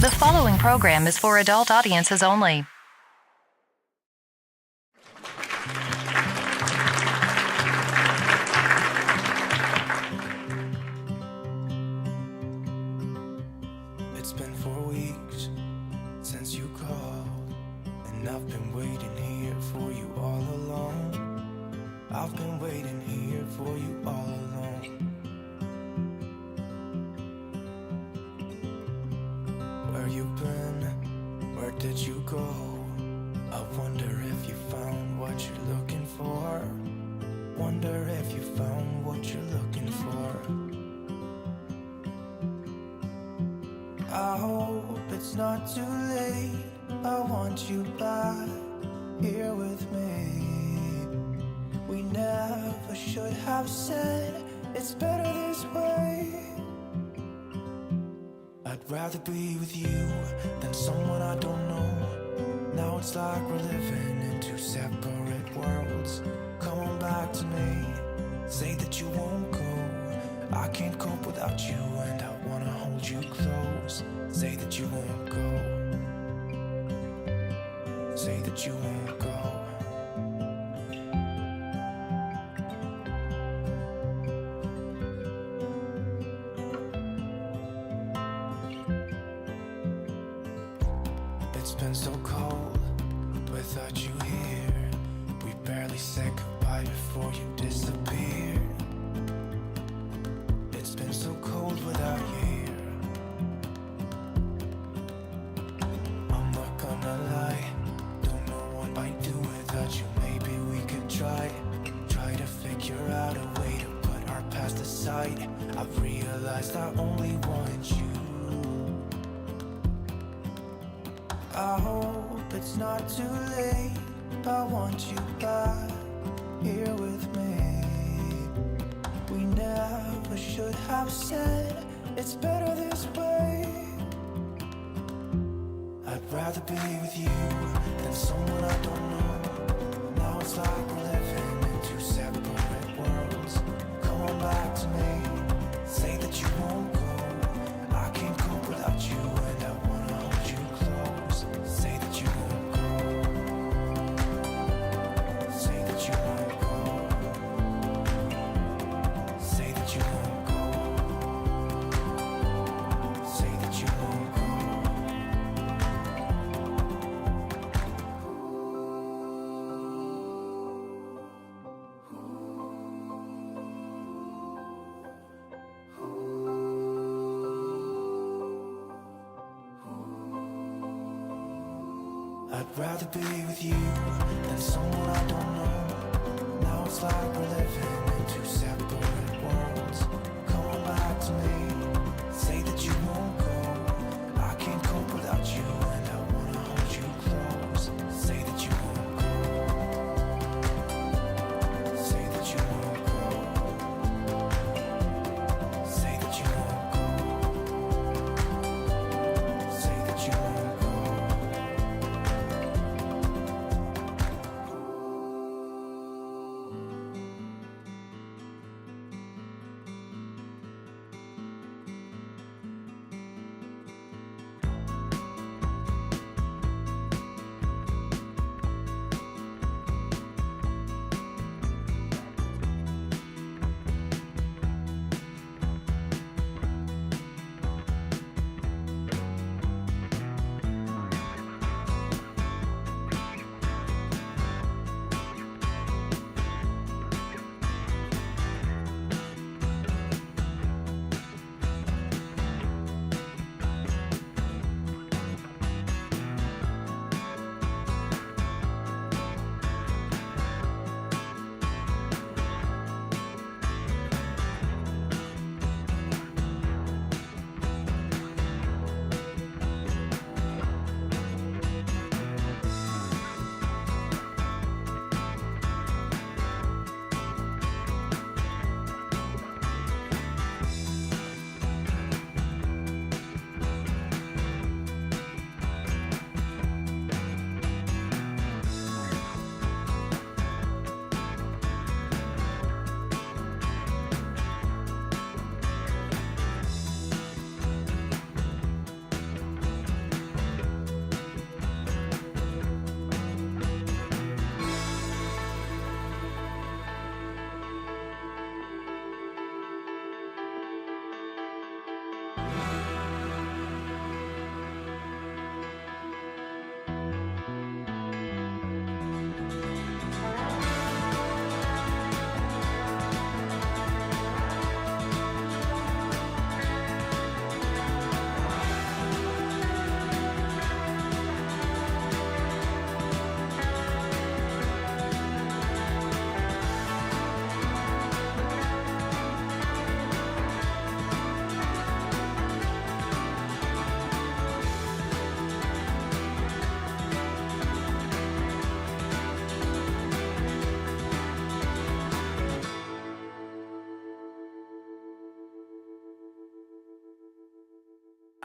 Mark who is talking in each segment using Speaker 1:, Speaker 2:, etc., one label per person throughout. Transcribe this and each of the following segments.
Speaker 1: The following program is for adult audiences only.
Speaker 2: It's been 4 weeks since you called, and I've been waiting here for you all along. I've been waiting here for you all along. Where you been? Where did you go? I wonder if you found what you're looking for. Wonder if you found what you're looking for. I hope it's not too late. I want you back here with me. We never should have said it's better this way. I'd rather be with you than someone I don't know. Now it's like we're living in two separate worlds. Come on back to me, say that you won't go. I can't cope without you and I wanna hold you close. Say that you won't go. Say that you won't go. It's been so cold without you here. We barely said goodbye before you disappeared. It's been so cold without you here. I'm not gonna lie, don't know what I'd do without you. Maybe we could try to figure out a way to put our past aside. I've realized I only want you. I hope it's not too late. I want you back here with me. We never should have said it's better this way. I'd rather be with you than someone I don't know. Now it's like we're living in two separate worlds. Come on back to me, say that you won't go. I can't cope without you and I wanna hold you close. Say that you won't go. Say that you won't go. Say that you won't go. Say that you won't go. I'd rather be with you than someone I don't know. Now it's like we're living in two separate worlds. Come on back to me, say that you won't go. I can't cope without you and I wanna hold you close. Say that you won't go. Say that you won't go. Say that you won't go. Say that you won't go.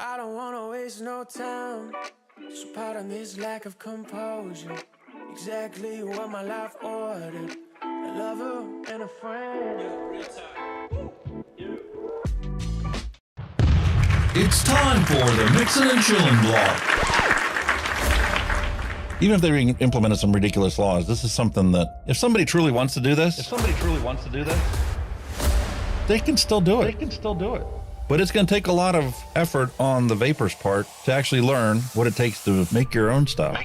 Speaker 2: I don't wanna waste no time. So pardon this lack of composure. Exactly what my life ordered. A lover and a friend.
Speaker 3: It's time for the Mixin and Chillin blog. Even if they implemented some ridiculous laws, this is something that if somebody truly wants to do this, they can still do it. But it's going to take a lot of effort on the vapors' part to actually learn what it takes to make your own stuff.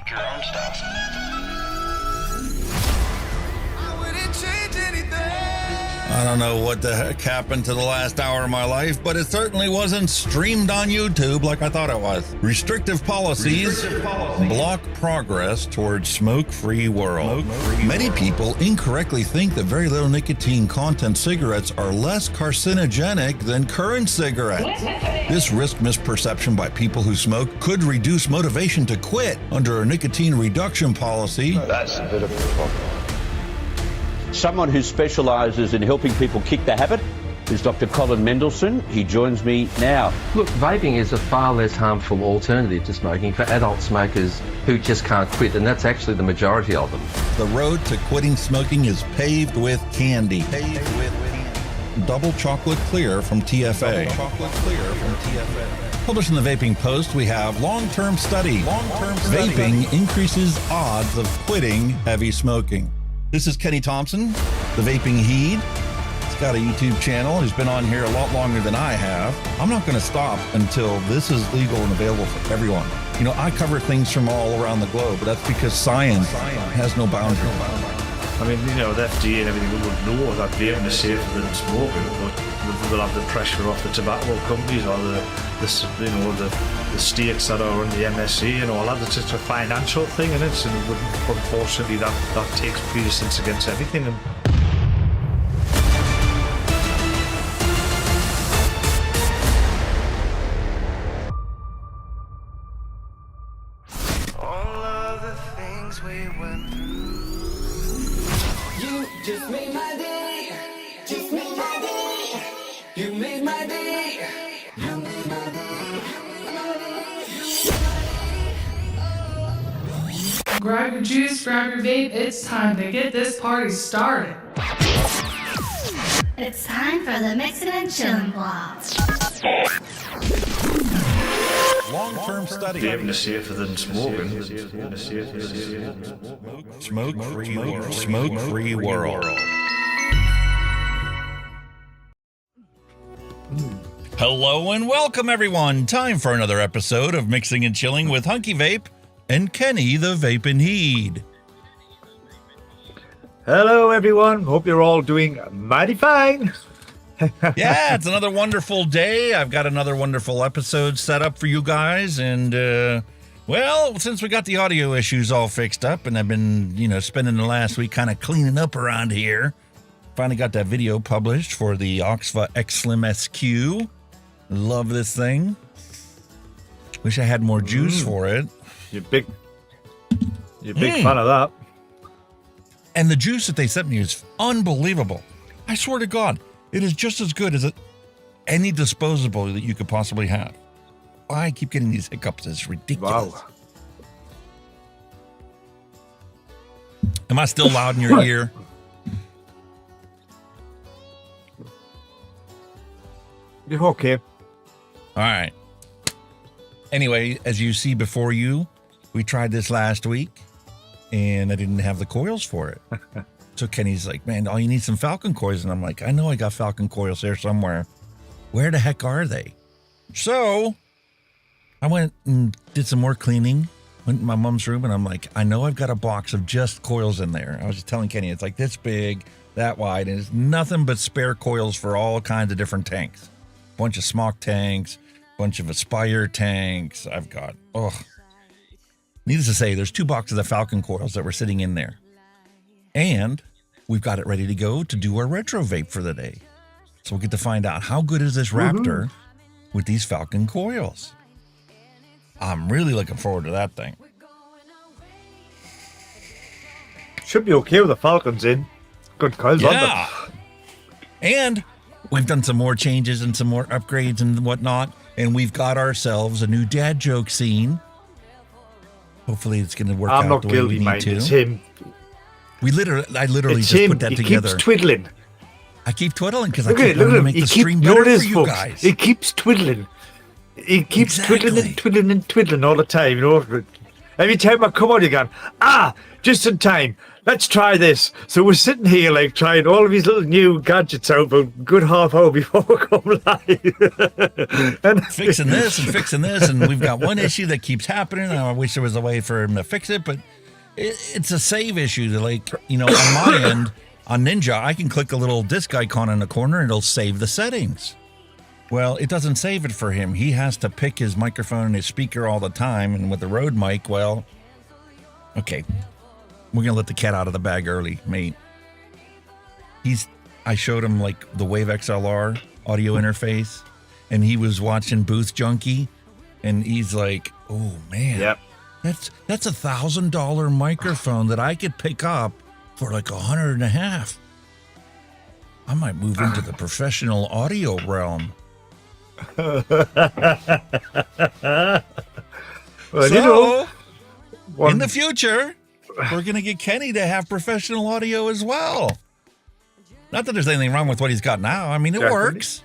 Speaker 3: I don't know what the heck happened to the last hour of my life, but it certainly wasn't streamed on YouTube like I thought it was. Restrictive policies block progress towards smoke-free world. Many people incorrectly think that very little nicotine content cigarettes are less carcinogenic than current cigarettes. This risk misperception by people who smoke could reduce motivation to quit under a nicotine reduction policy.
Speaker 4: That's a bit of a problem. Someone who specialises in helping people kick the habit is Dr. Colin Mendelsohn. He joins me now.
Speaker 5: Look, vaping is a far less harmful alternative to smoking for adult smokers who just can't quit, and that's actually the majority of them.
Speaker 3: The road to quitting smoking is paved with candy. Double chocolate clear from TFA. Published in the Vaping Post, we have long-term study. Vaping increases odds of quitting heavy smoking. This is Kenny Thompson, the Vaping Heed. He's got a YouTube channel. He's been on here a lot longer than I have. I'm not going to stop until this is legal and available for everyone. You know, I cover things from all around the globe, but that's because science has no boundaries.
Speaker 6: I mean, you know, the FDA and everything would know that vaping is safer than smoking, but they'll have the pressure off the tobacco companies or the states that are in the MSA and all that. It's just a financial thing, and unfortunately that takes precedence against everything. And
Speaker 2: All of the things we went through. You just made my day. Just made my day. You made my day. You made my day.
Speaker 7: Grab your juice, grab your vape, it's time to get this party started.
Speaker 8: It's time for the Mixin and Chillin blog.
Speaker 3: Long-term study.
Speaker 6: vaping is safer than smoking.
Speaker 3: Smoke-free world. Hello and welcome, everyone. Time for another episode of Mixing and Chilling with Hunky Vape and Kenny the Vaping Heed.
Speaker 6: Hello everyone, hope you're all doing mighty fine.
Speaker 3: Yeah, it's another wonderful day. I've got another wonderful episode set up for you guys, and well, since we got the audio issues all fixed up and I've been, spending the last week kind of cleaning up around here, finally got that video published for the Oxva X Slim SQ. Love this thing. Wish I had more juice for it.
Speaker 6: You're big fan of that.
Speaker 3: And the juice that they sent me is unbelievable. I swear to God, it is just as good as any disposable that you could possibly have. I keep getting these hiccups. It's ridiculous.
Speaker 6: Wow.
Speaker 3: Am I still loud in your ear?
Speaker 6: You're okay.
Speaker 3: All right. Anyway, as you see before you, we tried this last week, and I didn't have the coils for it. So Kenny's like, man, you need some Falcon coils. And I'm like, I know I got Falcon coils there somewhere. Where the heck are they? So I went and did some more cleaning, went in my mom's room, and I'm like, I know I've got a box of just coils in there. I was just telling Kenny, it's like this big, that wide, and it's nothing but spare coils for all kinds of different tanks. Bunch of smoke tanks, bunch of Aspire tanks. I've got, needless to say, there's 2 boxes of Falcon coils that were sitting in there. And we've got it ready to go to do our retro vape for the day. So we'll get to find out how good is this Raptor with these Falcon coils. I'm really looking forward to that thing.
Speaker 6: Should be okay with the Falcons in. Good coils, aren't they?
Speaker 3: And we've done some more changes and some more upgrades and whatnot. and we've got ourselves a new dad joke scene. Hopefully it's going to work
Speaker 9: I'm
Speaker 3: out
Speaker 9: not
Speaker 3: the way we
Speaker 9: guilty,
Speaker 3: need
Speaker 9: mate.
Speaker 3: to.
Speaker 9: It's him.
Speaker 3: I literally
Speaker 9: It's
Speaker 3: just
Speaker 9: him.
Speaker 3: put that
Speaker 9: He
Speaker 3: together.
Speaker 9: keeps twiddling.
Speaker 3: I keep twiddling because I
Speaker 9: Look at
Speaker 3: keep
Speaker 9: it. Look
Speaker 3: wanting
Speaker 9: at
Speaker 3: to
Speaker 9: him.
Speaker 3: make the stream better for you
Speaker 9: folks.
Speaker 3: guys.
Speaker 9: He keeps twiddling. He keeps twiddling
Speaker 3: Exactly.
Speaker 9: and twiddling and twiddling all the time. You know. Every time I come on, you go, just in time. Let's try this. So we're sitting here like trying all of these little new gadgets out for a good half hour before we come live. And
Speaker 3: fixing this and fixing this, and we've got one issue that keeps happening. I wish there was a way for him to fix it, but it's a save issue. Like, you know, on my end, on Ninja, I can click a little disc icon in the corner and it'll save the settings. Well, it doesn't save it for him. He has to pick his microphone and his speaker all the time, and with the Rode mic, well, okay, we're gonna let the cat out of the bag early, mate. I showed him like the Wave XLR audio interface, and he was watching Booth Junkie, and he's like, "Oh man,
Speaker 9: Yep.
Speaker 3: that's $1,000 microphone that I could pick up for like $150. I might move into the professional audio realm."
Speaker 9: well,
Speaker 3: So,
Speaker 9: you know,
Speaker 3: in the future, we're going to get Kenny to have professional audio as well. Not that there's anything wrong with what he's got now. I mean, it
Speaker 9: Definitely.
Speaker 3: works.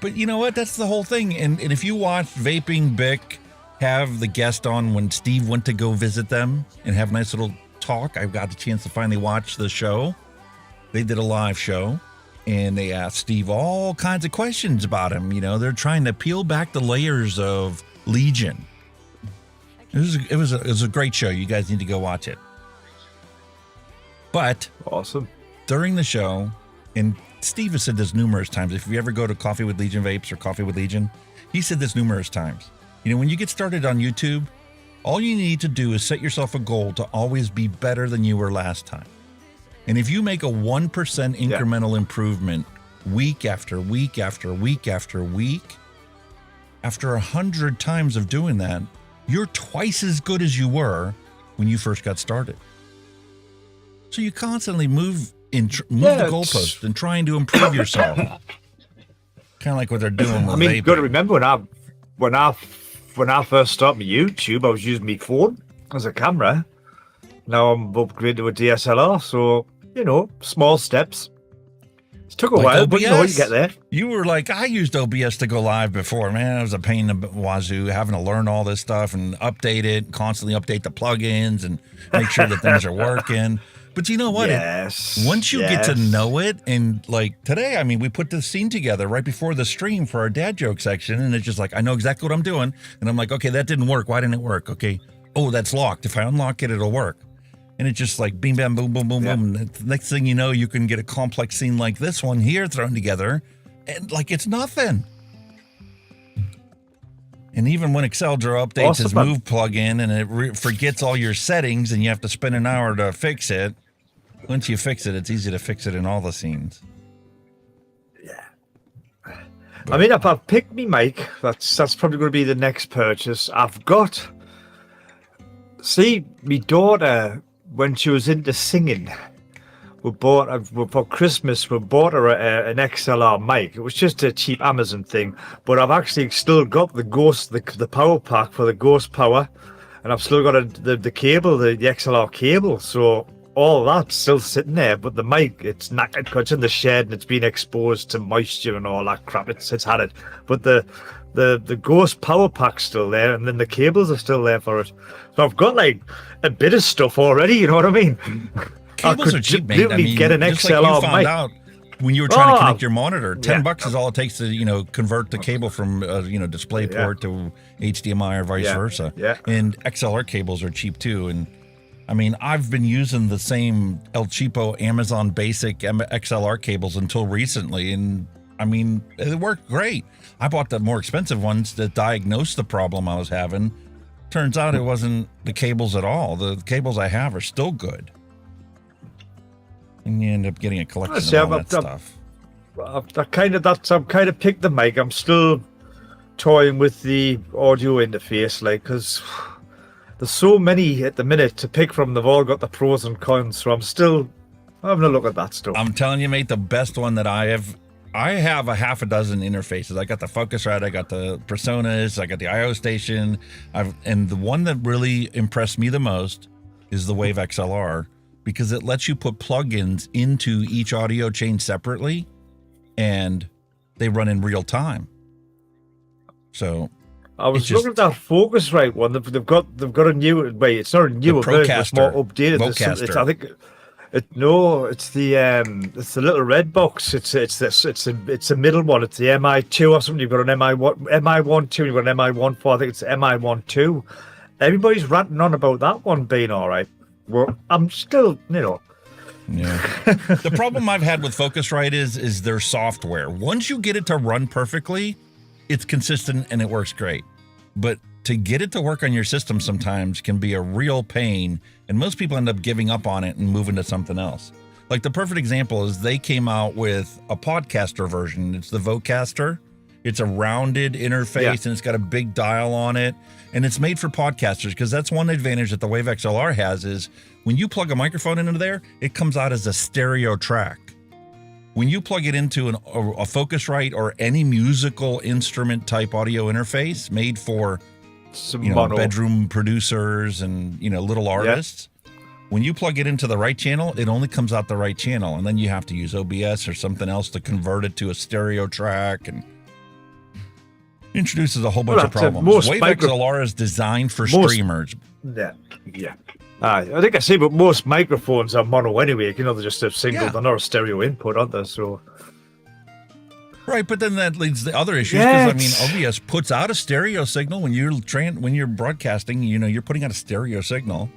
Speaker 3: But you know what? That's the whole thing. And if you watch Vaping Bic have the guest on when Steve went to go visit them and have a nice little talk, I got the chance to finally watch the show. They did a live show, and they asked Steve all kinds of questions about him. You know, they're trying to peel back the layers of Legion. It was a great show. You guys need to go watch it. But
Speaker 9: awesome.
Speaker 3: during the show, and Steve has said this numerous times, if you ever go to Coffee with Legion Vapes or Coffee with Legion, he said this numerous times. You know, when you get started on YouTube, all you need to do is set yourself a goal to always be better than you were last time. And if you make a 1% incremental improvement week after week after week after week, after 100 times of doing that, you're twice as good as you were when you first got started. So you constantly move the goalpost and trying to improve yourself. Kind of like what they're doing with
Speaker 9: I mean,
Speaker 3: vaping.
Speaker 9: you got to remember when I first started my YouTube, I was using my phone as a camera. Now I'm upgraded to a DSLR, so you know, small steps. It took a while,
Speaker 3: OBS.
Speaker 9: but you know, you get there.
Speaker 3: You were like, I used OBS to go live before. Man, it was a pain in the wazoo, having to learn all this stuff and update it, constantly update the plugins and make sure that things are working. But you know what? Once you get to know it, and like today, I mean, we put this scene together right before the stream for our dad joke section, and it's just like, I know exactly what I'm doing. And I'm like, okay, that didn't work. Why didn't it work? Okay. Oh, that's locked. If I unlock it, it'll work. And it's just like bing, bam, boom, boom, boom, boom. And the next thing you know, you can get a complex scene like this one here thrown together, and like it's nothing. And even when Exceldra updates his Move plugin and it forgets all your settings and you have to spend an hour to fix it, once you fix it, it's easy to fix it in all the scenes.
Speaker 9: I mean, if I've picked me mic, that's probably going to be the next purchase. I've got. See, my daughter, when she was into singing, for Christmas, we bought her an XLR mic. It was just a cheap Amazon thing, but I've actually still got the power pack for the Ghost Power, and I've still got the cable, the XLR cable. So all that's still sitting there, but the mic, it's knackered because it's in the shed and it's been exposed to moisture and all that crap. It's had it, but the Ghost Power Pack's still there, and then the cables are still there for it. So I've got like a bit of stuff already. You know what I mean?
Speaker 3: Cables are cheap, mate. I mean,
Speaker 9: get an
Speaker 3: just
Speaker 9: XLR
Speaker 3: like you found
Speaker 9: mic.
Speaker 3: out when you were trying to connect your monitor. $10 is all it takes to convert the cable from display port to HDMI or vice versa.
Speaker 9: Yeah.
Speaker 3: And XLR cables are cheap too. And I mean, I've been using the same El Cheapo Amazon Basic XLR cables until recently, and I mean, it worked great. I bought the more expensive ones that diagnosed the problem I was having. Turns out it wasn't the cables at all. The cables I have are still good. And you end up getting a collection of all that stuff.
Speaker 9: I've kind of picked the mic. I'm still toying with the audio interface, because there's so many at the minute to pick from. They've all got the pros and cons, so I'm still having a look at that stuff.
Speaker 3: I'm telling you, mate, the best one that I have I have a half a dozen interfaces. I got the Focusrite, I got the Personas, I got the IO Station. And the one that really impressed me the most is the Wave XLR, because it lets you put plugins into each audio chain separately, and they run in real time. So
Speaker 9: I was looking at that Focusrite one. They've got a new. Wait, it's not a newer version. It's more updated. I think. It's the little red box. It's the middle one. It's the MI2 or something. You've got an MI12, you've got an MI14. I think it's the MI12. Everybody's ranting on about that one being all right. Well, I'm still,
Speaker 3: Yeah. The problem I've had with Focusrite is their software. Once you get it to run perfectly, it's consistent and it works great. But to get it to work on your system sometimes can be a real pain, and most people end up giving up on it and moving to something else. Like the perfect example is they came out with a podcaster version. It's the Vocaster. It's a rounded interface and it's got a big dial on it, and it's made for podcasters, because that's one advantage that the Wave XLR has is when you plug a microphone into there, it comes out as a stereo track. When you plug it into a Focusrite or any musical instrument type audio interface made for bedroom producers and little artists, when you plug it into the right channel, it only comes out the right channel, and then you have to use OBS or something else to convert it to a stereo track, and introduces a whole bunch of problems. Wave XLR is designed for streamers.
Speaker 9: Yeah. I think I see, but most microphones are mono anyway. They're just a single. They're not a stereo input, aren't they? So.
Speaker 3: Right, but then that leads to other issues, because OBS puts out a stereo signal when you're broadcasting. You're putting out a stereo signal.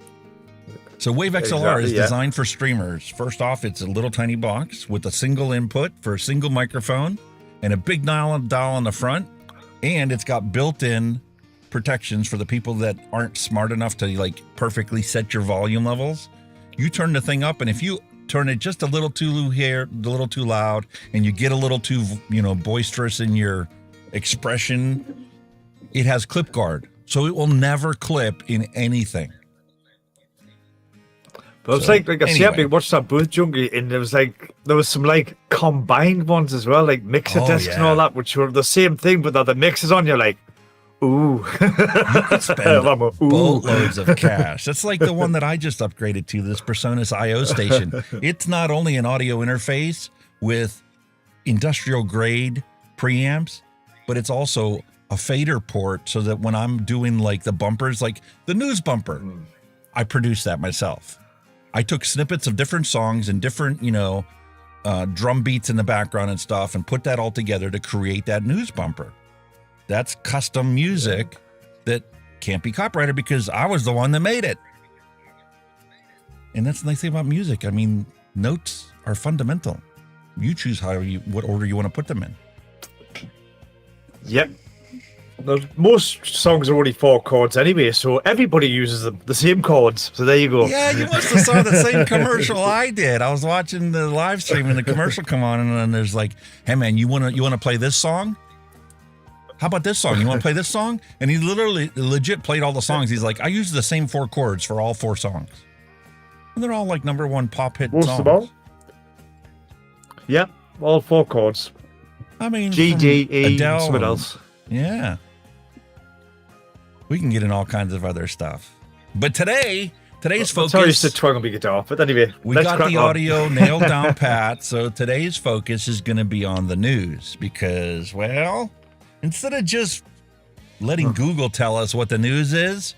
Speaker 3: So Wave XLR is designed for streamers. First off, it's a little tiny box with a single input for a single microphone and a big dial on the front, and it's got built-in protections for the people that aren't smart enough to perfectly set your volume levels. You turn the thing up, and if you turn it just a little too loud, and you get a little too boisterous in your expression, it has clip guard, so it will never clip in anything.
Speaker 9: But it's I see I watched that booth junkie, and there was some combined ones as well, like mixer discs and all that, which were the same thing, but the mixers on, you're like, ooh.
Speaker 3: You could spend boatloads of cash. That's like the one that I just upgraded to, this Personas IO Station. It's not only an audio interface with industrial grade preamps, but it's also a fader port, so that when I'm doing the bumpers, like the news bumper, I produce that myself. I took snippets of different songs and different, drum beats in the background and stuff, and put that all together to create that news bumper. That's custom music that can't be copyrighted because I was the one that made it. And that's the nice thing about music. I mean, notes are fundamental. You choose what order you want to put them in.
Speaker 9: Yep. Most songs are only 4 chords anyway, so everybody uses the same chords. So there you go.
Speaker 3: Yeah, you must have saw the same commercial I did. I was watching the live stream and the commercial come on, and then there's hey man, you wanna play this song? How about this song? You want to play this song? And he legit played all the songs. He's like, I use the same 4 chords for all 4 songs. And they're all #1 pop hit songs.
Speaker 9: Yep, all 4 chords.
Speaker 3: I mean,
Speaker 9: G, D, E,
Speaker 3: Adele,
Speaker 9: something else.
Speaker 3: Yeah. We can get in all kinds of other stuff. But today's focus...
Speaker 9: Sorry, just to twang on my guitar, but anyway.
Speaker 3: We got the audio nailed down pat, so today's focus is going to be on the news because, well... Instead of just letting Google tell us what the news is,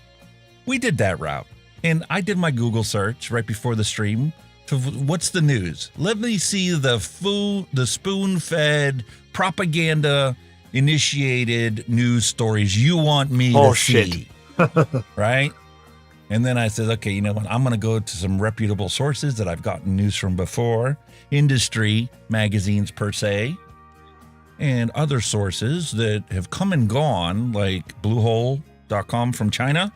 Speaker 3: we did that route. And I did my Google search right before the stream to what's the news. Let me see the spoon-fed, propaganda-initiated news stories you want me to see. Right? And then I said, okay, you know what? I'm going to go to some reputable sources that I've gotten news from before, industry magazines per se, and other sources that have come and gone, like Bluehole.com from China.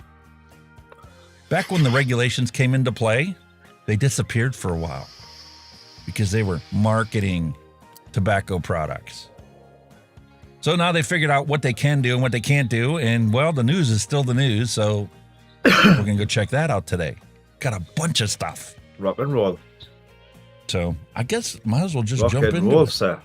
Speaker 3: Back when the regulations came into play, they disappeared for a while because they were marketing tobacco products. So now they figured out what they can do and what they can't do, and well, the news is still the news, so we're going to go check that out today. Got a bunch of stuff.
Speaker 9: Rock and roll.
Speaker 3: So I guess might as well just
Speaker 9: Rock
Speaker 3: jump
Speaker 9: and
Speaker 3: into
Speaker 9: roll,
Speaker 3: it.
Speaker 9: Sir.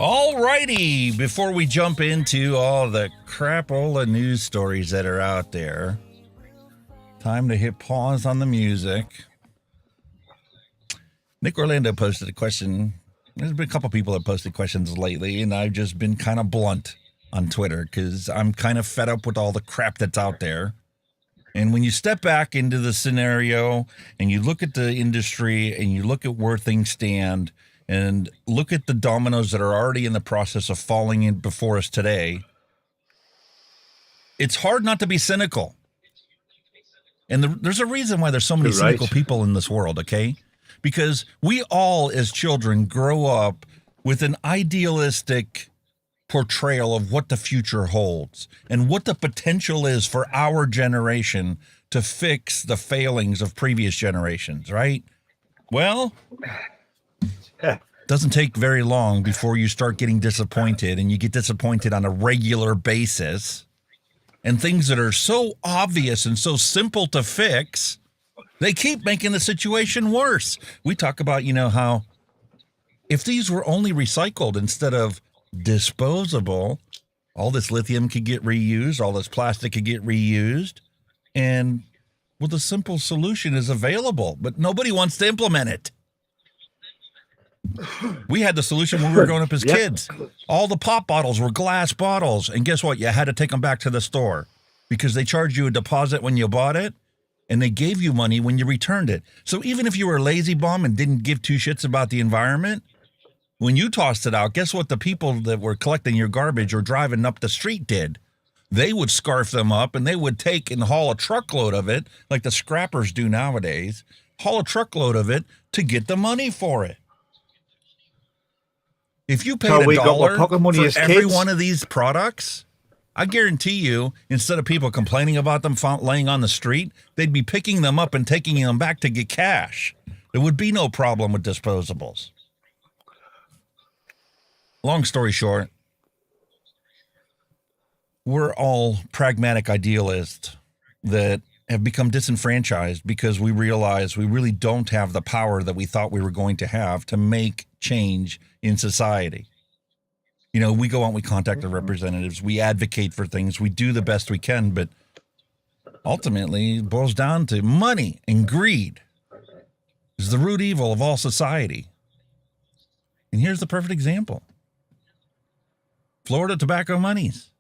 Speaker 3: All righty. Before we jump into all the crapola news stories that are out there, time to hit pause on the music. Nick Orlando posted a question. There's been a couple people that posted questions lately, and I've just been kind of blunt on Twitter because I'm kind of fed up with all the crap that's out there. And when you step back into the scenario and you look at the industry and you look at where things stand and look at the dominoes that are already in the process of falling in before us today, it's hard not to be cynical. And there's a reason why there's so many cynical people in this world, okay? Because we all, as children, grow up with an idealistic portrayal of what the future holds and what the potential is for our generation to fix the failings of previous generations, right? Well, doesn't take very long before you start getting disappointed, and you get disappointed on a regular basis. And things that are so obvious and so simple to fix, they keep making the situation worse. We talk about, how if these were only recycled instead of disposable, all this lithium could get reused, all this plastic could get reused, and the simple solution is available, but nobody wants to implement it. We had the solution when we were growing up as kids. All the pop bottles were glass bottles, and guess what? You had to take them back to the store because they charged you a deposit when you bought it, and they gave you money when you returned it. So even if you were a lazy bum and didn't give two shits about the environment, when you tossed it out, guess what the people that were collecting your garbage or driving up the street did? They would scarf them up, and they would take and haul a truckload of it, like the scrappers do nowadays, haul a truckload of it to get the money for it. If you paid $1 for every one of these products, I guarantee you, instead of people complaining about them laying on the street, they'd be picking them up and taking them back to get cash. There would be no problem with disposables. Long story short, we're all pragmatic idealists that have become disenfranchised because we realize we really don't have the power that we thought we were going to have to make change in society. We go out and we contact our representatives, we advocate for things, we do the best we can, but ultimately it boils down to money and greed is the root evil of all society. And here's the perfect example. Florida tobacco monies.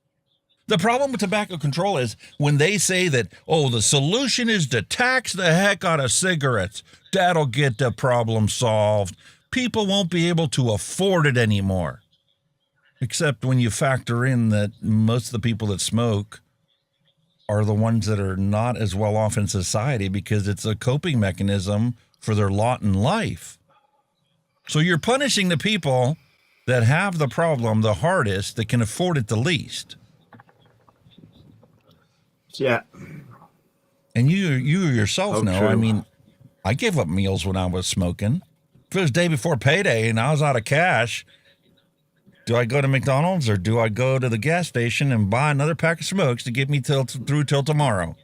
Speaker 3: The problem with tobacco control is when they say that, the solution is to tax the heck out of cigarettes, that'll get the problem solved. People won't be able to afford it anymore. Except when you factor in that most of the people that smoke are the ones that are not as well off in society because it's a coping mechanism for their lot in life. So you're punishing the people that have the problem the hardest, that can afford it the least.
Speaker 9: Yeah.
Speaker 3: And you yourself know,
Speaker 9: true.
Speaker 3: I mean, I gave up meals when I was smoking. If it was day before payday and I was out of cash, do I go to McDonald's or do I go to the gas station and buy another pack of smokes to get me through till tomorrow?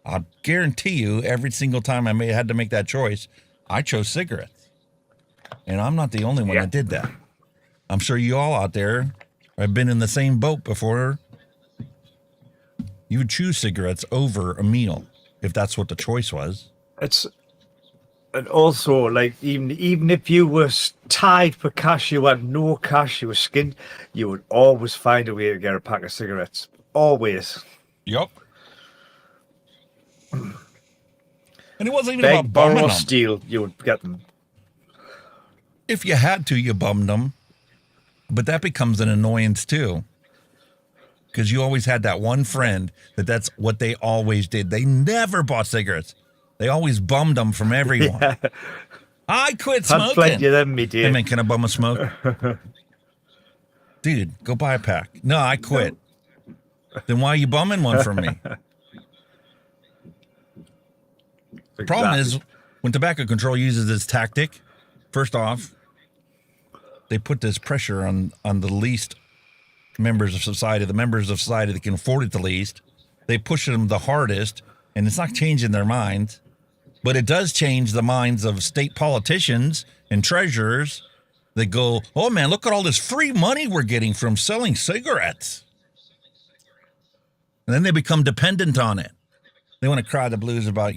Speaker 3: I'll guarantee you every single time I had to make that choice, I chose cigarettes. And I'm not the only one that did that. I'm sure you all out there have been in the same boat before. You would choose cigarettes over a meal if that's what the choice was.
Speaker 9: And also, like, even if you were tied for cash, you had no cash, you were skinned, you would always find a way to get a pack of cigarettes. Always.
Speaker 3: Yep. And it wasn't even about bumming them.
Speaker 9: Steal, you would get them.
Speaker 3: If you had to, you bummed them. But that becomes an annoyance, too. Because you always had that one friend that's what they always did. They never bought cigarettes. They always bummed them from everyone. Yeah. I quit smoking.
Speaker 9: Plenty of them, me dear.
Speaker 3: Hey, man, can I bum a smoke? Dude, go buy a pack. No, I quit. Then why are you bumming one from me? The problem is, when tobacco control uses this tactic, first off, they put this pressure on the least members of society, the members of society that can afford it the least. They push them the hardest, and it's not changing their minds, but it does change the minds of state politicians and treasurers They go, oh man, look at all this free money we're getting from selling cigarettes. And then they become dependent on it. They want to cry the blues about,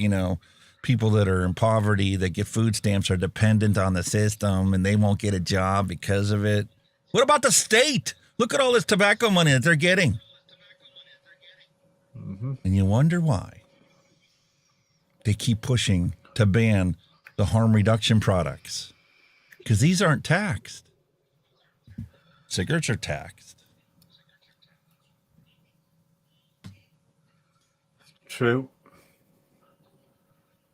Speaker 3: people that are in poverty that get food stamps are dependent on the system and they won't get a job because of it. What about the state? Look at all this tobacco money that they're getting. Mm-hmm. And you wonder why they keep pushing to ban the harm reduction products. Because these aren't taxed. Cigarettes are taxed.
Speaker 9: True.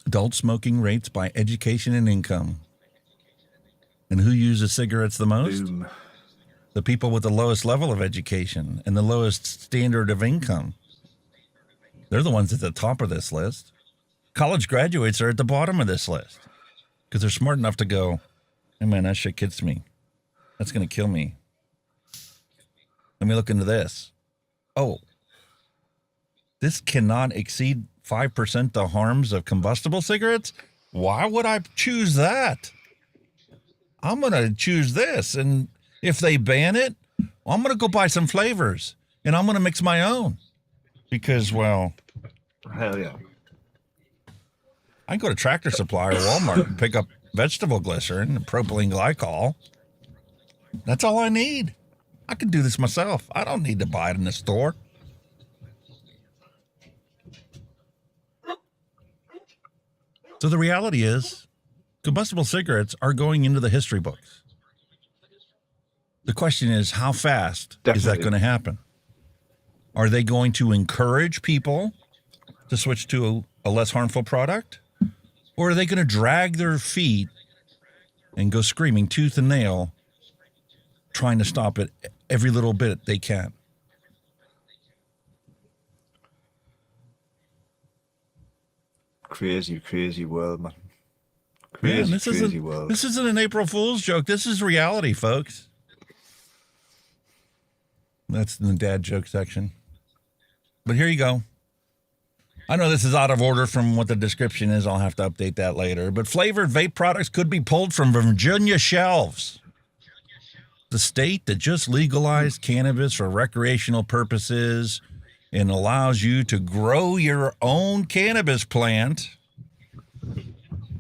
Speaker 3: Adult smoking rates by education and income. And who uses cigarettes the most?
Speaker 9: Boom.
Speaker 3: The people with the lowest level of education and the lowest standard of income. They're the ones at the top of this list. College graduates are at the bottom of this list because they're smart enough to go, hey man, that shit gets me. That's going to kill me. Let me look into this. Oh, this cannot exceed 5% the harms of combustible cigarettes? Why would I choose that? I'm going to choose this. And if they ban it, I'm going to go buy some flavors and I'm going to mix my own because, well,
Speaker 9: hell yeah.
Speaker 3: I can go to Tractor Supply or Walmart and pick up vegetable glycerin and propylene glycol. That's all I need. I can do this myself. I don't need to buy it in the store. So the reality is, combustible cigarettes are going into the history books. The question is, how fast is that going to happen? Are they going to encourage people to switch to a less harmful product? Or are they going to drag their feet and go screaming tooth and nail, trying to stop it every little bit they can?
Speaker 9: Crazy world, man. Crazy world.
Speaker 3: This isn't an April Fool's joke. This is reality, folks. That's in the dad joke section. But here you go. I know this is out of order from what the description is. I'll have to update that later. But flavored vape products could be pulled from Virginia shelves. The state that just legalized cannabis for recreational purposes and allows you to grow your own cannabis plant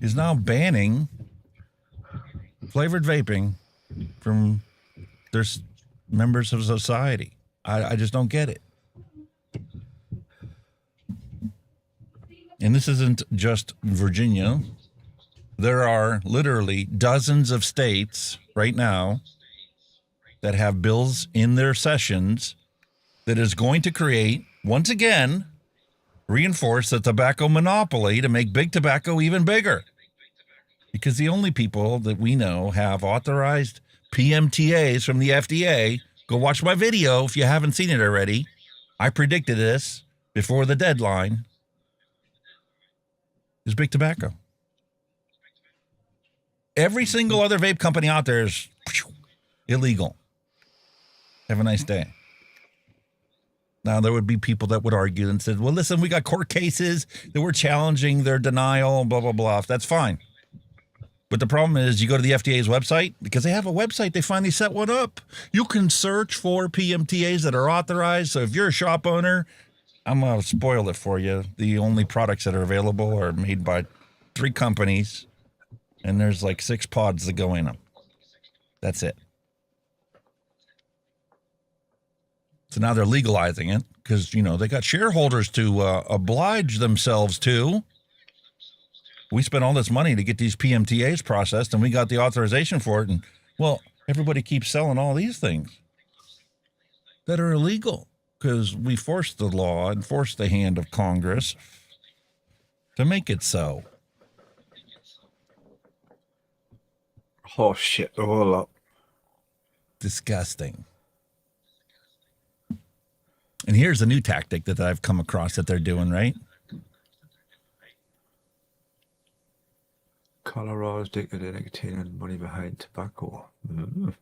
Speaker 3: is now banning flavored vaping from their members of society. I just don't get it. And this isn't just Virginia. There are literally dozens of states right now that have bills in their sessions that is going to create, once again, reinforce the tobacco monopoly to make big tobacco even bigger. Because the only people that we know have authorized PMTAs from the FDA, go watch my video if you haven't seen it already. I predicted this before the deadline, is big tobacco. Every single other vape company out there is illegal. Have a nice day. Now, there would be people that would argue and said, well, listen, we got court cases that we're challenging their denial, blah, blah, blah. That's fine. But the problem is you go to the FDA's website, because they have a website, they finally set one up. You can search for PMTAs that are authorized. So if you're a shop owner, I'm going to spoil it for you. The only products that are available are made by 3 companies, and there's like 6 pods that go in them. That's it. So now they're legalizing it because, they got shareholders to oblige themselves to. We spent all this money to get these PMTAs processed, and we got the authorization for it. And, well, everybody keeps selling all these things that are illegal because we forced the law and forced the hand of Congress to make it so.
Speaker 9: Oh, shit. The whole lot.
Speaker 3: Disgusting. And here's a new tactic that I've come across that they're doing, right?
Speaker 9: Colorado's addicted to nicotine and money behind tobacco. Mm.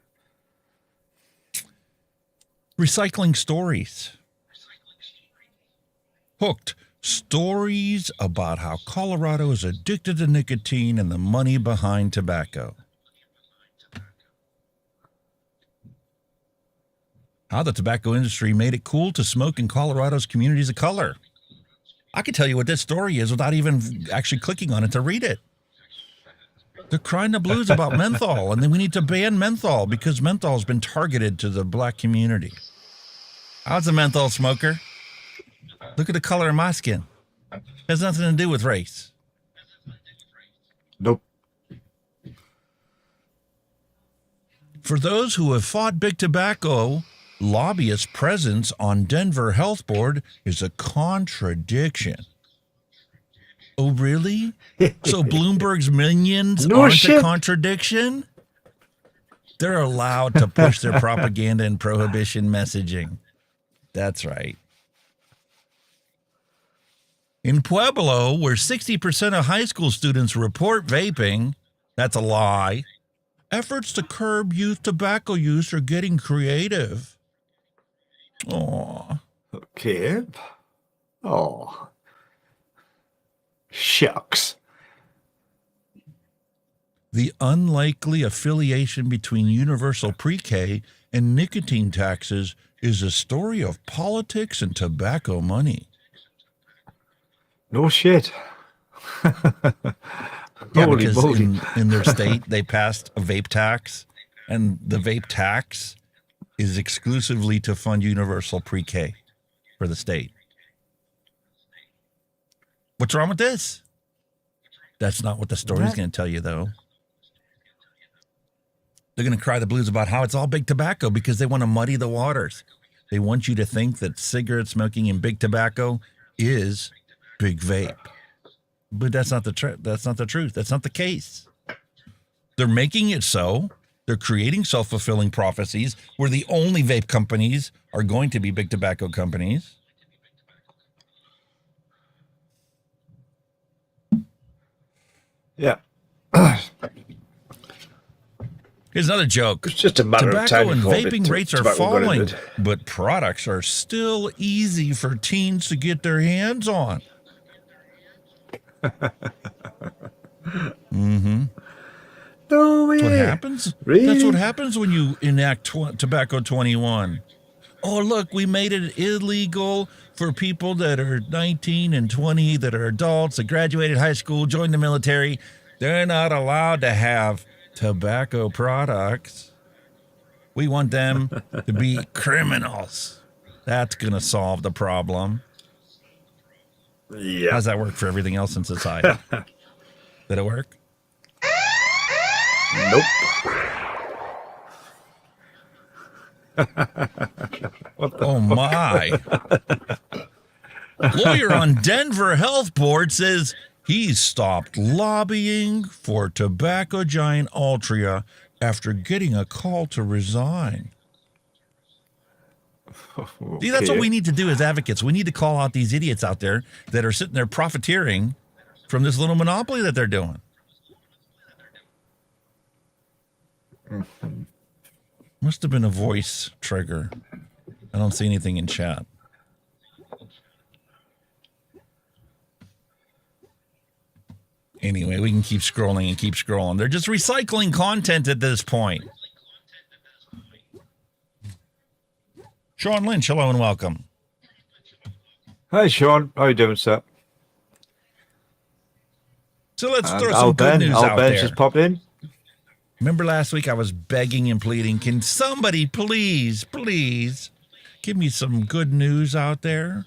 Speaker 3: Recycling stories. Hooked. Stories about how Colorado is addicted to nicotine and the money behind tobacco. how the tobacco industry made it cool to smoke in Colorado's communities of color. I can tell you what this story is without even actually clicking on it to read it. They're crying the blues about menthol, and then we need to ban menthol because menthol has been targeted to the black community. How's a menthol smoker? Look at the color of my skin. Has nothing to do with race.
Speaker 9: Nope.
Speaker 3: For those who have fought big tobacco, lobbyist presence on Denver Health Board is a contradiction. Oh, really? So Bloomberg's minions aren't a contradiction? They're allowed to push their propaganda and prohibition messaging. That's right. In Pueblo, where 60% of high school students report vaping, that's a lie, efforts to curb youth tobacco use are getting creative. Aw.
Speaker 9: Okay. Oh. Shucks.
Speaker 3: The unlikely affiliation between universal pre-K and nicotine taxes is a story of politics and tobacco money.
Speaker 9: No shit.
Speaker 3: Yeah,
Speaker 9: Holy
Speaker 3: because
Speaker 9: moly.
Speaker 3: in their state, they passed a vape tax, and the vape tax is exclusively to fund universal pre-K for the state. What's wrong with this? That's not what the story's going to tell you, though. They're going to cry the blues about how it's all big tobacco because they want to muddy the waters. They want you to think that cigarette smoking and big tobacco is big vape. But that's not the that's not the truth. That's not the case. They're making it so. They're creating self-fulfilling prophecies where the only vape companies are going to be big tobacco companies.
Speaker 9: Yeah.
Speaker 3: Here's another joke.
Speaker 9: It's just a matter of time.
Speaker 3: Tobacco and vaping rates are
Speaker 9: tobacco got
Speaker 3: falling,
Speaker 9: into it.
Speaker 3: but products are still easy for teens to get their hands on. Mm-hmm.
Speaker 9: No way.
Speaker 3: That's what happens.
Speaker 9: Really?
Speaker 3: That's what happens when you enact Tobacco 21. Oh, look, we made it illegal for people that are 19 and 20 that are adults that graduated high school, joined the military. They're not allowed to have tobacco products. We want them to be criminals. That's going to solve the problem.
Speaker 9: Yeah.
Speaker 3: How's that work for everything else in society? Did it work?
Speaker 9: Nope.
Speaker 3: Oh, my. Lawyer on Denver Health Board says he's stopped lobbying for tobacco giant Altria after getting a call to resign.
Speaker 9: Okay.
Speaker 3: See, that's what we need to do as advocates. We need to call out these idiots out there that are sitting there profiteering from this little monopoly that they're doing. Must have been a voice trigger. I don't see anything in chat. Anyway, we can keep scrolling and keep scrolling. They're just recycling content at this point. Sean Lynch, hello and welcome.
Speaker 9: Hi, Sean. How you doing, sir?
Speaker 3: So let's
Speaker 9: And
Speaker 3: throw some good news out
Speaker 9: Ben
Speaker 3: there.
Speaker 9: just popped in.
Speaker 3: Remember last week I was begging and pleading, can somebody please give me some good news out there?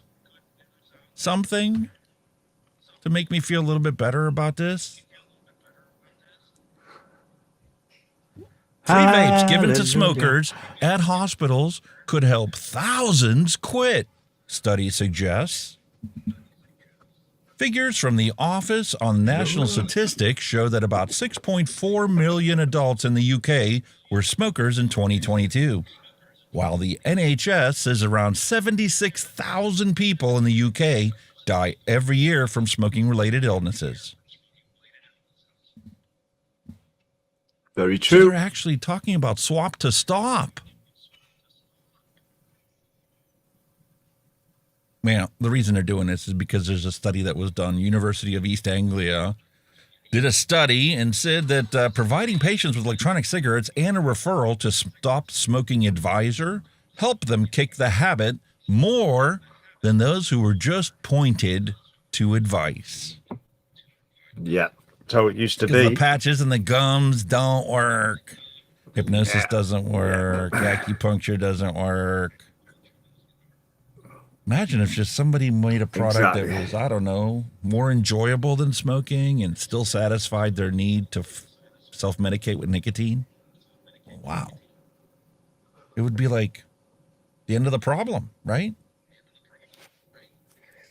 Speaker 3: Something to make me feel a little bit better about this? Free vapes given to smokers at hospitals could help thousands quit, study suggests. Figures from the Office on National Statistics show that about 6.4 million adults in the UK were smokers in 2022, while the NHS says around 76,000 people in the UK die every year from smoking-related illnesses.
Speaker 9: Very
Speaker 3: So
Speaker 9: true.
Speaker 3: they're actually talking about swap to stop. Man, the reason they're doing this is because there's a study that was done. University of East Anglia did a study and said that providing patients with electronic cigarettes and a referral to Stop Smoking Advisor help them kick the habit more than those who were just pointed to advice.
Speaker 9: Yeah, that's how it used to
Speaker 3: Because
Speaker 9: be.
Speaker 3: the patches and the gums don't work. Hypnosis doesn't work. Acupuncture doesn't work. Imagine if just somebody made a product that was, I don't know, more enjoyable than smoking and still satisfied their need to self-medicate with nicotine. Wow. It would be like the end of the problem, right?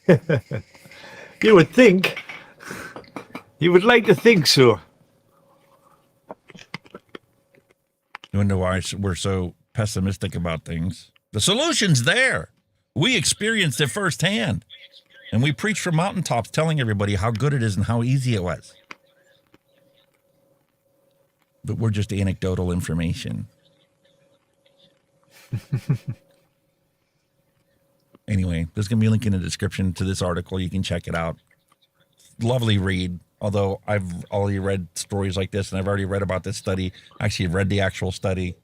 Speaker 9: You would think. You would like to think so.
Speaker 3: You wonder why we're so pessimistic about things. The solution's there. We experienced it firsthand. And we preach from mountaintops telling everybody how good it is and how easy it was. But we're just anecdotal information. Anyway, there's going to be a link in the description to this article. You can check it out. Lovely read. Although I've already read stories like this, and I've already read about this study. I actually read the actual study.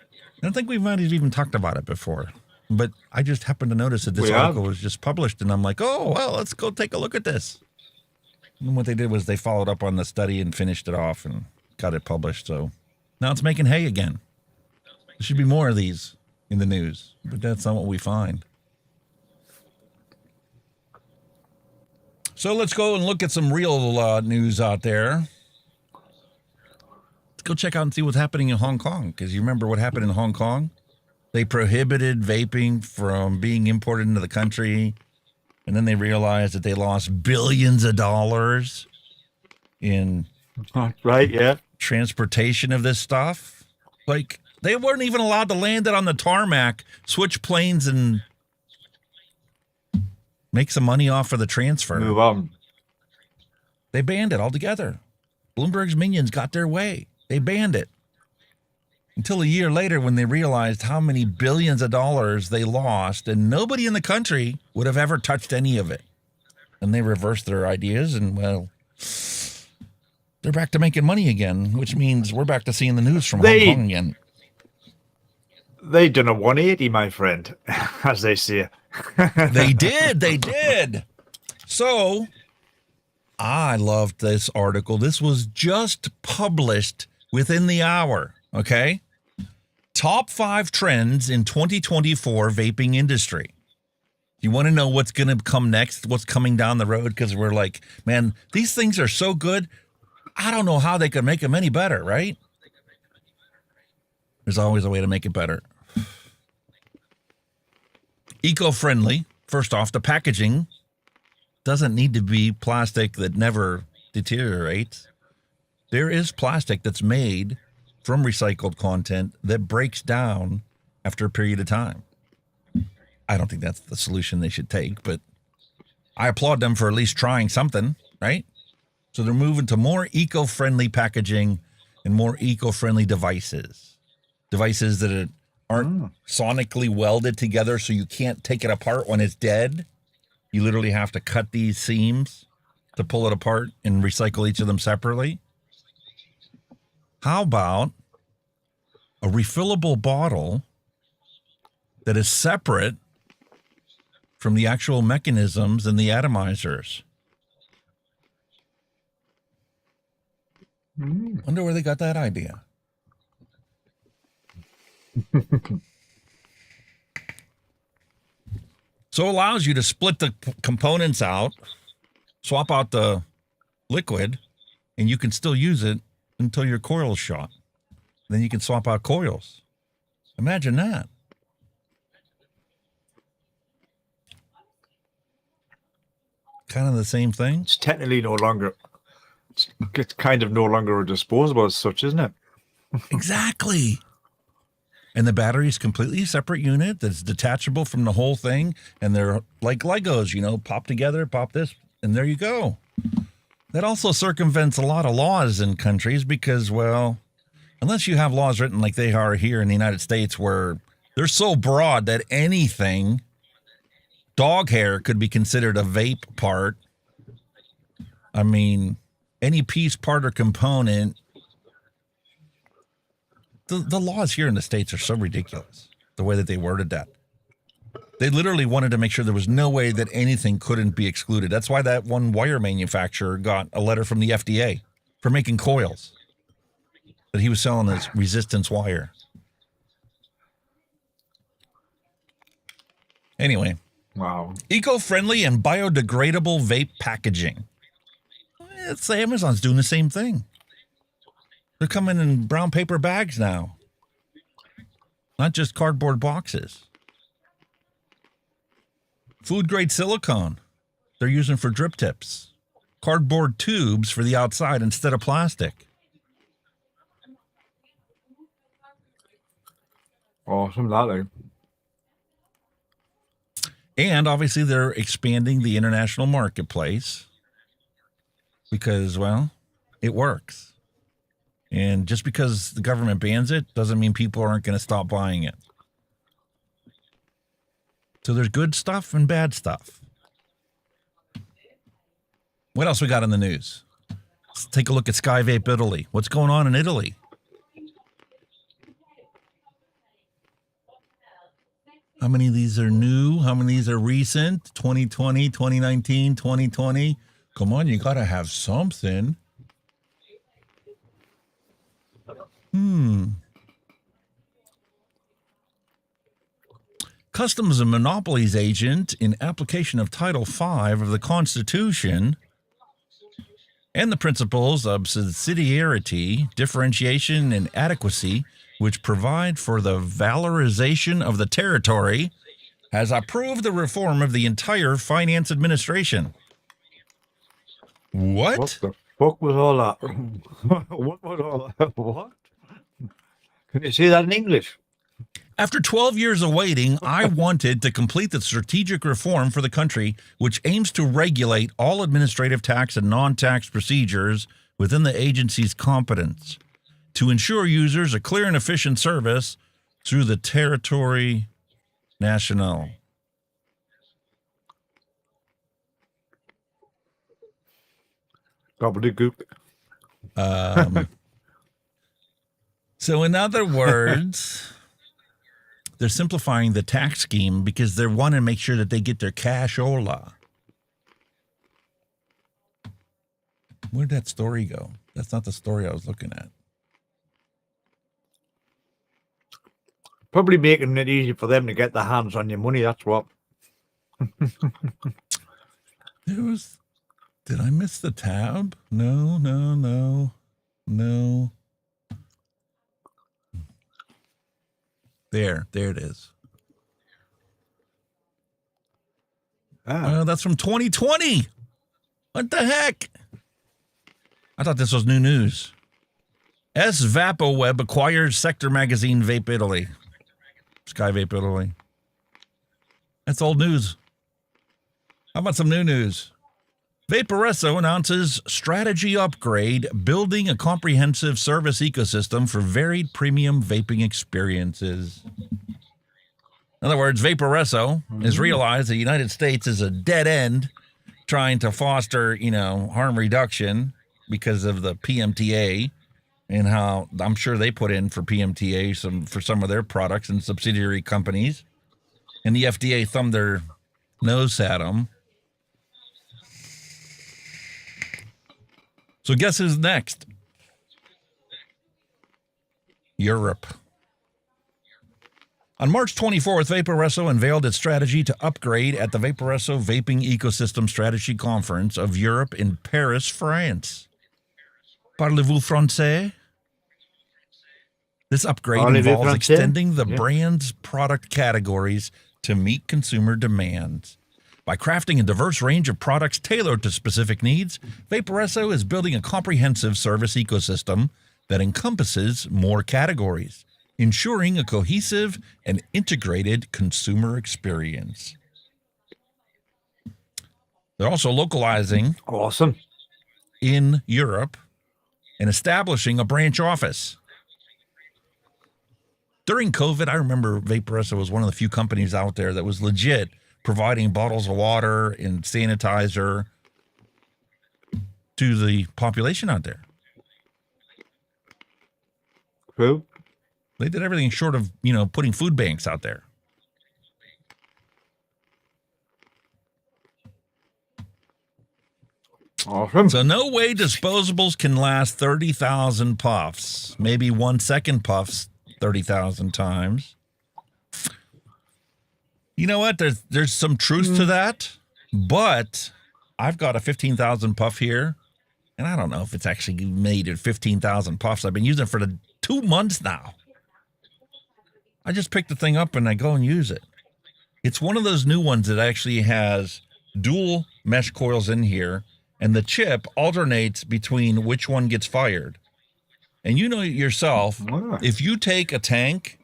Speaker 3: I don't think we might have even talked about it before. But I just happened to notice that this article was just published, and I'm like, oh, well, let's go take a look at this. And what they did was they followed up on the study and finished it off and got it published. So now it's making hay again. There should be more of these in the news, but that's not what we find. So let's go and look at some real news out there. Let's go check out and see what's happening in Hong Kong, because you remember what happened in Hong Kong? They prohibited vaping from being imported into the country, and then they realized that they lost billions of dollars in transportation of this stuff. Like, they weren't even allowed to land it on the tarmac, switch planes, and make some money off of the transfer.
Speaker 9: Move on.
Speaker 3: They banned it altogether. Bloomberg's minions got their way. They banned it. Until a year later when they realized how many billions of dollars they lost, and nobody in the country would have ever touched any of it. And they reversed their ideas, and, well, they're back to making money again, which means we're back to seeing the news from Hong Kong again.
Speaker 9: They done a 180, my friend, as they say.
Speaker 3: They did. So, I loved this article. This was just published within the hour, okay? Top 5 trends in 2024 vaping industry. You want to know what's going to come next, what's coming down the road? Because we're like, man, these things are so good. I don't know how they could make them any better, right? There's always a way to make it better. Eco-friendly. First off, the packaging doesn't need to be plastic that never deteriorates. There is plastic that's made from recycled content that breaks down after a period of time. I don't think that's the solution they should take, but I applaud them for at least trying something, right? So they're moving to more eco-friendly packaging and more eco-friendly devices. Devices that aren't sonically welded together so you can't take it apart when it's dead. You literally have to cut these seams to pull it apart and recycle each of them separately. How about a refillable bottle that is separate from the actual mechanisms and the atomizers? Wonder where they got that idea. So it allows you to split the components out, swap out the liquid, and you can still use it until your coil's shot. Then you can swap out coils. Imagine that. Kind of the same thing.
Speaker 9: It's technically no longer, it's kind of no longer disposable as such, isn't it?
Speaker 3: Exactly. And the battery is completely separate unit that's detachable from the whole thing. And they're like Legos, you know, pop together, pop this, and there you go. That also circumvents a lot of laws in countries because, well, unless you have laws written like they are here in the United States where they're so broad that anything, dog hair could be considered a vape part. I mean, any piece, part, or component. The laws here in the States are so ridiculous. the way that they worded that. They literally wanted to make sure there was no way that anything couldn't be excluded. That's why that one wire manufacturer got a letter from the FDA for making coils that he was selling as resistance wire. Anyway.
Speaker 9: Wow.
Speaker 3: Eco-friendly and biodegradable vape packaging. It's Amazon's doing the same thing. They're coming in brown paper bags now. Not just cardboard boxes. Food-grade silicone they're using for drip tips. Cardboard tubes for the outside instead of plastic.
Speaker 9: Awesome, that.
Speaker 3: And obviously they're expanding the international marketplace because, well, it works. And just because the government bans it doesn't mean people aren't going to stop buying it. So there's good stuff and bad stuff. What else we got in the news? Let's take a look at Sky Vape Italy. What's going on in Italy? How many of these are new? How many of these are recent? 2020, 2019, 2020. Come on, you got to have something. Customs and Monopolies agent in application of Title V of the Constitution and the principles of subsidiarity, differentiation, and adequacy, which provide for the valorization of the territory, has approved the reform of the entire finance administration. What
Speaker 9: the fuck was all that? What was all that? What? Can you say that in English?
Speaker 3: After 12 years of waiting, I wanted to complete the strategic reform for the country, which aims to regulate all administrative tax and non-tax procedures within the agency's competence to ensure users a clear and efficient service through the territory national.
Speaker 9: Gobbledygook.
Speaker 3: So in other words, they're simplifying the tax scheme because they want to make sure that they get their cashola. Where'd that story go? That's not the story I was looking at.
Speaker 9: Probably making it easy for them to get their hands on your money, that's what.
Speaker 3: Did I miss the tab? No. There it is. That's from 2020. What the heck? I thought this was new news. VapoWeb acquires sector magazine Vape Italy. Sky Vape Italy. That's old news. How about some new news? VAPORESSO announces strategy upgrade, building a comprehensive service ecosystem for varied premium vaping experiences. In other words, VAPORESSO has realized the United States is a dead end trying to foster, harm reduction because of the PMTA and how I'm sure they put in for PMTA for some of their products and subsidiary companies. And the FDA thumbed their nose at them. So guess who's next? Europe. On March 24th, VAPORESSO unveiled its strategy to upgrade at the VAPORESSO Vaping Ecosystem Strategy Conference of Europe in Paris, France. Parlez-vous français? This upgrade involves extending the brand's product categories to meet consumer demands. By crafting a diverse range of products tailored to specific needs, VAPORESSO is building a comprehensive service ecosystem that encompasses more categories, ensuring a cohesive and integrated consumer experience. They're also localizing in Europe and establishing a branch office. During COVID, I remember VAPORESSO was one of the few companies out there that was legit providing bottles of water and sanitizer to the population out there.
Speaker 9: True.
Speaker 3: They did everything short of, putting food banks out there.
Speaker 9: Awesome.
Speaker 3: So no way disposables can last 30,000 puffs. Maybe 1 second puffs 30,000 times. You know what? There's some truth to that, but I've got a 15,000 puff here, and I don't know if it's actually made at 15,000 puffs. I've been using it for 2 months now. I just pick the thing up and I go and use it. It's one of those new ones that actually has dual mesh coils in here, and the chip alternates between which one gets fired. And you know yourself, if you take a tank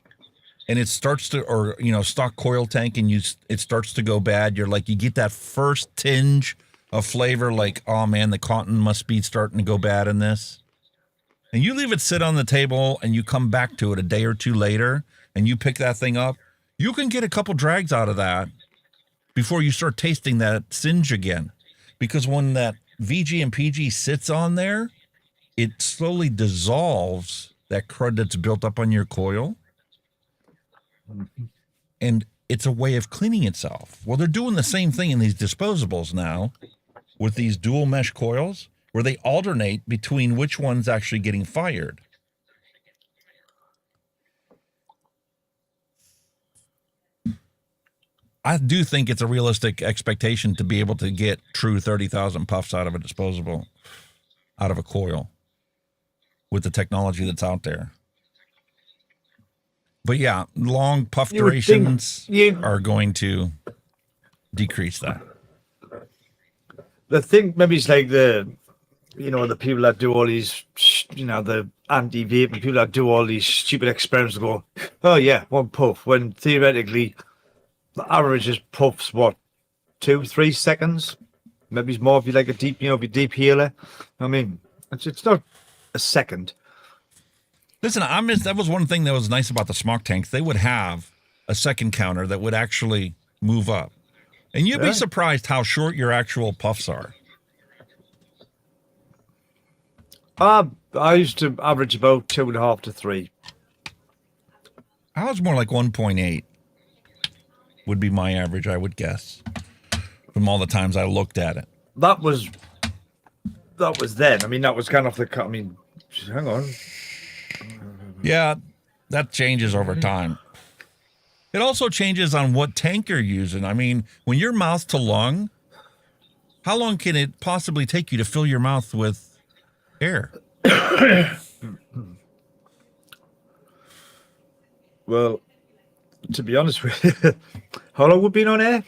Speaker 3: and it starts to, or, stock coil tank, and it starts to go bad, you get that first tinge of flavor, like, oh man, the cotton must be starting to go bad in this. And you leave it sit on the table and you come back to it a day or two later and you pick that thing up, you can get a couple drags out of that before you start tasting that singe again. Because when that VG and PG sits on there, it slowly dissolves that crud that's built up on your coil. And it's a way of cleaning itself. Well, they're doing the same thing in these disposables now with these dual mesh coils, where they alternate between which one's actually getting fired. I do think it's a realistic expectation to be able to get true 30,000 puffs out of a disposable, out of a coil, with the technology that's out there. But yeah, long puff durations are going to decrease that.
Speaker 9: The thing maybe it's like the people that do all these, the anti-vape people that do all these stupid experiments go, oh yeah, 1 puff, when theoretically the average is puffs, 2-3 seconds? Maybe it's more if you like a deep, if you deep healer. I mean, it's not a second.
Speaker 3: Listen, that was one thing that was nice about the smoke tanks. They would have a second counter that would actually move up. And you'd be surprised how short your actual puffs are.
Speaker 9: I used to average about 2.5 to 3.
Speaker 3: I was more like 1.8 would be my average, I would guess, from all the times I looked at it.
Speaker 9: That was then. I mean, that was kind of hang on.
Speaker 3: Yeah, that changes over time. It also changes on what tank you're using. I mean, when you're mouth to lung, how long can it possibly take you to fill your mouth with air?
Speaker 9: Well, to be honest with you, how long have we been on air?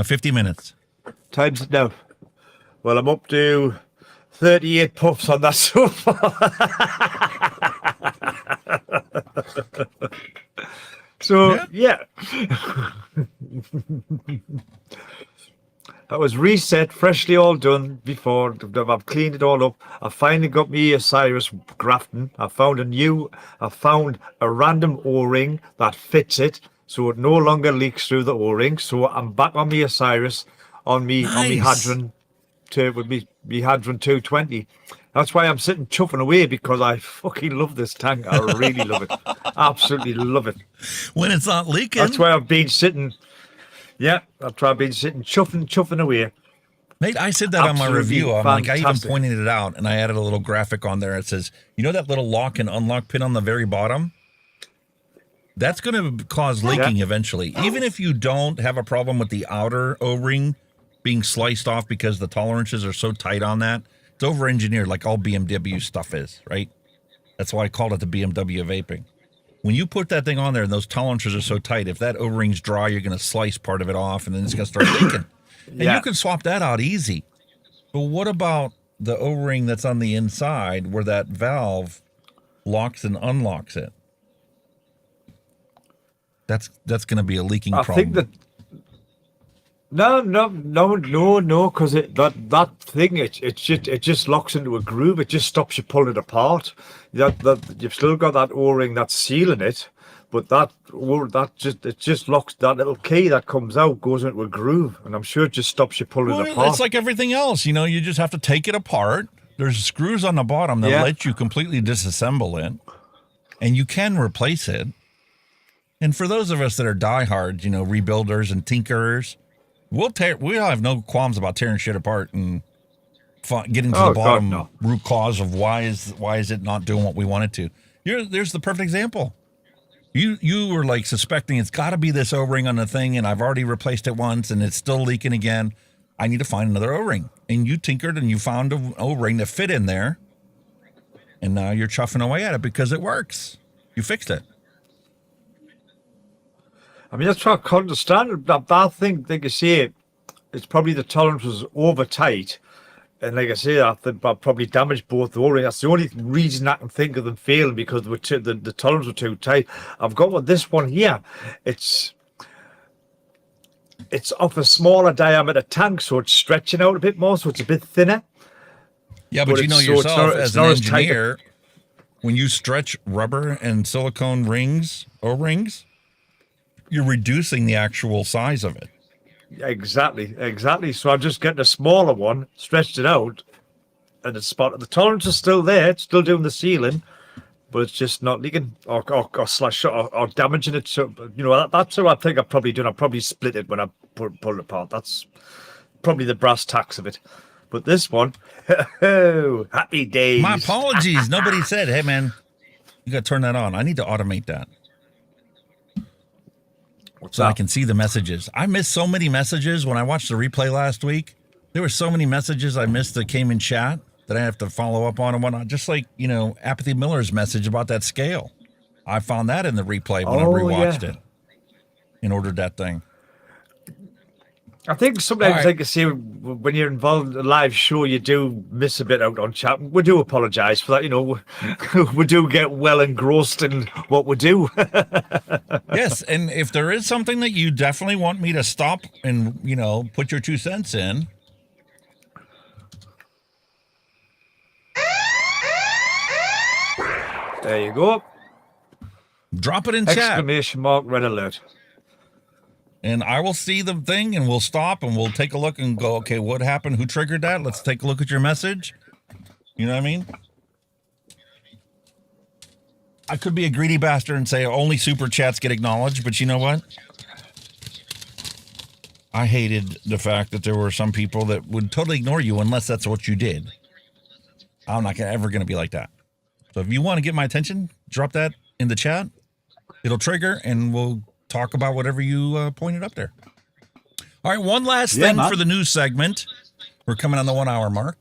Speaker 3: 50 minutes.
Speaker 9: Times it now. Well, I'm up to 38 puffs on that so far. So, yeah. That was reset, freshly all done before. I've cleaned it all up. I finally got me a Cyrus grafting. I found a random O-ring that fits it, so it no longer leaks through the O-ring. So I'm back on me Osiris on me Hadron with me Hadron 220. That's why I'm sitting chuffing away, because I fucking love this tank. I really love it. Absolutely love it.
Speaker 3: When it's not leaking.
Speaker 9: That's why I've been sitting. Yeah, that's why I've been sitting chuffing away.
Speaker 3: Mate, I said that on my review. I'm
Speaker 9: fantastic.
Speaker 3: like, I even pointed it out, and I added a little graphic on there. It says, you know that little lock and unlock pin on the very bottom? That's going to cause leaking eventually. Even if you don't have a problem with the outer O-ring being sliced off because the tolerances are so tight on that, it's over-engineered like all BMW stuff is, right? That's why I called it the BMW of vaping. When you put that thing on there and those tolerances are so tight, if that O-ring's dry, you're going to slice part of it off and then it's going to start leaking. And you can swap that out easy. But what about the O-ring that's on the inside where that valve locks and unlocks it? That's going to be a leaking problem.
Speaker 9: I think that no, because that thing it just locks into a groove. It just stops you pulling it apart. That you've still got that O-ring that's sealing it, but it just locks. That little key that comes out goes into a groove, and I'm sure it just stops you pulling it apart.
Speaker 3: It's like everything else, you just have to take it apart, There's screws on the bottom that
Speaker 9: Yeah.
Speaker 3: let you completely disassemble it, and you can replace it. And for those of us that are diehards, rebuilders and tinkerers, we'll have no qualms about tearing shit apart and getting to the bottom root cause of why is it not doing what we want it to. There's the perfect example. You were like suspecting it's got to be this O-ring on the thing, and I've already replaced it once, and it's still leaking again. I need to find another O-ring. And you tinkered, and you found an O-ring that fit in there, and now you're chuffing away at it because it works. You fixed it.
Speaker 9: I mean, that's what I can't understand. I think, like I say, it's probably the tolerance was over tight. And like I say, I think I probably damaged both the O-rings. That's the only reason I can think of them failing, because they were the tolerance were too tight. I've got this one here. It's off a smaller diameter tank, so it's stretching out a bit more, so it's a bit thinner.
Speaker 3: Yeah, but you know
Speaker 9: so
Speaker 3: yourself
Speaker 9: it's
Speaker 3: as
Speaker 9: not
Speaker 3: an
Speaker 9: as tight.
Speaker 3: engineer, when you stretch rubber and silicone rings, O-rings, you're reducing the actual size of it.
Speaker 9: Exactly. So I'm just getting a smaller one, stretched it out, and it's spotted. The tolerance is still there. It's still doing the sealing, but it's just not leaking or damaging it. So that's what I think I've probably done. I probably split it when I pulled it apart. That's probably the brass tacks of it. But this one, happy days.
Speaker 3: My apologies. Nobody said, "Hey, man, you got to turn that on." I need to automate that. So I can see the messages. I missed so many messages when I watched the replay last week. There were so many messages I missed that came in chat that I have to follow up on and whatnot. Just like, Apathy Miller's message about that scale. I found that in the replay when I rewatched it and ordered that thing.
Speaker 9: I think sometimes, like I say, when you're involved in a live show, you do miss a bit out on chat. We do apologise for that. We do get well engrossed in what we do.
Speaker 3: Yes, and if there is something that you definitely want me to stop and, put your 2 cents in.
Speaker 9: There you go.
Speaker 3: Drop it in chat.
Speaker 9: Exclamation mark, red alert.
Speaker 3: And I will see the thing, and we'll stop, and we'll take a look and go, okay, what happened? Who triggered that? Let's take a look at your message. You know what I mean? I could be a greedy bastard and say only super chats get acknowledged, but you know what? I hated the fact that there were some people that would totally ignore you unless that's what you did. I'm not ever going to be like that. So if you want to get my attention, drop that in the chat. It'll trigger, and we'll talk about whatever you pointed up there. All right, one last thing for the news segment. We're coming on the 1 hour mark.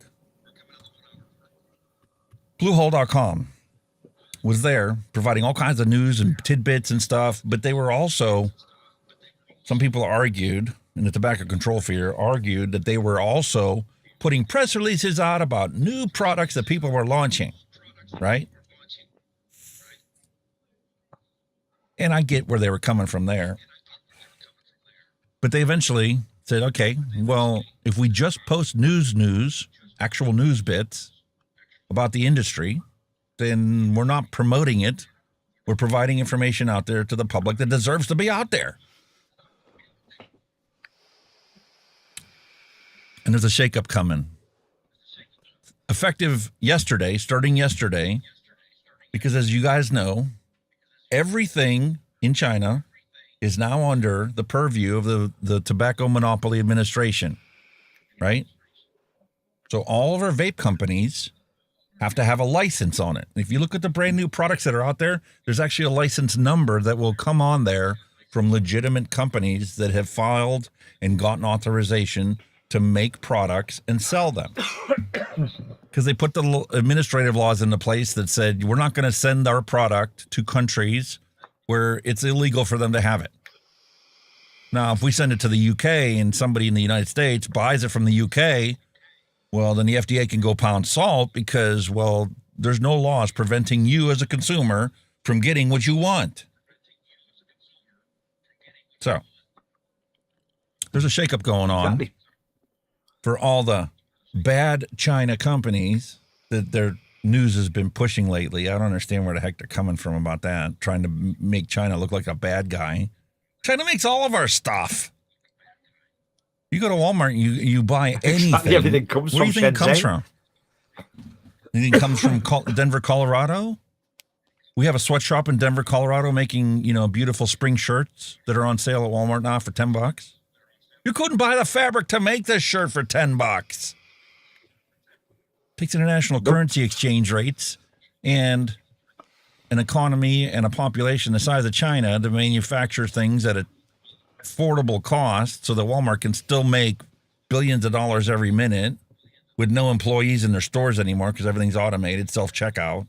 Speaker 3: Bluehole.com was there providing all kinds of news and tidbits and stuff, but they were also, some people argued, and the Tobacco Control Fear argued that they were also putting press releases out about new products that people were launching, right? And I get where they were coming from there. But they eventually said, okay, well, if we just post news, actual news bits about the industry, then we're not promoting it. We're providing information out there to the public that deserves to be out there. And there's a shakeup coming. Effective yesterday, starting yesterday, because as you guys know, everything in China is now under the purview of the Tobacco Monopoly Administration, right? So all of our vape companies have to have a license on it. If you look at the brand new products that are out there, there's actually a license number that will come on there from legitimate companies that have filed and gotten authorization to make products and sell them. Because they put the administrative laws into place that said, we're not going to send our product to countries where it's illegal for them to have it. Now, if we send it to the UK and somebody in the United States buys it from the UK, well, then the FDA can go pound salt because, well, there's no laws preventing you as a consumer from getting what you want. So there's a shakeup going on for all the bad China companies that their news has been pushing lately. I don't understand where the heck they're coming from about that, trying to make China look like a bad guy. China makes all of our stuff. You go to Walmart and you buy anything.
Speaker 9: Everything comes
Speaker 3: Where do you
Speaker 9: from
Speaker 3: think it comes
Speaker 9: Shenzhen.
Speaker 3: from? Anything comes from Denver, Colorado? We have a sweatshop in Denver, Colorado making, beautiful spring shirts that are on sale at Walmart now for $10. You couldn't buy the fabric to make this shirt for $10. Takes international currency exchange rates and an economy and a population the size of China to manufacture things at an affordable cost so that Walmart can still make billions of dollars every minute with no employees in their stores anymore because everything's automated, self-checkout.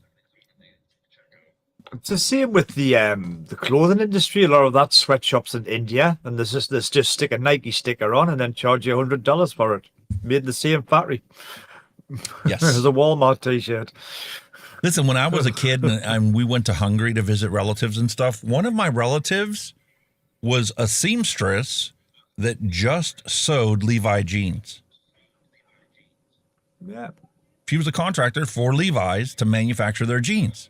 Speaker 9: It's the same with the clothing industry. A lot of that sweatshops in India, and there's just stick a Nike sticker on and then charge you $100 for it. Made in the same factory.
Speaker 3: Yes.
Speaker 9: As a Walmart t-shirt.
Speaker 3: Listen, when I was a kid and we went to Hungary to visit relatives and stuff, one of my relatives was a seamstress that just sewed Levi jeans.
Speaker 9: Yeah.
Speaker 3: She was a contractor for Levi's to manufacture their jeans.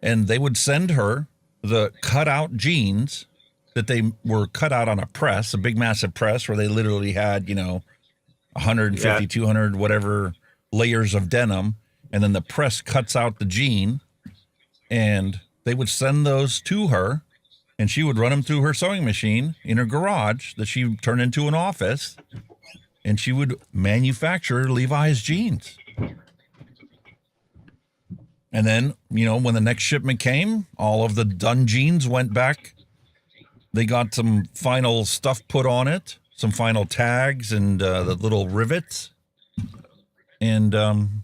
Speaker 3: And they would send her the cutout jeans that they were cut out on a press, a big, massive press where they literally had, 150, 200, whatever layers of denim. And then the press cuts out the jean. And they would send those to her. And she would run them through her sewing machine in her garage that she turned into an office. And she would manufacture Levi's jeans. And then, when the next shipment came, all of the done jeans went back. They got some final stuff put on it, some final tags and the little rivets. And then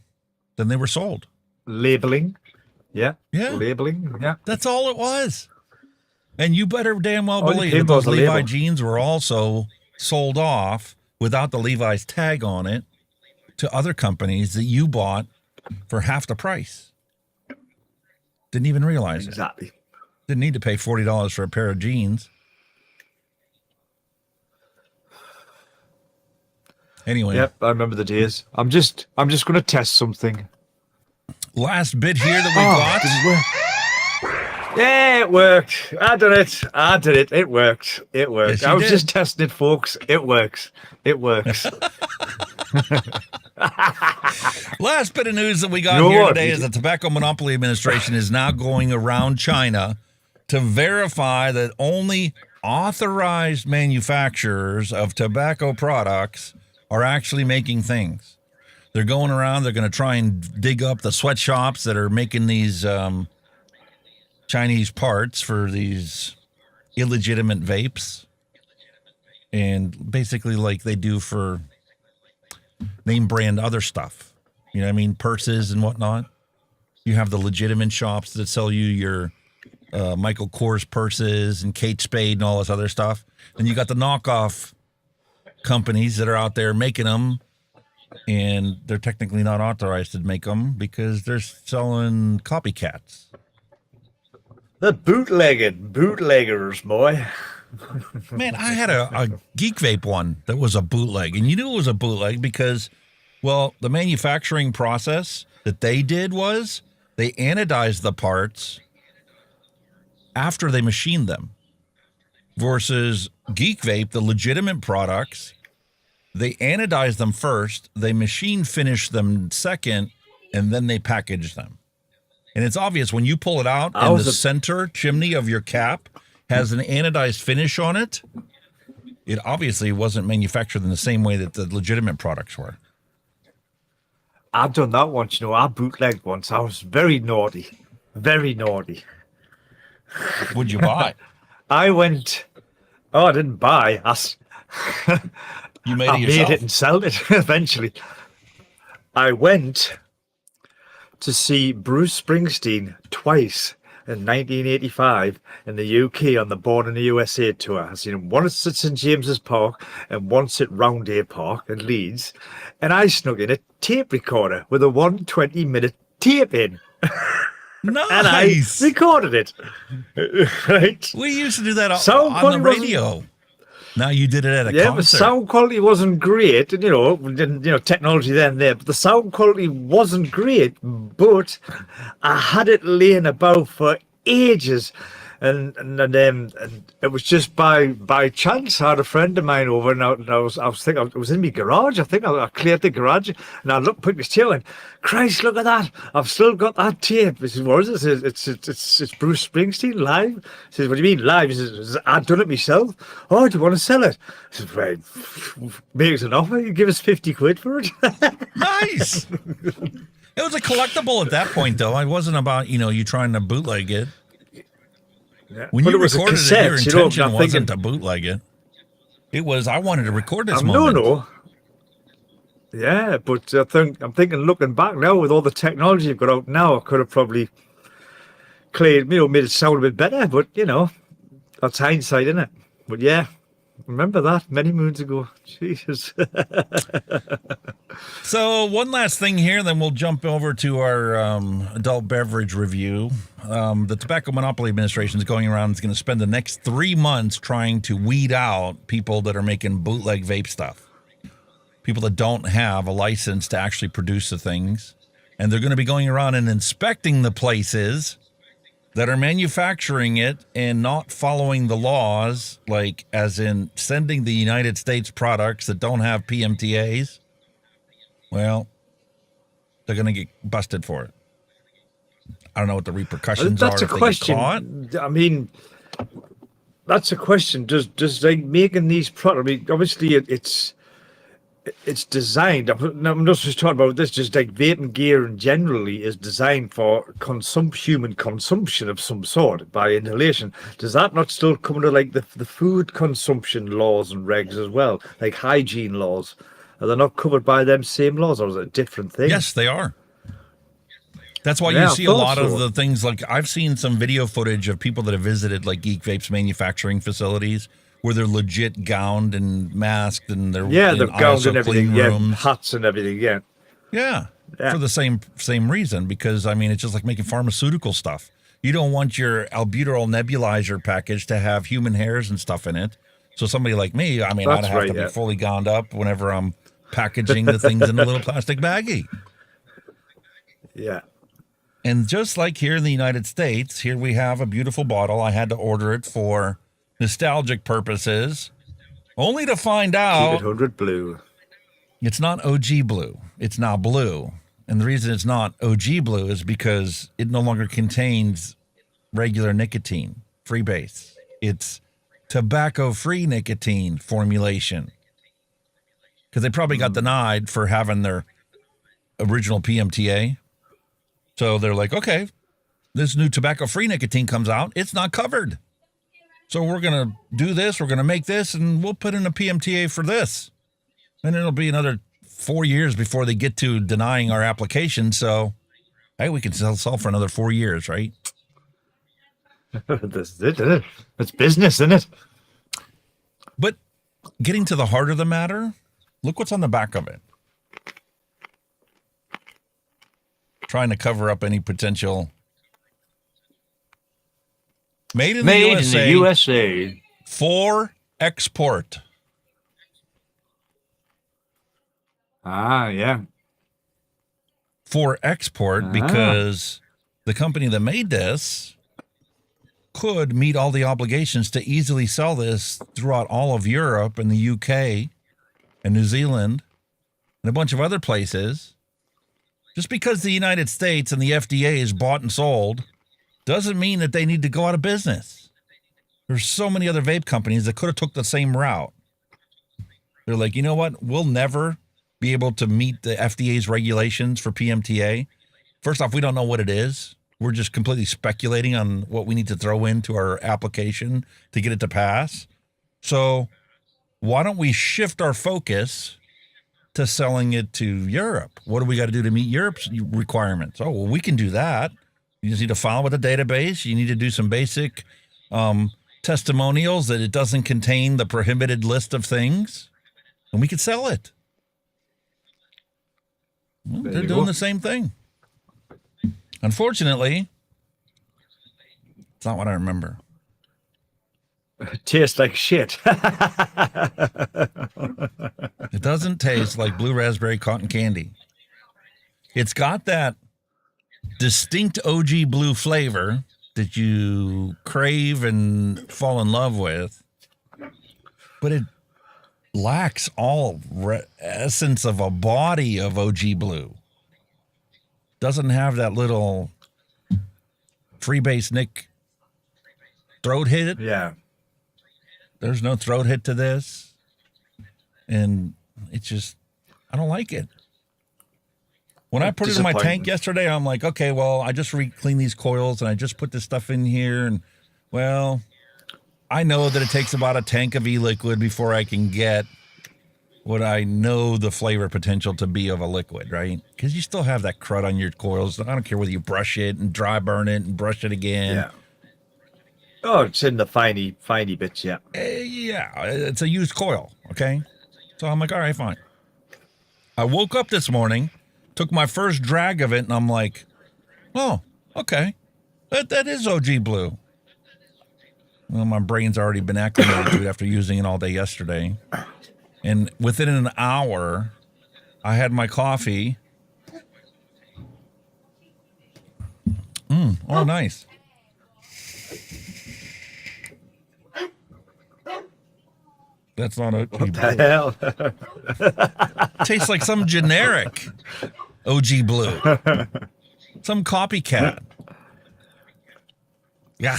Speaker 3: they were sold.
Speaker 9: Labeling. Yeah.
Speaker 3: Yeah.
Speaker 9: Labeling. Yeah.
Speaker 3: That's all it was. And you better damn well
Speaker 9: All
Speaker 3: believe
Speaker 9: it
Speaker 3: that
Speaker 9: came
Speaker 3: those
Speaker 9: was a
Speaker 3: Levi
Speaker 9: label.
Speaker 3: jeans were also sold off without the Levi's tag on it to other companies that you bought for half the price. Didn't even realize
Speaker 9: Exactly.
Speaker 3: it. Didn't need to pay $40 for a pair of jeans. Anyway.
Speaker 9: Yep, I remember the days. I'm just going to test something.
Speaker 3: Last bit here that we got.
Speaker 9: Yeah, it worked. I did it. It worked.
Speaker 3: Yes,
Speaker 9: I was
Speaker 3: did.
Speaker 9: just testing it, folks. It works.
Speaker 3: Last bit of news that we got
Speaker 9: You know
Speaker 3: here
Speaker 9: what?
Speaker 3: today is the Tobacco Monopoly Administration is now going around China to verify that only authorized manufacturers of tobacco products are actually making things. They're going around, they're going to try and dig up the sweatshops that are making these Chinese parts for these illegitimate vapes. And basically like they do for name brand other stuff. You know what I mean? Purses and whatnot. You have the legitimate shops that sell you your Michael Kors purses and Kate Spade and all this other stuff. And you got the knockoff companies that are out there making them, and they're technically not authorized to make them because they're selling copycats.
Speaker 9: The bootleggers, boy.
Speaker 3: Man, I had a Geek Vape one that was a bootleg, and you knew it was a bootleg because, well, the manufacturing process that they did was they anodized the parts after they machined them versus Geek Vape, the legitimate products, they anodize them first, they machine finish them second, and then they package them. And it's obvious when you pull it out and the center chimney of your cap has an anodized finish on it, it obviously wasn't manufactured in the same way that the legitimate products were.
Speaker 9: I've done that once, I bootlegged once. I was very naughty.
Speaker 3: What'd you buy?
Speaker 9: I didn't buy.
Speaker 3: You made
Speaker 9: I
Speaker 3: it yourself.
Speaker 9: made it and sold it eventually. I went to see Bruce Springsteen twice in 1985 in the UK on the Born in the USA tour. I seen him once at St James's Park and once at Roundhay Park in Leeds. And I snuck in a tape recorder with a 120-minute tape in.
Speaker 3: Nice.
Speaker 9: And I recorded it. Right?
Speaker 3: We used to do that
Speaker 9: Sound
Speaker 3: on the
Speaker 9: quality wasn't-
Speaker 3: radio. Now you did it at a
Speaker 9: Yeah, but
Speaker 3: concert.
Speaker 9: sound quality wasn't great. And, technology then there, but the sound quality wasn't great. But I had it laying about for ages. and it was just by chance. I had a friend of mine over, and I was in my garage. I think I cleared the garage, and I put my tail in. Christ, look at that! I've still got that tape. He says, "What is it?" It's Bruce Springsteen live. He says, "What do you mean live?" He says, "I've done it myself." "Oh, do you want to sell it?" I said, "Right, make us an offer. You give us 50 quid for it."
Speaker 3: Nice. It was a collectible at that point, though. It wasn't about you trying to bootleg it.
Speaker 9: Yeah.
Speaker 3: When
Speaker 9: But
Speaker 3: you
Speaker 9: it was a
Speaker 3: recorded
Speaker 9: cassette,
Speaker 3: it, your
Speaker 9: you know,
Speaker 3: intention
Speaker 9: I'm
Speaker 3: wasn't
Speaker 9: thinking-
Speaker 3: to bootleg it. It was, I wanted to record this
Speaker 9: No,
Speaker 3: moment.
Speaker 9: no. Yeah, but I'm thinking, looking back now, with all the technology you've got out now, I could have probably made it sound a bit better. But that's hindsight, isn't it? But yeah, remember that many moons ago. Jesus.
Speaker 3: So one last thing here, then we'll jump over to our adult beverage review. The Tobacco Monopoly Administration is going around, is going to spend the next 3 months trying to weed out people that are making bootleg vape stuff. People that don't have a license to actually produce the things. And they're going to be going around and inspecting the places that are manufacturing it and not following the laws, like as in sending the United States products that don't have PMTAs. Well, they're going to get busted for it. I don't know what the repercussions
Speaker 9: That's
Speaker 3: are
Speaker 9: a
Speaker 3: if they
Speaker 9: question.
Speaker 3: get caught.
Speaker 9: I mean, that's a question. Does like making these products? I mean, obviously it's designed. I'm not just talking about this. Just like vaping gear and generally is designed for human consumption of some sort by inhalation. Does that not still come under like the food consumption laws and regs as well, like hygiene laws? Are they not covered by them same laws, or is it a different thing?
Speaker 3: Yes, they are. That's why
Speaker 9: Yeah,
Speaker 3: you
Speaker 9: I
Speaker 3: see a
Speaker 9: thought
Speaker 3: lot of
Speaker 9: so.
Speaker 3: the things, like I've seen some video footage of people that have visited like Geek Vape's manufacturing facilities where they're legit gowned and masked and they're
Speaker 9: Yeah,
Speaker 3: in
Speaker 9: they're gowned and
Speaker 3: ISO clean
Speaker 9: everything. Yeah,
Speaker 3: rooms.
Speaker 9: hats and everything. Yeah.
Speaker 3: Yeah,
Speaker 9: Yeah.
Speaker 3: for the same reason, because I mean it's just like making pharmaceutical stuff. You don't want your albuterol nebulizer package to have human hairs and stuff in it. So somebody like me, I mean,
Speaker 9: That's
Speaker 3: I'd have
Speaker 9: right,
Speaker 3: to
Speaker 9: yeah.
Speaker 3: be fully gowned up whenever I'm packaging the things in a little plastic baggie.
Speaker 9: Yeah.
Speaker 3: And just like here in the United States, here we have a beautiful bottle. I had to order it for nostalgic purposes, only to find
Speaker 9: Keep
Speaker 3: out
Speaker 9: it 100 blue.
Speaker 3: it's not OG blue. It's now blue. And the reason it's not OG blue is because it no longer contains regular nicotine, free base. It's tobacco-free nicotine formulation. Because they probably got denied for having their original PMTA. So they're like, okay, this new tobacco-free nicotine comes out. It's not covered. So we're going to do this. We're going to make this, and we'll put in a PMTA for this. And it'll be another 4 years before they get to denying our application. So, hey, we can sell for another 4 years, right?
Speaker 9: This is it, isn't it? It's business, isn't it?
Speaker 3: But getting to the heart of the matter, look what's on the back of it. Trying to cover up any potential. Made in the USA for export.
Speaker 9: Ah, yeah.
Speaker 3: For export, because the company that made this could meet all the obligations to easily sell this throughout all of Europe and the UK and New Zealand and a bunch of other places. Just because the United States and the FDA is bought and sold doesn't mean that they need to go out of business. There's so many other vape companies that could have took the same route. They're like, you know what? We'll never be able to meet the FDA's regulations for PMTA. First off, we don't know what it is. We're just completely speculating on what we need to throw into our application to get it to pass. So why don't we shift our focus to selling it to Europe? What do we got to do to meet Europe's requirements? Oh, well, we can do that. You just need to file with the database. You need to do some basic testimonials that it doesn't contain the prohibited list of things, and we could sell it. Well, they're doing the same thing. Unfortunately, it's not what I remember.
Speaker 9: It tastes like shit.
Speaker 3: It doesn't taste like blue raspberry cotton candy. It's got that distinct OG blue flavor, that you crave and fall in love with, but it lacks all essence of a body of OG Blue. Doesn't have that little freebase Nick throat hit.
Speaker 9: Yeah.
Speaker 3: There's no throat hit to this. And it's just, I don't like it. When I put it in my tank yesterday, I'm like, okay, well, I just clean these coils and I just put this stuff in here. And, well, I know that it takes about a tank of e-liquid before I can get what I know the flavor potential to be of a liquid, right? Because you still have that crud on your coils. I don't care whether you brush it and dry burn it and brush it again.
Speaker 9: Yeah. Oh, it's in the finey bits, yeah.
Speaker 3: Yeah, it's a used coil, okay? So I'm like, all right, fine. I woke up this morning, took my first drag of it, and I'm like, oh, okay. That is OG Blue. Well, my brain's already been acclimated to it after using it all day yesterday. And within an hour, I had my coffee. Oh, nice. That's not OG Blue.
Speaker 9: What the hell?
Speaker 3: Tastes like some generic OG Blue. Some copycat. Yeah.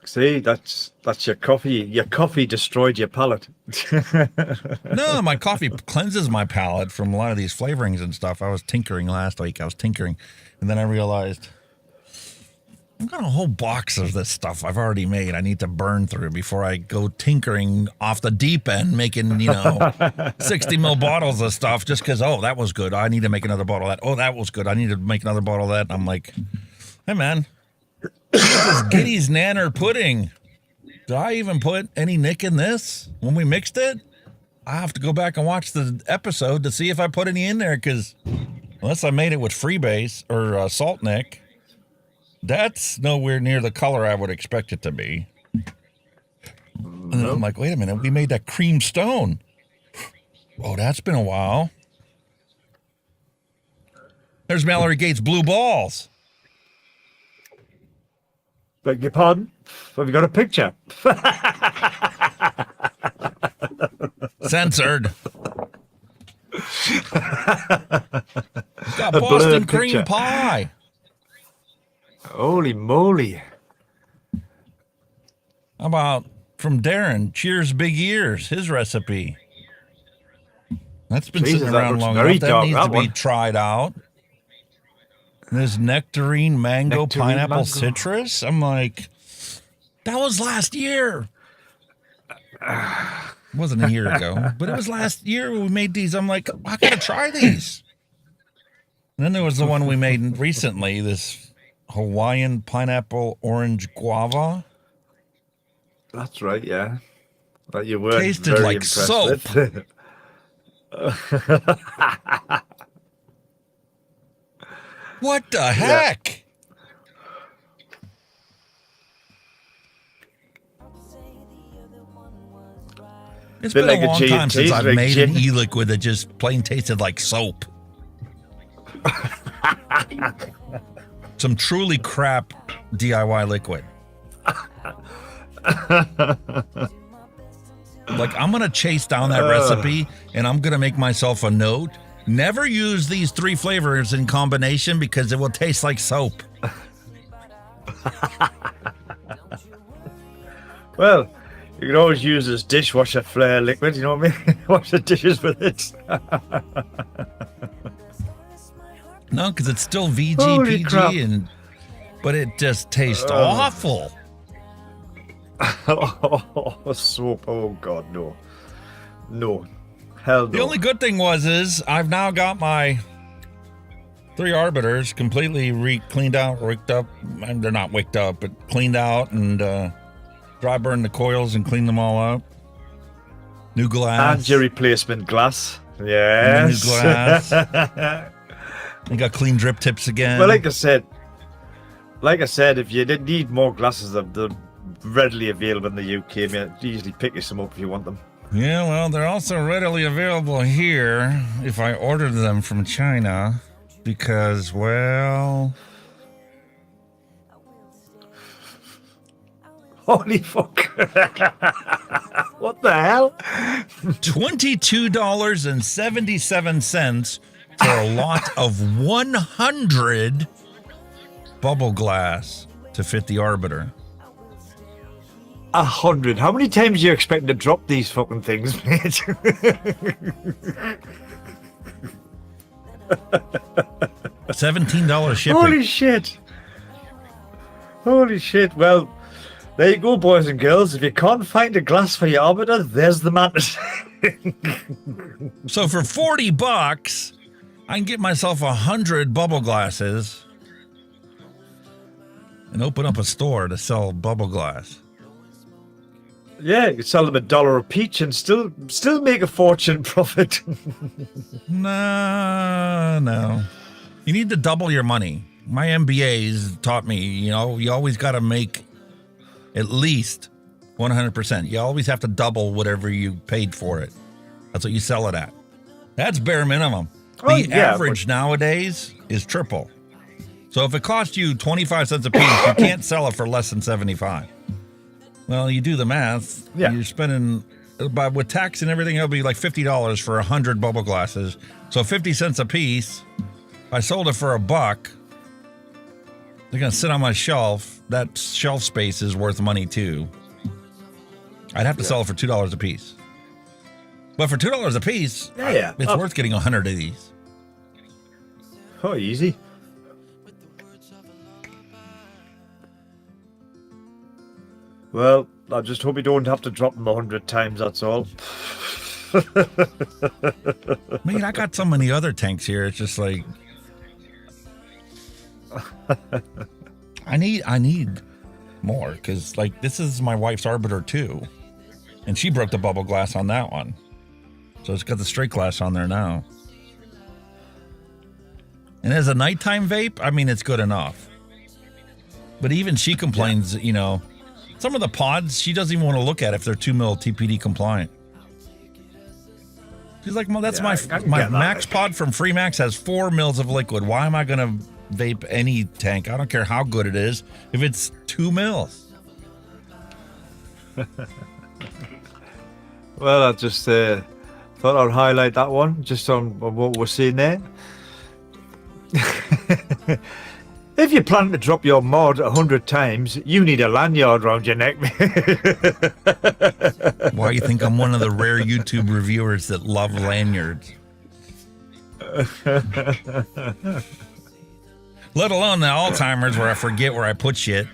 Speaker 9: See, that's your coffee. Your coffee destroyed your palate.
Speaker 3: No, my coffee cleanses my palate from a lot of these flavorings and stuff. I was tinkering last week. And then I realized I've got a whole box of this stuff I've already made I need to burn through before I go tinkering off the deep end, making, 60 ml bottles of stuff just because, oh, that was good. I need to make another bottle of that. Oh, that was good. I need to make another bottle of that. And I'm like, hey, man, this Giddy's nanner pudding. Did I even put any Nick in this when we mixed it? I have to go back and watch the episode to see if I put any in there because unless I made it with freebase or salt Nick, that's nowhere near the color I would expect it to be. And then I'm like, wait a minute, we made that cream stone. Oh, that's been a while. There's Mallery Gates' blue balls.
Speaker 9: Beg your pardon? Have you got a picture?
Speaker 3: Censored. Got Boston cream
Speaker 9: picture.
Speaker 3: pie.
Speaker 9: Holy moly.
Speaker 3: How about from Darren, Cheers Big Ears, his recipe. That's been
Speaker 9: Jesus,
Speaker 3: sitting
Speaker 9: that
Speaker 3: around
Speaker 9: looks
Speaker 3: long
Speaker 9: very
Speaker 3: enough. That
Speaker 9: dark,
Speaker 3: needs
Speaker 9: that
Speaker 3: to be
Speaker 9: one.
Speaker 3: tried out. There's nectarine, mango,
Speaker 9: Nectarine,
Speaker 3: pineapple,
Speaker 9: mango.
Speaker 3: citrus. I'm like, that was last year. It wasn't a year ago, but it was last year when we made these. I'm like, I gotta try these. And then there was the one we made recently, this Hawaiian pineapple orange guava.
Speaker 9: That's right, yeah. But you were
Speaker 3: Tasted
Speaker 9: very
Speaker 3: like
Speaker 9: impressed
Speaker 3: soap.
Speaker 9: with.
Speaker 3: What the heck? It's
Speaker 9: Bit
Speaker 3: been
Speaker 9: like
Speaker 3: a
Speaker 9: a
Speaker 3: long
Speaker 9: G&T
Speaker 3: time since I've
Speaker 9: drink,
Speaker 3: made an
Speaker 9: gin.
Speaker 3: e-liquid that just plain tasted like soap. Some truly crap DIY liquid. Like, I'm going to chase down that recipe and I'm going to make myself a note. Never use these 3 flavors in combination because it will taste like soap.
Speaker 9: Well, you can always use this dishwasher flare liquid, you know what I mean? Wash the dishes with it.
Speaker 3: No, because it's still VG,
Speaker 9: Holy
Speaker 3: PG,
Speaker 9: crap.
Speaker 3: but it just tastes awful.
Speaker 9: Oh, soap. Oh, God, no. No. Hell no.
Speaker 3: The only good thing is I've now got my 3 arbiters completely cleaned out, wicked up. And they're not wicked up, but cleaned out and dry burned the coils and cleaned them all up. New glass.
Speaker 9: And your replacement glass. Yes.
Speaker 3: New glass. You got clean drip tips again.
Speaker 9: Well, like I said, if you did need more glasses, they're readily available in the UK. Man, easily pick you some up if you want them.
Speaker 3: Yeah, well, they're also readily available here if I ordered them from China because, well,
Speaker 9: Holy fuck. What the hell?
Speaker 3: $22.77 for a lot of 100 bubble glass to fit the Arbiter.
Speaker 9: 100. How many times are you expecting to drop these fucking things, mate?
Speaker 3: $17 shipping.
Speaker 9: Holy shit. Holy shit. Well, there you go, boys and girls. If you can't find a glass for your Arbiter, there's the mattress.
Speaker 3: So for $40, I can get myself 100 bubble glasses and open up a store to sell bubble glass.
Speaker 9: Yeah, you could sell them $1 a piece and still make a fortune profit.
Speaker 3: No. You need to double your money. My MBAs taught me, you always got to make at least 100%. You always have to double whatever you paid for it. That's what you sell it at. That's bare minimum. The average nowadays is triple. So if it costs you 25 cents a piece, you can't sell it for less than 75. Well, you do the math.
Speaker 9: Yeah.
Speaker 3: You're spending, with tax and everything, it'll be like $50 for 100 bubble glasses. So 50 cents a piece. If I sold it for $1, they're going to sit on my shelf. That shelf space is worth money too. I'd have to sell it for $2 a piece. But for $2 a piece, it's worth getting 100 of these.
Speaker 9: Oh, easy. Well, I just hope you don't have to drop them 100 times, that's all.
Speaker 3: Man, I got so many other tanks here. It's just like I need more, because like this is my wife's Arbiter too, and she broke the bubble glass on that one, so it's got the straight glass on there now. And as a nighttime vape, I mean, it's good enough. But even she complains, some of the pods she doesn't even want to look at if they're 2 mil TPD compliant. She's like, well, that's my max pod from Freemax has 4 mils of liquid. Why am I going to vape any tank? I don't care how good it is if it's 2 mils.
Speaker 9: Well, I just thought I'd highlight that one just on what we're seeing there. If you plan to drop your mod 100 times, you need a lanyard around your neck.
Speaker 3: Why do you think I'm one of the rare YouTube reviewers that love lanyards? Let alone the Alzheimer's where I forget where I put shit.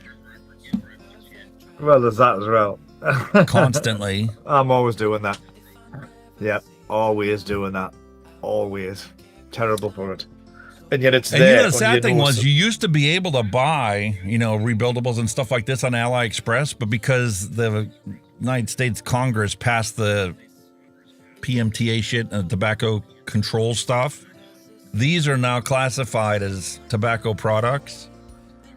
Speaker 9: Well, there's that as well.
Speaker 3: Constantly.
Speaker 9: I'm always doing that. Yeah, always doing that. Always. Terrible for it. And yet it's there.
Speaker 3: The sad thing was you used to be able to buy, rebuildables and stuff like this on AliExpress, but because the United States Congress passed the PMTA shit and tobacco control stuff, these are now classified as tobacco products.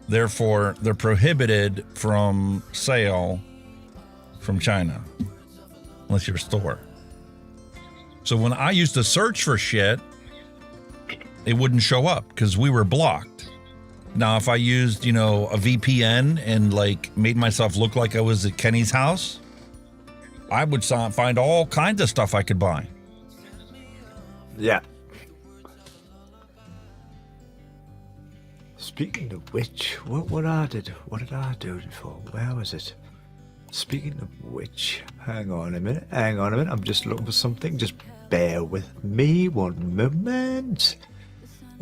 Speaker 3: Therefore, they're prohibited from sale from China, unless you're a store. So when I used to search for shit, it wouldn't show up because we were blocked. Now, if I used, a VPN and made myself look like I was at Kenny's house, I would find all kinds of stuff I could buy.
Speaker 9: Yeah. Speaking of which, what did I do it for? Where was it? Speaking of which, hang on a minute. I'm just looking for something. Just bear with me one moment.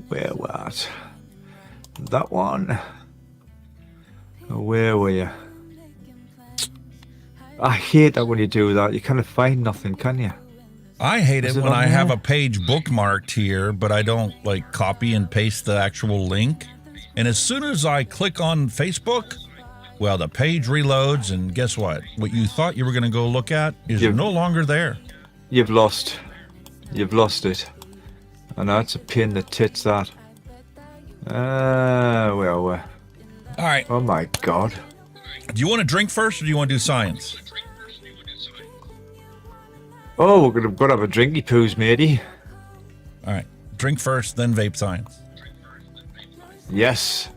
Speaker 9: Where was that one? Where were you? I hate that when you do that. You kind of find nothing, can you?
Speaker 3: I hate it when I have a page bookmarked here, but I don't copy and paste the actual link. And as soon as I click on Facebook, well, the page reloads, and guess what? What you thought you were going to go look at is no longer there.
Speaker 9: You've lost it. I know it's a pain in the tits, that. Well.
Speaker 3: All right.
Speaker 9: Oh my God.
Speaker 3: Do you want to drink first, or do you want to do science?
Speaker 9: Oh, we're gonna have a drinky poos, matey.
Speaker 3: All right. Drink first, then vape science.
Speaker 9: Yes.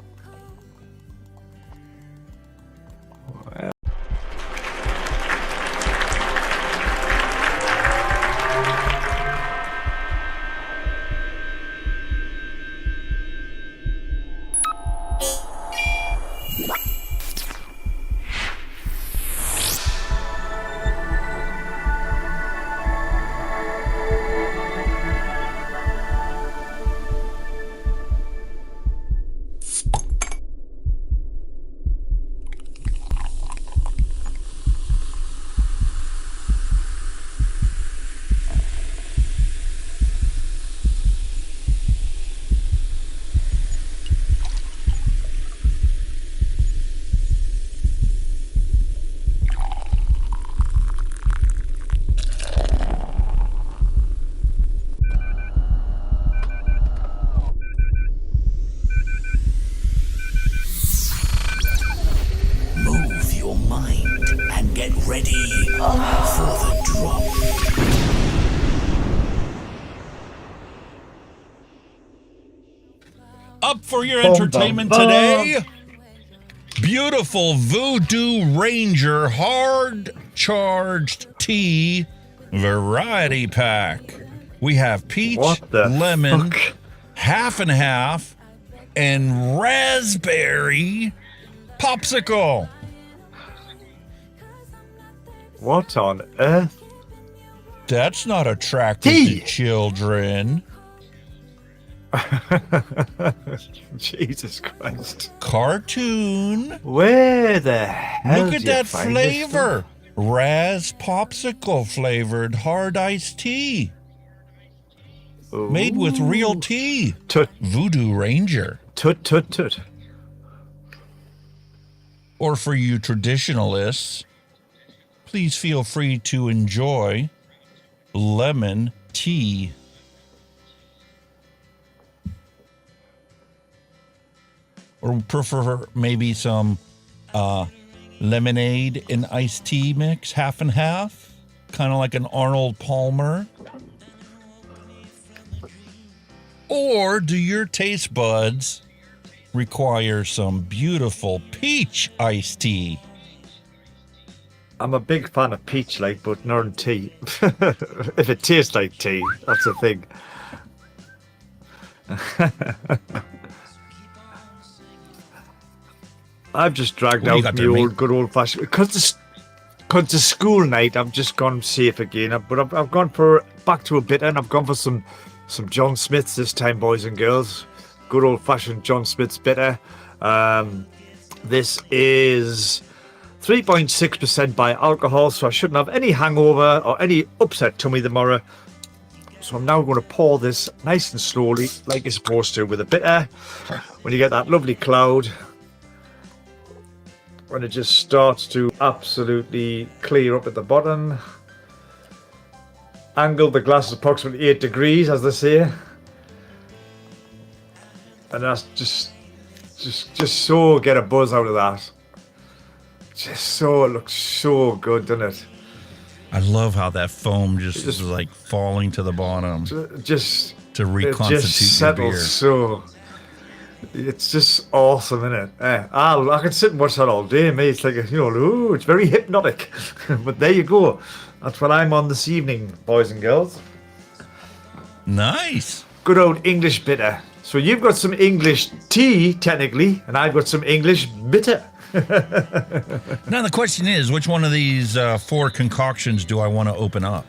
Speaker 2: Get ready for the drop.
Speaker 3: Up for your entertainment today. Beautiful Voodoo Ranger hard charged tea variety pack. We have peach, lemon, half and half, and raspberry popsicle.
Speaker 9: What on earth?
Speaker 3: That's not attractive to children.
Speaker 9: Jesus Christ.
Speaker 3: Cartoon.
Speaker 9: Where the hell
Speaker 3: Look at that flavor. Raz popsicle flavored hard iced tea.
Speaker 9: Ooh.
Speaker 3: Made with real tea.
Speaker 9: Tut.
Speaker 3: Voodoo Ranger.
Speaker 9: Tut, tut, tut.
Speaker 3: Or for you traditionalists, please feel free to enjoy lemon tea. Or prefer maybe some lemonade and iced tea mix, half and half, kind of like an Arnold Palmer. Or do your taste buds require some beautiful peach iced tea?
Speaker 9: I'm a big fan of peach, like, but not in tea. If it tastes like tea, that's the thing. I've just dragged out the old good old fashioned because it's school night. I've just gone safe again, but I've gone for back to a bitter, and I've gone for some John Smiths this time, boys and girls. Good old fashioned John Smith's bitter. This is 3.6% by alcohol, so I shouldn't have any hangover or any upset tummy tomorrow. So I'm now going to pour this nice and slowly, like you're supposed to, with a bitter. When you get that lovely cloud, when it just starts to absolutely clear up at the bottom. Angle the glass approximately 8 degrees, as they say. And that's just so get a buzz out of that. Just so, it looks so good, doesn't it?
Speaker 3: I love how that foam just is like falling to the bottom.
Speaker 9: Just
Speaker 3: to reconstitute
Speaker 9: it just settles
Speaker 3: your beer.
Speaker 9: So it's just awesome, isn't it? I could sit and watch that all day, mate. It's like, ooh, it's very hypnotic. But there you go. That's what I'm on this evening, boys and girls.
Speaker 3: Nice.
Speaker 9: Good old English bitter. So you've got some English tea, technically, and I've got some English bitter.
Speaker 3: Now the question is, which one of these 4 concoctions do I want to open up?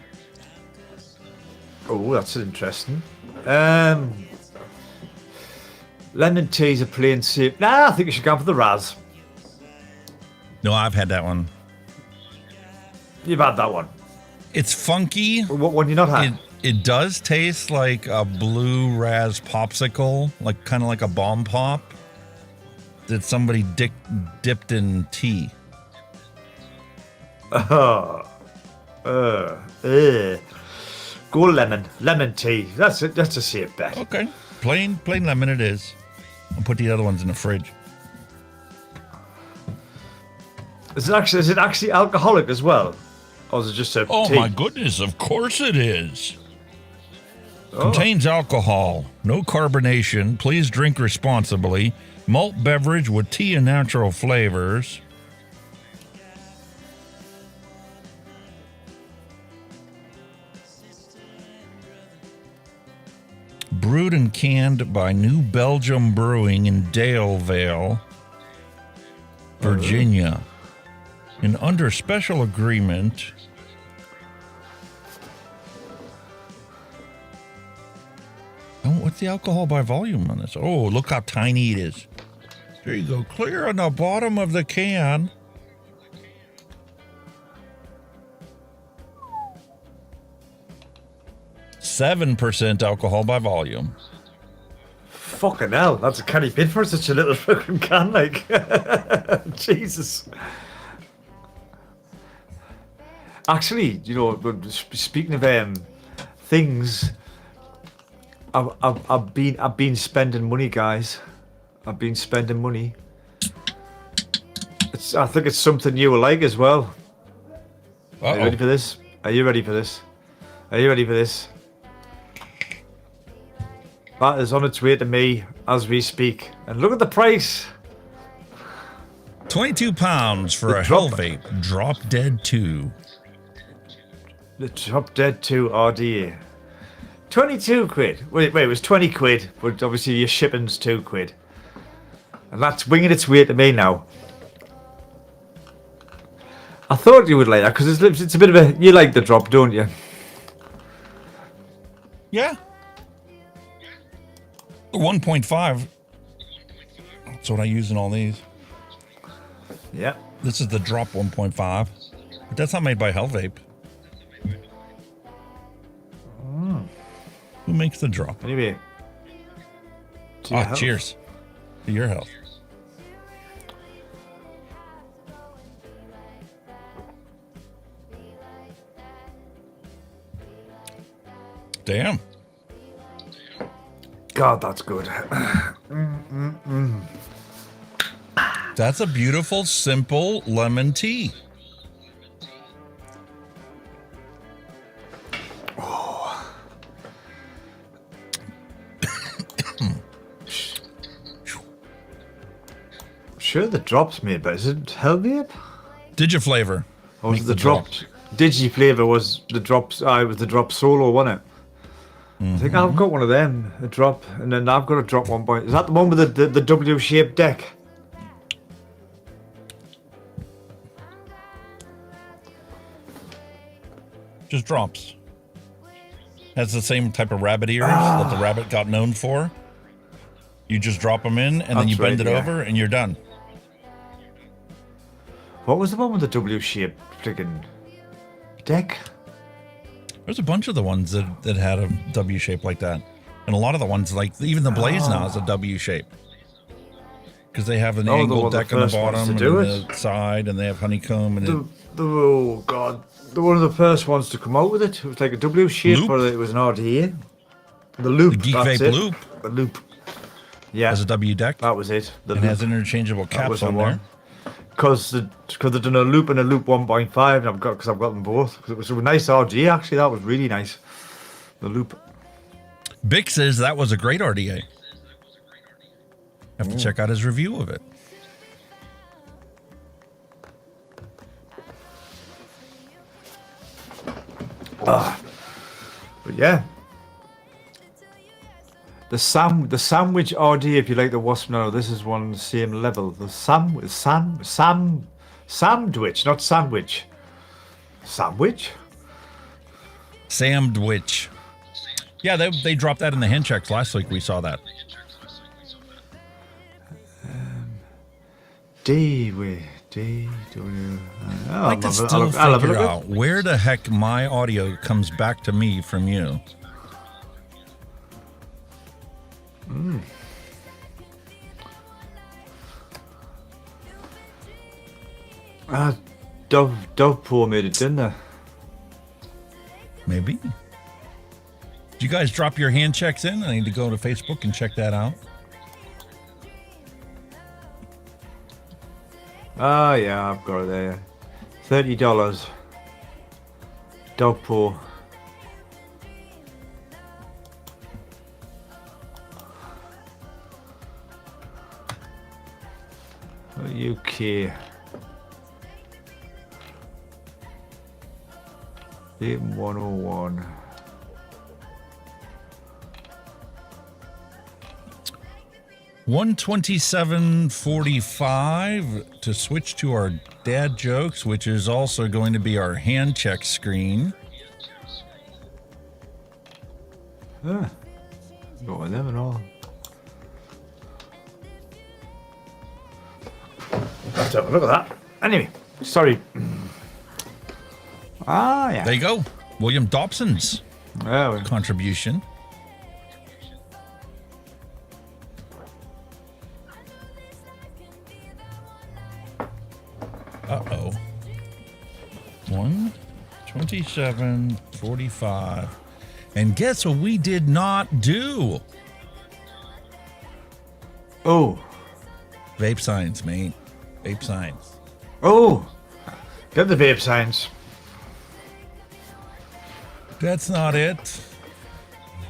Speaker 9: Oh, that's interesting. Lemon tea's a plain safe. Nah, I think you should go for the Raz.
Speaker 3: No, I've had that one.
Speaker 9: You've had that one.
Speaker 3: It's funky.
Speaker 9: What one you not had?
Speaker 3: It does taste like a blue Raz popsicle, like kind of like a bomb pop that somebody dipped in tea.
Speaker 9: Go lemon tea. That's it. That's a safe bet.
Speaker 3: Okay, plain lemon it is. I'll put the other ones in the fridge.
Speaker 9: Is it actually alcoholic as well, or is it just a tea?
Speaker 3: Oh my goodness! Of course it is. Contains alcohol, no carbonation. Please drink responsibly. Malt beverage with tea and natural flavors. Brewed and canned by New Belgium Brewing in Dale Vale, Virginia. And under special agreement, what's the alcohol by volume on this? Oh, look how tiny it is. There you go. Clear on the bottom of the can. %7 alcohol by volume.
Speaker 9: Fucking hell, that's a canny bit for such a little fucking can, like. Jesus. Actually, speaking of things, I've been spending money, guys. I've been spending money. I think it's something you will like as well. Are you ready for this? Are you ready for this? Are you ready for this? That is on its way to me as we speak. And look at the price.
Speaker 3: 22 pounds for a Hell Vape Drop Dead 2.
Speaker 9: The Drop Dead 2 RDA. 22 quid. Wait, it was 20 quid, but obviously your shipping's 2 quid. And that's winging its way to me now. I thought you would like that because it's a bit of a... You like the drop, don't you?
Speaker 3: Yeah. The 1.5. That's what I use in all these.
Speaker 9: Yeah.
Speaker 3: This is the drop 1.5. But that's not made by Hell Vape. Who makes the drop?
Speaker 9: Anyway.
Speaker 3: Cheers. To your health. Damn.
Speaker 9: God, that's good.
Speaker 3: That's a beautiful, simple lemon tea.
Speaker 9: Oh. Sure, the drop's made, but is it Hell Vape?
Speaker 3: Digiflavor.
Speaker 9: Or was it the drop? Digi flavor was the drops. It was the drop solo, wasn't it? I think I've got one of them, a drop, and then I've got a drop 1 point. Is that the one with the W-shaped deck?
Speaker 3: Just drops. Has the same type of rabbit ears that the rabbit got known for. You just drop them in, and then you bend it over, and you're done.
Speaker 9: What was the one with the W-shaped freaking deck?
Speaker 3: There's a bunch of the ones that had a W shape like that. And a lot of the ones, like even the Blaze now is a W shape. Because they have an angled deck on the bottom and the side, and they have honeycomb. And
Speaker 9: oh, God. They're one of the first ones to come out with it. It was like a W shape, or it was an RDA. The loop.
Speaker 3: The Geek Vape Loop.
Speaker 9: The loop. Yeah.
Speaker 3: Has a W deck.
Speaker 9: That was it.
Speaker 3: It has interchangeable caps on there.
Speaker 9: Because they've done a loop and a loop 1.5, and I've got them both. It was a nice RG, actually. That was really nice. The loop.
Speaker 3: Bick says that was a great RDA. Have to check out his review of it.
Speaker 9: But yeah. The sandwich RD, if you like the wasp now, this is one same level. The sandwich, not sandwich. Sandwich?
Speaker 3: Sandwich. Yeah, they dropped that in the hand checks last week. We saw that. I'd like to still figure out where the heck my audio comes back to me from you.
Speaker 9: Dovepore made it, didn't they?
Speaker 3: Maybe. Did you guys drop your hand checks in? I need to go to Facebook and check that out.
Speaker 9: Oh, yeah, I've got it there. $30. Dovepore. UK. Vaping 101. $127.45 to switch to our dad jokes, which is also going to be our hand check screen. Got one of them and all. Let's have a look at that. Anyway, sorry. Yeah.
Speaker 3: There you go. William Dobson's contribution. Uh-oh. 127.45. And guess what we did not do?
Speaker 9: Oh.
Speaker 3: Vape Science, mate. Vape Science.
Speaker 9: Oh. Get the Vape Science.
Speaker 3: That's not it.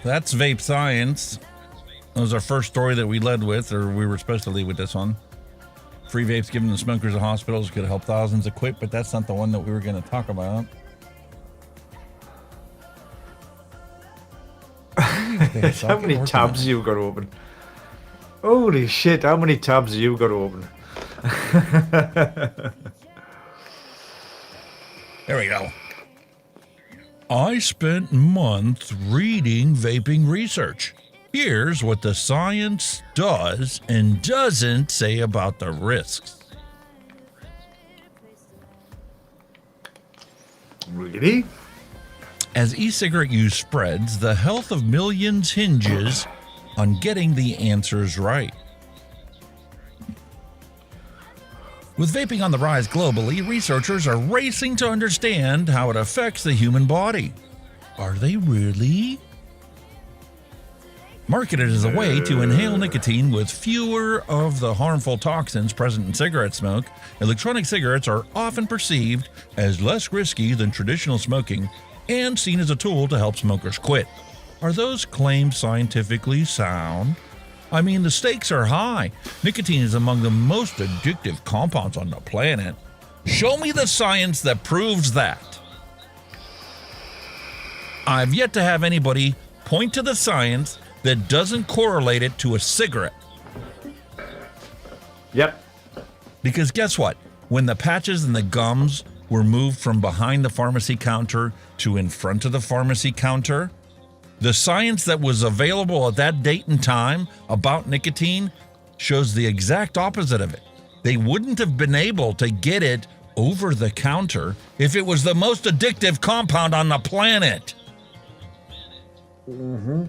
Speaker 3: That's Vape Science. That was our first story that we led with, or we were supposed to lead with this one. Free vapes given to smokers at hospitals could help thousands of quit, but that's not the one that we were going to talk about.
Speaker 9: How many tabs have you got open? Holy shit, how many tabs have you got open?
Speaker 3: There we go. I spent months reading vaping research. Here's what the science does and doesn't say about the risks.
Speaker 9: Really?
Speaker 3: As e-cigarette use spreads, the health of millions hinges on getting the answers right. With vaping on the rise globally, researchers are racing to understand how it affects the human body. Are they really? Marketed as a way to inhale nicotine with fewer of the harmful toxins present in cigarette smoke, electronic cigarettes are often perceived as less risky than traditional smoking and seen as a tool to help smokers quit. Are those claims scientifically sound? I mean, the stakes are high. Nicotine is among the most addictive compounds on the planet. Show me the science that proves that. I've yet to have anybody point to the science that doesn't correlate it to a cigarette.
Speaker 9: Yep.
Speaker 3: Because guess what? When the patches and the gums were moved from behind the pharmacy counter to in front of the pharmacy counter, the science that was available at that date and time about nicotine shows the exact opposite of it. They wouldn't have been able to get it over the counter if it was the most addictive compound on the planet.
Speaker 9: Mm-hmm.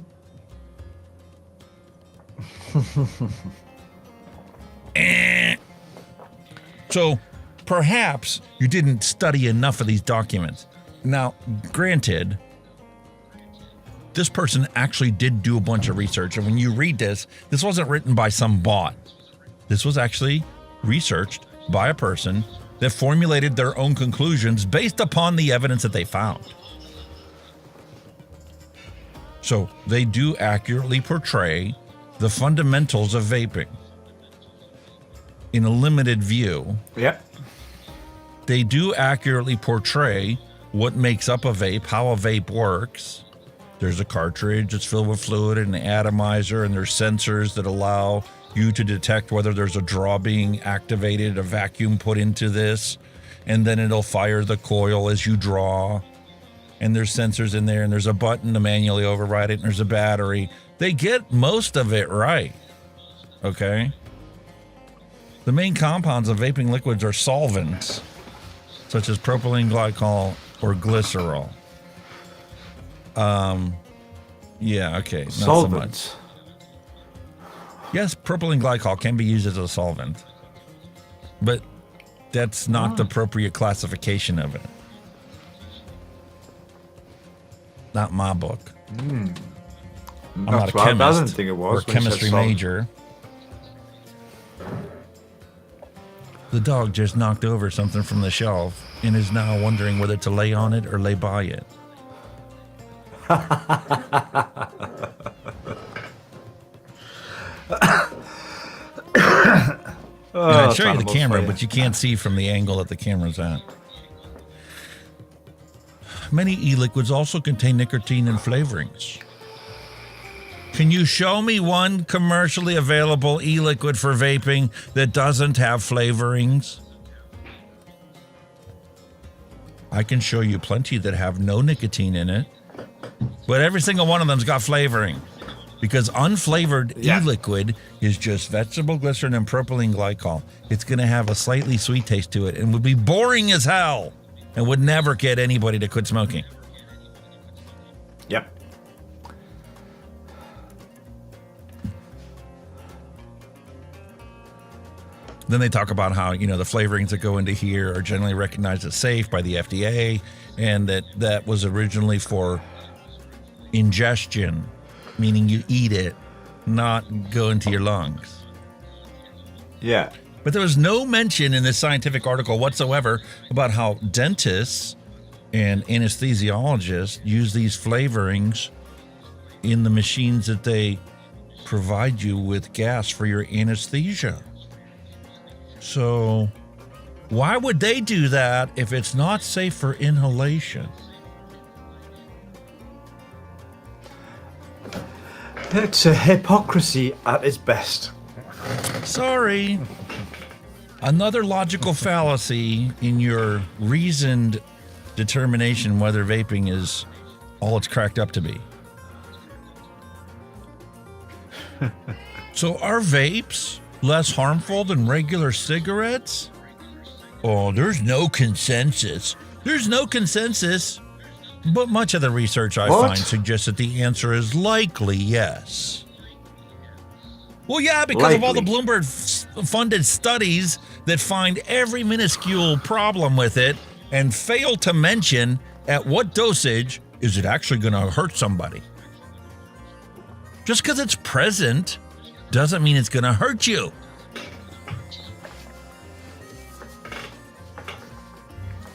Speaker 3: So perhaps you didn't study enough of these documents. Now, granted, this person actually did do a bunch of research. And when you read this, this wasn't written by some bot. This was actually researched by a person that formulated their own conclusions based upon the evidence that they found. So they do accurately portray the fundamentals of vaping in a limited view.
Speaker 9: Yep.
Speaker 3: They do accurately portray what makes up a vape, how a vape works. There's a cartridge that's filled with fluid and an atomizer, and there's sensors that allow you to detect whether there's a draw being activated, a vacuum put into this, and then it'll fire the coil as you draw. And there's sensors in there, and there's a button to manually override it, and there's a battery. They get most of it right, okay? The main compounds of vaping liquids are solvents, such as propylene glycol or glycerol. Yeah, okay, not
Speaker 9: Solvents.
Speaker 3: so much. Yes, propylene glycol can be used as a solvent, but that's not the appropriate classification of it. Not my book. I'm not a chemist.
Speaker 9: I didn't think it was.
Speaker 3: Or a chemistry major. The dog just knocked over something from the shelf and is now wondering whether to lay on it or lay by it. I'd show you the camera, but you can't see from the angle that the camera's at. Many e-liquids also contain nicotine and flavorings. Can you show me one commercially available e-liquid for vaping that doesn't have flavorings? I can show you plenty that have no nicotine in it, but every single one of them's got flavoring, because unflavored e-liquid is just vegetable glycerin and propylene glycol. It's going to have a slightly sweet taste to it and would be boring as hell and would never get anybody to quit smoking.
Speaker 9: Yep.
Speaker 3: Then they talk about how, you know, the flavorings that go into here are generally recognized as safe by the FDA, and that was originally for ingestion, meaning you eat it, not go into your lungs.
Speaker 9: Yeah.
Speaker 3: But there was no mention in this scientific article whatsoever about how dentists and anesthesiologists use these flavorings in the machines that they provide you with gas for your anesthesia. So why would they do that if it's not safe for inhalation?
Speaker 9: It's a hypocrisy at its best.
Speaker 3: Sorry. Another logical fallacy in your reasoned determination whether vaping is all it's cracked up to be. So are vapes less harmful than regular cigarettes? Oh, there's no consensus. There's no consensus. But much of the research I find suggests that the answer is likely yes. Well, yeah, because of all the Bloomberg-funded studies that find every minuscule problem with it and fail to mention at what dosage is it actually going to hurt somebody. Just because it's present doesn't mean it's going to hurt you.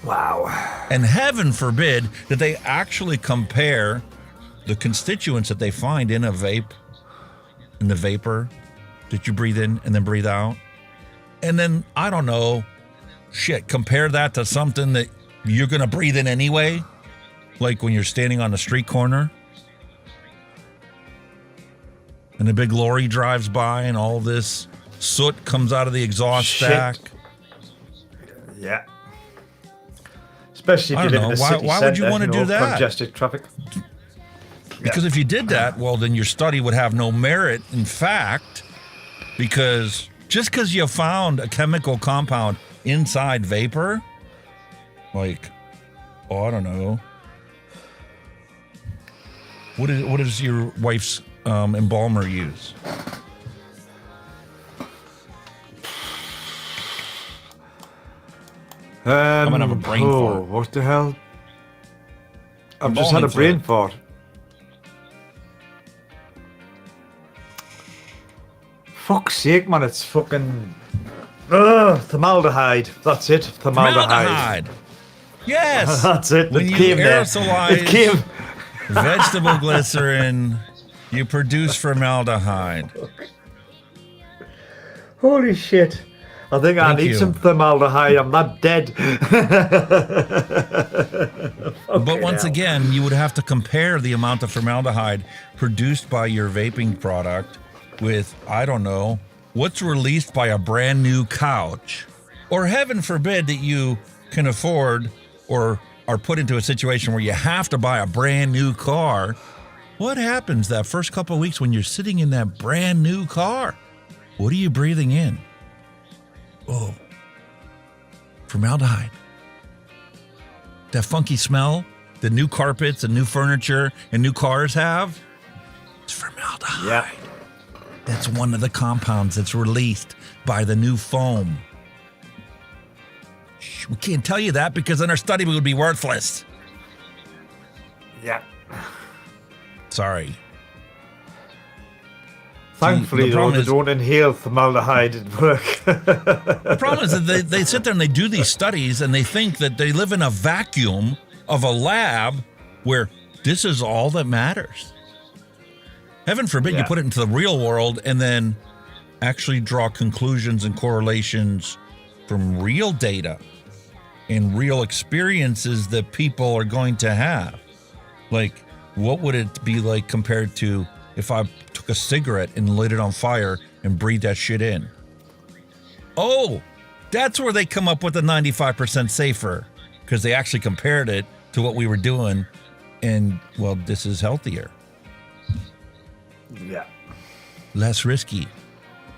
Speaker 9: Wow.
Speaker 3: And heaven forbid that they actually compare the constituents that they find in a vape, in the vapor that you breathe in and then breathe out. And then, I don't know, compare that to something that you're going to breathe in anyway. Like when you're standing on the street corner and a big lorry drives by and all this soot comes out of the exhaust stack.
Speaker 9: Yeah. Especially if you live in a city
Speaker 3: why would you want to do that?
Speaker 9: Congested traffic.
Speaker 3: Because if you did that, well, then your study would have no merit, in fact, because just because you found a chemical compound inside vapor, like, I don't know. What does your wife's embalmer use? I'm gonna have a brain fart.
Speaker 9: What the hell? I've just had a brain fart. Fuck's sake, man! It's fucking formaldehyde. That's it. Formaldehyde.
Speaker 3: Yes.
Speaker 9: That's it.
Speaker 3: When
Speaker 9: it
Speaker 3: you
Speaker 9: came
Speaker 3: aerosolize
Speaker 9: it came.
Speaker 3: vegetable glycerin, you produce formaldehyde.
Speaker 9: Holy shit! I think I need some formaldehyde. I'm not dead.
Speaker 3: But once again, you would have to compare the amount of formaldehyde produced by your vaping product with, I don't know, what's released by a brand new couch. Or heaven forbid that you can afford or are put into a situation where you have to buy a brand new car. What happens that first couple of weeks when you're sitting in that brand new car? What are you breathing in? Oh, formaldehyde. That funky smell that new carpets and new furniture and new cars have, it's formaldehyde.
Speaker 9: Yeah.
Speaker 3: That's one of the compounds that's released by the new foam. We can't tell you that because then our study would be worthless.
Speaker 9: Yeah.
Speaker 3: Sorry.
Speaker 9: Thankfully, though, they don't inhale formaldehyde at work.
Speaker 3: The problem is that they sit there and they do these studies and they think that they live in a vacuum of a lab where this is all that matters. Heaven forbid you put it into the real world and then actually draw conclusions and correlations from real data and real experiences that people are going to have. Like, what would it be like compared to if I took a cigarette and lit it on fire and breathed that shit in? Oh, that's where they come up with the 95% safer, because they actually compared it to what we were doing, and, well, this is healthier.
Speaker 9: Yeah.
Speaker 3: Less risky.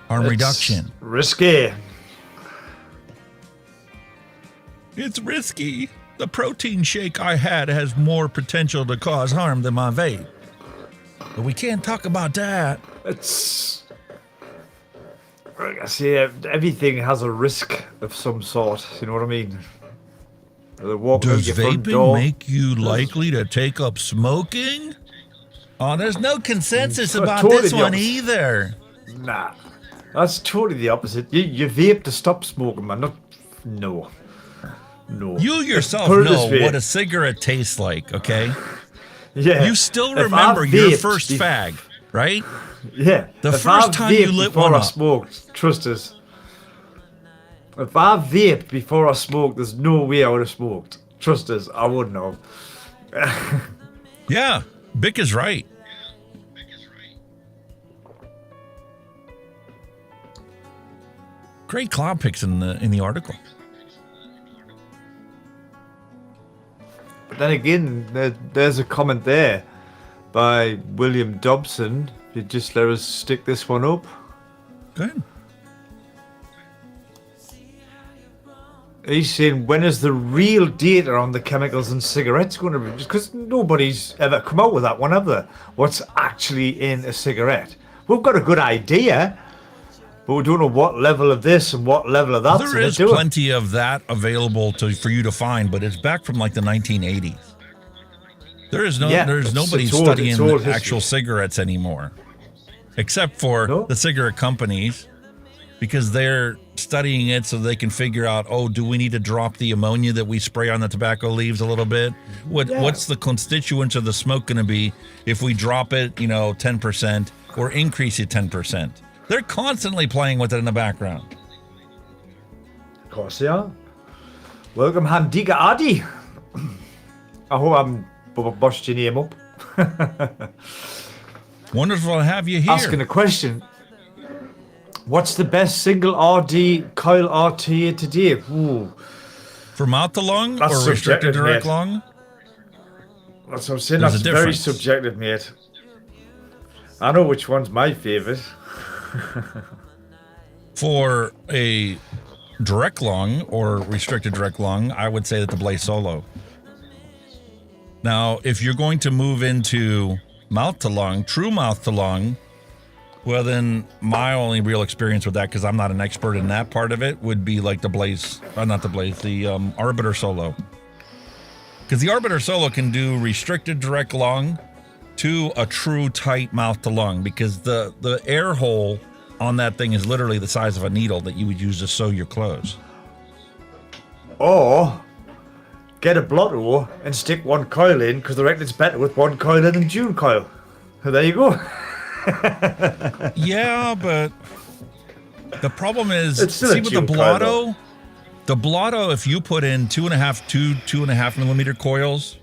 Speaker 3: Harm reduction.
Speaker 9: Risky.
Speaker 3: It's risky. The protein shake I had has more potential to cause harm than my vape. But we can't talk about that.
Speaker 9: It's... I see, everything has a risk of some sort. You know what I mean?
Speaker 3: Does vaping make you likely to take up smoking? Oh, there's no consensus about
Speaker 9: totally
Speaker 3: this one either.
Speaker 9: Nah, that's totally the opposite. You vape to stop smoking, man. No. No.
Speaker 3: You yourself
Speaker 9: Put it
Speaker 3: know
Speaker 9: this way.
Speaker 3: what a cigarette tastes like, okay?
Speaker 9: Yeah.
Speaker 3: You still
Speaker 9: If I
Speaker 3: remember your
Speaker 9: vaped
Speaker 3: first fag, right?
Speaker 9: Yeah.
Speaker 3: The
Speaker 9: If
Speaker 3: first
Speaker 9: I
Speaker 3: time you
Speaker 9: vaped
Speaker 3: lit
Speaker 9: before
Speaker 3: one
Speaker 9: I
Speaker 3: up.
Speaker 9: smoked, trust us. If I vaped before I smoked, there's no way I would have smoked. Trust us, I wouldn't have.
Speaker 3: Yeah, Bick is right. Great cloud picks in the article.
Speaker 9: But then again, there's a comment there by William Dobson. You just let us stick this one up.
Speaker 3: Good.
Speaker 9: He's saying, when is the real data on the chemicals in cigarettes going to be? Because nobody's ever come out with that one, have they? What's actually in a cigarette? We've got a good idea, but we don't know what level of this and what level of that.
Speaker 3: There is plenty of that available for you to find, but it's back from like the 1980s. There's nobody studying
Speaker 9: old
Speaker 3: actual cigarettes anymore, except for the cigarette companies, because they're studying it so they can figure out, oh, do we need to drop the ammonia that we spray on the tobacco leaves a little bit? What's the constituents of the smoke going to be if we drop it, 10% or increase it 10%? They're constantly playing with it in the background.
Speaker 9: Of course they are. Welcome, Handiga Adi. I hope I'm bust your name up.
Speaker 3: Wonderful to have you here.
Speaker 9: Asking a question. What's the best single RD coil RTA today? Ooh.
Speaker 3: For mouth to lung
Speaker 9: That's
Speaker 3: or restricted
Speaker 9: subjective,
Speaker 3: direct
Speaker 9: mate.
Speaker 3: lung?
Speaker 9: That's what I'm saying.
Speaker 3: There's
Speaker 9: That's
Speaker 3: a
Speaker 9: very
Speaker 3: difference.
Speaker 9: subjective, mate. I know which one's my favourite.
Speaker 3: For a direct lung or restricted direct lung, I would say that the Blaze Solo. Now, if you're going to move into mouth to lung, true mouth to lung, well, then my only real experience with that, because I'm not an expert in that part of it, would be like the Arbiter Solo. Because the Arbiter Solo can do restricted direct lung to a true tight mouth to lung, because the air hole on that thing is literally the size of a needle that you would use to sew your clothes.
Speaker 9: Or get a blotto and stick one coil in, because they reckon it's better with one coil in than June coil. So there you go.
Speaker 3: Yeah, but the problem is,
Speaker 9: It's still
Speaker 3: see
Speaker 9: a
Speaker 3: with the
Speaker 9: June coil, though.
Speaker 3: blotto, if you put in 2.5 millimeter coils,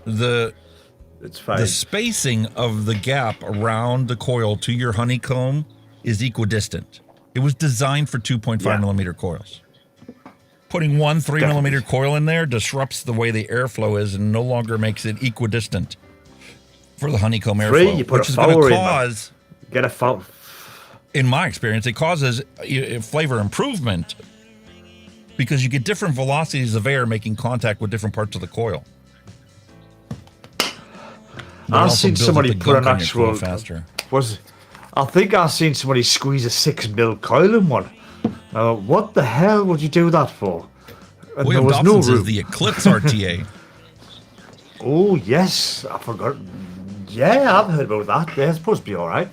Speaker 9: It's fine.
Speaker 3: the spacing of the gap around the coil to your honeycomb is equidistant. It was designed for 2.5 millimeter coils. Putting one 3 millimeter coil in there disrupts the way the airflow is and no longer makes it equidistant for the honeycomb airflow,
Speaker 9: you put
Speaker 3: which
Speaker 9: a
Speaker 3: is going
Speaker 9: foul
Speaker 3: to
Speaker 9: in, man.
Speaker 3: cause,
Speaker 9: Get a foul.
Speaker 3: in my experience, it causes flavor improvement because you get different velocities of air making contact with different parts of the coil.
Speaker 9: I've seen somebody put an
Speaker 3: actual
Speaker 9: actual
Speaker 3: faster.
Speaker 9: I think I've seen somebody squeeze a 6mm coil in one. What the hell would you do that for? And
Speaker 3: William
Speaker 9: there was
Speaker 3: Dobson
Speaker 9: no
Speaker 3: says
Speaker 9: room.
Speaker 3: the Eclipse RTA.
Speaker 9: Oh yes, I forgot. Yeah, I've heard about that. They're supposed to be all right.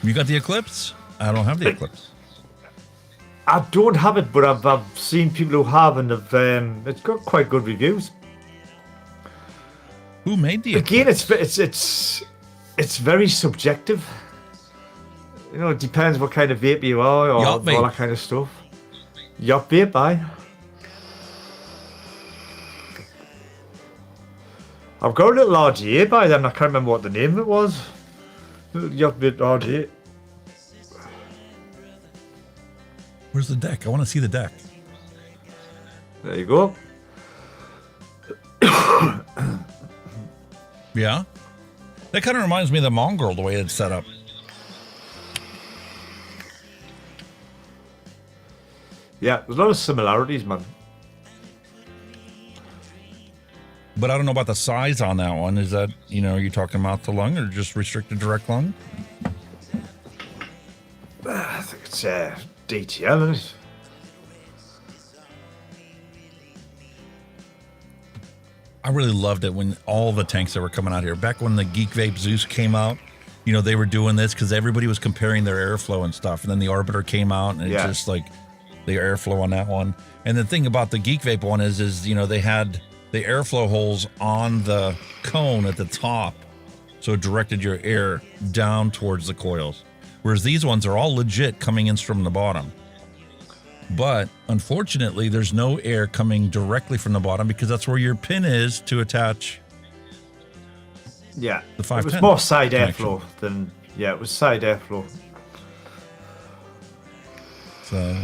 Speaker 3: You got the Eclipse? I don't have the Eclipse.
Speaker 9: I don't have it, but I've seen people who have, and it's got quite good reviews.
Speaker 3: Who made the
Speaker 9: Again,
Speaker 3: Eclipse?
Speaker 9: it's very subjective. It depends what kind of vape you are, or
Speaker 3: Yacht
Speaker 9: all
Speaker 3: vape.
Speaker 9: that kind of stuff. Yacht vape, aye. I've got a little RGA by them. I can't remember what the name of it was. Yacht vape RGA.
Speaker 3: Where's the deck? I want to see the deck.
Speaker 9: There you go.
Speaker 3: Yeah? That kind of reminds me of the Mongrel, the way it's set up.
Speaker 9: Yeah, there's a lot of similarities, man.
Speaker 3: But I don't know about the size on that one. Is that, are you talking mouth to lung or just restricted direct lung?
Speaker 9: I think it's DTL, isn't it?
Speaker 3: I really loved it when all the tanks that were coming out here. Back when the Geek Vape Zeus came out, they were doing this because everybody was comparing their airflow and stuff. And then the Arbiter came out and it's just like, the airflow on that one. And the thing about the Geek Vape one is you know, they had the airflow holes on the cone at the top, so it directed your air down towards the coils. Whereas these ones are all legit coming in from the bottom. But unfortunately, there's no air coming directly from the bottom because that's where your pin is to attach.
Speaker 9: Yeah,
Speaker 3: the 510
Speaker 9: it was more side
Speaker 3: connection.
Speaker 9: airflow than it was side airflow.
Speaker 3: So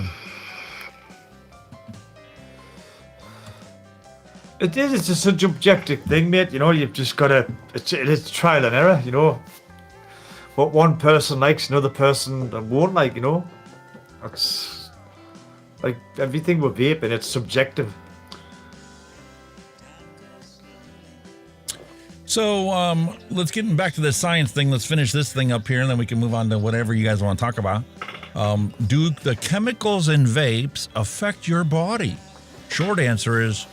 Speaker 9: it is. It's just a subjective thing, mate. You know, you've just got to. It's trial and error. You know, what one person likes, another person won't like. You know, that's like everything with vaping. It's subjective.
Speaker 3: So let's get back to this science thing. Let's finish this thing up here, and then we can move on to whatever you guys want to talk about. Do the chemicals in vapes affect your body? Short answer is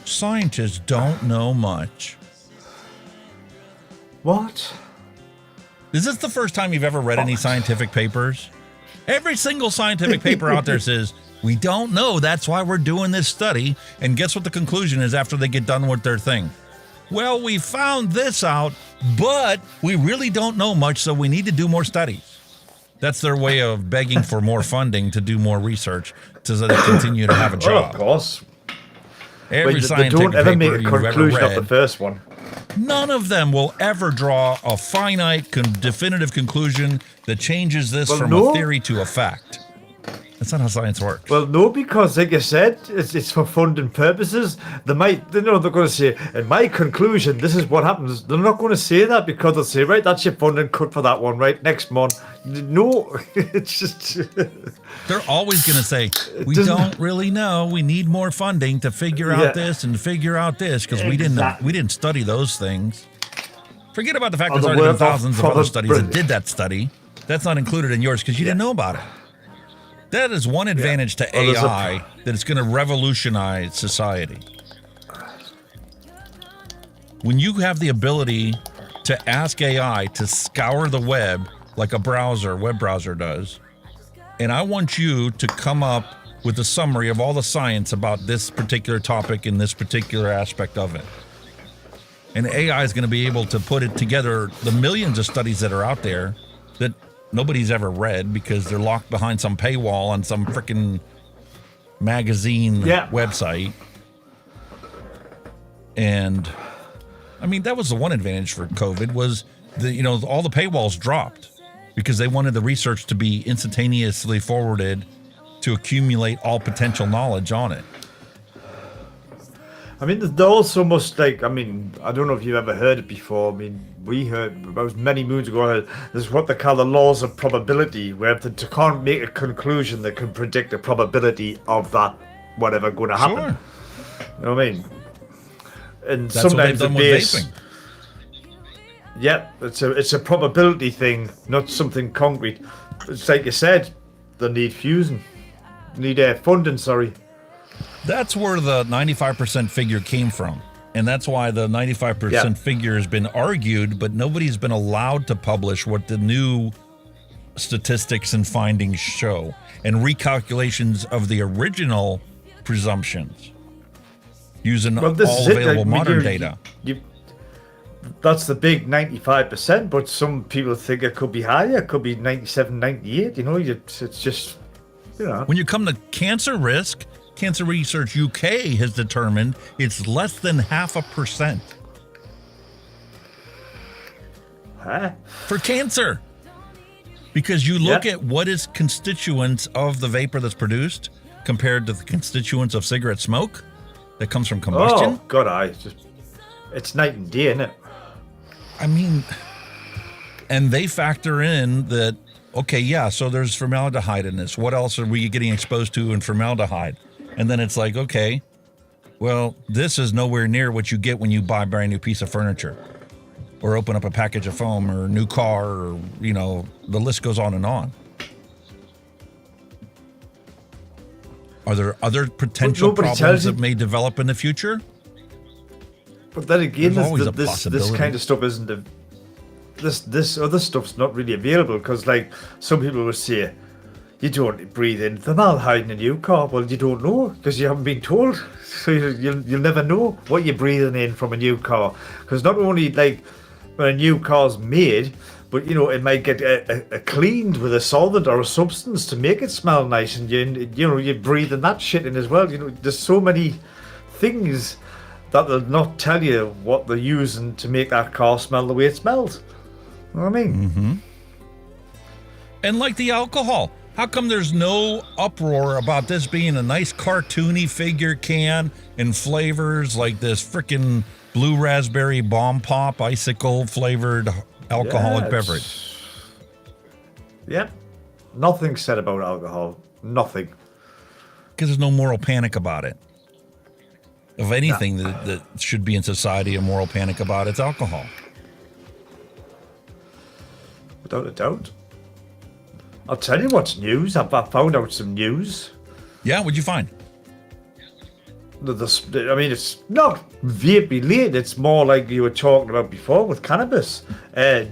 Speaker 3: scientists don't know much.
Speaker 9: What?
Speaker 3: Is this the first time you've ever read any scientific papers? Every single scientific paper out there says, we don't know, that's why we're doing this study. And guess what the conclusion is after they get done with their thing? Well, we found this out, but we really don't know much, so we need to do more studies. That's their way of begging for more funding to do more research so that they continue to have a job.
Speaker 9: Well, of course.
Speaker 3: Every
Speaker 9: They
Speaker 3: scientific
Speaker 9: don't ever
Speaker 3: paper
Speaker 9: make a
Speaker 3: you've ever
Speaker 9: conclusion of the
Speaker 3: read,
Speaker 9: first one.
Speaker 3: none of them will ever draw a finite, definitive conclusion that changes this from a theory to a fact. That's not how science works.
Speaker 9: Well, no, because like I said, it's for funding purposes. They're going to say, in my conclusion, this is what happens. They're not going to say that because they'll say, right, that's your funding cut for that one, right, next month. No, it's just...
Speaker 3: They're always going to say, we don't really know. We need more funding to figure out this and figure out this because we didn't study those things. Forget about the fact there's already been thousands of other studies that did that study. That's not included in yours because you didn't know about it. That is one advantage to AI that it's going to revolutionize society. When you have the ability to ask AI to scour the web like a web browser does, and I want you to come up with a summary of all the science about this particular topic and this particular aspect of it. And AI is going to be able to put it together, the millions of studies that are out there that nobody's ever read because they're locked behind some paywall on some freaking magazine website. And I mean, that was the one advantage for COVID was all the paywalls dropped because they wanted the research to be instantaneously forwarded to accumulate all potential knowledge on it.
Speaker 9: I mean, they also must I don't know if you've ever heard it before. I mean, we heard about many moons ago, there's what they call the laws of probability, where they can't make a conclusion that can predict the probability of that, whatever going to happen.
Speaker 3: Sure.
Speaker 9: You know what I mean? And
Speaker 3: that's
Speaker 9: sometimes
Speaker 3: what they've done with vaping.
Speaker 9: Yeah, it's a probability thing, not something concrete. It's like you said, they need fusing. Need funding, sorry.
Speaker 3: That's where the 95% figure came from. And that's why the 95% figure has been argued, but nobody's been allowed to publish what the new statistics and findings show and recalculations of the original presumptions using all available modern data.
Speaker 9: That's the big 95%, but some people think it could be higher. It could be 97, 98. It's just,
Speaker 3: When you come to cancer risk, Cancer Research UK has determined it's less than 0.5%.
Speaker 9: Huh?
Speaker 3: For cancer. Because you look at what is constituents of the vapor that's produced compared to the constituents of cigarette smoke that comes from combustion.
Speaker 9: Oh, God, it's night and day, isn't it?
Speaker 3: I mean, and they factor in that, so there's formaldehyde in this. What else are we getting exposed to in formaldehyde? And then it's like, okay, well, this is nowhere near what you get when you buy a brand new piece of furniture or open up a package of foam or a new car or, the list goes on and on. Are there other potential problems that may develop in the future?
Speaker 9: But then again,
Speaker 3: this
Speaker 9: kind of stuff isn't this other stuff's not really available because, like, some people will say, you don't breathe in formaldehyde in a new car. Well, you don't know because you haven't been told. So you'll never know what you're breathing in from a new car. Because not only like when a new car's made, but you know it might get cleaned with a solvent or a substance to make it smell nice, and you're breathing that shit in as well. You know, there's so many things that they'll not tell you what they're using to make that car smell the way it smells. You know what I mean?
Speaker 3: Mm-hmm. And like the alcohol, how come there's no uproar about this being a nice cartoony figure can and flavors like this frickin' blue raspberry bomb pop icicle flavored alcoholic beverage?
Speaker 9: Yeah. Nothing said about alcohol. Nothing.
Speaker 3: Because there's no moral panic about it. Of anything that should be in society a moral panic about, it's alcohol.
Speaker 9: Without a doubt. I'll tell you what's news. I found out some news.
Speaker 3: Yeah, what'd you find?
Speaker 9: I mean, it's not vape related. It's more like you were talking about before with cannabis.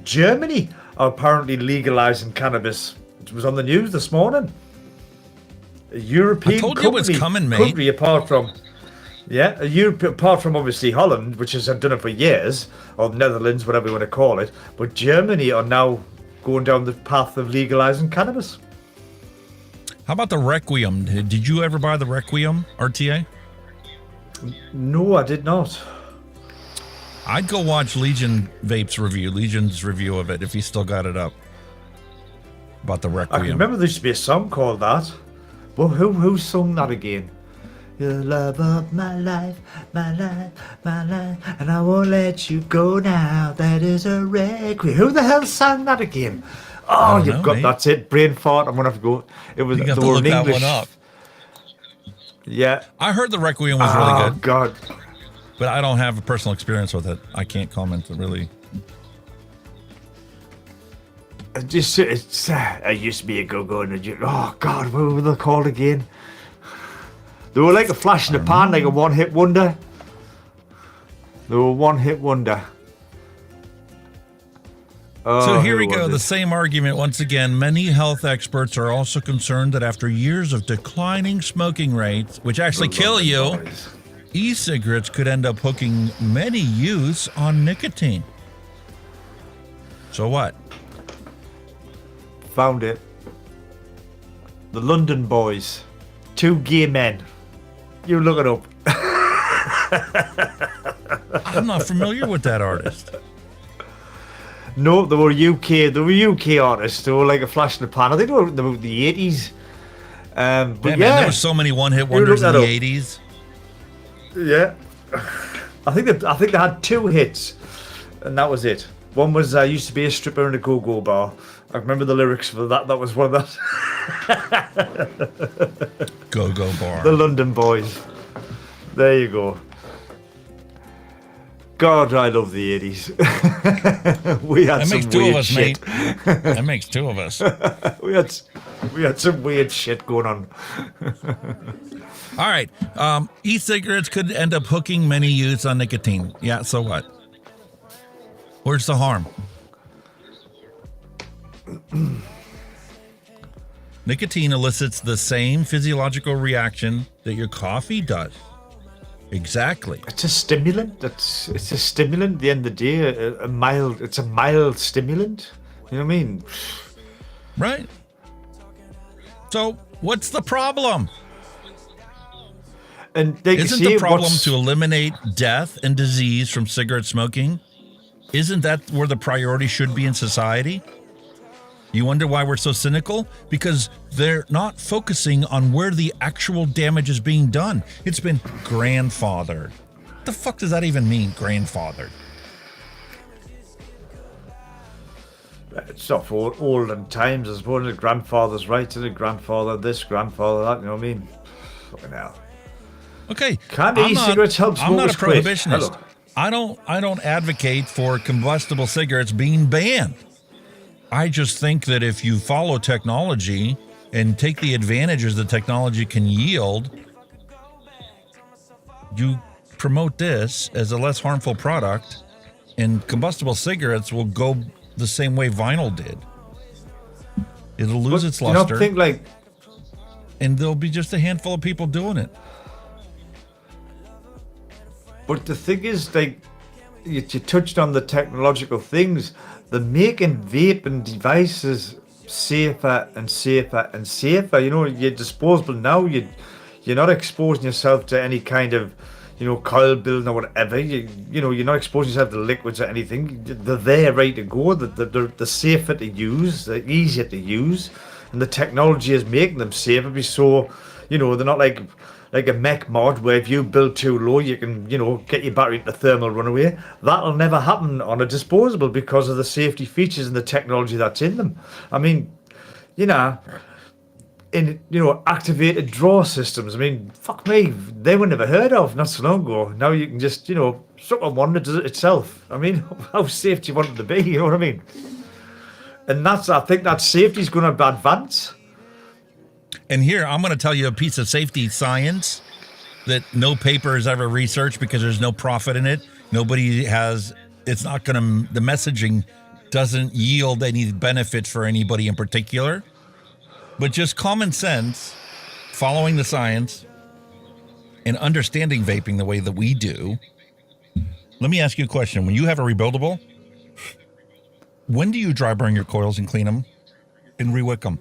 Speaker 9: Germany are apparently legalizing cannabis. It was on the news this morning. A European
Speaker 3: I told you it was coming, mate.
Speaker 9: country apart from obviously Holland, which has done it for years, or Netherlands, whatever you want to call it. But Germany are now going down the path of legalizing cannabis.
Speaker 3: How about the Requiem? Did you ever buy the Requiem RTA?
Speaker 9: No, I did not.
Speaker 3: I'd go watch Legion's review of it if he still got it up. About the Requiem.
Speaker 9: I can remember there used to be a song called that. Well, who sung that again? You're the love of my life, my life, my life, and I won't let you go now. That is a requiem. Who the hell sang that again? Oh, you've got, that's it. Brain fart. I'm gonna have to go. It was.
Speaker 3: You have to look that one up.
Speaker 9: Yeah,
Speaker 3: I heard the Requiem was really good.
Speaker 9: Oh God!
Speaker 3: But I don't have a personal experience with it. I can't comment really.
Speaker 9: I used to be a go-go, and oh God, what were they called again? They were like a flash in the pan, like a one-hit wonder. They were one-hit wonder.
Speaker 3: So here we go, the same argument once again. Many health experts are also concerned that after years of declining smoking rates, which actually kill you, e-cigarettes could end up hooking many youths on nicotine. So what?
Speaker 9: Found it. The London Boys. 2 gay men. You look it up.
Speaker 3: I'm not familiar with that artist.
Speaker 9: No, they were UK artists. They were like a flash in the pan. I think they were the 80s. But
Speaker 3: Man, there were so many one-hit wonders in the 80s.
Speaker 9: Yeah. I think they had 2 hits, and that was it. One was used to be a stripper in a go-go bar. I remember the lyrics for that. That was one of that.
Speaker 3: Go-go bar.
Speaker 9: The London Boys. There you go. God, I love the 80s. We had some weird shit.
Speaker 3: That makes 2 of us.
Speaker 9: we had some weird shit going on.
Speaker 3: All right. E-cigarettes could end up hooking many youths on nicotine. Yeah, so what? Where's the harm? Nicotine elicits the same physiological reaction that your coffee does. Exactly.
Speaker 9: It's a stimulant. It's a stimulant. At the end of the day, it's a mild stimulant. You know what I mean?
Speaker 3: Right. So what's the problem?
Speaker 9: And
Speaker 3: isn't the problem to eliminate death and disease from cigarette smoking? Isn't that where the priority should be in society? You wonder why we're so cynical? Because they're not focusing on where the actual damage is being done. It's been grandfathered. What the fuck does that even mean, grandfathered?
Speaker 9: It's not for olden times. I suppose the grandfather's right to the grandfather this, grandfather that. You know what I mean? Fucking hell.
Speaker 3: Okay.
Speaker 9: Can e-cigarettes help smokers?
Speaker 3: I'm not a prohibitionist. I don't advocate for combustible cigarettes being banned. I just think that if you follow technology and take the advantages that technology can yield, you promote this as a less harmful product, and combustible cigarettes will go the same way vinyl did. It'll lose its
Speaker 9: Do you
Speaker 3: luster.
Speaker 9: not think like,
Speaker 3: and there'll be just a handful of people doing it.
Speaker 9: but the thing is, like, you touched on the technological things. They're making vaping devices safer and safer and safer. You know, you're disposable now. You're not exposing yourself to any kind of, you know, coil building or whatever. You know, you're not exposing yourself to liquids or anything. They're there, ready to go. They're safer to use. They're easier to use, and the technology is making them safer. So, you know, they're not like a mech mod where if you build too low, you can, you know, get your battery into thermal runaway. That'll never happen on a disposable because of the safety features and the technology that's in them. I mean, you know, in, you know, activated draw systems. I mean, fuck me, they were never heard of not so long ago. Now you can just, you know, suck on one that does it itself. I mean, how safe do you want it to be? You know what I mean? And I think that safety is going to advance.
Speaker 3: And here, I'm going to tell you a piece of safety science that no paper has ever researched because there's no profit in it. Nobody has, it's not going to, the messaging doesn't yield any benefit for anybody in particular. But just common sense, following the science, and understanding vaping the way that we do. Let me ask you a question. When you have a rebuildable, when do you dry burn your coils and clean them and rewick them?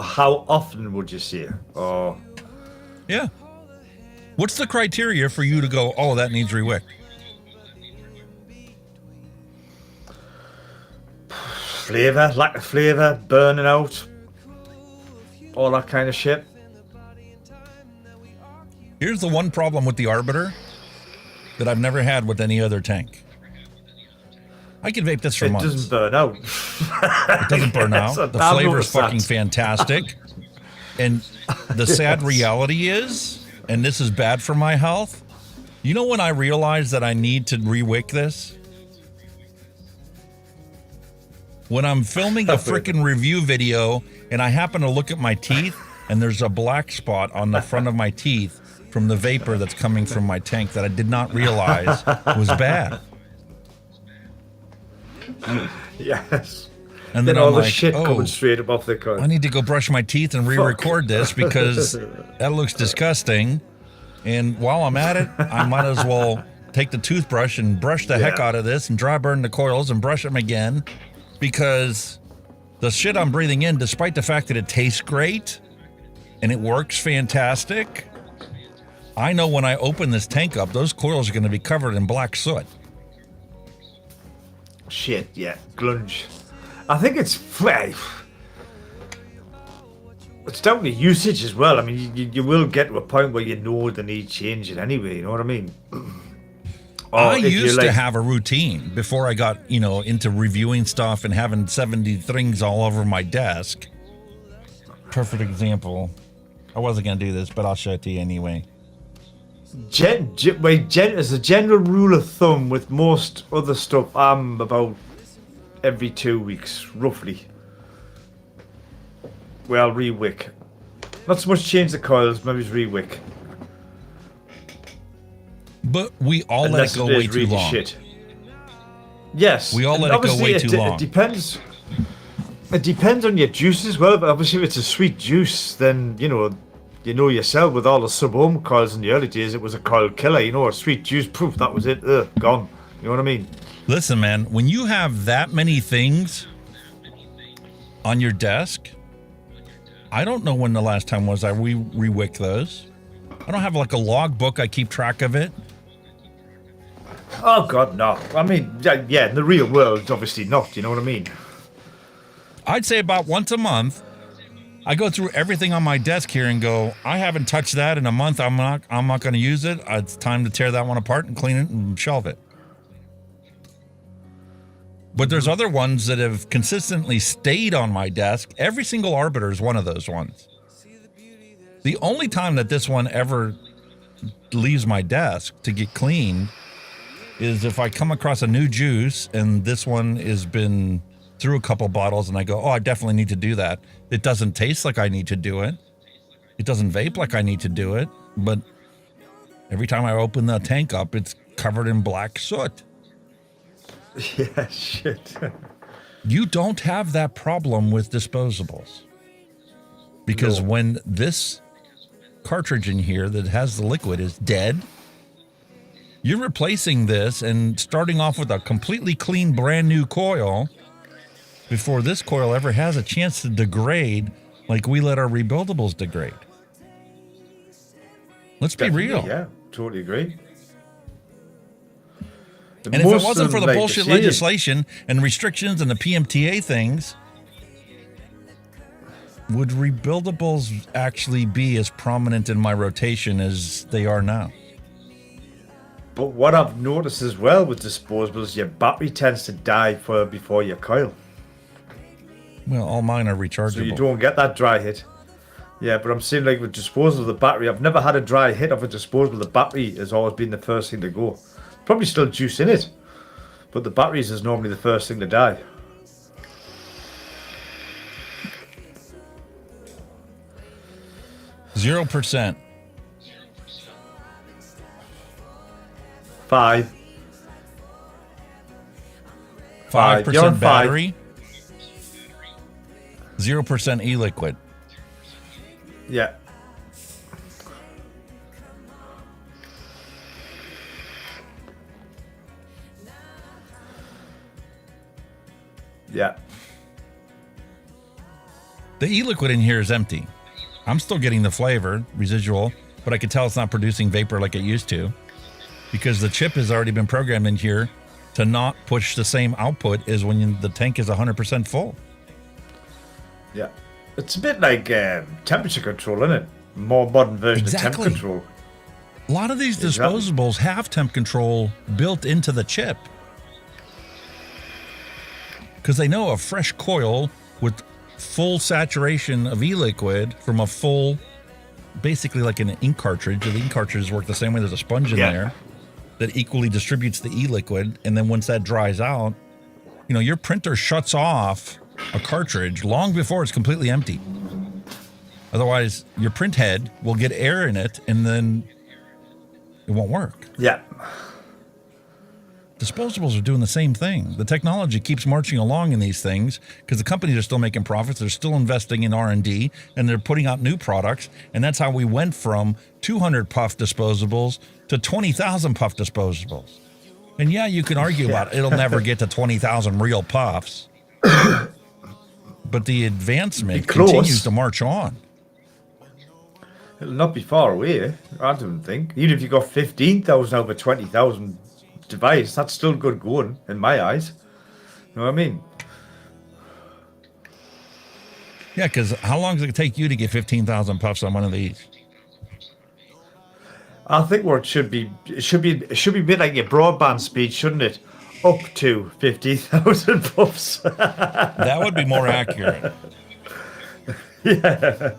Speaker 9: How often would you say? Oh,
Speaker 3: yeah. What's the criteria for you to go, oh, that needs rewick?
Speaker 9: Flavor, lack of flavor, burning out, all that kind of shit.
Speaker 3: Here's the one problem with the Arbiter that I've never had with any other tank. I can vape this for months.
Speaker 9: It doesn't burn out.
Speaker 3: It doesn't burn out. The flavor is fucking fantastic. And the sad reality is, and this is bad for my health, you know when I realized that I need to rewick this? When I'm filming a freaking review video and I happen to look at my teeth and there's a black spot on the front of my teeth from the vapor that's coming from my tank that I did not realize was bad.
Speaker 9: Yes.
Speaker 3: And then
Speaker 9: all
Speaker 3: I'm
Speaker 9: the
Speaker 3: like,
Speaker 9: shit
Speaker 3: oh,
Speaker 9: coming straight up off the car.
Speaker 3: I need to go brush my teeth and re-record this because that looks disgusting. And while I'm at it, I might as well take the toothbrush and brush the heck out of this and dry burn the coils and brush them again, because the shit I'm breathing in, despite the fact that it tastes great and it works fantastic, I know when I open this tank up, those coils are going to be covered in black soot.
Speaker 9: Shit, yeah, glunge. I think it's down to usage as well. I mean, you will get to a point where you know they need changing anyway. You know what I mean?
Speaker 3: I used to have a routine before I got, you know, into reviewing stuff and having 70 things all over my desk. Perfect example. I wasn't going to do this, but I'll show it to you anyway.
Speaker 9: As a general rule of thumb with most other stuff, I'm about every 2 weeks, roughly. Well, rewick. Not so much change the coils, maybe it's rewick.
Speaker 3: But we all let it go way too long.
Speaker 9: Shit. Yes.
Speaker 3: We all let it go way too long.
Speaker 9: It depends. It depends on your juice as well, but obviously if it's a sweet juice, then, you know yourself with all the sub-ohm coils in the early days, it was a coil killer. You know, a sweet juice, poof, that was it. Gone. You know what I mean?
Speaker 3: Listen, man, when you have that many things on your desk, I don't know when the last time was I rewick those. I don't have like a log book. I keep track of it.
Speaker 9: Oh, God, no. I mean, yeah, in the real world, obviously not. You know what I mean?
Speaker 3: I'd say about once a month, I go through everything on my desk here and go, I haven't touched that in a month. I'm not going to use it. It's time to tear that one apart and clean it and shelve it. But there's other ones that have consistently stayed on my desk. Every single Arbiter is one of those ones. The only time that this one ever leaves my desk to get cleaned is if I come across a new juice and this one has been through a couple bottles and I go, oh, I definitely need to do that. It doesn't taste like I need to do it. It doesn't vape like I need to do it. But every time I open the tank up, it's covered in black soot.
Speaker 9: Yeah, shit.
Speaker 3: You don't have that problem with disposables. Because when this cartridge in here that has the liquid is dead, you're replacing this and starting off with a completely clean, brand new coil before this coil ever has a chance to degrade like we let our rebuildables degrade. Let's
Speaker 9: Definitely,
Speaker 3: be real.
Speaker 9: Yeah, totally agree.
Speaker 3: And if it wasn't for the bullshit legislation and restrictions and the PMTA things, would rebuildables actually be as prominent in my rotation as they are now?
Speaker 9: But what I've noticed as well with disposables, your battery tends to die before your coil.
Speaker 3: Well, all mine are rechargeable.
Speaker 9: So you don't get that dry hit. Yeah, but I'm saying like with disposable, the battery, I've never had a dry hit of a disposable. The battery has always been the first thing to go. Probably still juice in it, but the batteries is normally the first thing to die.
Speaker 3: Zero %.
Speaker 9: 5.
Speaker 3: 5% battery. 0% e-liquid.
Speaker 9: Yeah. Yeah.
Speaker 3: The e-liquid in here is empty. I'm still getting the flavor, residual, but I can tell it's not producing vapor like it used to because the chip has already been programmed in here to not push the same output as when the tank is 100% full.
Speaker 9: Yeah. It's a bit like temperature control, isn't it? More modern version of temp control.
Speaker 3: A lot of these disposables have temp control built into the chip because they know a fresh coil with full saturation of e-liquid from a full, basically like an ink cartridge. The ink cartridges work the same way. There's a sponge in there that equally distributes the e-liquid, and then once that dries out, you know, your printer shuts off a cartridge long before it's completely empty. Otherwise, your print head will get air in it, and then it won't work.
Speaker 9: Yeah.
Speaker 3: Disposables are doing the same thing. The technology keeps marching along in these things because the companies are still making profits. They're still investing in R&D, and they're putting out new products. And that's how we went from 200 puff disposables to 20,000 puff disposables. And yeah, you can argue about it. It'll never get to 20,000 real puffs. But the advancement continues to march on.
Speaker 9: It'll not be far away, I don't think. Even if you got 15,000 over 20,000 device, that's still good going in my eyes. You know what I mean?
Speaker 3: Yeah, because how long does it take you to get 15,000 puffs on one of these?
Speaker 9: I think where it should be a bit like your broadband speed, shouldn't it? Up to 50,000 puffs.
Speaker 3: That would be more accurate.
Speaker 9: Yeah.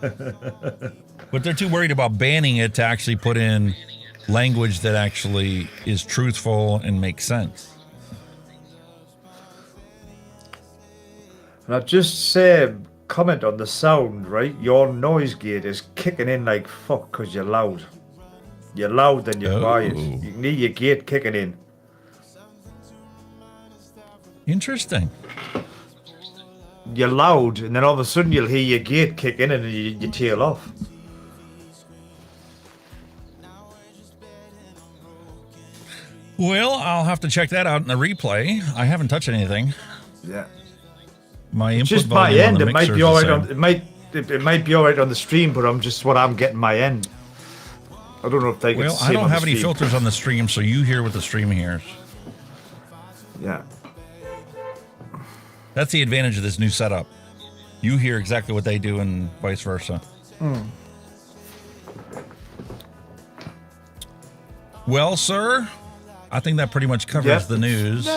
Speaker 3: But they're too worried about banning it to actually put in language that actually is truthful and makes sense.
Speaker 9: And I'll just say, comment on the sound, right? Your noise gate is kicking in like fuck because you're loud. You're loud, then you're quiet. You need your gate kicking in.
Speaker 3: Interesting.
Speaker 9: You're loud, and then all of a sudden you'll hear your gate kick in and you tail off.
Speaker 3: Well, I'll have to check that out in the replay. I haven't touched anything.
Speaker 9: Yeah.
Speaker 3: My input
Speaker 9: just my
Speaker 3: volume
Speaker 9: end.
Speaker 3: on the
Speaker 9: It might
Speaker 3: mixer
Speaker 9: be
Speaker 3: is
Speaker 9: all
Speaker 3: the
Speaker 9: right
Speaker 3: same.
Speaker 9: it might be all right on the stream, but I'm just what I'm getting my end. I don't know if they get.
Speaker 3: Well, I don't have any filters on the stream, so you hear what the stream hears.
Speaker 9: Yeah.
Speaker 3: That's the advantage of this new setup. You hear exactly what they do, and vice versa. Well, sir, I think that pretty much covers the news.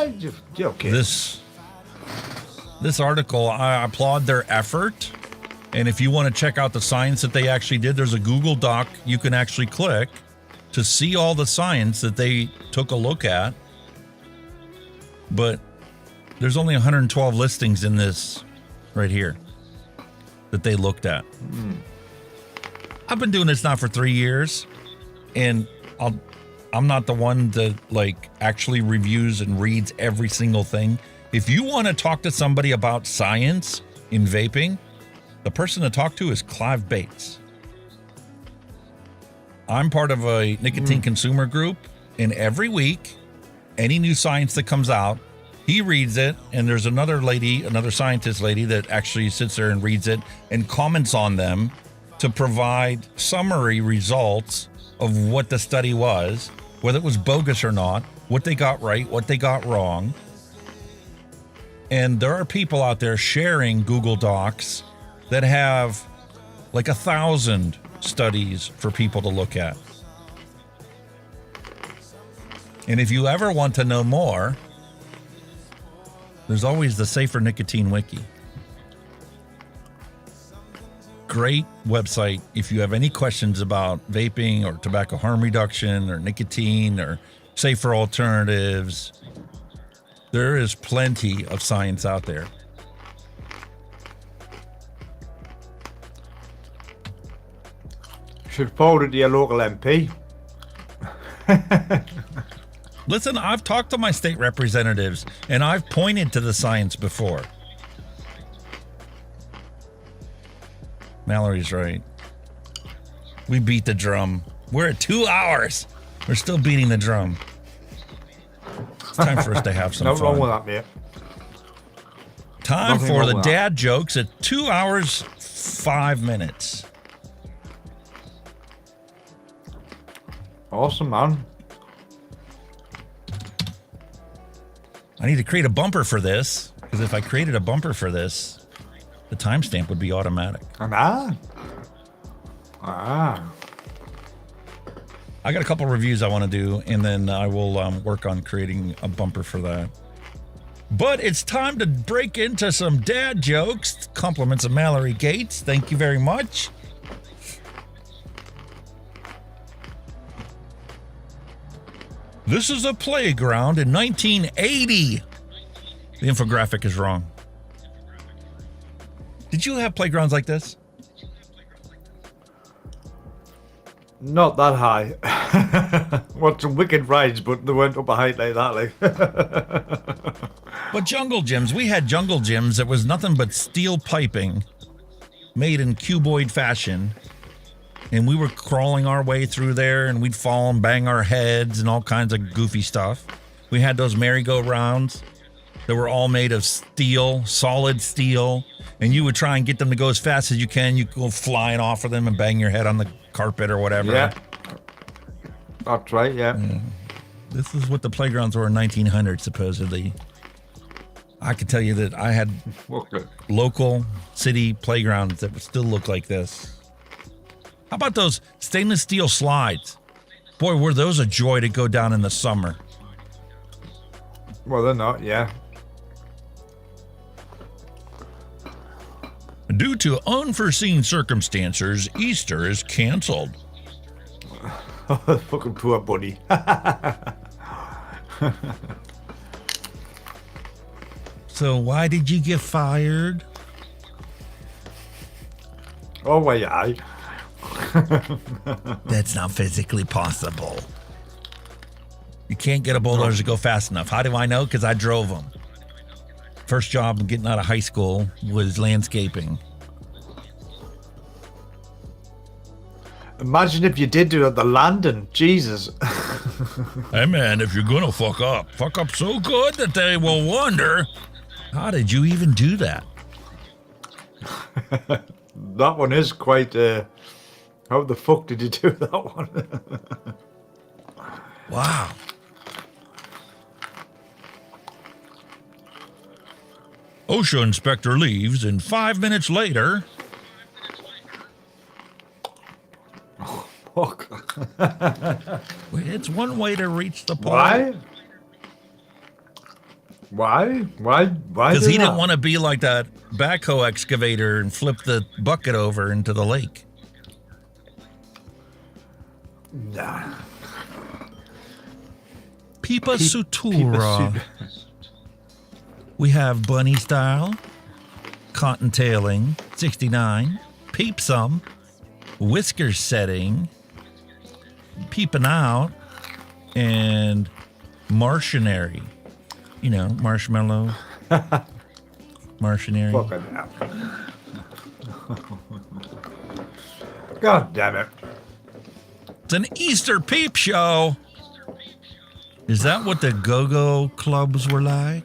Speaker 9: Okay.
Speaker 3: This article, I applaud their effort. And if you want to check out the science that they actually did, there's a Google Doc you can actually click to see all the science that they took a look at. But there's only 112 listings in this right here that they looked at. I've been doing this now for 3 years, and I'm not the one that like actually reviews and reads every single thing. If you want to talk to somebody about science in vaping, the person to talk to is Clive Bates. I'm part of a nicotine consumer group, and every week, any new science that comes out, he reads it, and there's another scientist lady that actually sits there and reads it and comments on them to provide summary results of what the study was, whether it was bogus or not, what they got right, what they got wrong. And there are people out there sharing Google Docs that have like 1,000 studies for people to look at. And if you ever want to know more, there's always the Safer Nicotine Wiki. Great website if you have any questions about vaping or tobacco harm reduction or nicotine or safer alternatives. There is plenty of science out there.
Speaker 9: Should forward it to your local MP.
Speaker 3: Listen, I've talked to my state representatives and I've pointed to the science before. Mallory's right. We beat the drum. We're at 2 hours. We're still beating the drum. It's time for us to have some
Speaker 9: No
Speaker 3: fun.
Speaker 9: wrong with that, mate.
Speaker 3: Time
Speaker 9: Nothing
Speaker 3: for
Speaker 9: wrong
Speaker 3: the
Speaker 9: with that.
Speaker 3: dad jokes at 2 hours, 5 minutes.
Speaker 9: Awesome, man.
Speaker 3: I need to create a bumper for this, because if I created a bumper for this, the timestamp would be automatic.
Speaker 9: Ah.
Speaker 3: I got a couple reviews I want to do, and then I will work on creating a bumper for that. But it's time to break into some dad jokes. Compliments of Mallory Gates. Thank you very much. This is a playground in 1980. The infographic is wrong. Did you have playgrounds like this?
Speaker 9: Not that high. What some wicked rides, but they weren't up a height like that. Like.
Speaker 3: But jungle gyms, we had jungle gyms that was nothing but steel piping made in cuboid fashion. And we were crawling our way through there, and we'd fall and bang our heads and all kinds of goofy stuff. We had those merry-go-rounds that were all made of steel, solid steel, and you would try and get them to go as fast as you can. You go flying off of them and bang your head on the carpet or whatever.
Speaker 9: Yeah. That's right, yeah.
Speaker 3: This is what the playgrounds were in 1900, supposedly. I can tell you that I had local city playgrounds that would still look like this. How about those stainless steel slides? Boy, were those a joy to go down in the summer.
Speaker 9: Well, they're not, yeah.
Speaker 3: Due to unforeseen circumstances, Easter is canceled.
Speaker 9: Fucking poor buddy.
Speaker 3: So why did you get fired?
Speaker 9: Oh, well, yeah.
Speaker 3: That's not physically possible. You can't get a bulldozer to go fast enough. How do I know? Because I drove them. First job getting out of high school was landscaping.
Speaker 9: Imagine if you did do it at the landing. Jesus.
Speaker 3: Hey man, if you're gonna fuck up so good that they will wonder, how did you even do that?
Speaker 9: That one is quite... how the fuck did you do that one?
Speaker 3: Wow. OSHA inspector leaves, and 5 minutes later...
Speaker 9: Fuck.
Speaker 3: It's one way to reach the point.
Speaker 9: Why?
Speaker 3: Because he didn't want to be like that backhoe excavator and flip the bucket over into the lake.
Speaker 9: Nah.
Speaker 3: Pipa Sutura. We have bunny style, cotton tailing, 69, peep some, whisker setting, peeping out, and Martianary. You know, marshmallow. Martianary.
Speaker 9: Fucking hell. God damn it.
Speaker 3: It's an Easter peep show. Is that what the go-go clubs were like?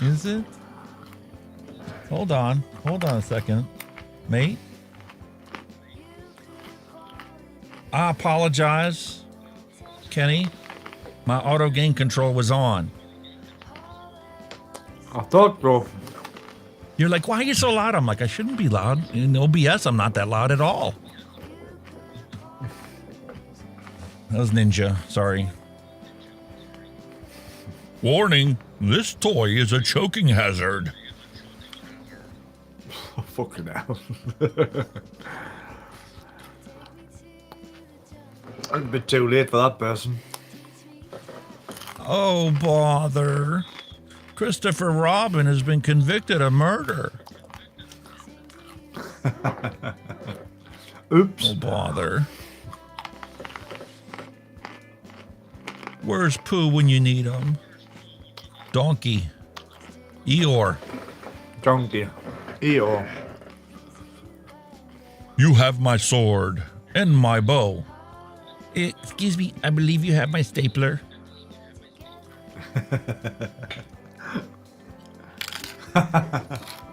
Speaker 3: Is it? Hold on a second, mate. I apologize, Kenny. My auto gain control was on.
Speaker 9: I thought so.
Speaker 3: You're like, why are you so loud? I'm like, I shouldn't be loud. In OBS, I'm not that loud at all. That was Ninja. Sorry. Warning, this toy is a choking hazard.
Speaker 9: Oh, fucking hell. I'm a bit too late for that person.
Speaker 3: Oh, bother. Christopher Robin has been convicted of murder.
Speaker 9: Oops.
Speaker 3: Oh, bother. Where's Pooh when you need him? Donkey. Eeyore.
Speaker 9: Donkey. Eeyore.
Speaker 3: You have my sword and my bow. Excuse me, I believe you have my stapler.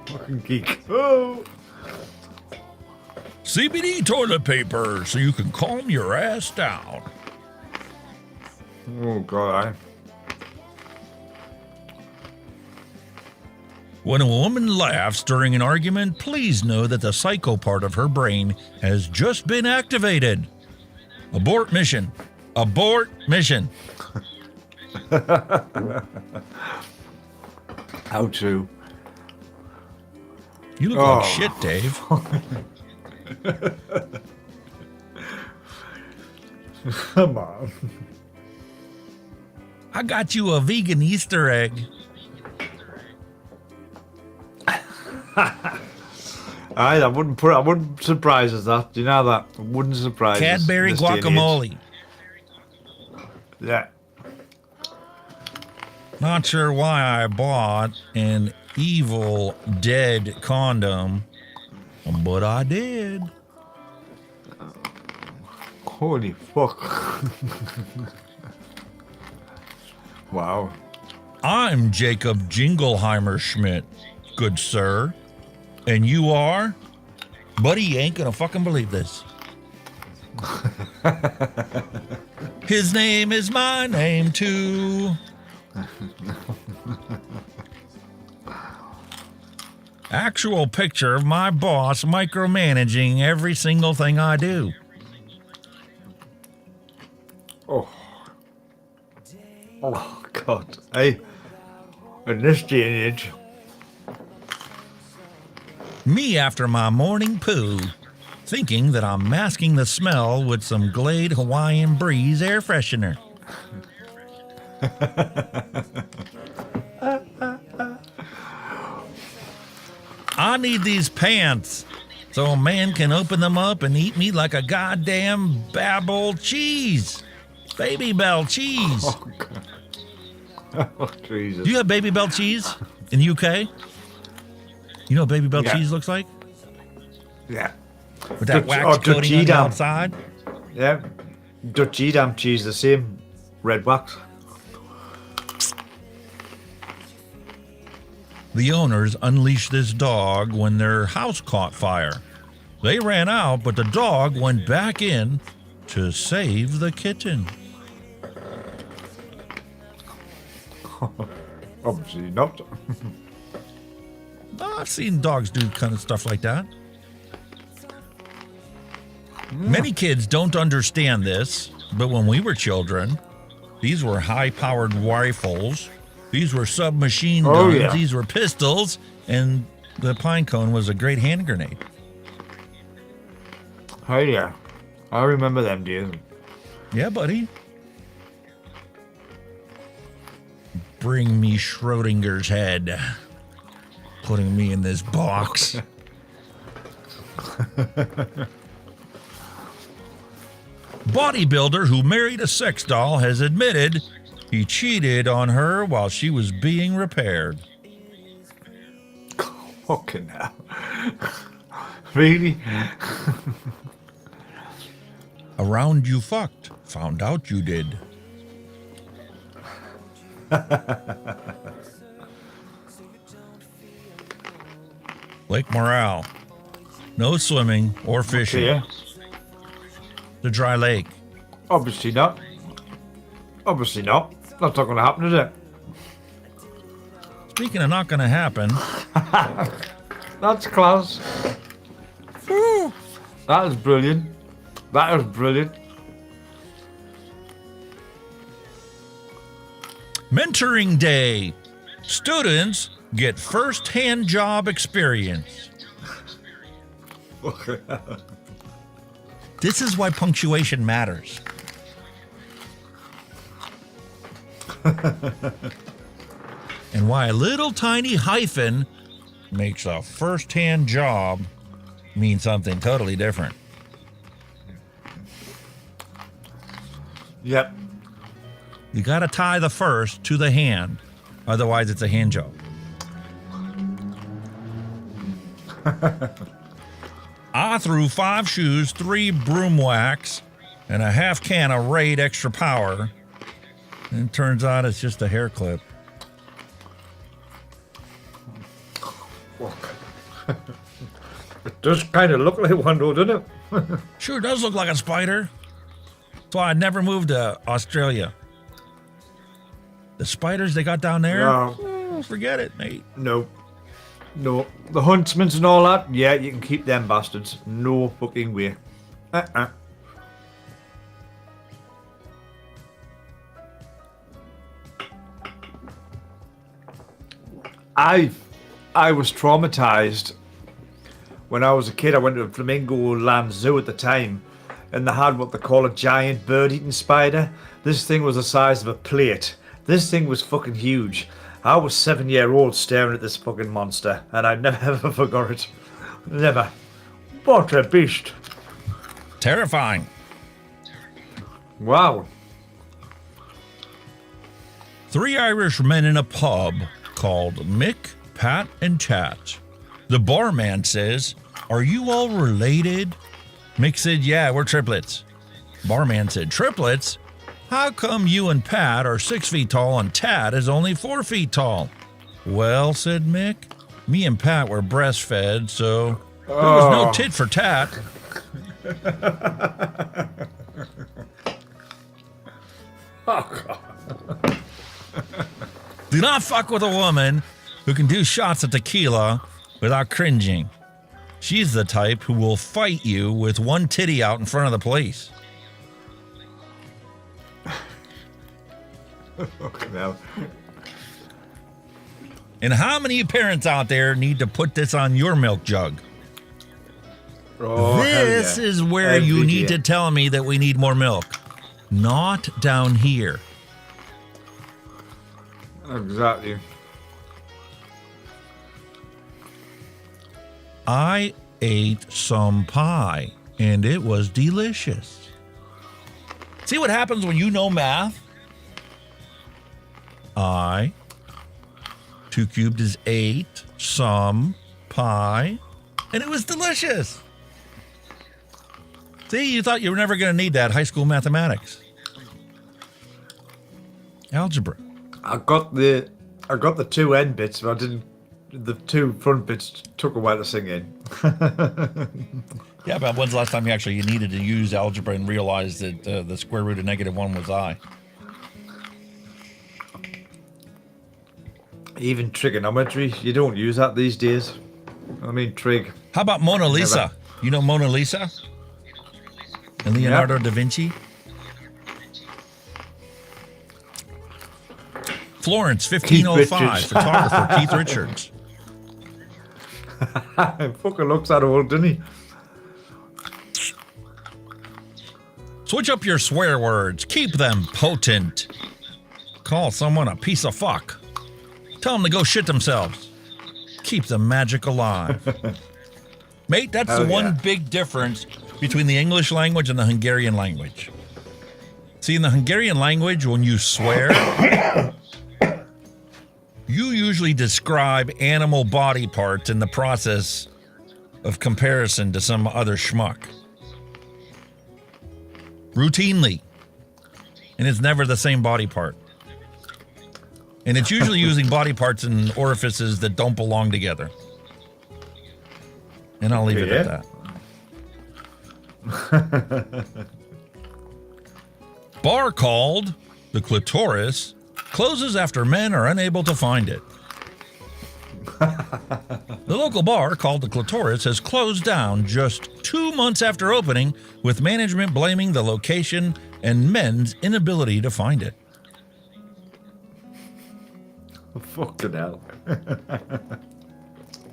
Speaker 9: Fucking geek. Oh.
Speaker 3: CBD toilet paper so you can calm your ass down.
Speaker 9: Oh, God.
Speaker 3: When a woman laughs during an argument, please know that the psycho part of her brain has just been activated. Abort mission. Abort mission.
Speaker 9: How to?
Speaker 3: You look like shit, Dave.
Speaker 9: Come on.
Speaker 3: I got you a vegan Easter egg.
Speaker 9: I wouldn't surprise us that. Do you know that? It wouldn't surprise us.
Speaker 3: Cadbury
Speaker 9: in this day and age.
Speaker 3: guacamole.
Speaker 9: Yeah.
Speaker 3: Not sure why I bought an Evil Dead condom, but I did.
Speaker 9: Holy fuck. Wow.
Speaker 3: I'm Jacob Jingleheimer Schmidt, good sir. And you are? Buddy, you ain't gonna fucking believe this. His name is my name too. Actual picture of my boss micromanaging every single thing I do.
Speaker 9: Oh. Oh, God. Hey, in this day and age.
Speaker 3: Me after my morning poo, thinking that I'm masking the smell with some Glade Hawaiian Breeze air freshener. I need these pants so a man can open them up and eat me like a goddamn Babel cheese. Baby Bell cheese.
Speaker 9: Oh, God. Oh, Jesus.
Speaker 3: Do you have Baby Bell cheese in the UK? You know what Baby Bell cheese looks like?
Speaker 9: Yeah.
Speaker 3: With that wax coating on the outside?
Speaker 9: Yeah. Dutch Edam cheese, the same red wax.
Speaker 3: The owners unleashed this dog when their house caught fire. They ran out, but the dog went back in to save the kitten.
Speaker 9: Obviously not.
Speaker 3: I've seen dogs do kind of stuff like that. Many kids don't understand this, but when we were children, these were high-powered rifles. These were submachine guns.
Speaker 9: Oh, yeah.
Speaker 3: These were pistols, and the pine cone was a great hand grenade.
Speaker 9: Oh, yeah. I remember them days.
Speaker 3: Yeah, buddy. Bring me Schrodinger's head. Putting me in this box. Bodybuilder who married a sex doll has admitted he cheated on her while she was being repaired.
Speaker 9: Fucking hell. Really?
Speaker 3: Around you fucked, found out you did. Lake Morale. No swimming or fishing.
Speaker 9: Yeah.
Speaker 3: The dry lake.
Speaker 9: Obviously not. Obviously not. That's not going to happen, is it?
Speaker 3: Speaking of not going to happen,
Speaker 9: That's class. Woo. That is brilliant. That is brilliant.
Speaker 3: mentoring day. Students get first-hand job experience. This is why punctuation matters. And why a little tiny hyphen makes a first-hand job mean something totally different.
Speaker 9: Yep.
Speaker 3: You got to tie the first to the hand. Otherwise, it's a hand job. I threw 5 shoes, 3 broom whacks, and a half can of Raid Extra Power. And it turns out it's just a hair clip.
Speaker 9: It does kind of look like one, though, doesn't it?
Speaker 3: Sure does look like a spider. That's why I'd never moved to Australia. The spiders they got down there,
Speaker 9: No.
Speaker 3: Forget it, mate.
Speaker 9: No. No. The huntsmans and all that, yeah, you can keep them bastards. No fucking way. I was traumatized when I was a kid. I went to a Flamingo Land Zoo at the time, and they had what they call a giant bird-eating spider. This thing was the size of a plate. This thing was fucking huge. I was 7-year-old staring at this fucking monster, and I never ever forgot it. Never. What a beast.
Speaker 3: Terrifying.
Speaker 9: Wow.
Speaker 3: 3 Irishmen in a pub called Mick, Pat, and Chat. The barman says, "Are you all related?" Mick said, "Yeah, we're triplets." Barman said, "Triplets? How come you and Pat are 6 feet tall and Tat is only 4 feet tall?" "Well," said Mick, "me and Pat were breastfed, so there was no tit for Tat." Do not fuck with a woman who can do shots of tequila without cringing. She's the type who will fight you with one titty out in front of the police.
Speaker 9: No.
Speaker 3: And how many parents out there need to put this on your milk jug?
Speaker 9: Oh,
Speaker 3: This
Speaker 9: hell yeah.
Speaker 3: is where
Speaker 9: Every
Speaker 3: you need
Speaker 9: day.
Speaker 3: to tell me that we need more milk. Not down here.
Speaker 9: Exactly.
Speaker 3: I ate some pie, and it was delicious. See what happens when you know math? 2 cubed is 8, some pie, and it was delicious. See, you thought you were never going to need that high school mathematics. Algebra.
Speaker 9: I got the 2 end bits, but I didn't. The 2 front bits took a while to sink in.
Speaker 3: Yeah, but when's the last time you needed to use algebra and realized that the square root of -1 was I?
Speaker 9: Even trigonometry, you don't use that these days. I mean, trig.
Speaker 3: How about Mona Lisa?
Speaker 9: Never.
Speaker 3: You know Mona Lisa? And Leonardo da Vinci? Florence, 1505, photographer Keith Richards.
Speaker 9: Fucking looks that old, doesn't he?
Speaker 3: Switch up your swear words. Keep them potent. Call someone a piece of fuck. Tell them to go shit themselves. Keep the magic alive. Mate, that's
Speaker 9: Hell
Speaker 3: the one
Speaker 9: yeah.
Speaker 3: big difference between the English language and the Hungarian language. See, in the Hungarian language, when you swear, you usually describe animal body parts in the process of comparison to some other schmuck. Routinely. And it's never the same body part. And it's usually using body parts and orifices that don't belong together. And I'll leave it at that. Bar called the Clitoris closes after men are unable to find it. The local bar called the Clitoris has closed down just 2 months after opening, with management blaming the location and men's inability to find it.
Speaker 9: Fucking hell.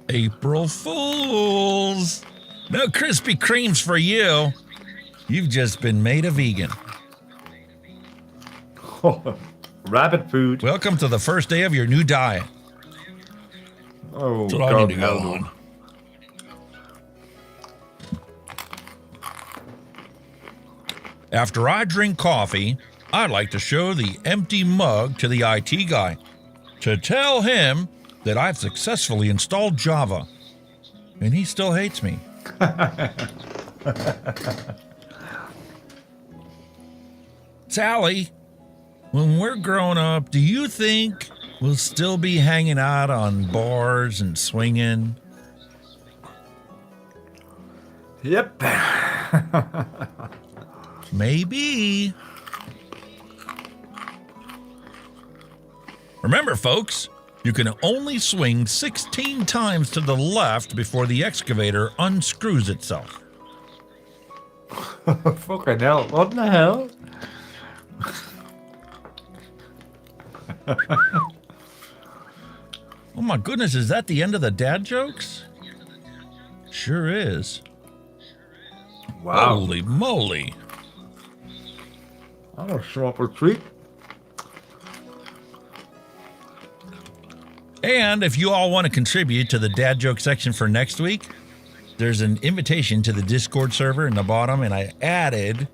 Speaker 3: April Fools! No Krispy Kremes for you. You've just been made a vegan.
Speaker 9: Rabbit food.
Speaker 3: Welcome to the first day of your new diet.
Speaker 9: Oh,
Speaker 3: That's what I need to go on. After I drink coffee, I like to show the empty mug to the IT guy to tell him that I've successfully installed Java. And he still hates me. Sally, when we're grown up, do you think we'll still be hanging out on bars and swinging?
Speaker 9: Yep.
Speaker 3: Maybe. Remember, folks, you can only swing 16 times to the left before the excavator unscrews itself.
Speaker 9: Fucking hell. What the hell?
Speaker 3: Oh my goodness, is that the end of the dad jokes? Sure is.
Speaker 9: Wow.
Speaker 3: Holy moly.
Speaker 9: I'm a shopper treat.
Speaker 3: And if you all want to contribute to the dad joke section for next week, there's an invitation to the Discord server in the bottom, and I added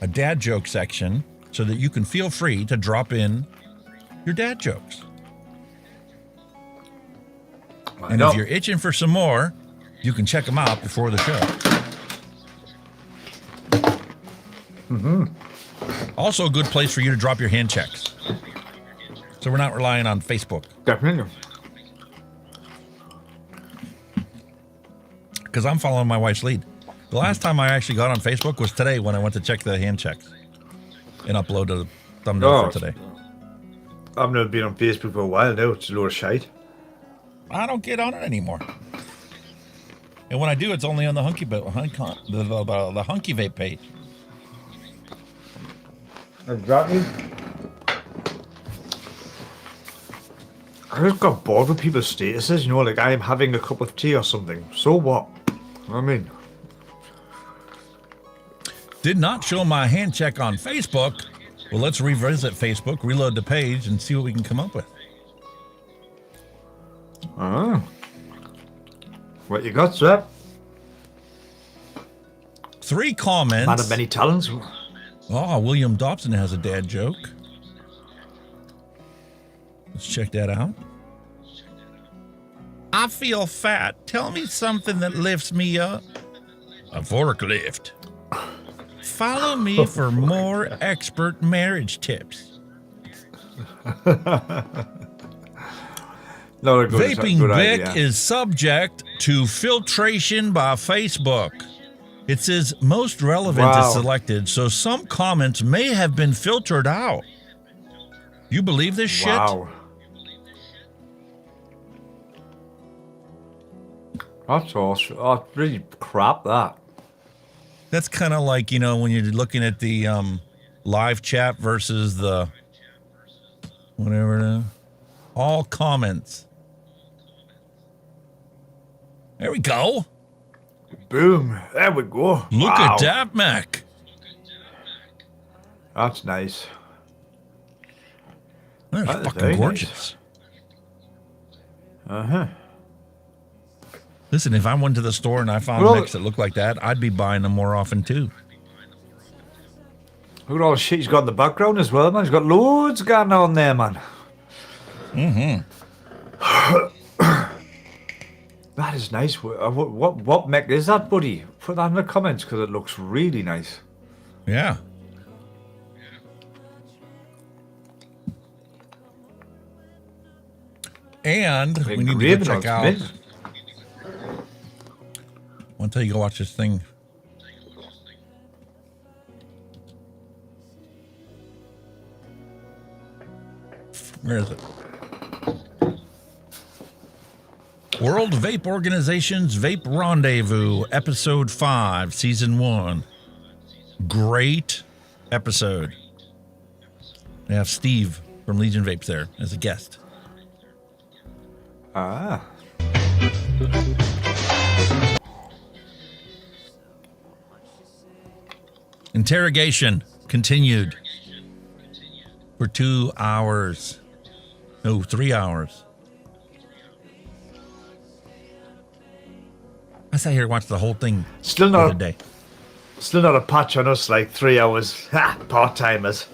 Speaker 3: a dad joke section so that you can feel free to drop in your dad jokes. And if you're itching for some more, you can check them out before the show.
Speaker 9: Mm-hmm.
Speaker 3: Also a good place for you to drop your hand checks. So we're not relying on Facebook.
Speaker 9: Definitely.
Speaker 3: Because I'm following my wife's lead. The last time I actually got on Facebook was today when I went to check the hand checks and upload a thumbnail for today.
Speaker 9: I've never been on Facebook for a while now. It's a load of shite.
Speaker 3: I don't get on it anymore. And when I do, it's only on the Hunky the Hunky Vape page.
Speaker 9: Exactly. I just got bored with people's statuses, you know, like I'm having a cup of tea or something. So what? I mean,
Speaker 3: did not show my hand check on Facebook. Well, let's revisit Facebook, reload the page, and see what we can come up with.
Speaker 9: What you got, sir?
Speaker 3: 3 comments.
Speaker 9: Man of many talents.
Speaker 3: Oh, William Dobson has a dad joke. Let's check that out. I feel fat. Tell me something that lifts me up. A forklift. Follow me for more expert marriage tips. Vaping Vic is subject to filtration by Facebook. It says most relevant is selected, so some comments may have been filtered out. You believe this shit?
Speaker 9: Wow. That's awesome. Oh, really crap, that.
Speaker 3: That's kind of like, you know, when you're looking at the live chat versus the whatever it is. All comments. There we go.
Speaker 9: Boom. There we go.
Speaker 3: Look at that, Mac.
Speaker 9: That's nice.
Speaker 3: That's fucking gorgeous.
Speaker 9: Nice. Uh-huh.
Speaker 3: Listen, if I went to the store and I found
Speaker 9: Well-
Speaker 3: mix that looked like that, I'd be buying them more often too.
Speaker 9: Look at all the shit he's got in the background as well, man. He's got loads going on there, man. That is nice. What mech is that, buddy? Put that in the comments because it looks really nice.
Speaker 3: Yeah. And we need to go check out. I'll tell you, go watch this thing. Where is it? World Vape Organization's Vape Rendezvous, Episode 5, Season 1. Great episode. They have Steve from Legion Vapes there as a guest.
Speaker 9: Ah.
Speaker 3: Interrogation continued for 2 hours. No, 3 hours. I sat here and watched the whole thing
Speaker 9: Still
Speaker 3: the
Speaker 9: not
Speaker 3: other day.
Speaker 9: Still not a patch on us like 3 hours. Ha! Part-timers.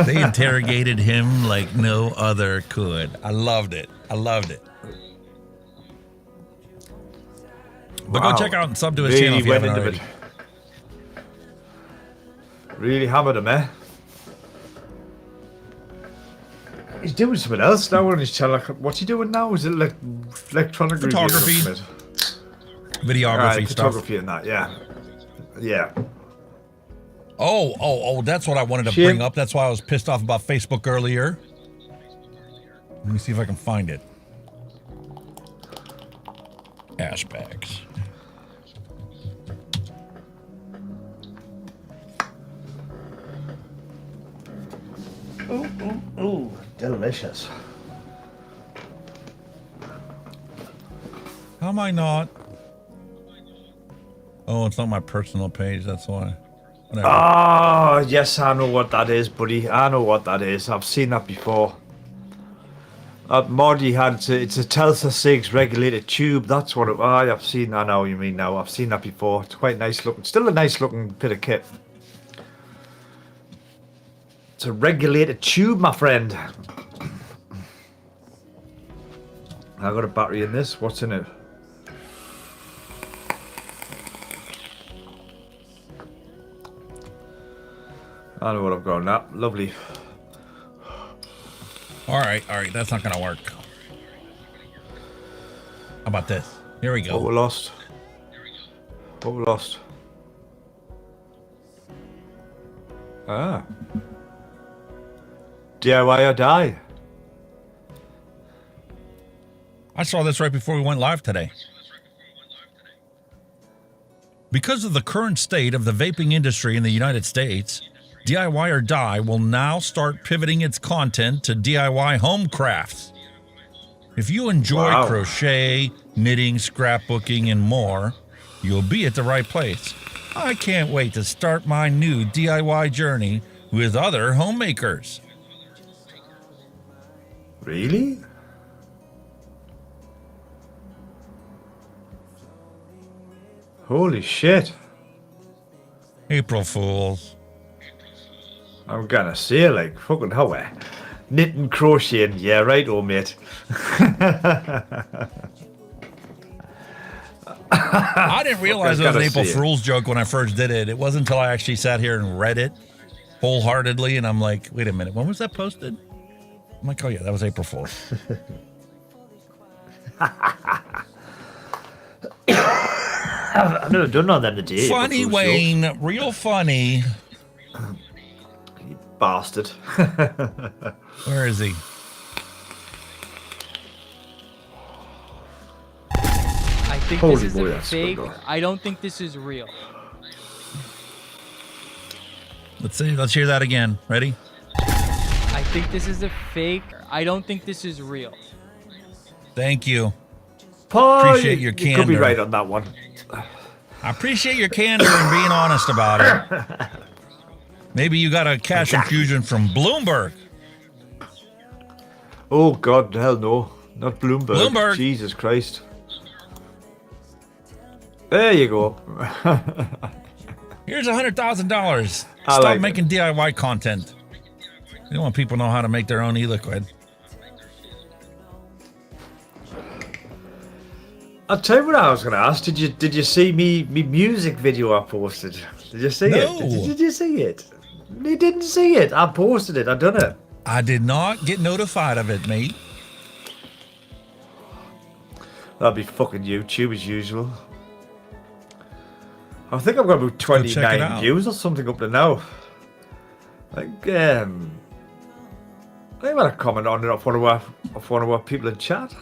Speaker 3: They interrogated him like no other could. I loved it. I loved it. But
Speaker 9: Wow.
Speaker 3: go check out and sub to his channel if you haven't already.
Speaker 9: Really hammered him, eh? He's doing something else now on his channel. What's he doing now? Is it like electronic
Speaker 3: Photography.
Speaker 9: review or something?
Speaker 3: Videography stuff.
Speaker 9: Photography and that, yeah. Yeah.
Speaker 3: Oh, that's what I wanted to
Speaker 9: Shit.
Speaker 3: bring up. That's why I was pissed off about Facebook earlier. Let me see if I can find it. Ash bags.
Speaker 9: Ooh, delicious.
Speaker 3: How am I not? Oh, it's not my personal page. That's why. Whatever.
Speaker 9: Ah, yes, I know what that is, buddy. I know what that is. I've seen that before. Marty had it's a Telsa 6 regulated tube. That's what it. I've seen. I know what you mean now. I've seen that before. It's quite nice looking. Still a nice looking bit of kit. It's a regulated tube, my friend. I got a battery in this. What's in it? I know what I've got now. Lovely.
Speaker 3: All right. That's not gonna work. How about this? Here we go.
Speaker 9: What we lost? What we lost? Ah. DIY or die.
Speaker 3: I saw this right before we went live today. Because of the current state of the vaping industry in the United States, DIY or Die will now start pivoting its content to DIY home crafts. If you enjoy crochet, knitting, scrapbooking, and more, you'll be at the right place. I can't wait to start my new DIY journey with other homemakers.
Speaker 9: Really? Holy shit.
Speaker 3: April Fools.
Speaker 9: I'm gonna say, like, fucking how knitting, crocheting, yeah, right, oh mate.
Speaker 3: I didn't realize it was an
Speaker 9: gotta
Speaker 3: April
Speaker 9: see it.
Speaker 3: Fool's joke when I first did it. It wasn't until I actually sat here and read it wholeheartedly, and I'm like, wait a minute, when was that posted? I'm like, oh yeah, that was April Fool's.
Speaker 9: I've never done none of them today.
Speaker 3: Funny, Wayne, real funny.
Speaker 9: You bastard.
Speaker 3: Where is he?
Speaker 10: I think
Speaker 9: Holy
Speaker 10: this is
Speaker 9: boy,
Speaker 10: a
Speaker 9: that's good
Speaker 10: fake.
Speaker 9: though.
Speaker 10: I don't think this is real.
Speaker 3: Let's see. Let's hear that again. Ready?
Speaker 10: I think this is a fake. I don't think this is real.
Speaker 3: Thank you.
Speaker 9: Paul,
Speaker 3: Appreciate your
Speaker 9: You could be
Speaker 3: candor.
Speaker 9: right on that one.
Speaker 3: I appreciate your candor and being honest about it. Maybe you got a cash infusion from Bloomberg.
Speaker 9: Oh God, hell no. not Bloomberg.
Speaker 3: Bloomberg.
Speaker 9: Jesus Christ. There you go.
Speaker 3: Here's $100,000.
Speaker 9: I
Speaker 3: Stop
Speaker 9: like
Speaker 3: making DIY content. We don't want people to know how to make their own e-liquid.
Speaker 9: I'll tell you what I was going to ask. Did you see me music video I posted? Did you see
Speaker 3: No.
Speaker 9: it? Did you see it? You didn't see it. I posted it. I done it.
Speaker 3: I did not get notified of it, mate.
Speaker 9: That'll be fucking YouTube as usual. I think I've got about
Speaker 3: check it
Speaker 9: 29
Speaker 3: out.
Speaker 9: views or something up to now. Like, I want to comment on it off one of our people in chat.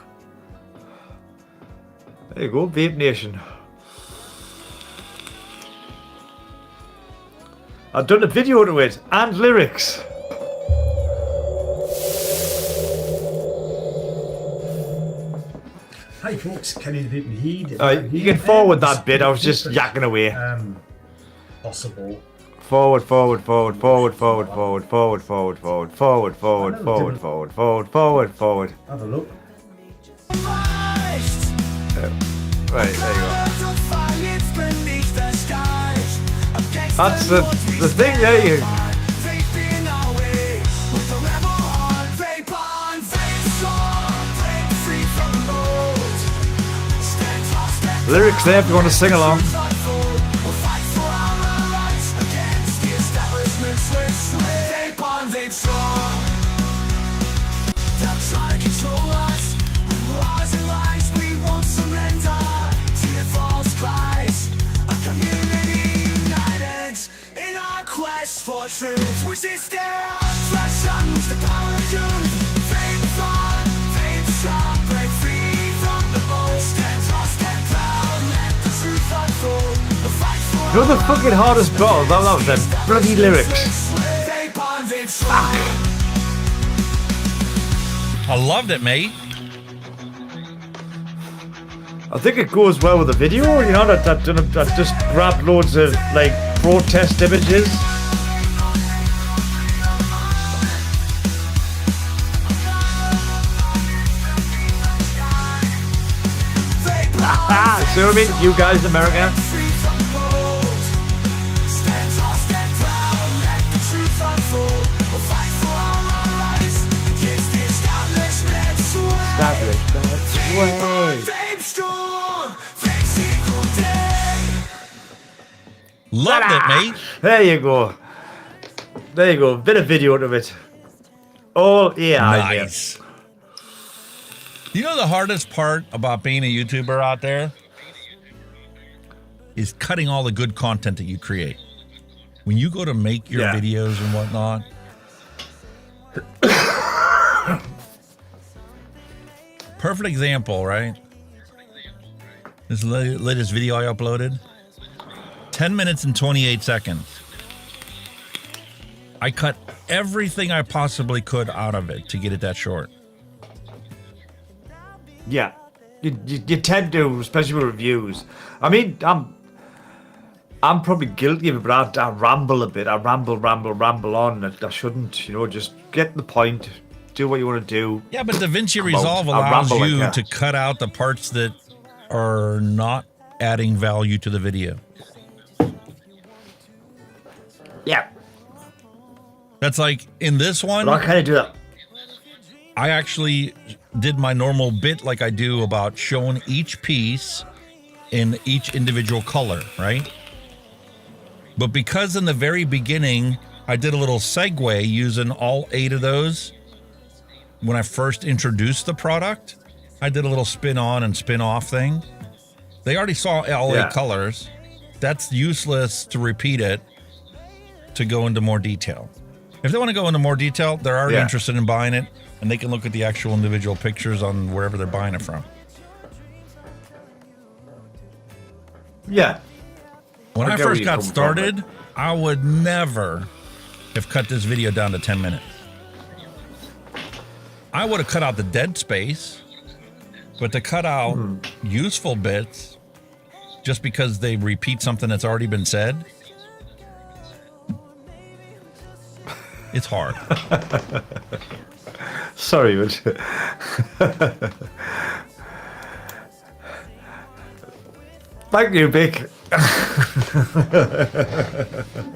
Speaker 9: There you go, Vape Nation. I've done a video to it and lyrics.
Speaker 11: Hi folks, Kenny the Vape Heed.
Speaker 9: You can forward that bit, I was just yakking away.
Speaker 11: Possible.
Speaker 9: Forward, forward, forward, forward, forward, forward, forward, forward, forward, forward, forward, forward, forward, forward, forward, forward.
Speaker 11: Have a look.
Speaker 9: Right, there you go. That's the thing there, you. Lyrics there if you want to sing along.
Speaker 2: For truth, we sit there, flash unleash the power of youth. Vape on, vape strong, break free from the mold. Stand tall, stand proud, let the truth unfold. The fight for
Speaker 9: You know the fucking hardest battle? That was them bloody lyrics.
Speaker 2: vape on, vape strong.
Speaker 3: I loved it, mate.
Speaker 9: I think it goes well with the video, you know, that just grabbed loads of like protest images. See what I mean? You guys, America.
Speaker 3: Loved it, mate.
Speaker 9: There you go. There you go. Bit of video of it. Oh, yeah.
Speaker 3: Nice. You know the hardest part about being a YouTuber out there is cutting all the good content that you create. When you go to make your videos and whatnot, perfect example, right? This latest video I uploaded, 10 minutes and 28 seconds. I cut everything I possibly could out of it to get it that short.
Speaker 9: Yeah. You tend to, especially with reviews. I mean, I'm probably guilty of it, but I ramble a bit. I ramble on. I shouldn't, you know, just get the point, do what you want to do.
Speaker 3: Yeah, but DaVinci Resolve allows you to cut out the parts that are not adding value to the video.
Speaker 9: Yeah.
Speaker 3: That's like in this one.
Speaker 9: But I kind of do that.
Speaker 3: I actually did my normal bit like I do about showing each piece in each individual color, right? But because in the very beginning, I did a little segue using all 8 of those. When I first introduced the product, I did a little spin on and spin off thing. They already saw all 8 colors. That's useless to repeat it to go into more detail. If they want to go into more detail, they're already interested in buying it, and they can look at the actual individual pictures on wherever they're buying it from.
Speaker 9: Yeah.
Speaker 3: When I first got started, I would never have cut this video down to 10 minutes. I would have cut out the dead space, but to cut out useful bits just because they repeat something that's already been said, it's hard.
Speaker 9: Sorry, but thank you, Vic.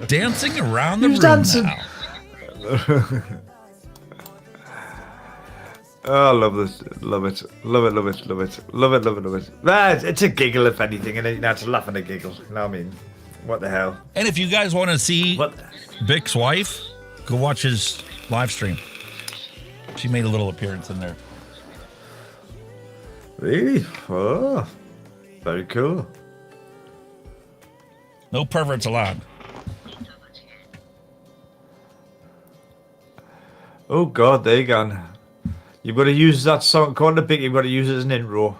Speaker 3: Dancing around the
Speaker 9: Who's
Speaker 3: room
Speaker 9: dancing?
Speaker 3: now.
Speaker 9: Oh, I love this. Love it. Love it, love it, love it. Love it, love it, love it. It's a giggle, if anything, and it's a laugh and a giggle. You know what I mean? What the hell?
Speaker 3: And if you guys want to see
Speaker 9: What?
Speaker 3: Vic's wife, go watch his live stream. She made a little appearance in there.
Speaker 9: Really? Oh, very cool.
Speaker 3: No perverts allowed.
Speaker 9: Oh, God, there you go. You've got to use that song. According to Vic, you've got to use it as an intro.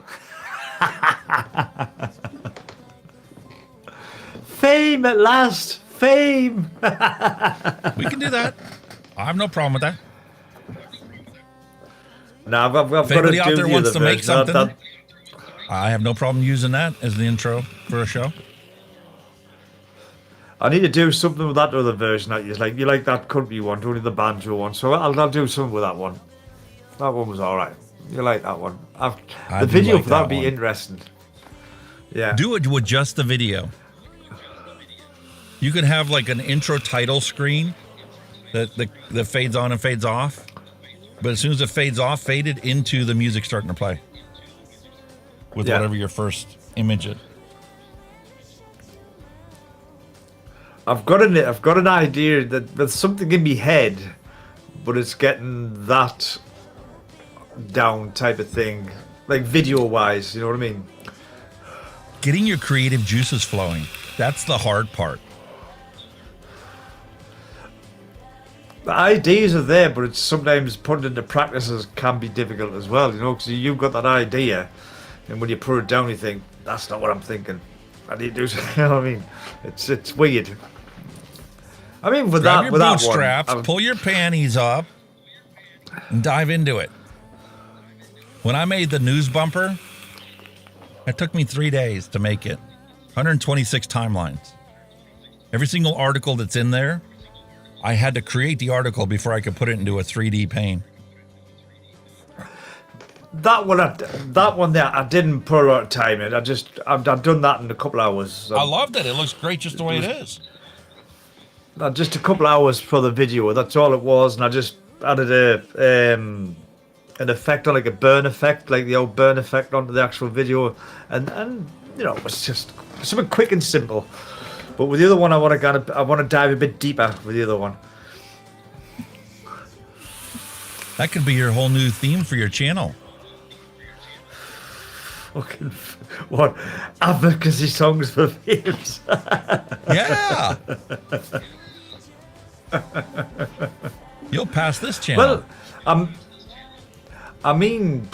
Speaker 9: Fame at last. Fame.
Speaker 3: We can do that. I have no problem with that.
Speaker 9: No, I've got
Speaker 3: If
Speaker 9: to
Speaker 3: anybody
Speaker 9: do
Speaker 3: out there
Speaker 9: the
Speaker 3: wants
Speaker 9: other
Speaker 3: to make
Speaker 9: version.
Speaker 3: something, I have no problem using that as the intro for a show.
Speaker 9: I need to do something with that other version that you like. You like that country one, only the banjo one. So I'll do something with that one. That one was all right. You like that one?
Speaker 3: I
Speaker 9: The
Speaker 3: do
Speaker 9: video
Speaker 3: like
Speaker 9: for that
Speaker 3: that
Speaker 9: would be
Speaker 3: one.
Speaker 9: interesting. Yeah.
Speaker 3: Do it with just the video. You could have like an intro title screen that fades on and fades off. But as soon as it fades off, faded into the music starting to play. With whatever your first image is.
Speaker 9: I've got an idea that there's something in my head, but it's getting that down type of thing, like video wise. You know what I mean?
Speaker 3: Getting your creative juices flowing. That's the hard part.
Speaker 9: The ideas are there, but it's sometimes putting into practices can be difficult as well. You know, because you've got that idea, and when you put it down, you think that's not what I'm thinking. I need to do something. You know what I mean? It's weird. I mean, with
Speaker 3: Grab
Speaker 9: that,
Speaker 3: your
Speaker 9: with that
Speaker 3: bootstraps,
Speaker 9: one,
Speaker 3: pull your panties up, and dive into it. When I made the news bumper, it took me 3 days to make it. 126 timelines. Every single article that's in there, I had to create the article before I could put it into a 3D pane.
Speaker 9: that one there, I didn't put a lot of time in. I've done that in a couple hours.
Speaker 3: I loved it. It looks great just the way it is.
Speaker 9: Just a couple hours for the video. That's all it was, and I just added an effect on, like a burn effect, like the old burn effect onto the actual video, and you know, it's just something quick and simple. But with the other one, I want to dive a bit deeper with the other one.
Speaker 3: That could be your whole new theme for your channel.
Speaker 9: Fucking what? Advocacy songs for vapes.
Speaker 3: Yeah. You'll pass this channel.
Speaker 9: Well, I mean,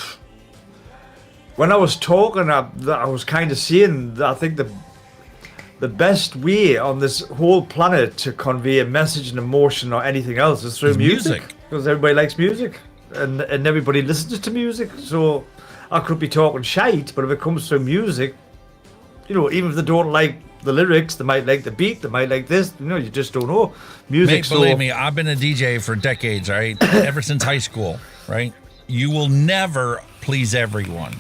Speaker 9: when I was talking, I was kind of seeing that I think the best way on this whole planet to convey a message and emotion or anything else is through music. Because everybody likes music and everybody listens to music. So I could be talking shite, but if it comes through music, you know, even if they don't like the lyrics, they might like the beat, they might like this, you know, you just don't know. Music.
Speaker 3: Mate, believe me, I've been a DJ for decades, right? Ever since high school, right? You will never please everyone.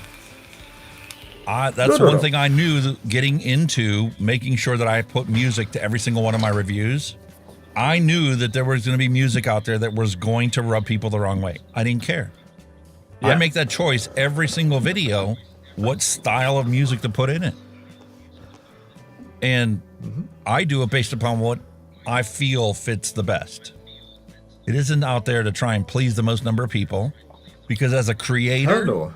Speaker 3: That's one thing I knew getting into making sure that I put music to every single one of my reviews. I knew that there was going to be music out there that was going to rub people the wrong way. I didn't care. Yeah. I make that choice every single video, what style of music to put in it. And I do it based upon what I feel fits the best. It isn't out there to try and please the most number of people, because as a creator,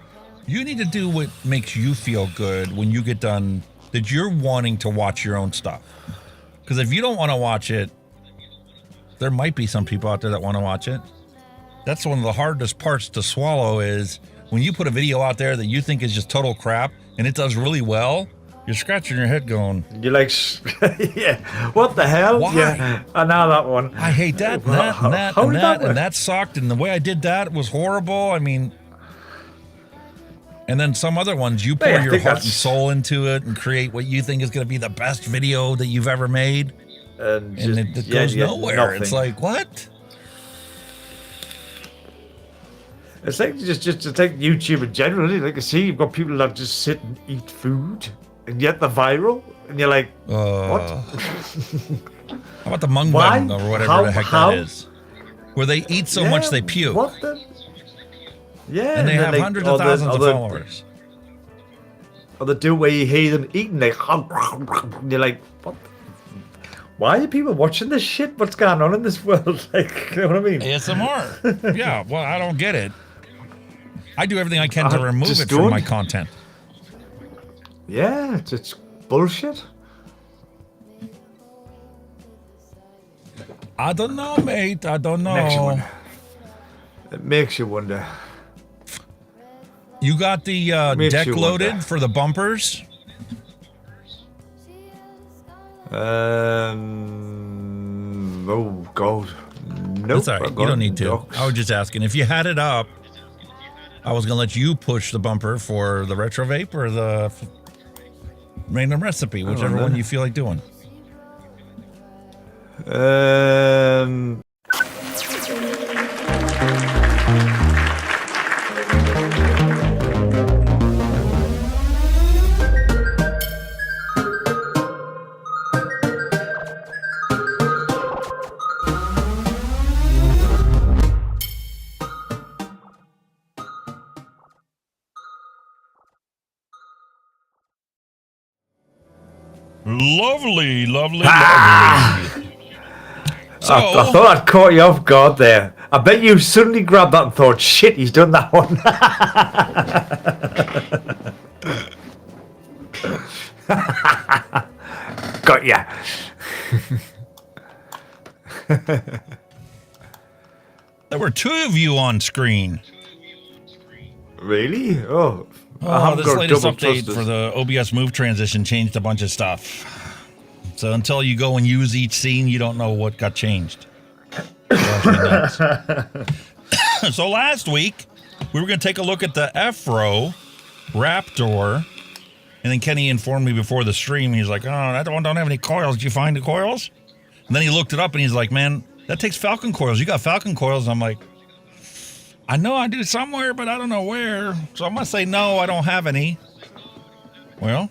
Speaker 3: you need to do what makes you feel good when you get done, that you're wanting to watch your own stuff. Because if you don't want to watch it, there might be some people out there that want to watch it. That's one of the hardest parts to swallow, is when you put a video out there that you think is just total crap and it does really well, you're scratching your head going,
Speaker 9: you're like, yeah, what the hell?
Speaker 3: Why?
Speaker 9: Yeah, I know that one.
Speaker 3: I hate that, and that, and that, and that, and that sucked, and the way I did that was horrible. I mean, and then some other ones, you pour your heart and soul into it and create what you think is going to be the best video that you've ever made, and it goes nowhere. Nothing. It's like, what?
Speaker 9: It's like just like YouTube in general. Isn't it? Like I see, you've got people that just sit and eat food, and yet they're viral, and you're like, what?
Speaker 3: How about the mukbang or whatever the heck that is? Where they eat so much they puke.
Speaker 9: What the? Yeah,
Speaker 3: and they have hundreds of thousands of followers.
Speaker 9: Or they do where you hear them eating, like, and you're like, what? Why are people watching this shit? What's going on in this world? Like, you know what I mean?
Speaker 3: ASMR. Yeah, well, I don't get it. I do everything I can to remove it from my content.
Speaker 9: Yeah, it's bullshit.
Speaker 3: I don't know, mate. I don't know.
Speaker 9: Next one. It makes you wonder.
Speaker 3: You got the deck loaded for the bumpers?
Speaker 9: Oh, God. Nope.
Speaker 3: That's all right. You don't need to. I was just asking. If you had it up, I was going to let you push the bumper for the retro vape or the random recipe, whichever one you feel like doing. Lovely, lovely, lovely. So,
Speaker 9: I thought I'd caught you off guard there. I bet you suddenly grabbed that and thought, shit, he's done that one. Got ya.
Speaker 3: There were two of you on screen.
Speaker 9: Really? Oh.
Speaker 3: This latest update for the OBS move transition changed a bunch of stuff. So until you go and use each scene, you don't know what got changed. So last week, we were going to take a look at the EHPRO Raptor. And then Kenny informed me before the stream, he's like, oh, that one don't have any coils. Did you find the coils? And then he looked it up and he's like, man, that takes Falcon coils. You got Falcon coils? And I'm like, I know I do somewhere, but I don't know where. So I'm going to say, no, I don't have any. Well,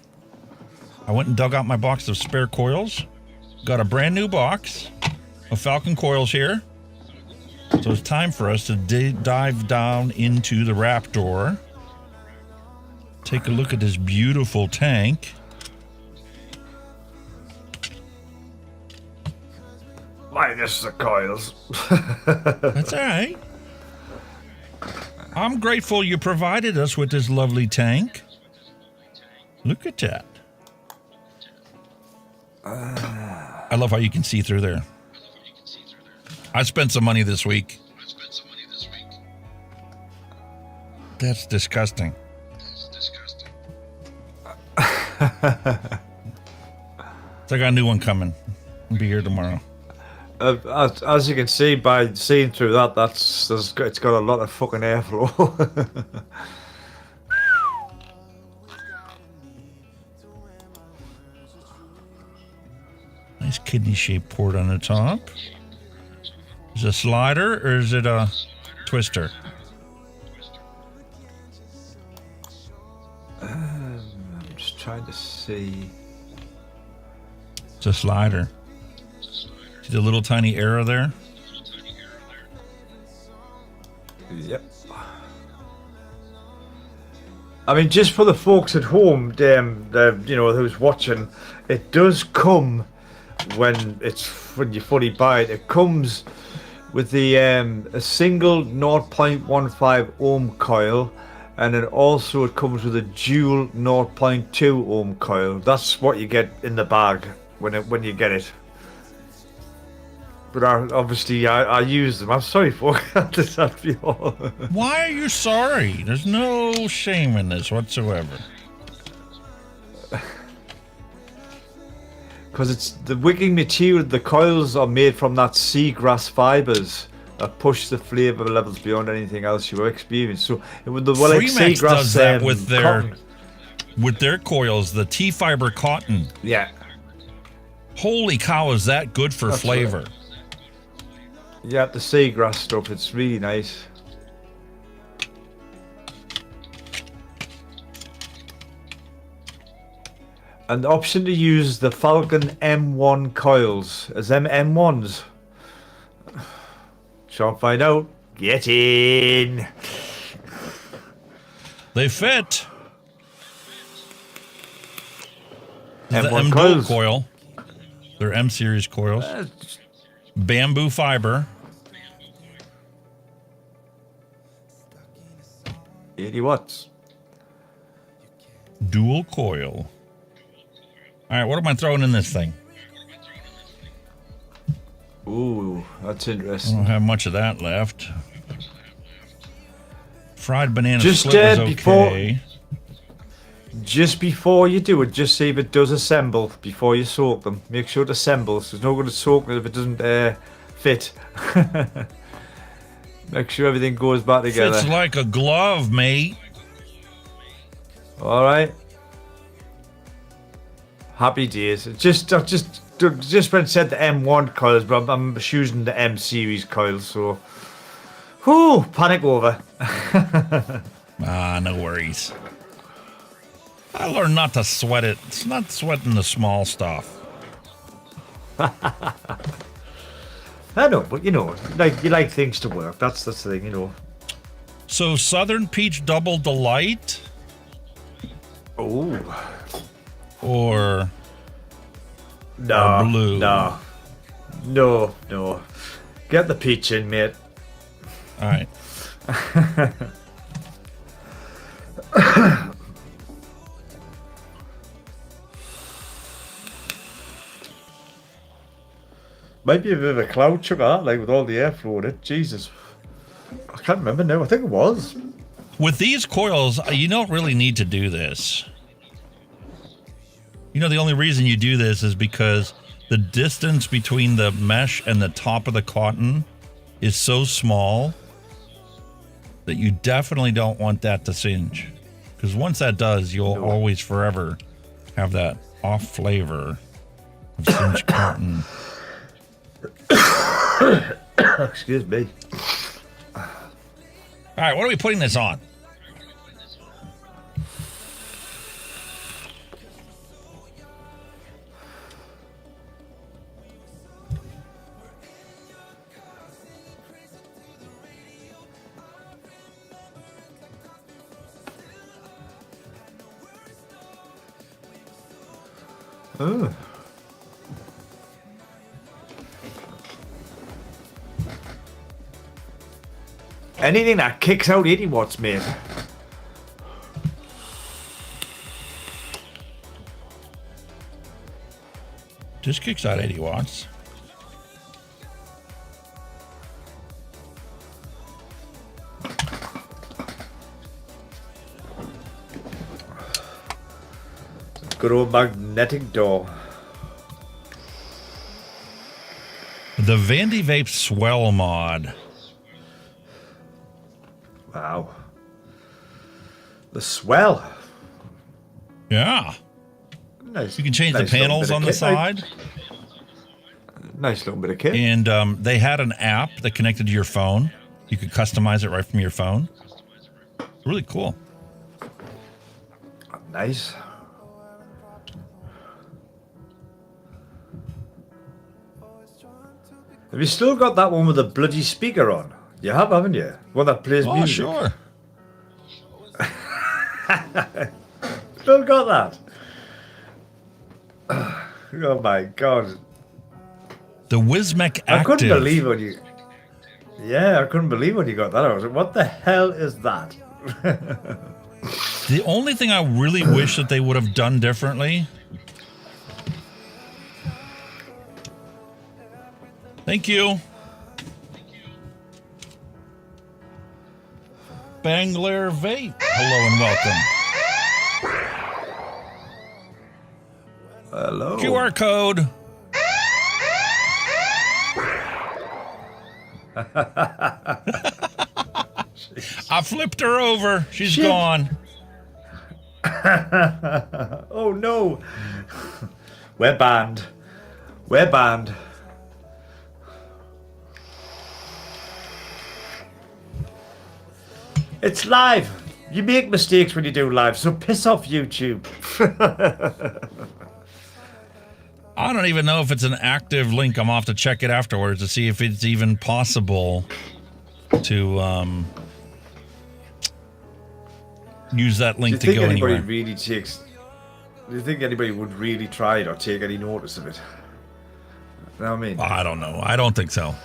Speaker 3: I went and dug out my box of spare coils. Got a brand new box of Falcon coils here. So it's time for us to dive down into the Raptor. Take a look at this beautiful tank.
Speaker 9: Minus the coils.
Speaker 3: That's all right. I'm grateful you provided us with this lovely tank. Look at that. I love how you can see through there. I spent some money this week. That's disgusting. So I got a new one coming. I'll be here tomorrow.
Speaker 9: As you can see by seeing through that, it's got a lot of fucking airflow.
Speaker 3: Nice kidney-shaped port on the top. Is it a slider or is it a twister?
Speaker 9: I'm just trying to see.
Speaker 3: It's a slider. See the little tiny arrow there?
Speaker 9: Yep. I mean, just for the folks at home, who's watching, it does come when you fully buy it. It comes with the a single 0.15 ohm coil, and then also it comes with a dual 0.2 ohm coil. That's what you get in the bag when you get it. But I use them. I'm sorry for that.
Speaker 3: Why are you sorry? There's no shame in this whatsoever.
Speaker 9: Because it's the wicking material. The coils are made from that seagrass fibers that push the flavor levels beyond anything else you experience. So
Speaker 3: Freemax does that with their coils, the T-fiber cotton.
Speaker 9: Yeah.
Speaker 3: Holy cow, is that good for flavor?
Speaker 9: Right. Yeah, the seagrass stuff. It's really nice. An option to use the Falcon M1 coils as them M1s. Try and find out. Get in.
Speaker 3: They fit.
Speaker 9: M1
Speaker 3: The M
Speaker 9: coils.
Speaker 3: coil. They're M series coils. Bamboo fiber.
Speaker 9: 80 watts.
Speaker 3: Dual coil. All right, what am I throwing in this thing?
Speaker 9: Ooh, that's
Speaker 3: I
Speaker 9: interesting.
Speaker 3: don't have much of that left. Fried banana
Speaker 9: Just
Speaker 3: split was
Speaker 9: before-
Speaker 3: okay.
Speaker 9: Just before you do it, just see if it does assemble before you soak them. Make sure it assembles. There's no good to soak it if it doesn't fit. Make sure everything goes back together.
Speaker 3: Fits like a glove, mate.
Speaker 9: All right. Happy days. Just when it said the M1 coils, but I'm choosing the M series coils. So, whoo, panic over.
Speaker 3: No worries. I learned not to sweat it. It's not sweating the small stuff.
Speaker 9: I know, but you like things to work. That's the thing,
Speaker 3: So Southern Peach Double Delight,
Speaker 9: Oh.
Speaker 3: or
Speaker 9: No.
Speaker 3: blue?
Speaker 9: No. Get the peach in, mate.
Speaker 3: All right.
Speaker 9: Might be a bit of a cloud sugar, like with all the airflow in it. Jesus. I can't remember now. I think it was.
Speaker 3: With these coils, you don't really need to do this. The only reason you do this is because the distance between the mesh and the top of the cotton is so small that you definitely don't want that to singe. Because once that does, you'll always forever have that off flavor of singed cotton.
Speaker 9: Excuse me.
Speaker 3: All right, what are we putting this on?
Speaker 9: Oh. Anything that kicks out 80 watts, mate.
Speaker 3: Just kicks out 80 watts.
Speaker 9: Good old magnetic door.
Speaker 3: The Vandy Vape Swell mod.
Speaker 9: Wow. The swell.
Speaker 3: Yeah.
Speaker 9: Nice.
Speaker 3: You can change the
Speaker 9: nice little
Speaker 3: panels
Speaker 9: bit of
Speaker 3: on the
Speaker 9: kit,
Speaker 3: side.
Speaker 9: Nice little bit of kit.
Speaker 3: And they had an app that connected to your phone. You could customize it right from your phone. Really cool.
Speaker 9: Nice. Have you still got that one with the bloody speaker on? You have, haven't you? One that plays
Speaker 3: Oh,
Speaker 9: music.
Speaker 3: sure.
Speaker 9: Still got that. Oh my god.
Speaker 3: The Wismec Active.
Speaker 9: I couldn't believe when you. Yeah, I couldn't believe when you got that. I was like, what the hell is that?
Speaker 3: The only thing I really wish that they would have done differently. Thank you. Bangler Vape. Hello and welcome.
Speaker 9: Hello.
Speaker 3: QR code. I flipped her over. She's
Speaker 9: Shit.
Speaker 3: gone.
Speaker 9: Oh no. We're banned. We're banned. It's live. You make mistakes when you do live, so piss off YouTube.
Speaker 3: I don't even know if it's an active link. I'm off to check it afterwards to see if it's even possible to use that link to go anywhere.
Speaker 9: Do you think anybody would really try it or take any notice of it? You know what I mean?
Speaker 3: I don't know. I don't think so.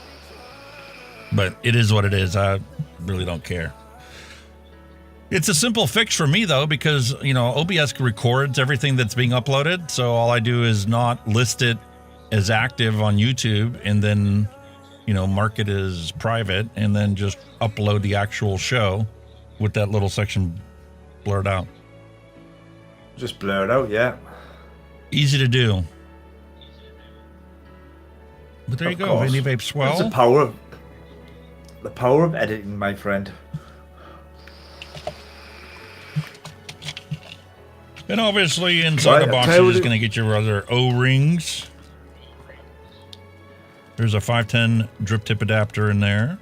Speaker 3: But it is what it is. I really don't care. It's a simple fix for me, though, because, you know, OBS records everything that's being uploaded. So all I do is not list it as active on YouTube and then, you know, mark it as private and then just upload the actual show with that little section blurred out.
Speaker 9: Just blur it out, yeah.
Speaker 3: Easy to do. But there you go, Vinny Vape Swell.
Speaker 9: That's the power of editing, my friend.
Speaker 3: And obviously inside the box you're just going to get your other O-rings. There's a 510 drip tip adapter in there.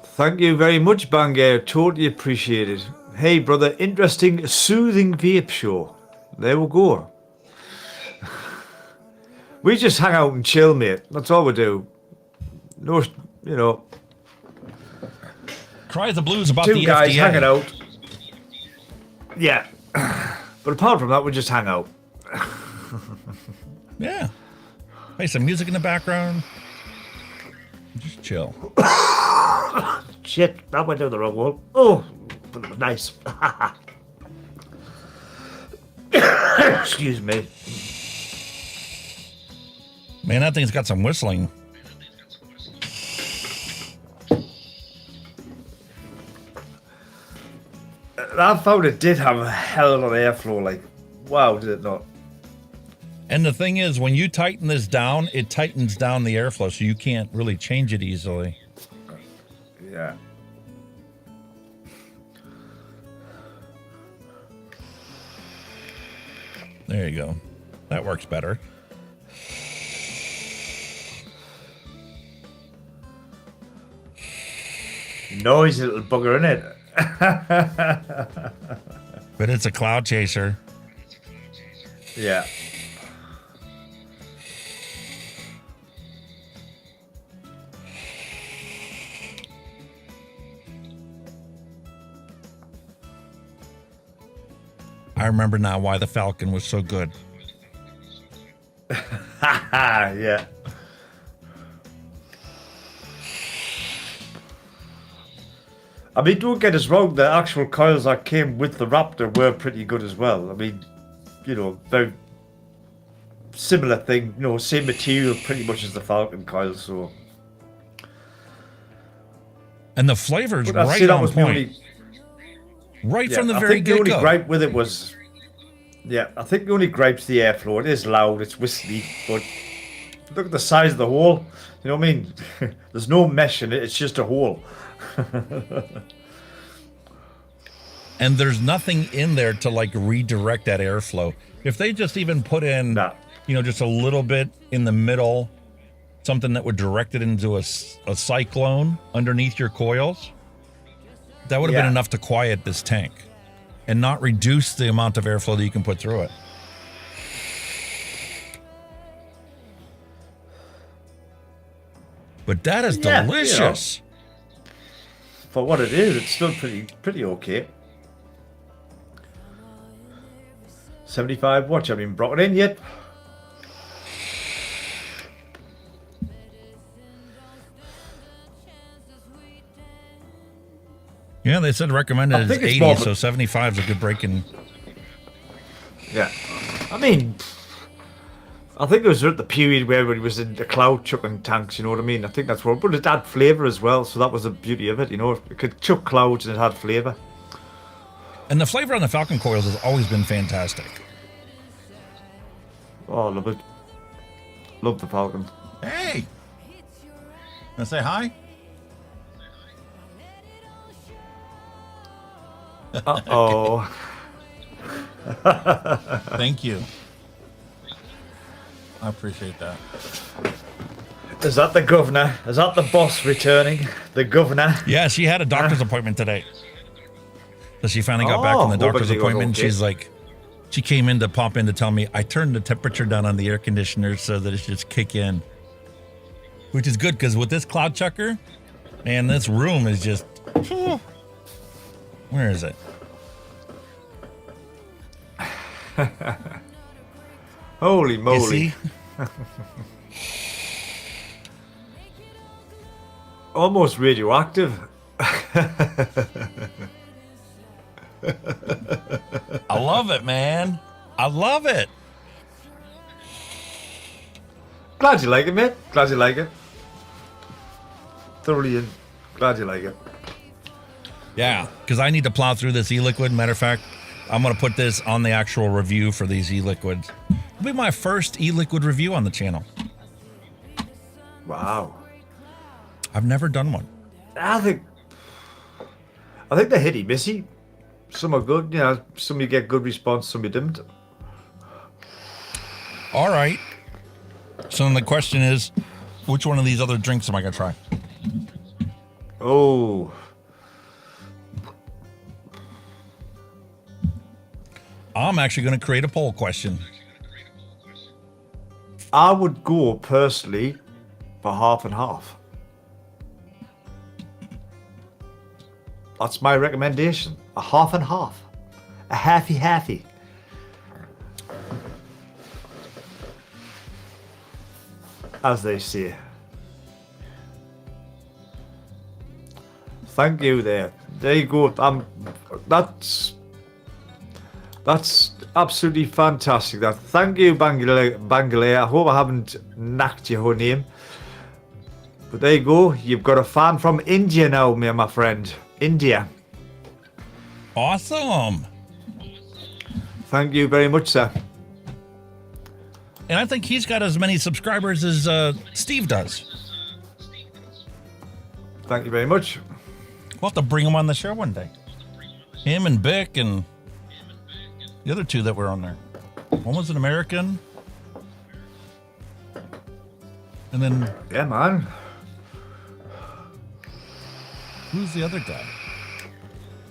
Speaker 9: Thank you very much, Bangor. Totally appreciate it. Hey, brother, interesting, soothing vape show. There we go. We just hang out and chill, mate. That's all we do. No, you know.
Speaker 3: Cry the blues about
Speaker 9: two
Speaker 3: the
Speaker 9: guys
Speaker 3: FDA.
Speaker 9: hanging out. Yeah. But apart from that, we just hang out.
Speaker 3: Yeah. Play some music in the background. Just chill.
Speaker 9: Shit, that went down the wrong wall. Oh, but it was nice. Excuse me.
Speaker 3: Man, that thing's got some whistling.
Speaker 9: I found it did have a hell of an airflow. Like, wow, did it not?
Speaker 3: And the thing is, when you tighten this down, it tightens down the airflow, so you can't really change it easily.
Speaker 9: Yeah.
Speaker 3: There you go. That works better.
Speaker 9: Noisy little bugger, innit?
Speaker 3: But it's a cloud chaser.
Speaker 9: Yeah.
Speaker 3: I remember now why the Falcon was so good.
Speaker 9: Yeah. I mean, don't get us wrong, the actual coils that came with the Raptor were pretty good as well. I mean, you know, very similar thing, you know, same material pretty much as the Falcon coils, so.
Speaker 3: And the flavor's
Speaker 9: But
Speaker 3: right on point. Right from the very get-go.
Speaker 9: I think the only gripe with it was, I think the only gripe's the airflow. It is loud, it's whistly, but look at the size of the hole. You know what I mean? There's no mesh in it, it's just a hole.
Speaker 3: And there's nothing in there to like redirect that airflow. If they just even put in, you know, just a little bit in the middle, something that would direct it into a cyclone underneath your coils, that would have been enough to quiet this tank and not reduce the amount of airflow that you can put through it. But that is delicious.
Speaker 9: You know, for what it is, it's still pretty okay. 75 watts, I haven't brought it in yet.
Speaker 3: Yeah, they said recommended is 80, so 75 is a good break-in.
Speaker 9: Yeah. I mean, I think it was at the period where everybody was in the cloud chucking tanks, you know what I mean? I think that's what, but it had flavour as well, so that was the beauty of it, you know? It could chuck clouds and it had flavour.
Speaker 3: And the flavour on the Falcon coils has always been fantastic.
Speaker 9: Oh, I love it. Love the Falcon.
Speaker 3: Hey! Wanna say hi?
Speaker 9: Uh-oh.
Speaker 3: Thank you. I appreciate that.
Speaker 9: Is that the governor? Is that the boss returning? The governor?
Speaker 3: Yeah, she had a doctor's appointment today. So she finally got back from the doctor's
Speaker 9: hopefully it goes
Speaker 3: appointment. And
Speaker 9: okay.
Speaker 3: she's like, she came in to pop in to tell me I turned the temperature down on the air conditioner so that it should just kick in, which is good because with this cloud chucker, man, this room is just. Where is it?
Speaker 9: Holy
Speaker 3: You
Speaker 9: moly.
Speaker 3: see?
Speaker 9: Almost radioactive.
Speaker 3: I love it, man. I love it.
Speaker 9: Glad you like it, mate. Glad you like it. Thoroughly glad you like it.
Speaker 3: Yeah, because I need to plow through this e-liquid. Matter of fact, I'm going to put this on the actual review for these e-liquids. It'll be my first e-liquid review on the channel.
Speaker 9: Wow.
Speaker 3: I've never done one.
Speaker 9: I think they're hitty missy. Some are good, you know, some you get good response, some you didn't.
Speaker 3: All right. So then the question is, which one of these other drinks am I going to try?
Speaker 9: Oh.
Speaker 3: I'm actually going to create a poll question.
Speaker 9: I would go personally for half and half. That's my recommendation. A half and half. A halfy. As they say. Thank you there. There you go. That's absolutely fantastic. That. Thank you, Bangalore. I hope I haven't knocked your whole name. But there you go. You've got a fan from India now, my friend. India.
Speaker 3: Awesome.
Speaker 9: Thank you very much, sir.
Speaker 3: And I think he's got as many subscribers as Steve does.
Speaker 9: Thank you very much.
Speaker 3: We'll have to bring him on the show one day. Him and Bick and the other two that were on there. One was an American. And then...
Speaker 9: Yeah, man.
Speaker 3: Who's the other guy?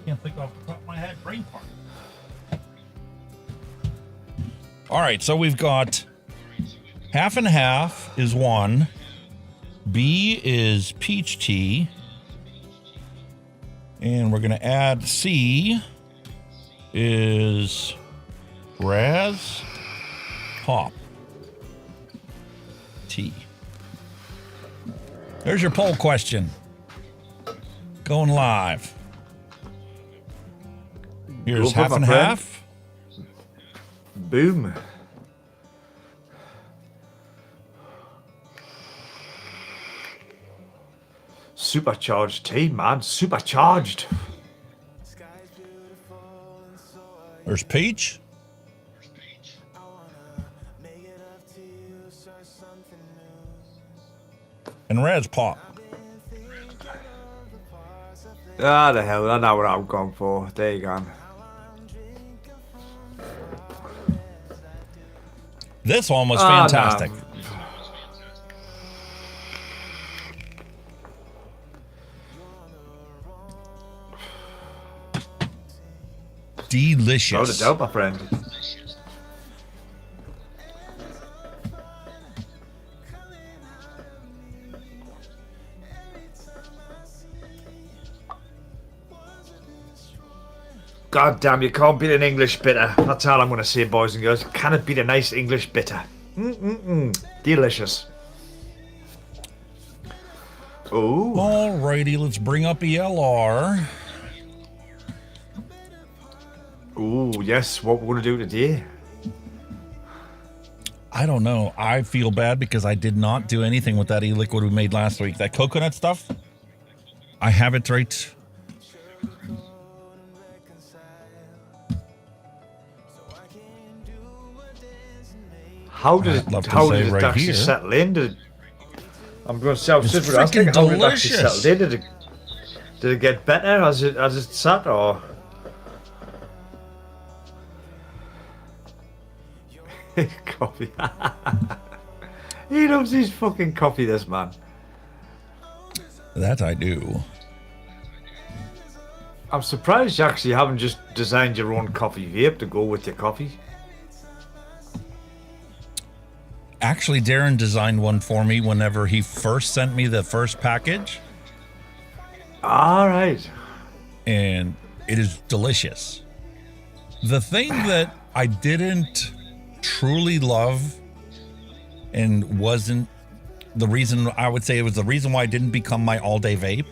Speaker 3: Can't think off the top of my head. Brain fart. All right, so we've got half and half is one. B is peach tea. And we're going to add C is Raz Pop tea. There's your poll question. Going live. Here's half and half.
Speaker 9: Boom. Supercharged tea, man. Supercharged.
Speaker 3: There's peach. And Raz Pop.
Speaker 9: Ah, the hell. I know what I'm going for. There you go.
Speaker 3: This one was fantastic.
Speaker 9: No.
Speaker 3: Delicious.
Speaker 9: No doubt, my friend. God damn, you can't beat an English bitter. That's all I'm going to say, boys and girls. Can it beat a nice English bitter? Delicious. Oh.
Speaker 3: Alrighty, let's bring up ELR.
Speaker 9: Oh, yes. What we're going to do today?
Speaker 3: I don't know. I feel bad because I did not do anything with that e-liquid we made last week. That coconut stuff, I have it right.
Speaker 9: How did it actually settle in? I'm going to say, I was just asking how did it actually settle in? Did it get better as it sat, or? Coffee. He loves his fucking coffee, this man.
Speaker 3: That I do.
Speaker 9: I'm surprised you actually haven't just designed your own coffee vape to go with your coffee.
Speaker 3: Actually, Darren designed one for me whenever he first sent me the first package.
Speaker 9: All right.
Speaker 3: And it is delicious. The thing that I didn't truly love and wasn't the reason, I would say it was the reason why it didn't become my all-day vape,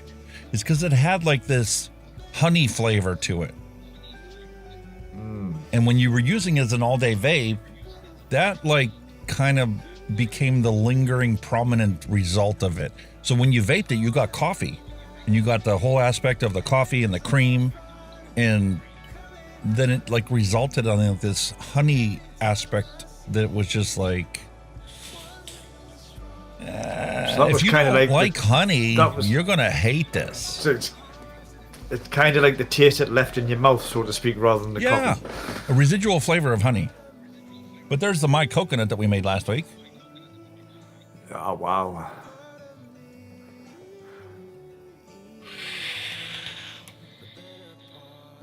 Speaker 3: is because it had like this honey flavor to it. And when you were using it as an all-day vape, that like kind of became the lingering prominent result of it. So when you vaped it, you got coffee, and you got the whole aspect of the coffee and the cream, and then it like resulted on this honey aspect that was just like, if you don't like honey, you're gonna hate this.
Speaker 9: So it's kind of like the taste it left in your mouth, so to speak, rather than the coffee.
Speaker 3: A residual flavor of honey. But there's the My Coconut that we made last week.
Speaker 9: Oh, wow.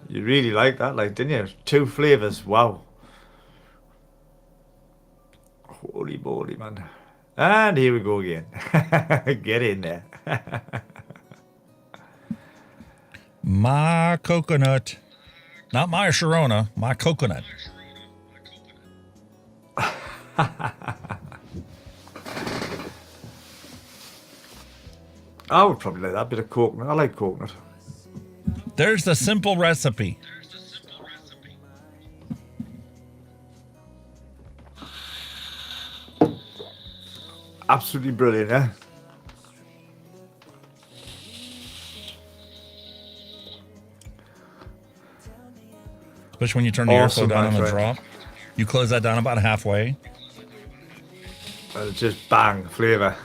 Speaker 9: You really like that, like, didn't you? 2 flavors, wow. Holy moly, man. And here we go again. Get in there.
Speaker 3: My Coconut. Not my Sharona, my coconut.
Speaker 9: I would probably like that bit of coconut. I like coconut.
Speaker 3: There's the simple recipe.
Speaker 9: Absolutely brilliant, eh?
Speaker 3: Especially when you turn the airflow down on the drop. You close that down about halfway.
Speaker 9: And it's just bang, flavour.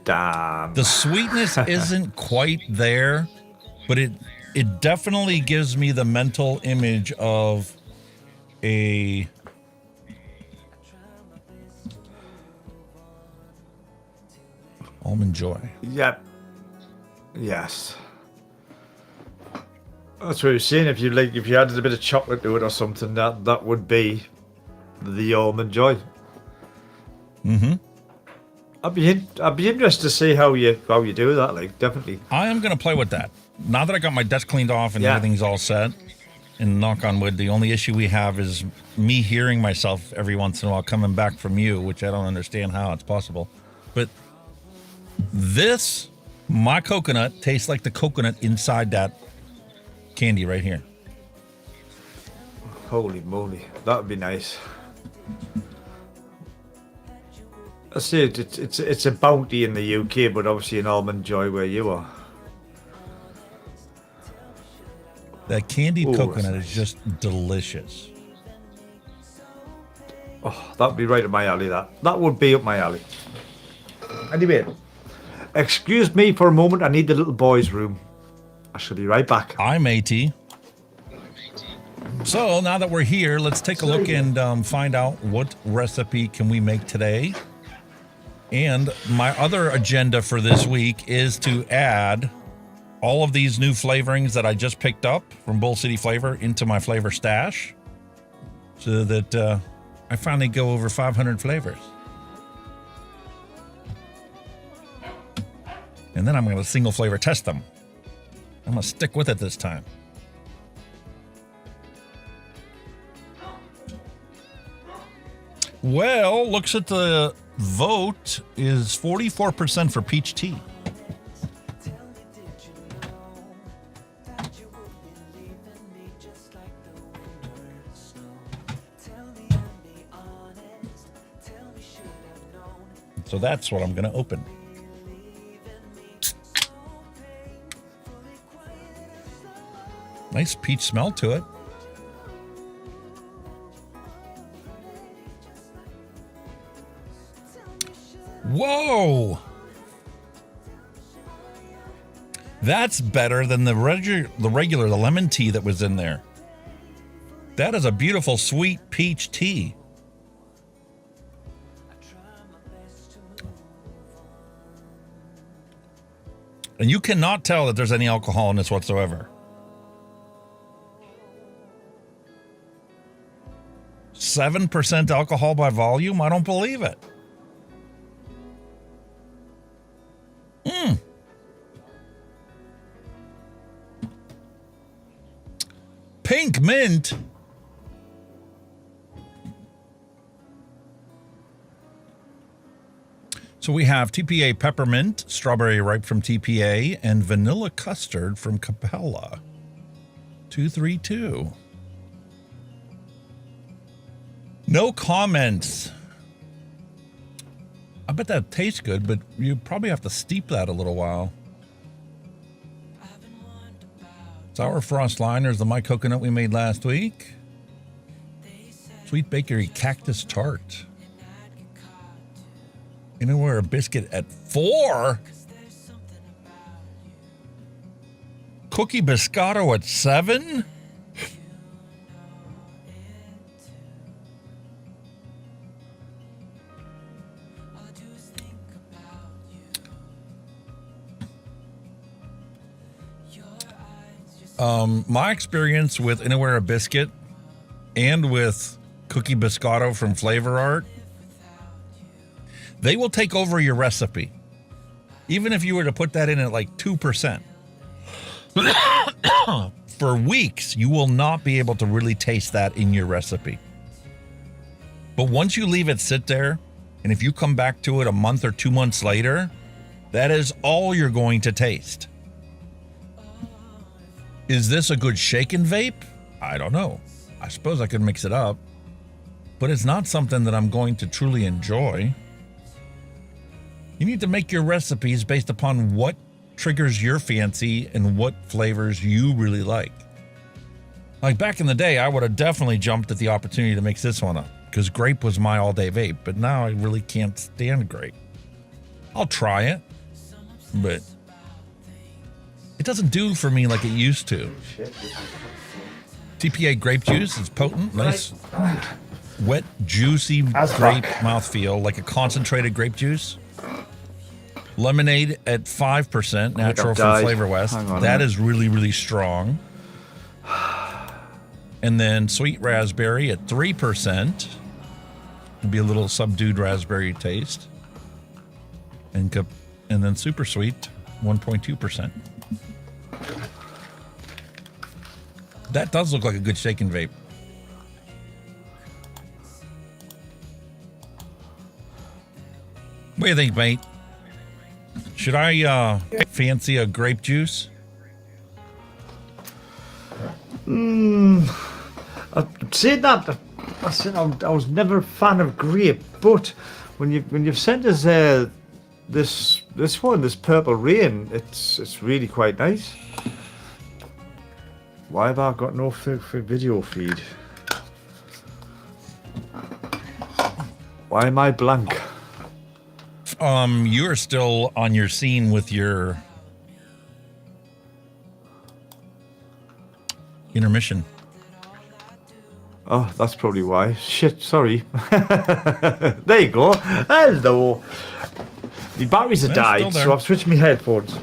Speaker 9: Damn.
Speaker 3: The sweetness isn't quite there, but it definitely gives me the mental image of a Almond Joy.
Speaker 9: Yep. Yes. That's what I was saying. If you added a bit of chocolate to it or something, that would be the Almond Joy.
Speaker 3: Mm-hmm.
Speaker 9: I'd be interested to see how you do that. Like, definitely.
Speaker 3: I am gonna play with that. Now that I got my desk cleaned off and everything's all set, and knock on wood, the only issue we have is me hearing myself every once in a while coming back from you, which I don't understand how it's possible. But this, my coconut, tastes like the coconut inside that candy right here.
Speaker 9: Holy moly, that would be nice. I see it's a bounty in the UK, but obviously an Almond Joy where you are.
Speaker 3: That candied coconut is just delicious.
Speaker 9: Oh, that would be right up my alley. That would be up my alley. Anyway, excuse me for a moment. I need the little boy's room. I shall be right back.
Speaker 3: I'm AT. So now that we're here, let's take a look and find out what recipe can we make today. And my other agenda for this week is to add all of these new flavorings that I just picked up from Bull City Flavor into my flavor stash so that I finally go over 500 flavors. And then I'm going to single flavor test them. I'm going to stick with it this time. Well, looks at the vote is 44% for peach tea. So that's what I'm going to open. Nice peach smell to it. Whoa! That's better than the regular lemon tea that was in there. That is a beautiful sweet peach tea. And you cannot tell that there's any alcohol in this whatsoever. 7% alcohol by volume? I don't believe it. Pink mint. So we have TPA peppermint, strawberry ripe from TPA, and vanilla custard from Capella. 232. No comments. I bet that tastes good, but you probably have to steep that a little while. Sour Frost Liners, the My Coconut we made last week. Sweet Bakery Cactus Tart. Anywhere a biscuit at 4. Cookie Biscotto at 7. My experience with Anywhere a Biscuit and with Cookie Biscotto from Flavor Art, they will take over your recipe. Even if you were to put that in at like 2%. For weeks, you will not be able to really taste that in your recipe. But once you leave it sit there, and if you come back to it a month or 2 months later, that is all you're going to taste. Is this a good shaken vape? I don't know. I suppose I could mix it up. But it's not something that I'm going to truly enjoy. You need to make your recipes based upon what triggers your fancy and what flavors you really like. Like back in the day, I would have definitely jumped at the opportunity to mix this one up because grape was my all-day vape, but now I really can't stand grape. I'll try it, but it doesn't do for me like it used to. TPA grape juice is potent, nice, wet, juicy grape mouthfeel, like a concentrated grape juice. Lemonade at 5%, natural from Flavor West. That is really, really strong. And then sweet raspberry at 3%. It'll be a little subdued raspberry taste. And then super sweet, 1.2%. That does look like a good shaken vape. What do you think, mate? Should I fancy a grape juice?
Speaker 9: I'd say that. I was never a fan of grape, but when you've sent us this purple rain, it's really quite nice. Why have I got no video feed? Why am I blank?
Speaker 3: You're still on your scene with your intermission.
Speaker 9: Oh, that's probably why. Shit, sorry. There you go. Hello. The batteries have died, so I've switched my headphones.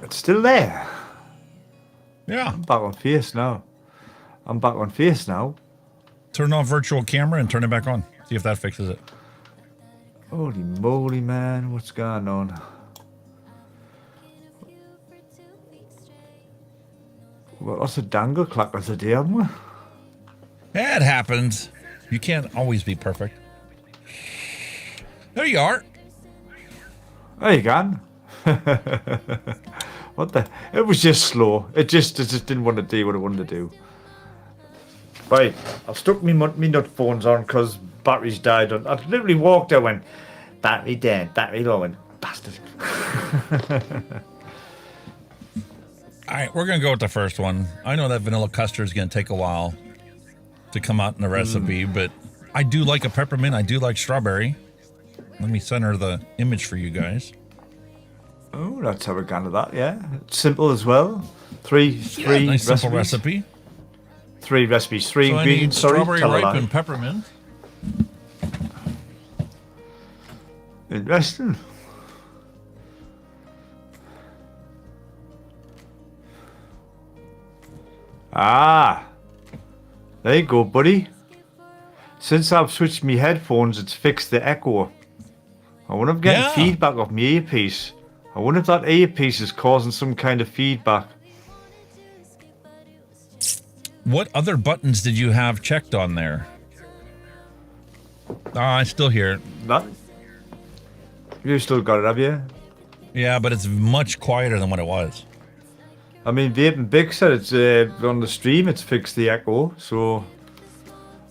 Speaker 9: It's still there.
Speaker 3: Yeah.
Speaker 9: I'm back on face now.
Speaker 3: Turn off virtual camera and turn it back on. See if that fixes it.
Speaker 9: Holy moly, man. What's going on? Well, that's a dangle clacker today, haven't we?
Speaker 3: It happens. You can't always be perfect. There you are.
Speaker 9: There you can. What the? It was just slow. It just didn't want to do what it wanted to do. Right, I've stuck me nut phones on because batteries died. I literally walked out and went, battery dead, battery low, and bastard.
Speaker 3: All right, we're going to go with the first one. I know that vanilla custard is going to take a while to come out in the recipe, but I do like a peppermint. I do like strawberry. Let me center the image for you guys.
Speaker 9: Oh, that's how we're going to that, yeah. It's simple as well. Three
Speaker 3: nice
Speaker 9: recipes.
Speaker 3: simple recipe.
Speaker 9: 3 recipes, 3
Speaker 3: so
Speaker 9: ingredients.
Speaker 3: Strawberry ripe and peppermint.
Speaker 9: Interesting. Ah, there you go, buddy. Since I've switched my headphones, it's fixed the echo. I wonder if I'm getting feedback off my earpiece. I wonder if that earpiece is causing some kind of feedback.
Speaker 3: What other buttons did you have checked on there? Oh, I still hear it.
Speaker 9: That? You still got it, have you?
Speaker 3: Yeah, but it's much quieter than what it was.
Speaker 9: I mean, Vaping Big said it's on the stream. It's fixed the echo, so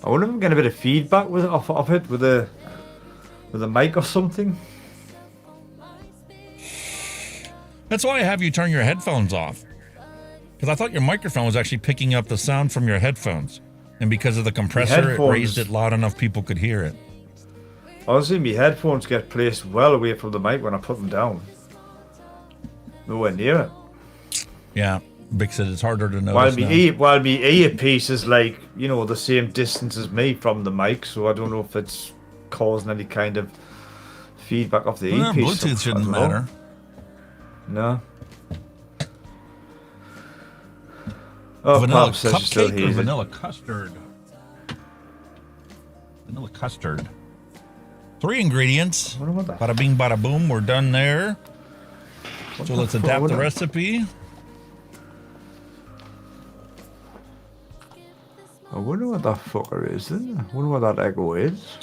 Speaker 9: I wonder if I'm getting a bit of feedback with it off it with a mic or something.
Speaker 3: That's why I have you turn your headphones off, because I thought your microphone was actually picking up the sound from your headphones, and because of the compressor, it raised it loud enough people could hear it.
Speaker 9: Honestly, my headphones get placed well away from the mic when I put them down. Nowhere near it.
Speaker 3: Yeah, because it's harder to notice.
Speaker 9: While my earpiece is like, you know, the same distance as me from the mic, so I don't know if it's causing any kind of feedback off the earpiece.
Speaker 3: Bluetooth shouldn't matter.
Speaker 9: No. Oh,
Speaker 3: vanilla
Speaker 9: Pop says you're still
Speaker 3: cupcake or
Speaker 9: here.
Speaker 3: vanilla custard? Vanilla custard. 3 ingredients. Bada bing, bada boom. We're done there. So let's adapt the recipe.
Speaker 9: I wonder what that fucker is then. I wonder what that echo is.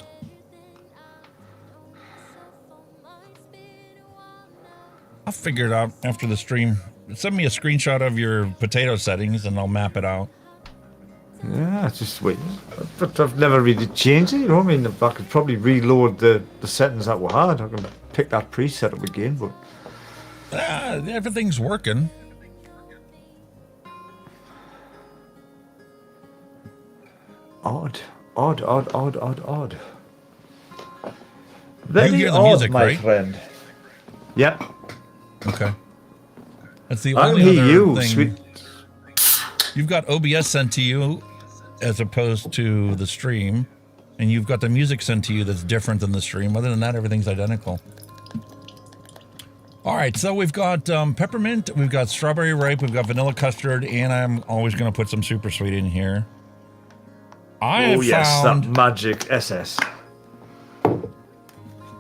Speaker 3: I'll figure it out after the stream. Send me a screenshot of your potato settings and I'll map it out.
Speaker 9: Yeah, it's just wait. But I've never really changed it, you know what I mean? I could probably reload the settings that were hard. I can pick that preset up again, but
Speaker 3: everything's working.
Speaker 9: Odd.
Speaker 3: You hear the
Speaker 9: odd,
Speaker 3: music,
Speaker 9: my
Speaker 3: right?
Speaker 9: friend. Yep.
Speaker 3: Okay. That's the
Speaker 9: I
Speaker 3: only
Speaker 9: can hear
Speaker 3: other
Speaker 9: you,
Speaker 3: thing.
Speaker 9: sweet.
Speaker 3: You've got OBS sent to you as opposed to the stream, and you've got the music sent to you that's different than the stream. Other than that, everything's identical. All right, so we've got peppermint, we've got strawberry ripe, we've got vanilla custard, and I'm always going to put some super sweet in here. I have found
Speaker 9: that magic SS.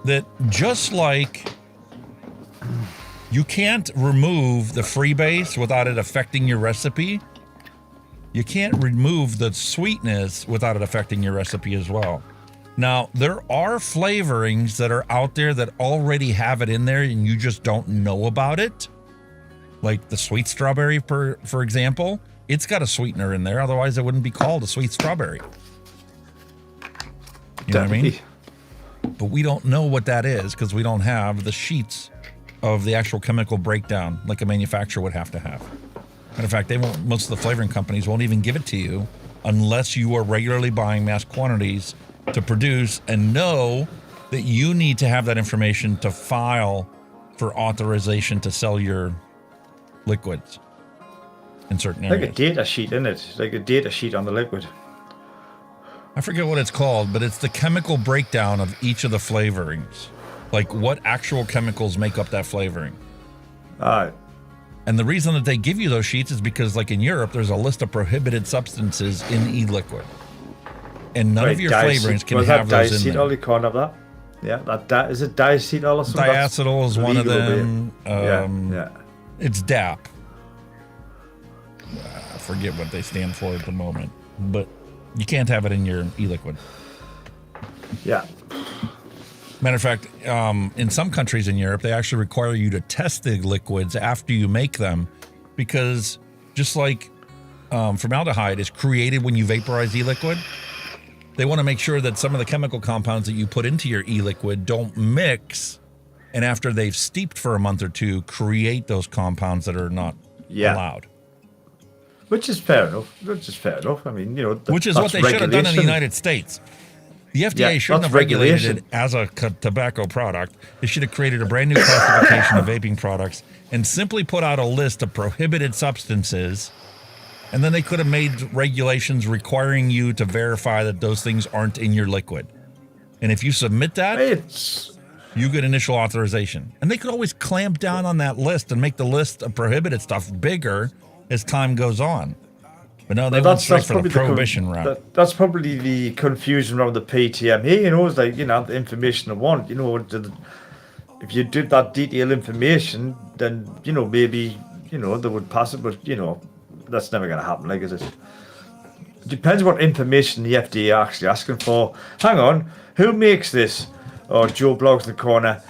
Speaker 3: that just like you can't remove the freebase without it affecting your recipe, you can't remove the sweetness without it affecting your recipe as well. Now, there are flavorings that are out there that already have it in there and you just don't know about it. Like the sweet strawberry, for example, it's got a sweetener in there. Otherwise, it wouldn't be called a sweet strawberry. You know what I mean? But we don't know what that is because we don't have the sheets of the actual chemical breakdown like a manufacturer would have to have. Matter of fact, they won't. Most of the flavoring companies won't even give it to you unless you are regularly buying mass quantities to produce and know that you need to have that information to file for authorization to sell your liquids in certain areas.
Speaker 9: Like a data sheet, isn't it? Like a data sheet on the liquid.
Speaker 3: I forget what it's called, but it's the chemical breakdown of each of the flavorings. Like what actual chemicals make up that flavoring. And the reason that they give you those sheets is because, like in Europe, there's a list of prohibited substances in e-liquid. And none of your flavorings can have those in there.
Speaker 9: You can't have that. Yeah, is it diacetyl or something?
Speaker 3: Diacetyl is one of them.
Speaker 9: Yeah.
Speaker 3: It's DAP. I forget what they stand for at the moment, but you can't have it in your e-liquid.
Speaker 9: Yeah.
Speaker 3: Matter of fact, in some countries in Europe, they actually require you to test the liquids after you make them, because just like formaldehyde is created when you vaporize e-liquid, they want to make sure that some of the chemical compounds that you put into your e-liquid don't mix, and after they've steeped for a month or two, create those compounds that are not allowed.
Speaker 9: Which is fair enough. I mean, you know,
Speaker 3: which is what they should have done in the United States. The FDA shouldn't have regulated it as a tobacco product. They should have created a brand new classification of vaping products and simply put out a list of prohibited substances. And then they could have made regulations requiring you to verify that those things aren't in your liquid. And if you submit that, you get initial authorization. And they could always clamp down on that list and make the list of prohibited stuff bigger as time goes on. But no, they went straight for the prohibition route.
Speaker 9: That's probably the confusion around the PTM here. You know, it's like, you know, the information I want. You know, if you did that detailed information, then, you know, maybe, you know, they would pass it. But, you know, that's never going to happen, like, is it? It depends what information the FDA are actually asking for. Hang on, who makes this? Oh, Joe Blogs in the corner.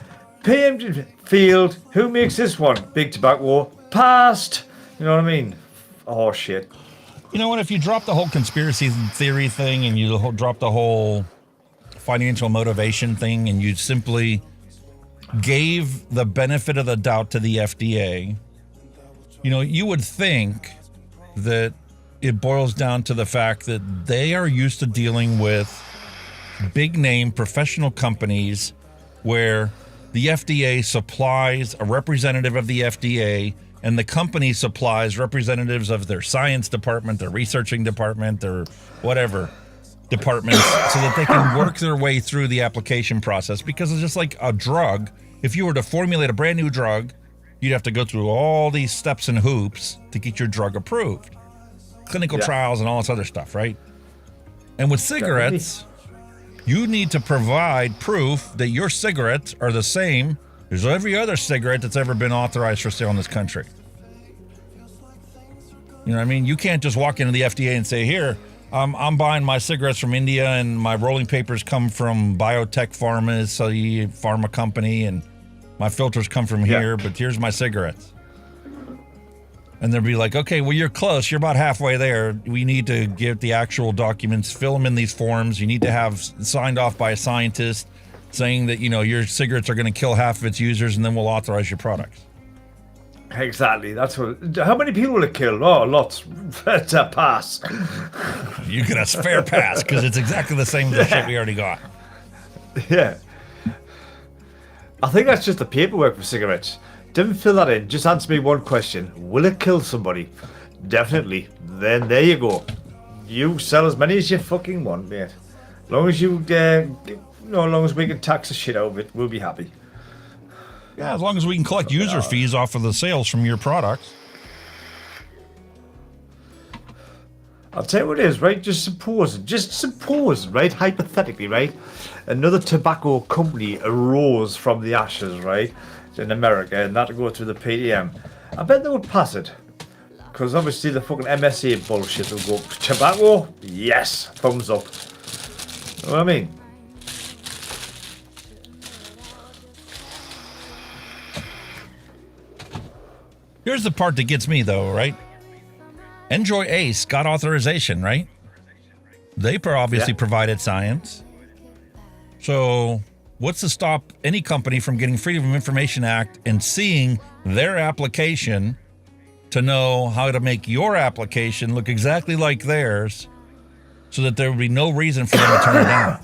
Speaker 9: PM Field, who makes this one? Big Tobacco, passed. You know what I mean? Oh, shit.
Speaker 3: You know what? If you drop the whole conspiracy theory thing and you drop the whole financial motivation thing and you simply gave the benefit of the doubt to the FDA, you know, you would think that it boils down to the fact that they are used to dealing with big name professional companies where the FDA supplies a representative of the FDA and the company supplies representatives of their science department, their researching department, their whatever departments, so that they can work their way through the application process. Because it's just like a drug. If you were to formulate a brand new drug, you'd have to go through all these steps and hoops to get your drug approved. Clinical trials and all this other stuff, right? And with cigarettes, you need to provide proof that your cigarettes are the same as every other cigarette that's ever been authorized for sale in this country. You know what I mean? You can't just walk into the FDA and say, here, I'm buying my cigarettes from India and my rolling papers come from biotech pharma company and my filters come from here, but here's my cigarettes. And they'll be like, okay, well, you're close. You're about halfway there. We need to get the actual documents, fill them in these forms. You need to have signed off by a scientist saying that, you know, your cigarettes are going to kill half of its users, and then we'll authorize your products.
Speaker 9: Exactly. That's what. How many people will it kill? Oh, lots. It's a pass.
Speaker 3: You get a fair pass because it's exactly the same as the shit we already got.
Speaker 9: Yeah. I think that's just the paperwork for cigarettes. Didn't fill that in. Just answer me one question. Will it kill somebody? Definitely. Then there you go. You sell as many as you fucking want, mate. As long as you, as long as we can tax the shit out of it, we'll be happy.
Speaker 3: Yeah, as long as we can collect user fees off of the sales from your products.
Speaker 9: I'll tell you what it is, right? Just suppose, right? Hypothetically, right? Another tobacco company arose from the ashes, right? In America, and that to go through the PTM. I bet they would pass it. Because obviously the fucking MSA bullshit will go, tobacco? Yes, thumbs up. You know what I mean?
Speaker 3: Here's the part that gets me, though, right? Enjoy Ace got authorization, right? VAPOR obviously provided science. So what's to stop any company from getting Freedom of Information Act and seeing their application to know how to make your application look exactly like theirs so that there would be no reason for them to turn it down?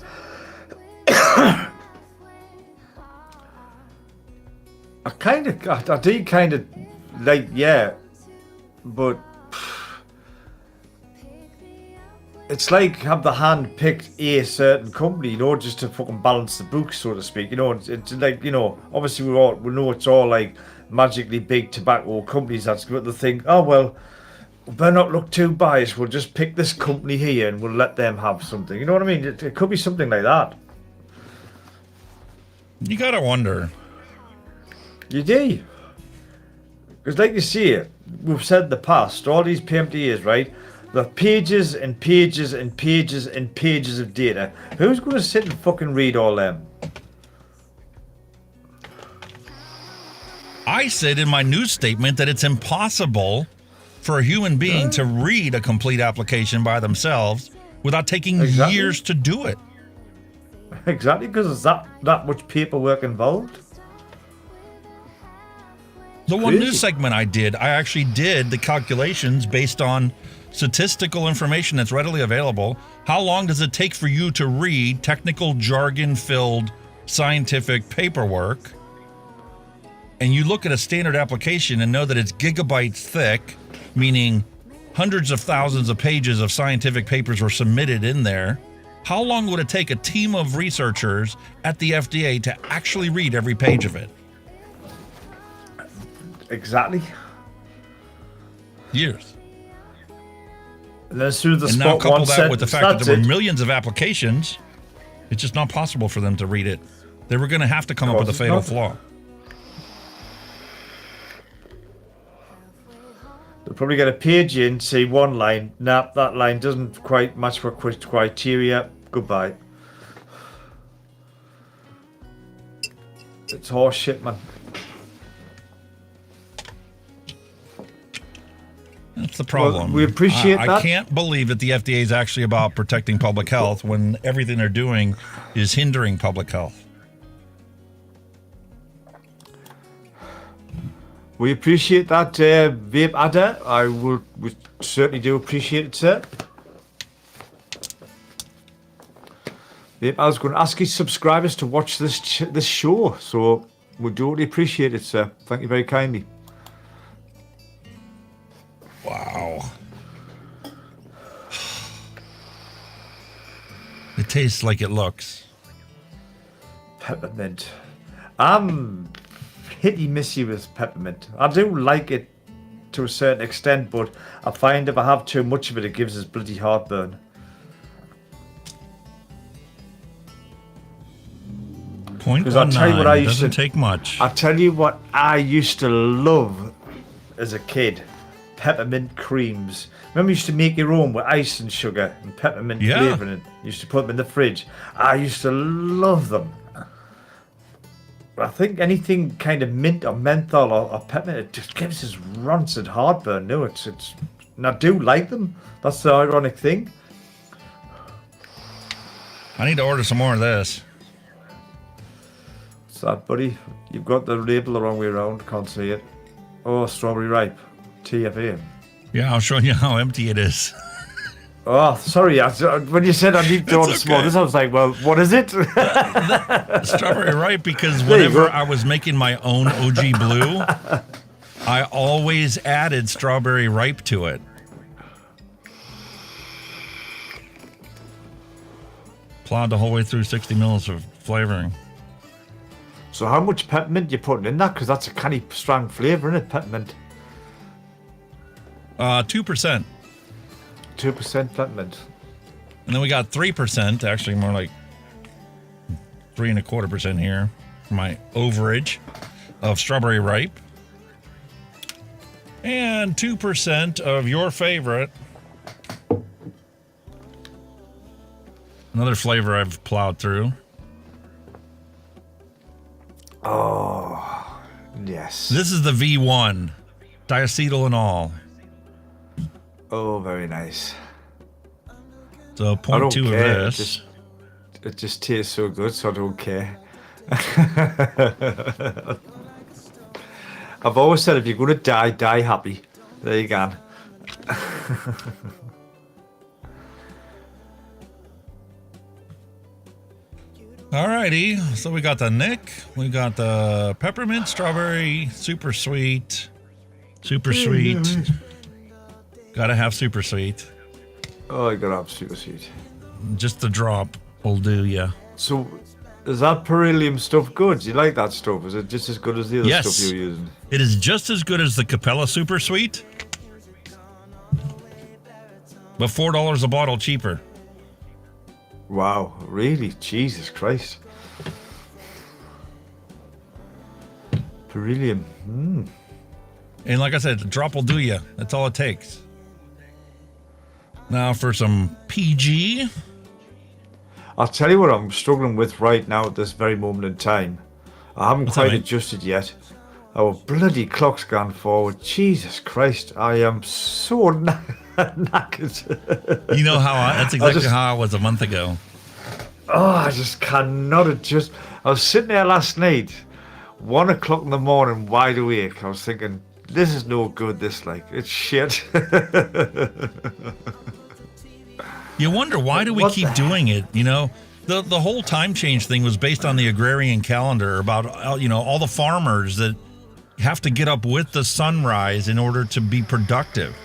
Speaker 9: I did kind of like, yeah, but it's like have the hand picked a certain company, you know, just to fucking balance the books, so to speak. You know, it's like, you know, obviously we know it's all like magically big tobacco companies that's got to think, oh well, better not look too biased. We'll just pick this company here and we'll let them have something. You know what I mean? It could be something like that.
Speaker 3: You gotta wonder.
Speaker 9: You do. Because like you see, we've said in the past, all these PMDAs, right? The pages and pages and pages and pages of data. Who's going to sit and fucking read all them?
Speaker 3: I said in my news statement that it's impossible for a human being to read a complete application by themselves without taking years to do it.
Speaker 9: Exactly, because there's that much paperwork involved.
Speaker 3: The one news segment I actually did the calculations based on statistical information that's readily available. How long does it take for you to read technical jargon-filled scientific paperwork? And you look at a standard application and know that it's gigabytes thick, meaning hundreds of thousands of pages of scientific papers were submitted in there. How long would it take a team of researchers at the FDA to actually read every page of it?
Speaker 9: Exactly.
Speaker 3: Years.
Speaker 9: And then as soon as the
Speaker 3: And now
Speaker 9: spot
Speaker 3: couple
Speaker 9: one
Speaker 3: that with the
Speaker 9: sentence,
Speaker 3: fact that there were
Speaker 9: that's it.
Speaker 3: millions of applications, it's just not possible for them to read it. They were going to have to come up with a
Speaker 9: it's
Speaker 3: fatal
Speaker 9: not.
Speaker 3: flaw.
Speaker 9: They'll probably get a page in, say one line. Nah, that line doesn't quite match for criteria. Goodbye. It's horse shit, man.
Speaker 3: That's the problem.
Speaker 9: Well, we appreciate
Speaker 3: I
Speaker 9: that.
Speaker 3: can't believe that the FDA is actually about protecting public health when everything they're doing is hindering public health.
Speaker 9: We appreciate that, Vape Adder. We certainly do appreciate it, sir. Vape, I was going to ask his subscribers to watch this show, so we totally appreciate it, sir. Thank you very kindly.
Speaker 3: Wow. It tastes like it looks.
Speaker 9: Peppermint. I'm hitty missy with peppermint. I do like it to a certain extent, but I find if I have too much of it, it gives us bloody heartburn.
Speaker 3: Because
Speaker 9: I'll tell you what I used
Speaker 3: doesn't
Speaker 9: to
Speaker 3: take much.
Speaker 9: I'll tell you what I used to love as a kid. Peppermint creams. Remember you used to make your own with ice and sugar and peppermint flavouring. You used to put them in the fridge. I used to love them. I think anything kind of mint or menthol or peppermint, it just gives this rancid heartburn. No, it's and I do like them. That's the ironic thing.
Speaker 3: I need to order some more of this.
Speaker 9: What's that, buddy? You've got the label the wrong way around. Can't see it. Oh, strawberry ripe. TFA.
Speaker 3: Yeah, I'll show you how empty it is.
Speaker 9: Oh, sorry. When you said I need to order some more, I was like, well, what is it?
Speaker 3: Strawberry ripe, because whenever I was making my own OG Blue, I always added strawberry ripe to it. Plowed the whole way through 60 mils of flavoring.
Speaker 9: So how much peppermint you putting in that? Because that's a kind of strong flavour, isn't it, peppermint?
Speaker 3: 2%.
Speaker 9: 2% peppermint.
Speaker 3: And then we got 3%, actually more like 3.25% here, for my overage of strawberry ripe. And 2% of your favorite. Another flavor I've plowed through.
Speaker 9: Oh, yes.
Speaker 3: This is the V1, diacetyl and all.
Speaker 9: Oh, very nice.
Speaker 3: So 0.2 of this.
Speaker 9: It just tastes so good, so I don't care. I've always said if you're going to die, die happy. There you go.
Speaker 3: Alrighty, so we got the Nick, we got the peppermint, strawberry, super sweet. Gotta have super sweet.
Speaker 9: Oh, you gotta have super sweet.
Speaker 3: Just the drop will do, yeah.
Speaker 9: So, is that beryllium stuff good? Do you like that stuff? Is it just as good as the other stuff you're using?
Speaker 3: It is just as good as the Capella Super Sweet, but $4 a bottle cheaper.
Speaker 9: Wow, really? Jesus Christ. Beryllium.
Speaker 3: And like I said, the drop will do you. That's all it takes. Now for some PG.
Speaker 9: I'll tell you what I'm struggling with right now at this very moment in time. I haven't quite adjusted yet. Our bloody clock's gone forward. Jesus Christ, I am so knackered.
Speaker 3: You know how that's exactly how I was a month ago.
Speaker 9: Oh, I just cannot adjust. I was sitting there last night, 1 o'clock in the morning, wide awake. I was thinking, this is no good, it's shit.
Speaker 3: You wonder, why do we keep doing it? You know, the whole time change thing was based on the agrarian calendar about, you know, all the farmers that have to get up with the sunrise in order to be productive.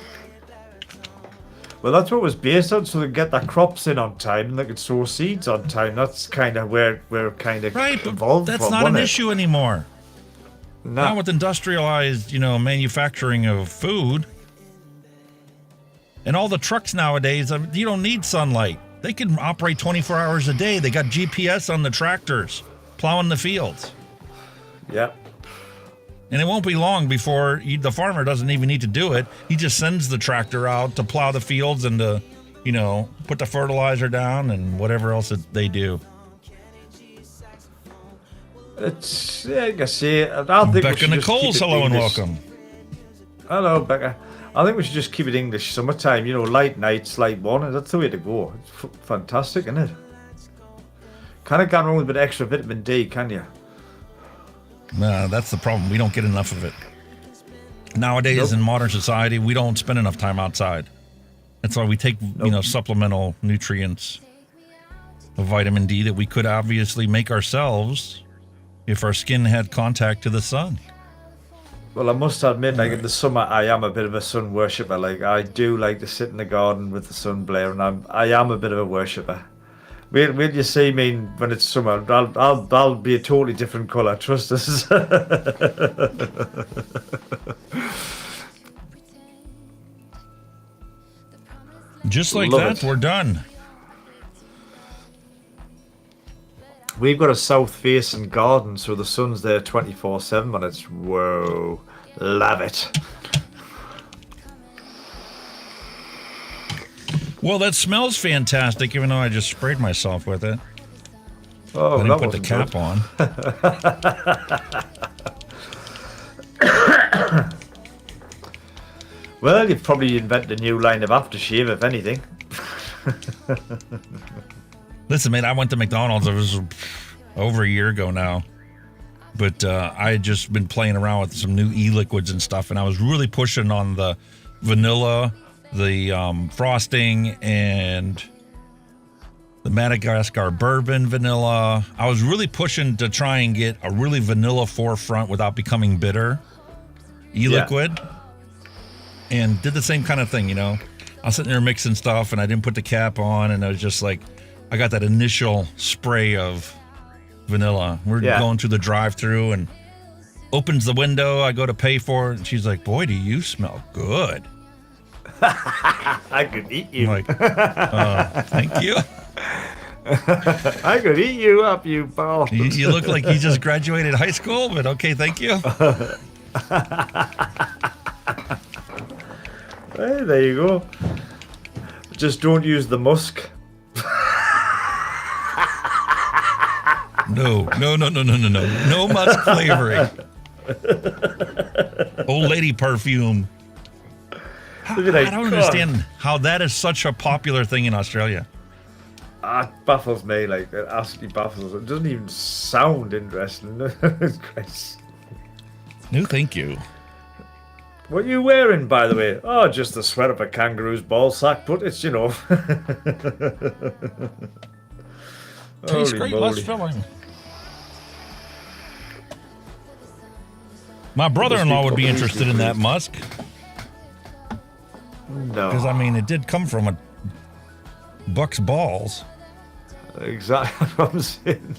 Speaker 9: Well, that's what it was based on, so they get their crops in on time and they could sow seeds on time. That's kind of where we're kind of evolved
Speaker 3: That's
Speaker 9: from,
Speaker 3: not an
Speaker 9: wasn't it?
Speaker 3: issue anymore.
Speaker 9: No.
Speaker 3: Not with industrialized, manufacturing of food. And all the trucks nowadays, you don't need sunlight. They can operate 24 hours a day. They got GPS on the tractors plowing the fields.
Speaker 9: Yep.
Speaker 3: And it won't be long before the farmer doesn't even need to do it. He just sends the tractor out to plow the fields and to, put the fertilizer down and whatever else they do.
Speaker 9: It's, like I say, I think we
Speaker 3: Becca
Speaker 9: should just
Speaker 3: Nichols,
Speaker 9: keep it
Speaker 3: hello and
Speaker 9: English.
Speaker 3: welcome.
Speaker 9: Hello, Becca. I think we should just keep it English summertime, light nights, light mornings. That's the way to go. It's fantastic, isn't it? Kind of gone wrong with a bit of extra vitamin D, can you?
Speaker 3: No, that's the problem. We don't get enough of it. Nowadays, in modern society, we don't spend enough time outside. That's why we take, supplemental nutrients of vitamin D that we could obviously make ourselves if our skin had contact to the sun.
Speaker 9: Well, I must admit, in the summer, I am a bit of a sun worshipper. I do like to sit in the garden with the sun blaring. I am a bit of a worshipper. Will you see me when it's summer? I'll be a totally different colour. Trust us.
Speaker 3: Just like
Speaker 9: Love
Speaker 3: that,
Speaker 9: it.
Speaker 3: we're done.
Speaker 9: We've got a south-facing garden, so the sun's there 24/7, and it's whoa, love it.
Speaker 3: Well, that smells fantastic, even though I just sprayed myself with it.
Speaker 9: Oh,
Speaker 3: I didn't
Speaker 9: that
Speaker 3: put the
Speaker 9: wasn't
Speaker 3: cap on.
Speaker 9: Well, you've probably invented a new line of aftershave, if anything.
Speaker 3: Listen, man, I went to McDonald's. It was over a year ago now. But I had just been playing around with some new e-liquids and stuff, and I was really pushing on the vanilla, the frosting, and the Madagascar bourbon vanilla. I was really pushing to try and get a really vanilla forefront without becoming bitter e-liquid. Yeah. And did the same kind of thing, I was sitting there mixing stuff, and I didn't put the cap on, and I was just like, I got that initial spray of vanilla. We're going through the drive-thru, and opens the window. I go to pay for it, and she's like, "Boy, do you smell good."
Speaker 9: I could eat you.
Speaker 3: I'm like, thank you.
Speaker 9: I could eat you up, you bastard.
Speaker 3: You look like you just graduated high school, but okay, thank you.
Speaker 9: Hey, there you go. Just don't use the musk.
Speaker 3: No. No musk flavoring. Old lady perfume. I don't understand how that is such a popular thing in Australia.
Speaker 9: It baffles me, it absolutely baffles. It doesn't even sound interesting. It's crazy.
Speaker 3: No, thank you.
Speaker 9: What are you wearing, by the way? Oh, just the sweat of a kangaroo's ball sack, but it's,
Speaker 3: Tastes great, less filling. My brother-in-law would be interested in that musk.
Speaker 9: No.
Speaker 3: Because, it did come from a buck's balls.
Speaker 9: Exactly what I'm saying.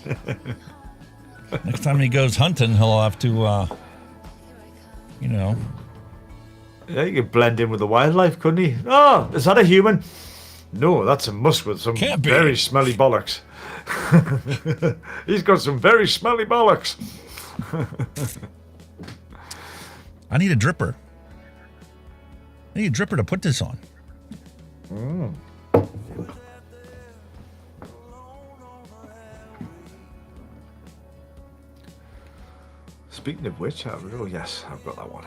Speaker 3: Next time he goes hunting, he'll have to,
Speaker 9: Yeah, he could blend in with the wildlife, couldn't he? Oh, is that a human? No, that's a musk with some very smelly bollocks. He's got some very smelly bollocks.
Speaker 3: I need a dripper. I need a dripper to put this on.
Speaker 9: Speaking of which, yes, I've got that one.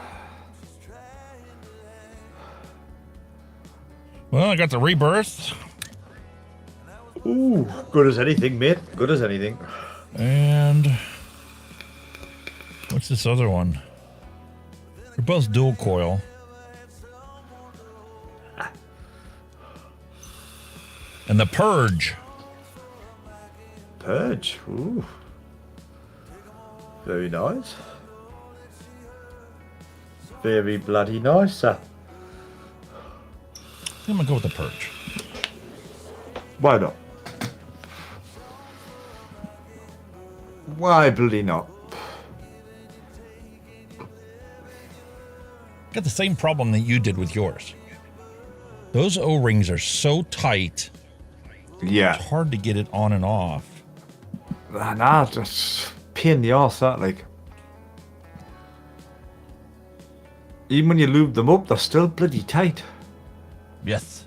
Speaker 3: Well, I got the Rebirth.
Speaker 9: Ooh, good as anything, mate. Good as anything.
Speaker 3: And what's this other one? They're both dual coil. And the Purge.
Speaker 9: Purge. Ooh. Very nice. Very bloody nice, sir.
Speaker 3: I'm gonna go with the perch.
Speaker 9: Why not? Why bloody not?
Speaker 3: Got the same problem that you did with yours. Those O-rings are so tight.
Speaker 9: Yeah.
Speaker 3: It's hard to get it on and off.
Speaker 9: Nah, just pain in the arse, that, like. Even when you lube them up, they're still bloody tight.
Speaker 3: Yes.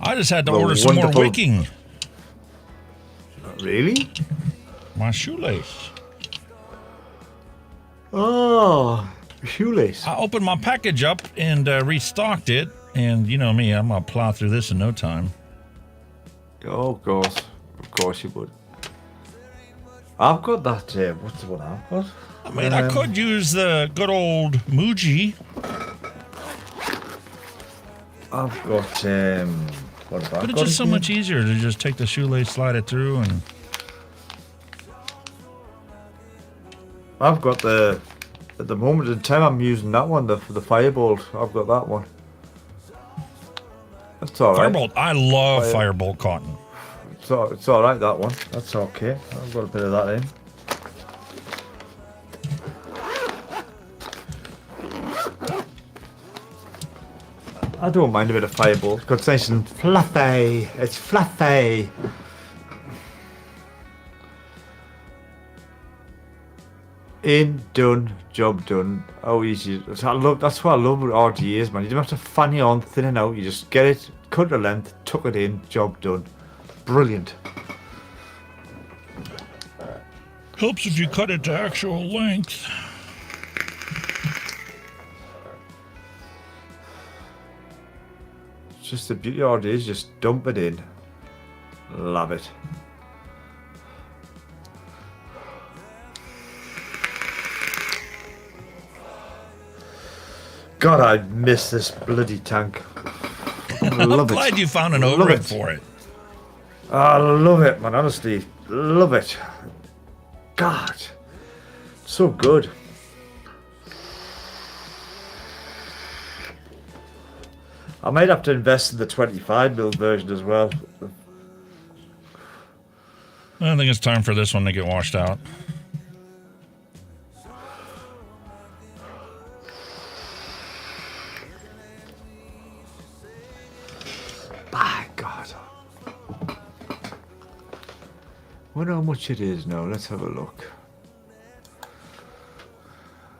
Speaker 3: I just had to order some more wicking.
Speaker 9: Really?
Speaker 3: My shoelace.
Speaker 9: Oh, shoelace.
Speaker 3: I opened my package up and restocked it. And you know me, I'm going to plow through this in no time.
Speaker 9: Oh, of course you would. I've got that, what's the one I've got?
Speaker 3: I mean, I could use the good old Muji.
Speaker 9: I've got, what have I
Speaker 3: But it's
Speaker 9: got
Speaker 3: just so
Speaker 9: again?
Speaker 3: much easier to just take the shoelace, slide it through, and...
Speaker 9: I've got at the moment in time, I'm using that one, the Firebolt. I've got that one. That's alright.
Speaker 3: Firebolt, I love Firebolt cotton.
Speaker 9: It's alright, that one. That's okay. I've got a bit of that in. I don't mind a bit of Firebolt because it's nice and fluffy. It's fluffy. In, done, job done. Oh, easy. That's what I love with RDAs, man. You don't have to fanny on, thinning out. You just get it, cut the length, tuck it in, job done. Brilliant.
Speaker 3: Helps if you cut it to actual length.
Speaker 9: It's just the beauty of RDAs, just dump it in. Love it. God, I miss this bloody tank. I love
Speaker 3: I'm glad
Speaker 9: it.
Speaker 3: you found an O-ring for it.
Speaker 9: I love it, man. Honestly, love it. God, so good. I might have to invest in the 25mm version as well.
Speaker 3: I think it's time for this one to get washed out.
Speaker 9: My God. Wonder how much it is now. Let's have a look.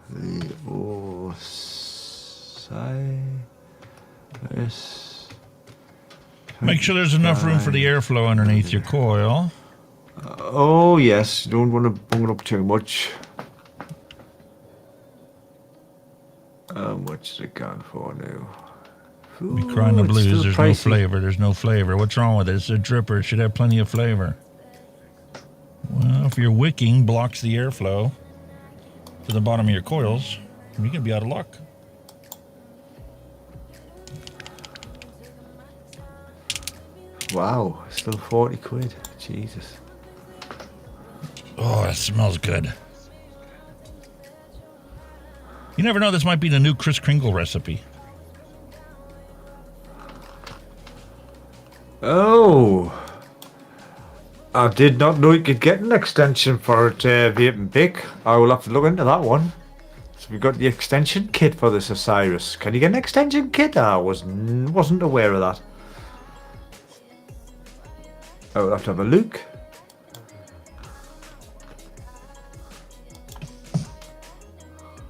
Speaker 9: The
Speaker 3: Make sure there's enough room for the airflow underneath your coil.
Speaker 9: Oh yes, you don't want to bung it up too much. How much is it gone for now?
Speaker 3: Be crying the
Speaker 9: it's
Speaker 3: blues.
Speaker 9: still
Speaker 3: There's
Speaker 9: pricey.
Speaker 3: no flavor. There's no flavor. What's wrong with it? It's a dripper. It should have plenty of flavor. Well, if your wicking blocks the airflow to the bottom of your coils, you're gonna be out of luck.
Speaker 9: Wow, still 40 quid. Jesus.
Speaker 3: Oh, that smells good. You never know. This might be the new Kris Kringle recipe.
Speaker 9: Oh. I did not know you could get an extension for it, Vaping Pick. I will have to look into that one. So we've got the extension kit for this Osiris. Can you get an extension kit? I wasn't aware of that. I will have to have a look.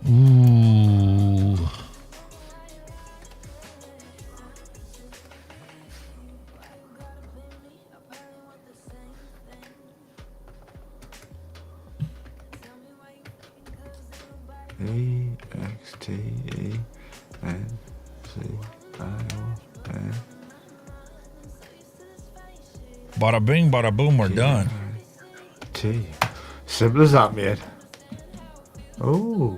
Speaker 3: Ooh.
Speaker 9: A-X-T-E-N-C-I-O-N.
Speaker 3: Bada bing, bada boom, we're done.
Speaker 9: T. Simple as that, mate. Oh.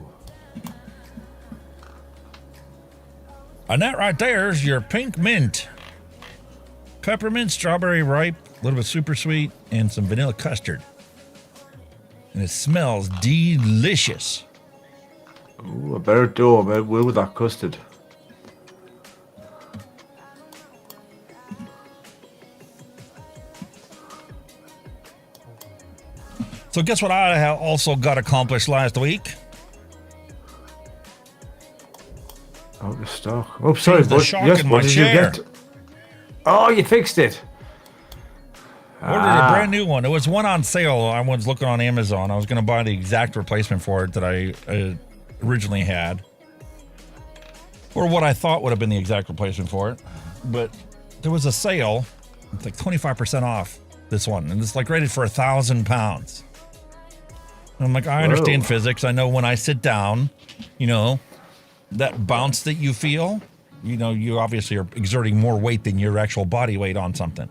Speaker 3: And that right there is your pink mint. Peppermint, strawberry ripe, a little bit super sweet, and some vanilla custard. And it smells delicious.
Speaker 9: Ooh, I better do it with that custard.
Speaker 3: So guess what I also got accomplished last week?
Speaker 9: Out of stock. Oh, sorry,
Speaker 3: the
Speaker 9: bud.
Speaker 3: shock
Speaker 9: Yes,
Speaker 3: in
Speaker 9: what
Speaker 3: my
Speaker 9: did
Speaker 3: chair.
Speaker 9: you get? Oh, you fixed it.
Speaker 3: Ordered a brand new one. It was one on sale. I was looking on Amazon. I was going to buy the exact replacement for it that I originally had. Or what I thought would have been the exact replacement for it. But there was a sale. It's like 25% off this one. And it's like rated for 1,000 pounds. And I'm like, I understand physics. I know when I sit down, you know, that bounce that you feel, you know, you obviously are exerting more weight than your actual body weight on something.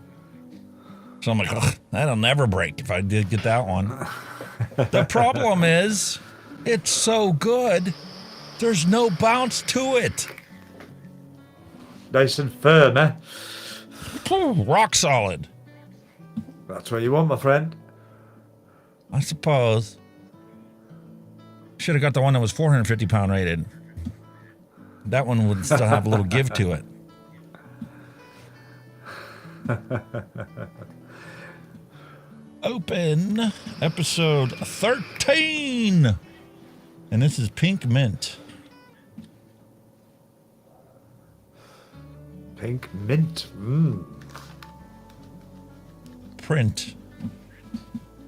Speaker 3: So I'm like, that'll never break if I did get that one. The problem is, it's so good, there's no bounce to it.
Speaker 9: Nice and firm, eh?
Speaker 3: Rock solid.
Speaker 9: That's what you want, my friend.
Speaker 3: I suppose. Should have got the one that was 450 pound rated. That one would still have a little give to it. Open episode 13. And this is Pink Mint.
Speaker 9: Pink mint.
Speaker 3: Print.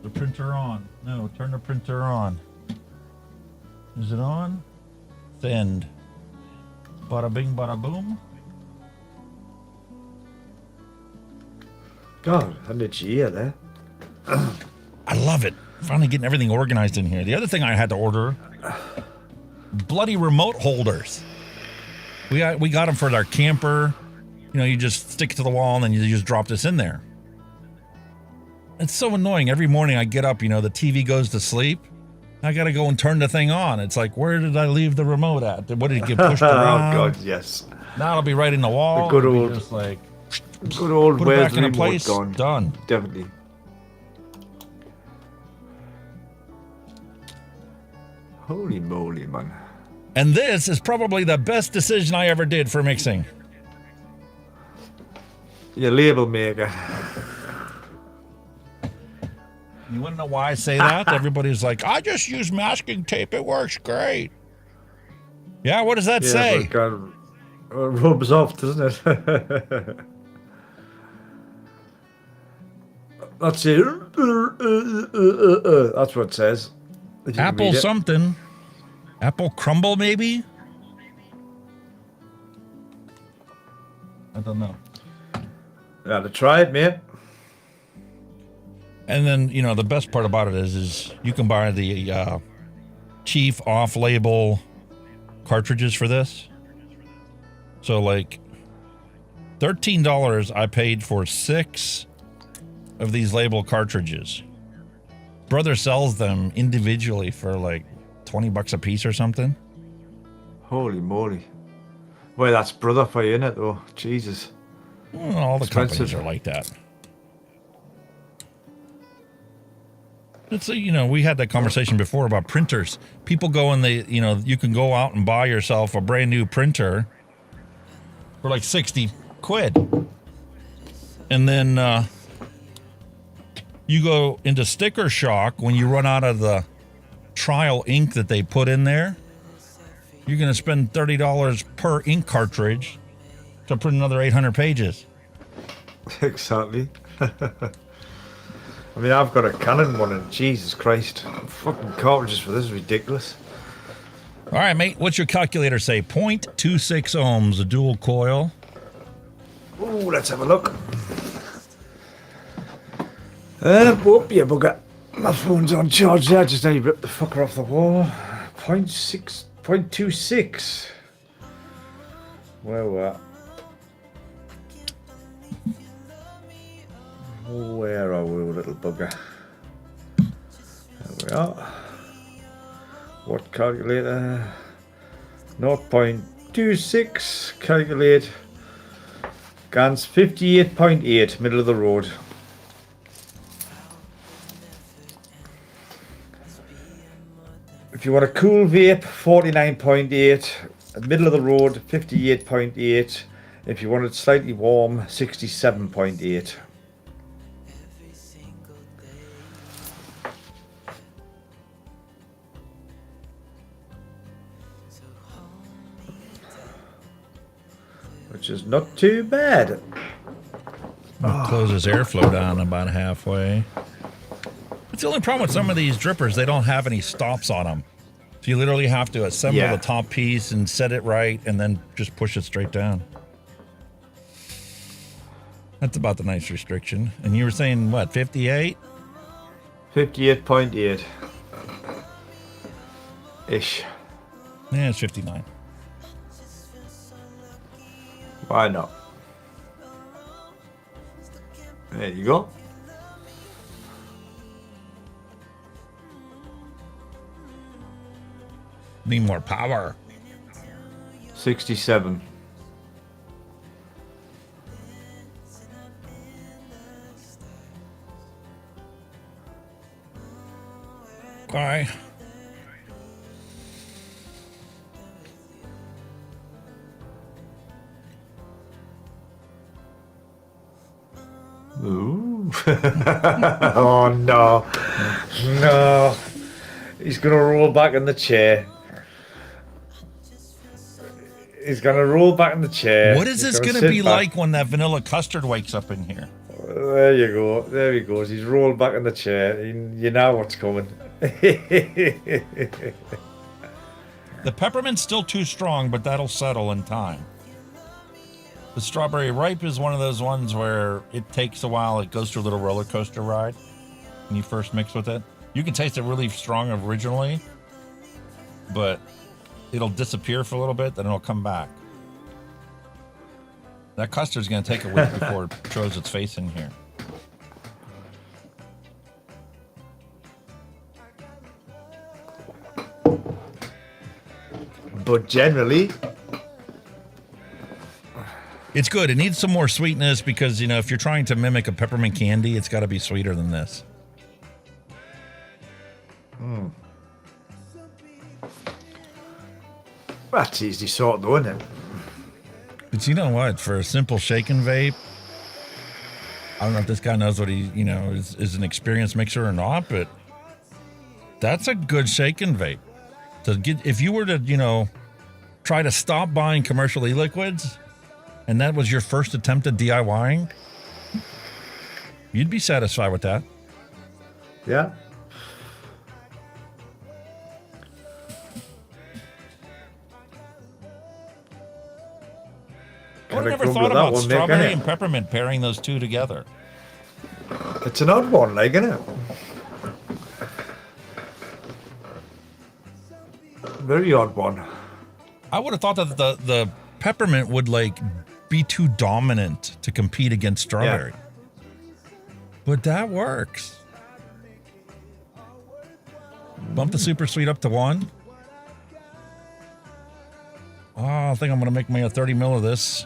Speaker 3: The printer on. No, turn the printer on. Is it on? Send. Bada bing, bada boom.
Speaker 9: God, how did you hear there?
Speaker 3: I love it. Finally getting everything organized in here. The other thing I had to order, bloody remote holders. We got them for our camper. You know, you just stick it to the wall and then you just drop this in there. It's so annoying. Every morning I get up, you know, the TV goes to sleep. I got to go and turn the thing on. It's like, where did I leave the remote at? What did it get pushed around?
Speaker 9: Oh, God, yes.
Speaker 3: Now it'll be right in the wall.
Speaker 9: The good
Speaker 3: It'll be
Speaker 9: old,
Speaker 3: just like,
Speaker 9: good old
Speaker 3: put it
Speaker 9: where's
Speaker 3: back
Speaker 9: the
Speaker 3: in a
Speaker 9: remote
Speaker 3: place.
Speaker 9: gone?
Speaker 3: Done.
Speaker 9: Definitely. Holy moly, man.
Speaker 3: And this is probably the best decision I ever did for mixing.
Speaker 9: Your label maker.
Speaker 3: You want to know why I say that? Everybody's like, I just use masking tape. It works great. Yeah, what does that say?
Speaker 9: But God, it rubs off, doesn't it? That's it. That's what it says.
Speaker 3: Apple something. Apple crumble, maybe? I don't know.
Speaker 9: Yeah, to try it, mate.
Speaker 3: And then, you know, the best part about it is you can buy the Chief off-label cartridges for this. So, like, $13 I paid for 6 of these label cartridges. Brother sells them individually for, like, $20 a piece or something.
Speaker 9: Holy moly. Well, that's brother for you, innit, though? Jesus.
Speaker 3: Well, all the companies are like that. It's, you know, we had that conversation before about printers. People go and they, you know, you can go out and buy yourself a brand new printer for like 60 quid. And then you go into sticker shock when you run out of the trial ink that they put in there. You're going to spend $30 per ink cartridge to print another 800 pages.
Speaker 9: Exactly. I mean, I've got a Canon one, and Jesus Christ, fucking cartridges for this is ridiculous.
Speaker 3: All right, mate, what's your calculator say? 0.26 ohms, a dual coil.
Speaker 9: Ooh, let's have a look. Whoop, you bugger. My phone's on charge there, just now you ripped the fucker off the wall. 0.26. Where are we, little bugger? There we are. What calculator? 0.26. Calculate. Gans 58.8, middle of the road. If you want a cool vape, 49.8. Middle of the road, 58.8. If you want it slightly warm, 67.8. Which is not too bad.
Speaker 3: We'll close his airflow down about halfway. It's the only problem with some of these drippers, they don't have any stops on them. So you literally have to assemble the top piece and set it right and then just push it straight down. That's about the nice restriction. And you were saying, what, 58?
Speaker 9: 58.8. Ish.
Speaker 3: Yeah, it's 59.
Speaker 9: Why not? There you go.
Speaker 3: Need more power.
Speaker 9: 67.
Speaker 3: Okay.
Speaker 9: Ooh. Oh no. No. He's gonna roll back in the chair. He's gonna roll back in the chair.
Speaker 3: What is this gonna be like when that vanilla custard wakes up in here?
Speaker 9: There you go. There he goes. He's rolled back in the chair. You know what's coming.
Speaker 3: The peppermint's still too strong, but that'll settle in time. The strawberry ripe is one of those ones where it takes a while. It goes through a little roller coaster ride when you first mix with it. You can taste it really strong originally, but it'll disappear for a little bit, then it'll come back. That custard's going to take a week before it shows its face in here.
Speaker 9: But generally,
Speaker 3: it's good. It needs some more sweetness because, you know, if you're trying to mimic a peppermint candy, it's got to be sweeter than this.
Speaker 9: That's easy sort though, isn't it?
Speaker 3: But you know what? For a simple shaken vape, I don't know if this guy knows what he, you know, is an experienced mixer or not, but that's a good shaken vape. To get, if you were to, you know, try to stop buying commercial e-liquids, and that was your first attempt at DIYing, you'd be satisfied with that.
Speaker 9: Yeah.
Speaker 3: I never thought about strawberry and peppermint pairing those two together.
Speaker 9: It's an odd one, like, isn't it? Very odd one.
Speaker 3: I would have thought that the peppermint would like be too dominant to compete against strawberry. Yeah. But that works. Bump the super sweet up to 1. Oh, I think I'm going to make me a 30 mil of this.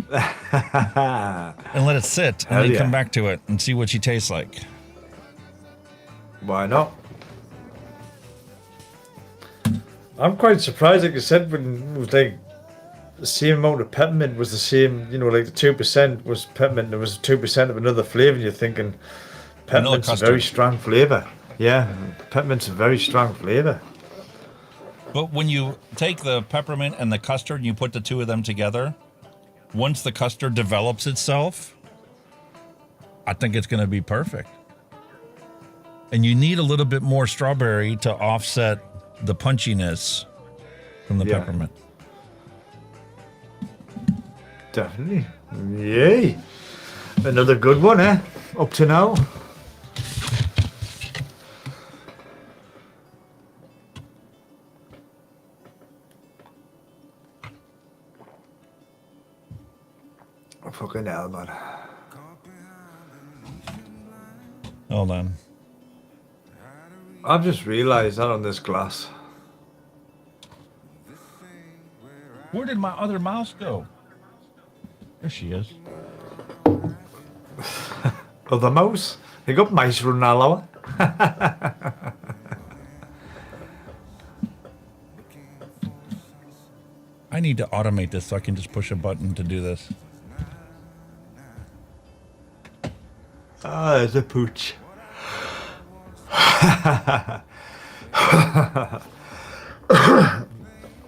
Speaker 3: And let it sit and then come back to it and see what she tastes like.
Speaker 9: Why not? I'm quite surprised, like I said, when it was like the same amount of peppermint was the same, you know, like the 2% was peppermint, there was 2% of another flavour, and you're thinking peppermint's a very strong flavour. Yeah, peppermint's a very strong flavour.
Speaker 3: But when you take the peppermint and the custard and you put the two of them together, once the custard develops itself, I think it's going to be perfect. And you need a little bit more strawberry to offset the punchiness from the peppermint.
Speaker 9: Definitely. Yay. Another good one, eh? Up to now. Fucking hell, man.
Speaker 3: Hold on.
Speaker 9: I've just realised that on this glass.
Speaker 3: Where did my other mouse go? There she is.
Speaker 9: Other mouse? They got mice running all over.
Speaker 3: I need to automate this so I can just push a button to do this.
Speaker 9: Ah, there's a pooch.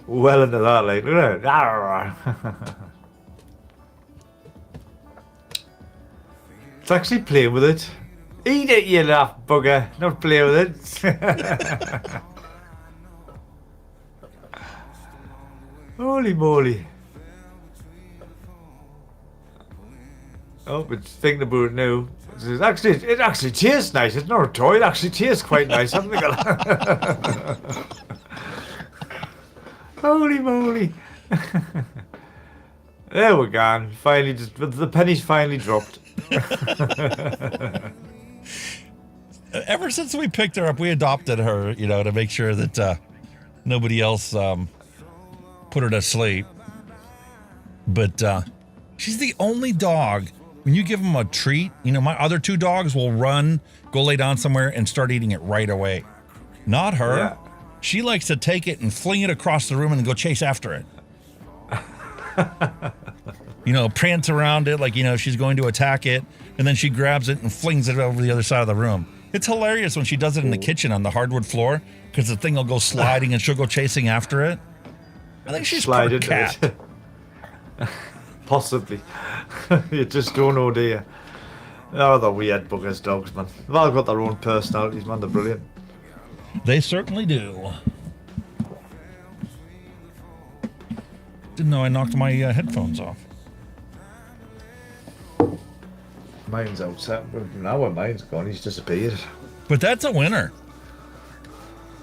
Speaker 9: Well into that, like, look at it. It's actually playing with it. Eat it, you laugh bugger. Not play with it. Holy moly. Oh, but thinking about it now, it actually tastes nice. It's not a toy. It actually tastes quite nice. Haven't they got? Holy moly! There we go. Finally, the pennies finally dropped.
Speaker 3: Ever since we picked her up, we adopted her, you know, to make sure that nobody else put her to sleep. But she's the only dog. When you give them a treat, you know, my other two dogs will run, go lay down somewhere, and start eating it right away. Not her. Yeah. She likes to take it and fling it across the room and go chase after it. You know, prance around it like, you know, she's going to attack it, and then she grabs it and flings it over the other side of the room. It's hilarious when she does it in the kitchen on the hardwood floor, because the thing will go sliding and she'll go chasing after it. I think she's part cat.
Speaker 9: Possibly. You just don't know, do you? Oh, the weird buggers dogs, man. They've all got their own personalities, man. They're brilliant.
Speaker 3: They certainly do. Didn't know I knocked my headphones off.
Speaker 9: Mine's outside. Now when mine's gone, he's disappeared.
Speaker 3: But that's a winner.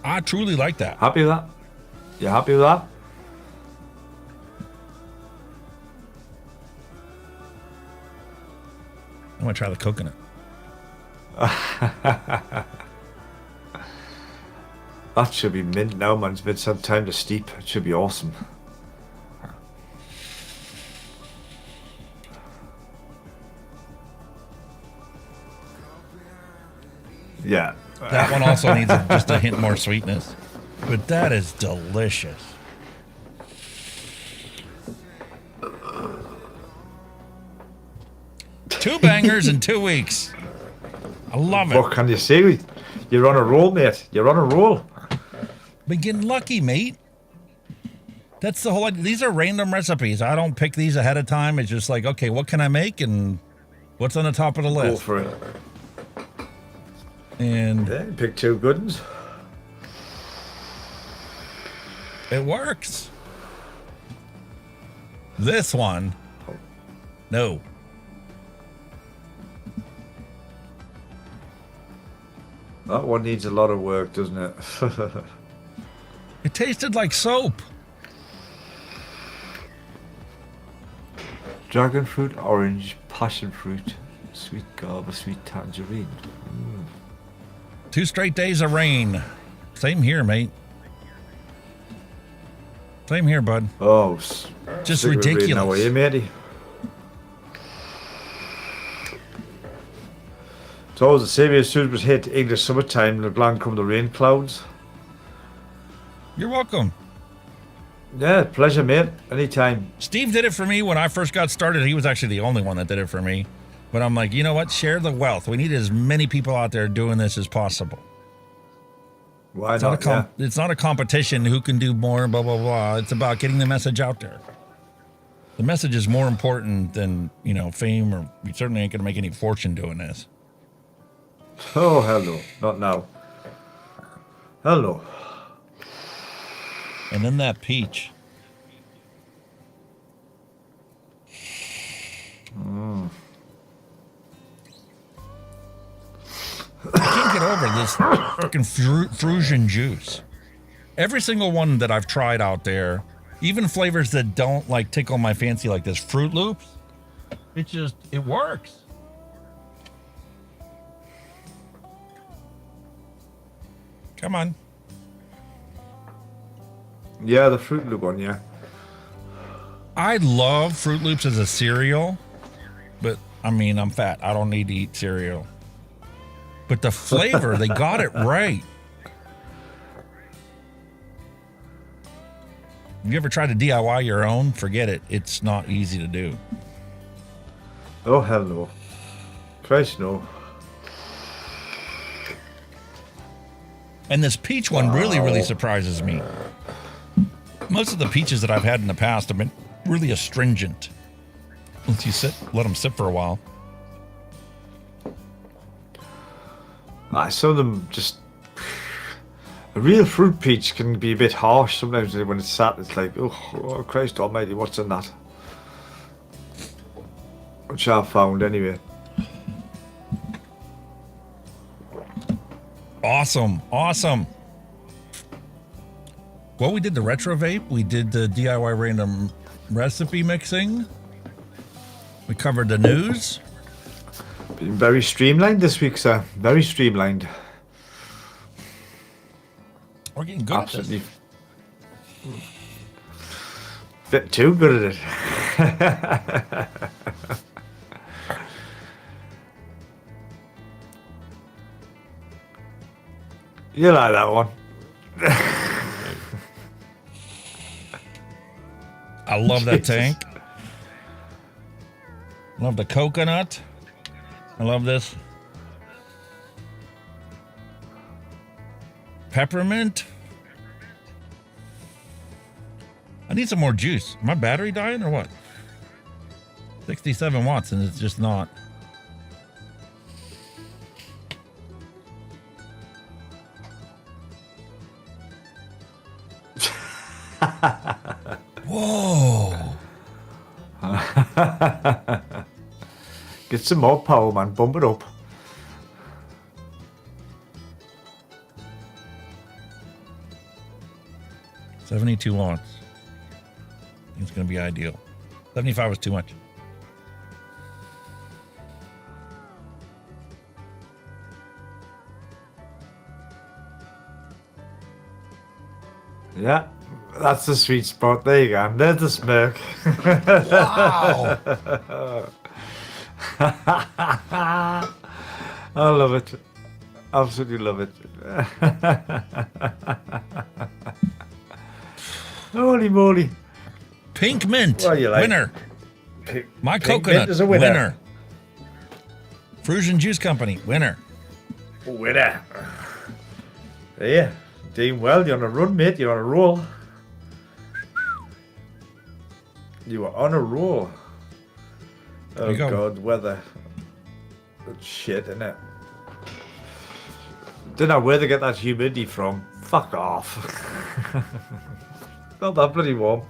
Speaker 3: I truly like that.
Speaker 9: Happy with that? You happy with that?
Speaker 3: I'm going to try the coconut.
Speaker 9: That should be mint now, man. It's been some time to steep. It should be awesome. Yeah.
Speaker 3: That one also needs just a hint more sweetness. But that is delicious. Two bangers in 2 weeks. I love it.
Speaker 9: What can you say? You're on a roll, mate. You're on a roll.
Speaker 3: Been getting lucky, mate. That's the whole idea. These are random recipes. I don't pick these ahead of time. It's just like, okay, what can I make and what's on the top of the list?
Speaker 9: Go for it.
Speaker 3: And
Speaker 9: yeah, pick two good ones.
Speaker 3: It works. This one, no.
Speaker 9: That one needs a lot of work, doesn't it?
Speaker 3: It tasted like soap.
Speaker 9: Dragon fruit, orange, passion fruit, sweet guava, sweet tangerine.
Speaker 3: 2 straight days of rain. Same here, mate. Same here, bud.
Speaker 9: Oh,
Speaker 3: just ridiculous.
Speaker 9: How are you, matey? It's always the same as soon as it hit English summertime, along come the rain clouds.
Speaker 3: You're welcome.
Speaker 9: Yeah, pleasure, mate. Anytime.
Speaker 3: Steve did it for me when I first got started. He was actually the only one that did it for me. But I'm like, you know what? Share the wealth. We need as many people out there doing this as possible.
Speaker 9: Why
Speaker 3: it's
Speaker 9: not?
Speaker 3: It's not a competition who can do more, blah, blah, blah. It's about getting the message out there. The message is more important than, you know, fame, or we certainly ain't going to make any fortune doing this.
Speaker 9: Oh, hell no. Not now. Hell no.
Speaker 3: And then that peach. I can't get over this freaking Frusian juice. Every single one that I've tried out there, even flavors that don't like tickle my fancy like this, Fruit Loops, it works. Come on.
Speaker 9: Yeah, the Fruit Loop one, yeah.
Speaker 3: I love Fruit Loops as a cereal, but I mean, I'm fat. I don't need to eat cereal. But the flavor, they got it right. Have you ever tried to DIY your own? Forget it. It's not easy to do.
Speaker 9: Oh, hell no. Christ, no.
Speaker 3: And this peach one really surprises me. Most of the peaches that I've had in the past have been really astringent. Once you let them sit for a while.
Speaker 9: Some of them just... A real fruit peach can be a bit harsh sometimes when it's sat. It's like, oh Christ almighty, what's in that? Which I've found anyway.
Speaker 3: Awesome. Well, we did the retro vape. We did the DIY random recipe mixing. We covered the news.
Speaker 9: Been very streamlined this week, sir. Very streamlined.
Speaker 3: We're getting good
Speaker 9: Absolutely. At this. Bit too good at it. You like that one?
Speaker 3: I love that tank. Love the coconut. I love this. Peppermint. I need some more juice. My battery dying or what? 67 watts and it's just not. Whoa.
Speaker 9: Get some more power, man. Bump it up.
Speaker 3: $72 watts. It's going to be ideal. 75 was too much.
Speaker 9: Yeah, that's the sweet spot. There you go. There's the smirk.
Speaker 3: Wow.
Speaker 9: I love it. Absolutely love it. Holy moly.
Speaker 3: Pink mint.
Speaker 9: What do you like?
Speaker 3: Winner. My
Speaker 9: Pink
Speaker 3: coconut.
Speaker 9: mint is a winner.
Speaker 3: Frusion Juice Company. Winner.
Speaker 9: Winner. Yeah. Doing well. You're on a run, mate. You're on a roll. You are on a roll. Oh,
Speaker 3: go.
Speaker 9: God. Weather. That's shit, isn't it? Don't know where they get that humidity from. Fuck off. Not that bloody warm.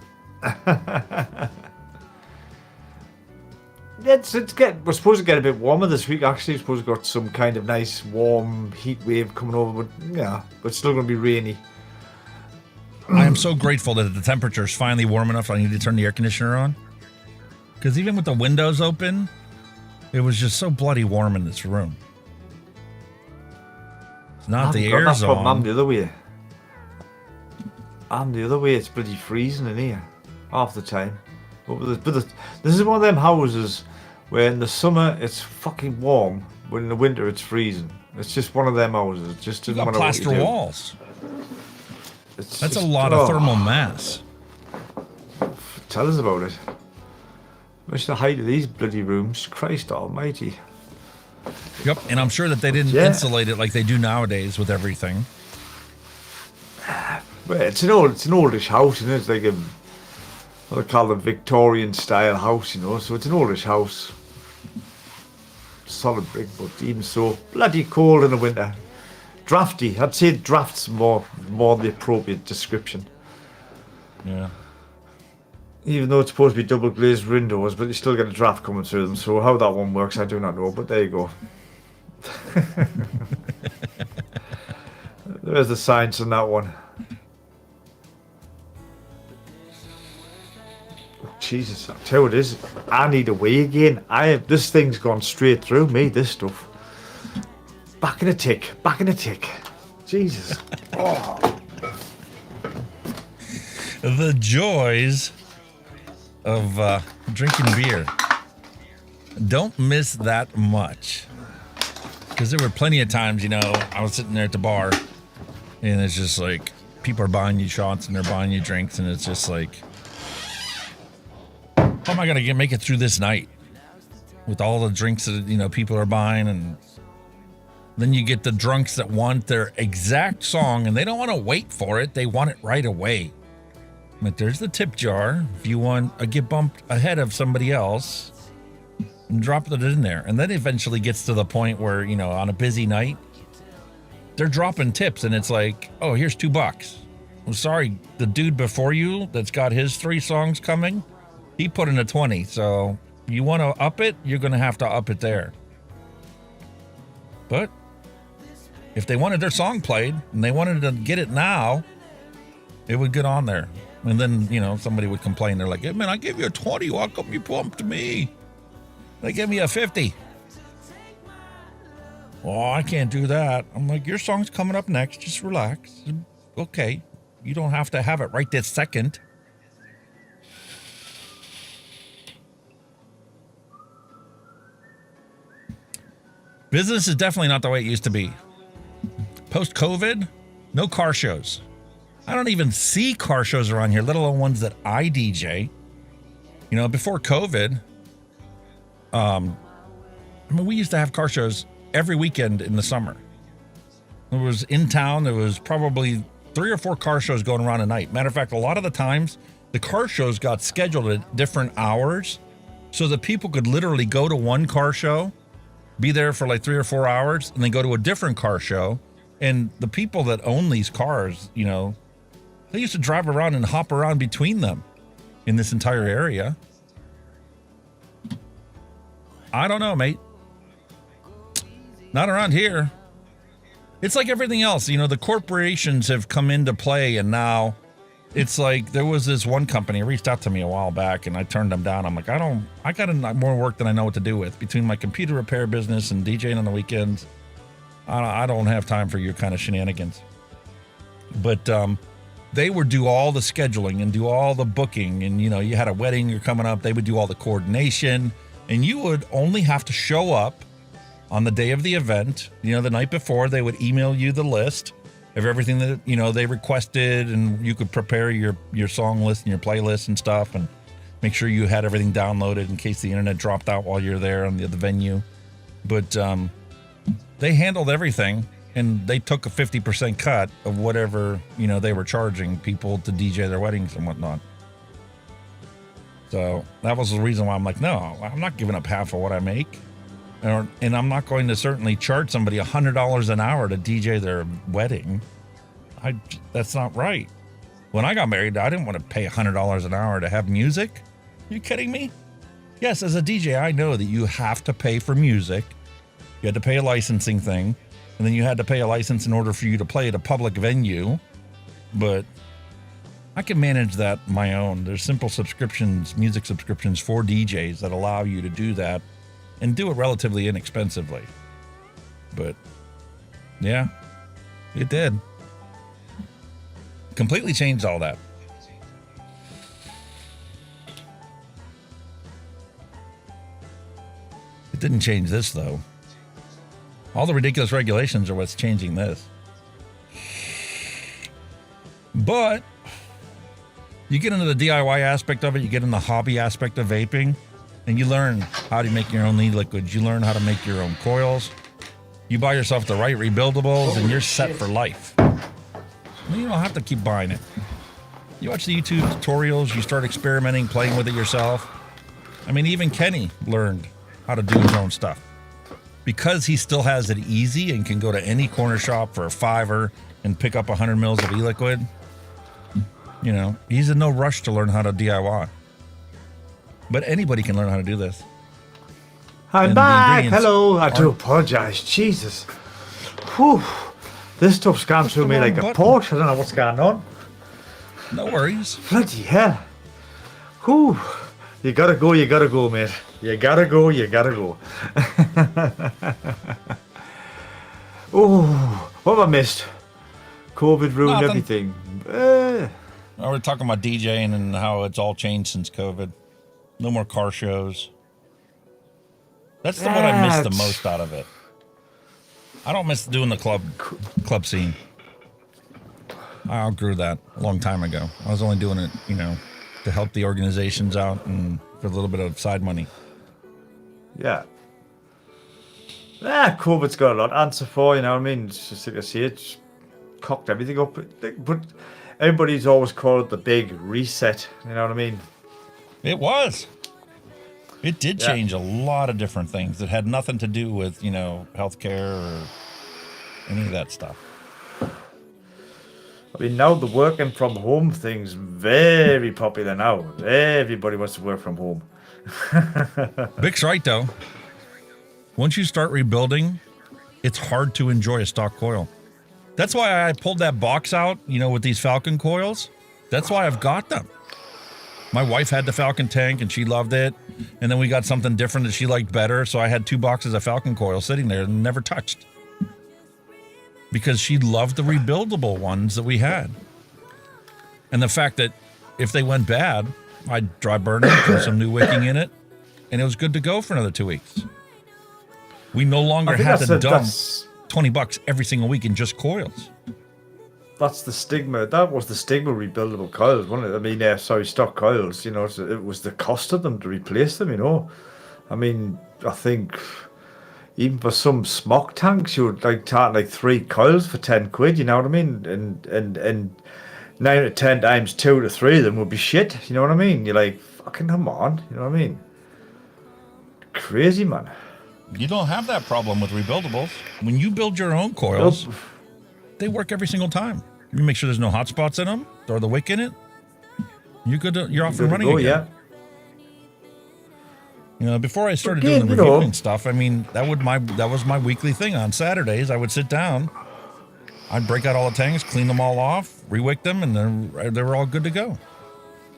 Speaker 9: We're supposed to get a bit warmer this week. Actually, we're supposed to got some kind of nice warm heat wave coming over, but yeah, but it's still going to be rainy.
Speaker 3: I am so grateful that the temperature is finally warm enough. I need to turn the air conditioner on. Because even with the windows open, it was just so bloody warm in this room. It's not the air's on.
Speaker 9: I'm the other way. It's bloody freezing in here half the time. But this is one of them houses where in the summer it's fucking warm, but in the winter it's freezing. It's just one of them houses. It just doesn't
Speaker 3: You got
Speaker 9: matter what you
Speaker 3: plaster
Speaker 9: do.
Speaker 3: walls.
Speaker 9: It's
Speaker 3: That's
Speaker 9: just,
Speaker 3: a lot of thermal mass.
Speaker 9: Tell us about it. What's the height of these bloody rooms? Christ almighty.
Speaker 3: Yep, and I'm sure that they didn't insulate it like they do nowadays with everything.
Speaker 9: Well, it's an oldish house, and it's like a what they call a Victorian style house, you know. So it's an oldish house, solid brick, but even so, bloody cold in the winter. Drafty. I'd say draft's more the appropriate description.
Speaker 3: Yeah.
Speaker 9: Even though it's supposed to be double glazed windows, but you still get a draft coming through them. So how that one works, I do not know. But there you go. There's the science in that one. Jesus, I tell you what it is. I need a wee again. This thing's gone straight through me. This stuff. Back in a tick. Jesus. Oh.
Speaker 3: The joys of drinking beer. Don't miss that much. Because there were plenty of times, you know, I was sitting there at the bar and it's just like people are buying you shots and they're buying you drinks, and it's just like, how am I gonna make it through this night with all the drinks that people are buying? And then you get the drunks that want their exact song and they don't want to wait for it; they want it right away. But there's the tip jar if you want to get bumped ahead of somebody else, and drop it in there. And then eventually gets to the point where on a busy night, they're dropping tips, and it's like, oh, here's $2. I'm sorry, the dude before you that's got his 3 songs coming, he put in a 20. So you want to up it, you're going to have to up it there. But if they wanted their song played and they wanted to get it now, it would get on there. And then, somebody would complain. They're like, hey, man, I gave you a 20. Why come you bumped me? They gave me a 50. Oh, I can't do that. I'm like, your song's coming up next. Just relax. Okay. You don't have to have it right this second. Business is definitely not the way it used to be. Post-COVID, no car shows. I don't even see car shows around here, let alone ones that I DJ. Before COVID, we used to have car shows every weekend in the summer. It was in town. There was probably 3 or 4 car shows going around a night. Matter of fact, a lot of the times, the car shows got scheduled at different hours so that people could literally go to one car show, be there for like 3 or 4 hours, and then go to a different car show. And the people that own these cars, they used to drive around and hop around between them in this entire area. I don't know, mate. Not around here. It's like everything else. The corporations have come into play, and now it's like there was this one company reached out to me a while back, and I turned them down. I'm like, I got more work than I know what to do with. Between my computer repair business and DJing on the weekends, I don't have time for your kind of shenanigans. But they would do all the scheduling and do all the booking, and you had a wedding you're coming up, they would do all the coordination, and you would only have to show up on the day of the event. The night before, they would email you the list of everything that they requested, and you could prepare your song list and your playlist and stuff, and make sure you had everything downloaded in case the internet dropped out while you're there on the venue. But they handled everything, and they took a 50% cut of whatever they were charging people to DJ their weddings and whatnot. So that was the reason why I'm like, no, I'm not giving up half of what I make. And I'm not going to certainly charge somebody $100 an hour to DJ their wedding. That's not right. When I got married, I didn't want to pay $100 an hour to have music. Are you kidding me? Yes, as a DJ, I know that you have to pay for music. You had to pay a licensing thing, and then you had to pay a license in order for you to play at a public venue. But I can manage that my own. There's simple subscriptions, music subscriptions for DJs that allow you to do that and do it relatively inexpensively. But yeah, it did. Completely changed all that. It didn't change this though. All the ridiculous regulations are what's changing this. But you get into the DIY aspect of it, you get in the hobby aspect of vaping, and you learn how to make your own e-liquids. You learn how to make your own coils. You buy yourself the right rebuildables, and you're set for life. You don't have to keep buying it. You watch the YouTube tutorials, you start experimenting, playing with it yourself. I mean, even Kenny learned how to do his own stuff. Because he still has it easy and can go to any corner shop for a $5 and pick up 100 mils of e-liquid, he's in no rush to learn how to DIY. But anybody can learn how to do this.
Speaker 9: I'm back. Hello. I do apologize. Jesus. Whew. This stuff's gone through me like a port. I don't know what's going on.
Speaker 3: No worries.
Speaker 9: Bloody hell. Whew. You gotta go, mate. You gotta go. Oh, what have I missed? COVID ruined everything.
Speaker 3: We're talking about DJing and how it's all changed since COVID. No more car shows. That's the one I missed the most out of it. I don't miss doing the club scene. I outgrew that a long time ago. I was only doing it, to help the organizations out and for a little bit of side money.
Speaker 9: Yeah. COVID's got a lot to answer for, you know what I mean? It's just like I say, it's cocked everything up. But everybody's always called it the big reset, you know what I mean?
Speaker 3: It was. It did change a lot of different things that had nothing to do with, healthcare or any of that stuff.
Speaker 9: I mean, now the working from home thing's very popular now. Everybody wants to work from home.
Speaker 3: Vic's right, though. Once you start rebuilding, it's hard to enjoy a stock coil. That's why I pulled that box out, with these Falcon coils. That's why I've got them. My wife had the Falcon tank and she loved it. And then we got something different that she liked better. So I had 2 boxes of Falcon coils sitting there and never touched. Because she loved the rebuildable ones that we had. And the fact that if they went bad, I'd dry burn it, put some new wicking in it, and it was good to go for another 2 weeks. We no longer had to dump $20 every single week in just coils.
Speaker 9: That's the stigma. That was the stigma of rebuildable coils, wasn't it? I mean, stock coils, it was the cost of them to replace them, I mean, I think even for some smock tanks, you would take 3 coils for 10 quid, you know what I mean? And 9 out of 10 times 2 to 3 of them would be shit, you know what I mean? You're like, fucking come on, you know what I mean? Crazy, man.
Speaker 3: You don't have that problem with rebuildables. When you build your own coils, they work every single time. You make sure there's no hot spots in them, throw the wick in it. You're off and running again. Yeah. Before I started doing the reviewing stuff, I mean, that was my weekly thing. On Saturdays, I would sit down, I'd break out all the tanks, clean them all off, rewick them, and then they were all good to go.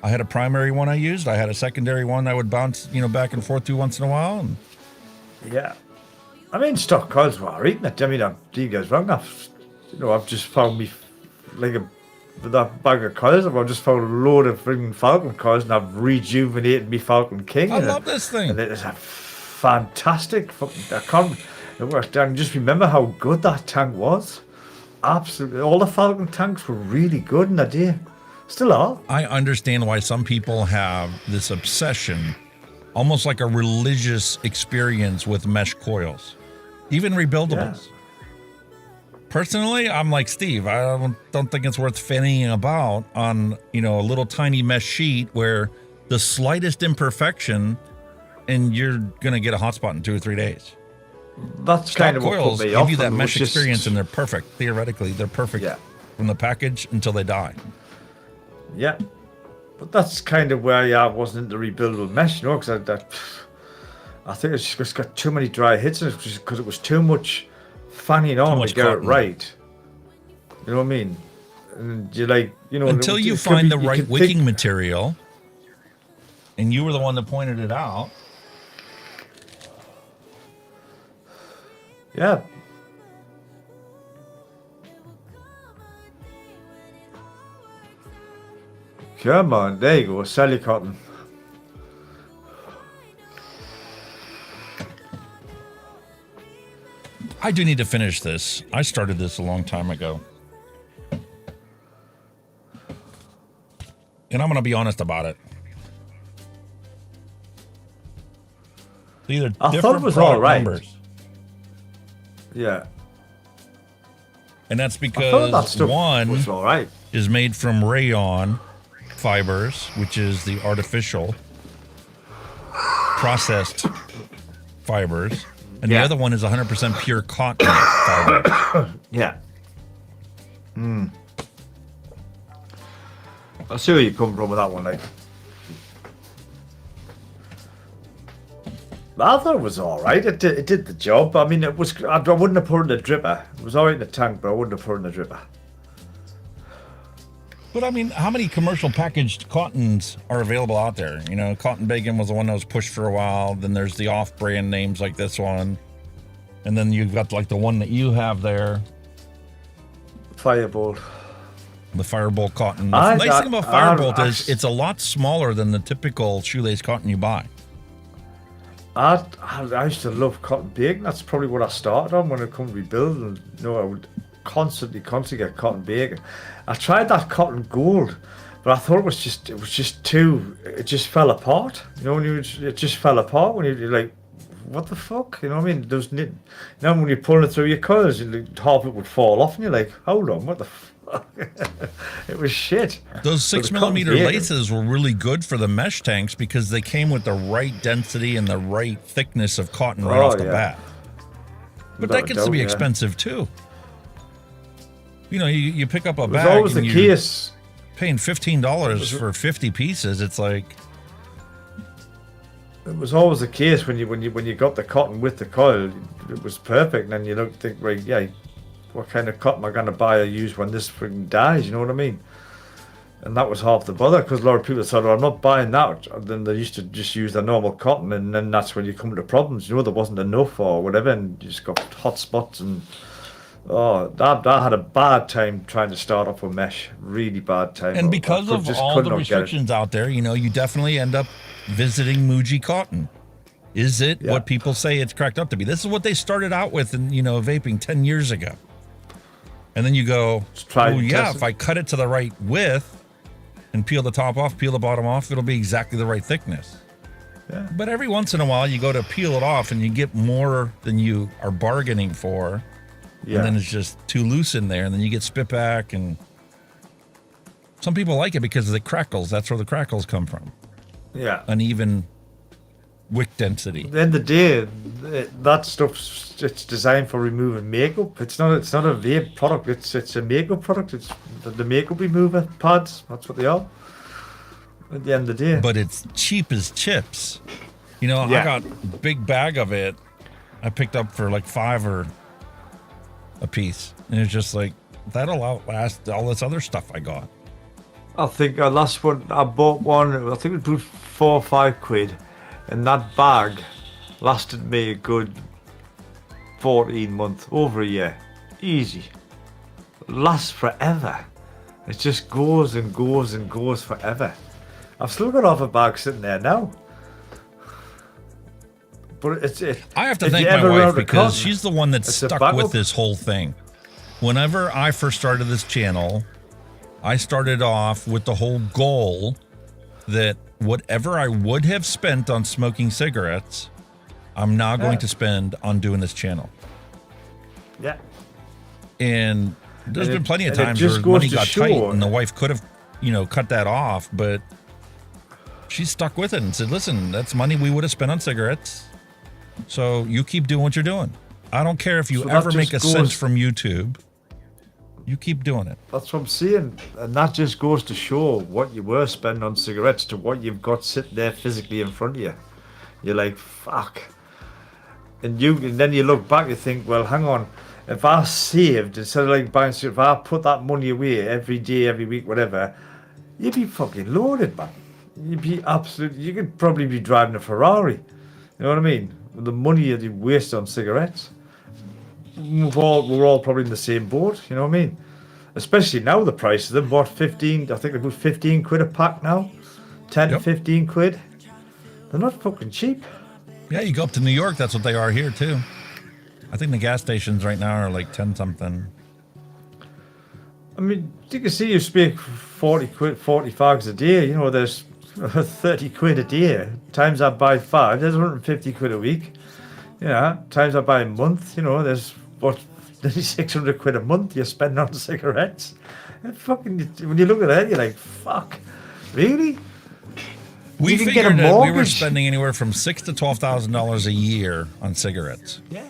Speaker 3: I had a primary one I used. I had a secondary one I would bounce, back and forth to once in a while. And
Speaker 9: yeah, I mean, stock coils were alright. I mean, you guys wrong. I've just found me with that bag of coils. I've just found a load of freaking Falcon coils, and I've rejuvenated me Falcon King.
Speaker 3: I love this thing.
Speaker 9: And it's a fantastic. I can just remember how good that tank was. Absolutely, all the Falcon tanks were really good in the day. Still are.
Speaker 3: I understand why some people have this obsession, almost like a religious experience with mesh coils, even rebuildables. Yeah. Personally, I'm like Steve. I don't think it's worth fanning about on, a little tiny mesh sheet where the slightest imperfection and you're going to get a hotspot in 2 or 3 days.
Speaker 9: That's kind of what
Speaker 3: coils give you that mesh experience, and they're perfect. Theoretically, they're perfect from the package until they die.
Speaker 9: Yeah. But that's kind of where I wasn't into rebuildable mesh, because I think it's just got too many dry hits in it because it was too much fanning on to get it right. You know what I mean? And you're like,
Speaker 3: until you find the right wicking material, and you were the one that pointed it out.
Speaker 9: Yeah. Come on, there you go, sell your cotton.
Speaker 3: I do need to finish this. I started this a long time ago. And I'm going to be honest about it. Either
Speaker 9: I thought it was all right. Numbers. Yeah.
Speaker 3: And that's because one
Speaker 9: was all right.
Speaker 3: is made from rayon fibers, which is the artificial processed fibers. And the other one is 100% pure cotton fiber.
Speaker 9: Yeah. I see where you come from with that one, like. I thought it was all right. It did the job. I mean, I wouldn't have put it in a dripper. It was all right in the tank, but I wouldn't have put it in a dripper.
Speaker 3: But I mean, how many commercial packaged cottons are available out there? Cotton Bacon was the one that was pushed for a while. Then there's the off-brand names like this one. And then you've got like the one that you have there.
Speaker 9: Firebolt.
Speaker 3: The Firebolt cotton. The nice thing about Firebolt is it's a lot smaller than the typical shoelace cotton you buy. I
Speaker 9: used to love Cotton Bacon. That's probably what I started on when it comes to rebuilding. constantly get cotton bacon. I tried that cotton gold, but I thought it was just too. It just fell apart. You know, it just fell apart when you're like, what the fuck? You know what I mean? There's, you know, when you're pulling it through your coils, half of it would fall off, and you're like, hold on, what the fuck? It was shit.
Speaker 3: Those 6mm laces were really good for the mesh tanks because they came with the right density and the right thickness of cotton right off the bat. But that gets to be expensive too. You know, you pick up a bag.
Speaker 9: It was always the case.
Speaker 3: Paying $15 for 50 pieces. It's like.
Speaker 9: It was always the case when you got the cotton with the coil, it was perfect. And then you think, right, yeah, what kind of cotton am I going to buy or use when this freaking dies? You know what I mean? And that was half the bother, because a lot of people said, "Oh, I'm not buying that." And then they used to just use the normal cotton, and then that's when you come to problems. You know, there wasn't enough or whatever, and you just got hot spots. And I had a bad time trying to start off with mesh, really bad time.
Speaker 3: And because of all the restrictions out there, you know, you definitely end up visiting Muji Cotton. Is it what people say it's cracked up to be? This is what they started out with in, you know, vaping 10 years ago. And then you go, oh yeah, if I cut it to the right width and peel the top off, peel the bottom off, it'll be exactly the right thickness. Yeah. But every once in a while you go to peel it off and you get more than you are bargaining for. Yeah. And then it's just too loose in there, and then you get spit back. And some people like it because of the crackles. That's where the crackles come from.
Speaker 9: Yeah.
Speaker 3: Uneven wick density.
Speaker 9: At the end of the day, that stuff's it's designed for removing makeup. It's not a vape product. It's a makeup product. It's the makeup remover pads. That's what they are. At the end of the day.
Speaker 3: But it's cheap as chips. You know, I got a big bag of it. I picked up for like $5 a piece, and it's just like that'll outlast all this other stuff I got.
Speaker 9: I think last one I bought one. I think it was 4 or 5 quid, and that bag lasted me a good 14 months, over a year, easy. Lasts forever. It just goes and goes and goes forever. I've still got half a bag sitting there now. But
Speaker 3: I have to thank my wife because she's the one that's stuck with this whole thing. Whenever I first started this channel, I started off with the whole goal that whatever I would have spent on smoking cigarettes, I'm now going to spend on doing this channel.
Speaker 9: Yeah.
Speaker 3: And there's been plenty of times where money got tight and the wife could have, you know, cut that off, but she stuck with it and said, listen, that's money we would have spent on cigarettes. So you keep doing what you're doing. I don't care if you ever make a cent from YouTube. You keep doing it.
Speaker 9: That's what I'm saying. And that just goes to show what you were spending on cigarettes to what you've got sitting there physically in front of you. You're like, fuck. And then you look back, you think, well, hang on. If I saved, instead of like buying cigarettes, if I put that money away every day, every week, whatever, you'd be fucking loaded, man. You'd be absolutely, you could probably be driving a Ferrari. You know what I mean? The money you waste on cigarettes. We're all probably in the same boat, you know what I mean? Especially now the price of them, what, 15, I think about 15 quid a pack now? 10 to 15 quid. They're not fucking cheap.
Speaker 3: Yeah, you go up to New York, that's what they are here too. I think the gas stations right now are like 10 something.
Speaker 9: I mean, you can see you speak 40 quid, 40 fags a day, you know, there's 30 quid a day. Times I buy 5, there's 150 quid a week. Yeah, times I buy a month, you know, there's what, nearly 600 quid a month you spend on cigarettes. And fucking, when you look at that, you're like, fuck, really?
Speaker 3: We figured that we were spending anywhere from $6,000 to $12,000 a year on cigarettes.
Speaker 9: Yeah.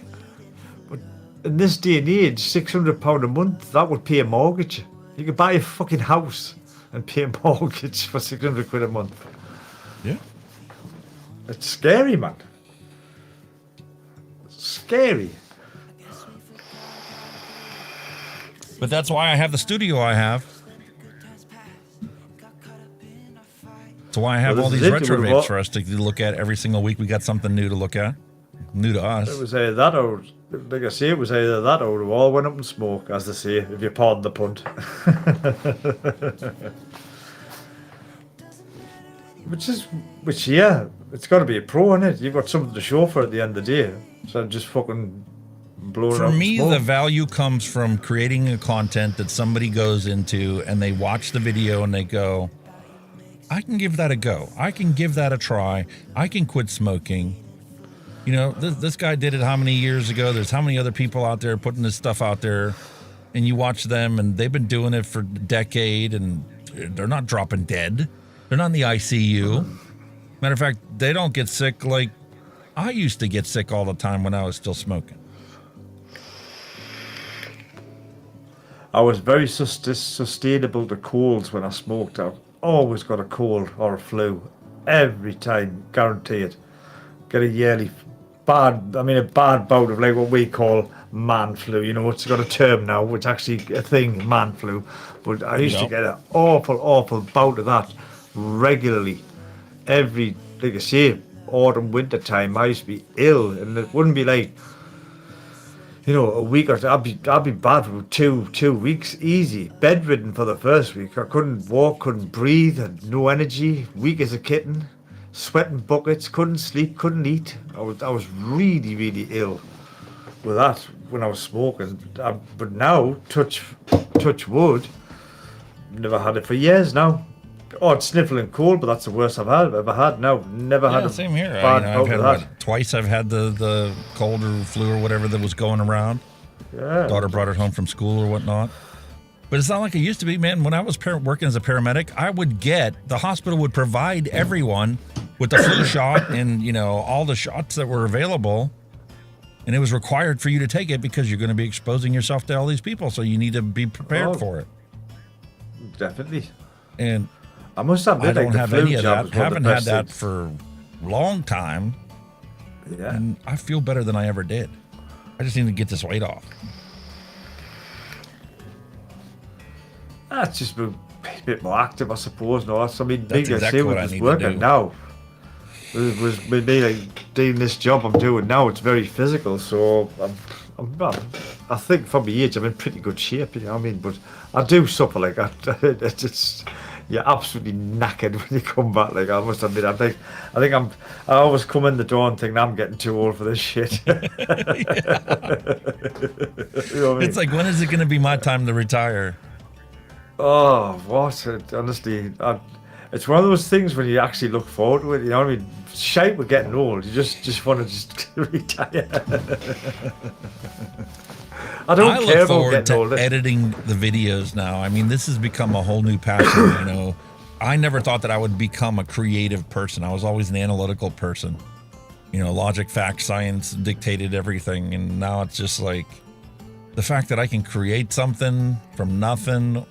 Speaker 9: But in this day and age, £600 a month, that would pay a mortgage. You could buy a fucking house and pay a mortgage for 600 quid a month.
Speaker 3: Yeah.
Speaker 9: It's scary, man. Scary.
Speaker 3: But that's why I have the studio I have. That's why I have all these retro vapes for us to look at every single week. We got something new to look at. New to us.
Speaker 9: It was either that or, like I say, it was either that or we all went up and smoke, as they say, if you pardon the punt. Which, yeah, it's got to be a pro, innit? You've got something to show for at the end of the day. So just fucking blowing
Speaker 3: For
Speaker 9: out
Speaker 3: me,
Speaker 9: smoke.
Speaker 3: the value comes from creating a content that somebody goes into and they watch the video and they go, I can give that a go. I can give that a try. I can quit smoking. You know, this guy did it how many years ago? There's how many other people out there putting this stuff out there, and you watch them and they've been doing it for a decade and they're not dropping dead. They're not in the ICU. Matter of fact, they don't get sick like I used to get sick all the time when I was still smoking.
Speaker 9: I was very sustainable to colds when I smoked. I always got a cold or a flu. Every time, guaranteed. Get a yearly a bad bout of like what we call man flu. You know, it's got a term now, it's actually a thing, man flu. But I used to get an awful bout of that regularly. Every, like I say, autumn, winter time, I used to be ill, and it wouldn't be like, you know, a week or two. I'd be bad for two weeks, easy. Bedridden for the first week. I couldn't walk, couldn't breathe, had no energy, weak as a kitten, sweating buckets, couldn't sleep, couldn't eat. I was really ill with that when I was smoking. But now, touch wood, never had it for years now. Oh, it's sniffling cold, but that's the worst I've ever had. No, never had a
Speaker 3: same here.
Speaker 9: bad
Speaker 3: I've had
Speaker 9: that.
Speaker 3: twice. I've had the cold or flu or whatever that was going around.
Speaker 9: Yeah.
Speaker 3: Daughter brought it home from school or whatnot. But it's not like it used to be, man. When I was working as a paramedic, the hospital would provide everyone with the flu shot and, you know, all the shots that were available. And it was required for you to take it because you're going to be exposing yourself to all these people. So you need to be prepared for it.
Speaker 9: Definitely.
Speaker 3: And
Speaker 9: I must admit,
Speaker 3: I don't have any of that. Haven't had that
Speaker 9: things.
Speaker 3: for a long time.
Speaker 9: Yeah.
Speaker 3: And I feel better than I ever did. I just need to get this weight off.
Speaker 9: That's just a bit more active, I suppose. No, I mean,
Speaker 3: That's exactly what I need to do.
Speaker 9: now. With me like doing this job I'm doing now, it's very physical. So I think for my age, I'm in pretty good shape. You know what I mean? But I do suffer like that. It's just, you're absolutely knackered when you come back. Like, I must admit, I always come in the door and think I'm getting too old for this shit. You know what I mean?
Speaker 3: It's like, when is it going to be my time to retire?
Speaker 9: Oh, what? Honestly, it's one of those things when you actually look forward to it. You know what I mean? Shite, we're getting old. You just want to just retire. I don't care about getting older.
Speaker 3: Editing the videos now. I mean, this has become a whole new passion. You know, I never thought that I would become a creative person. I was always an analytical person. You know, logic, fact, science dictated everything, and now it's just like the fact that I can create something from nothing,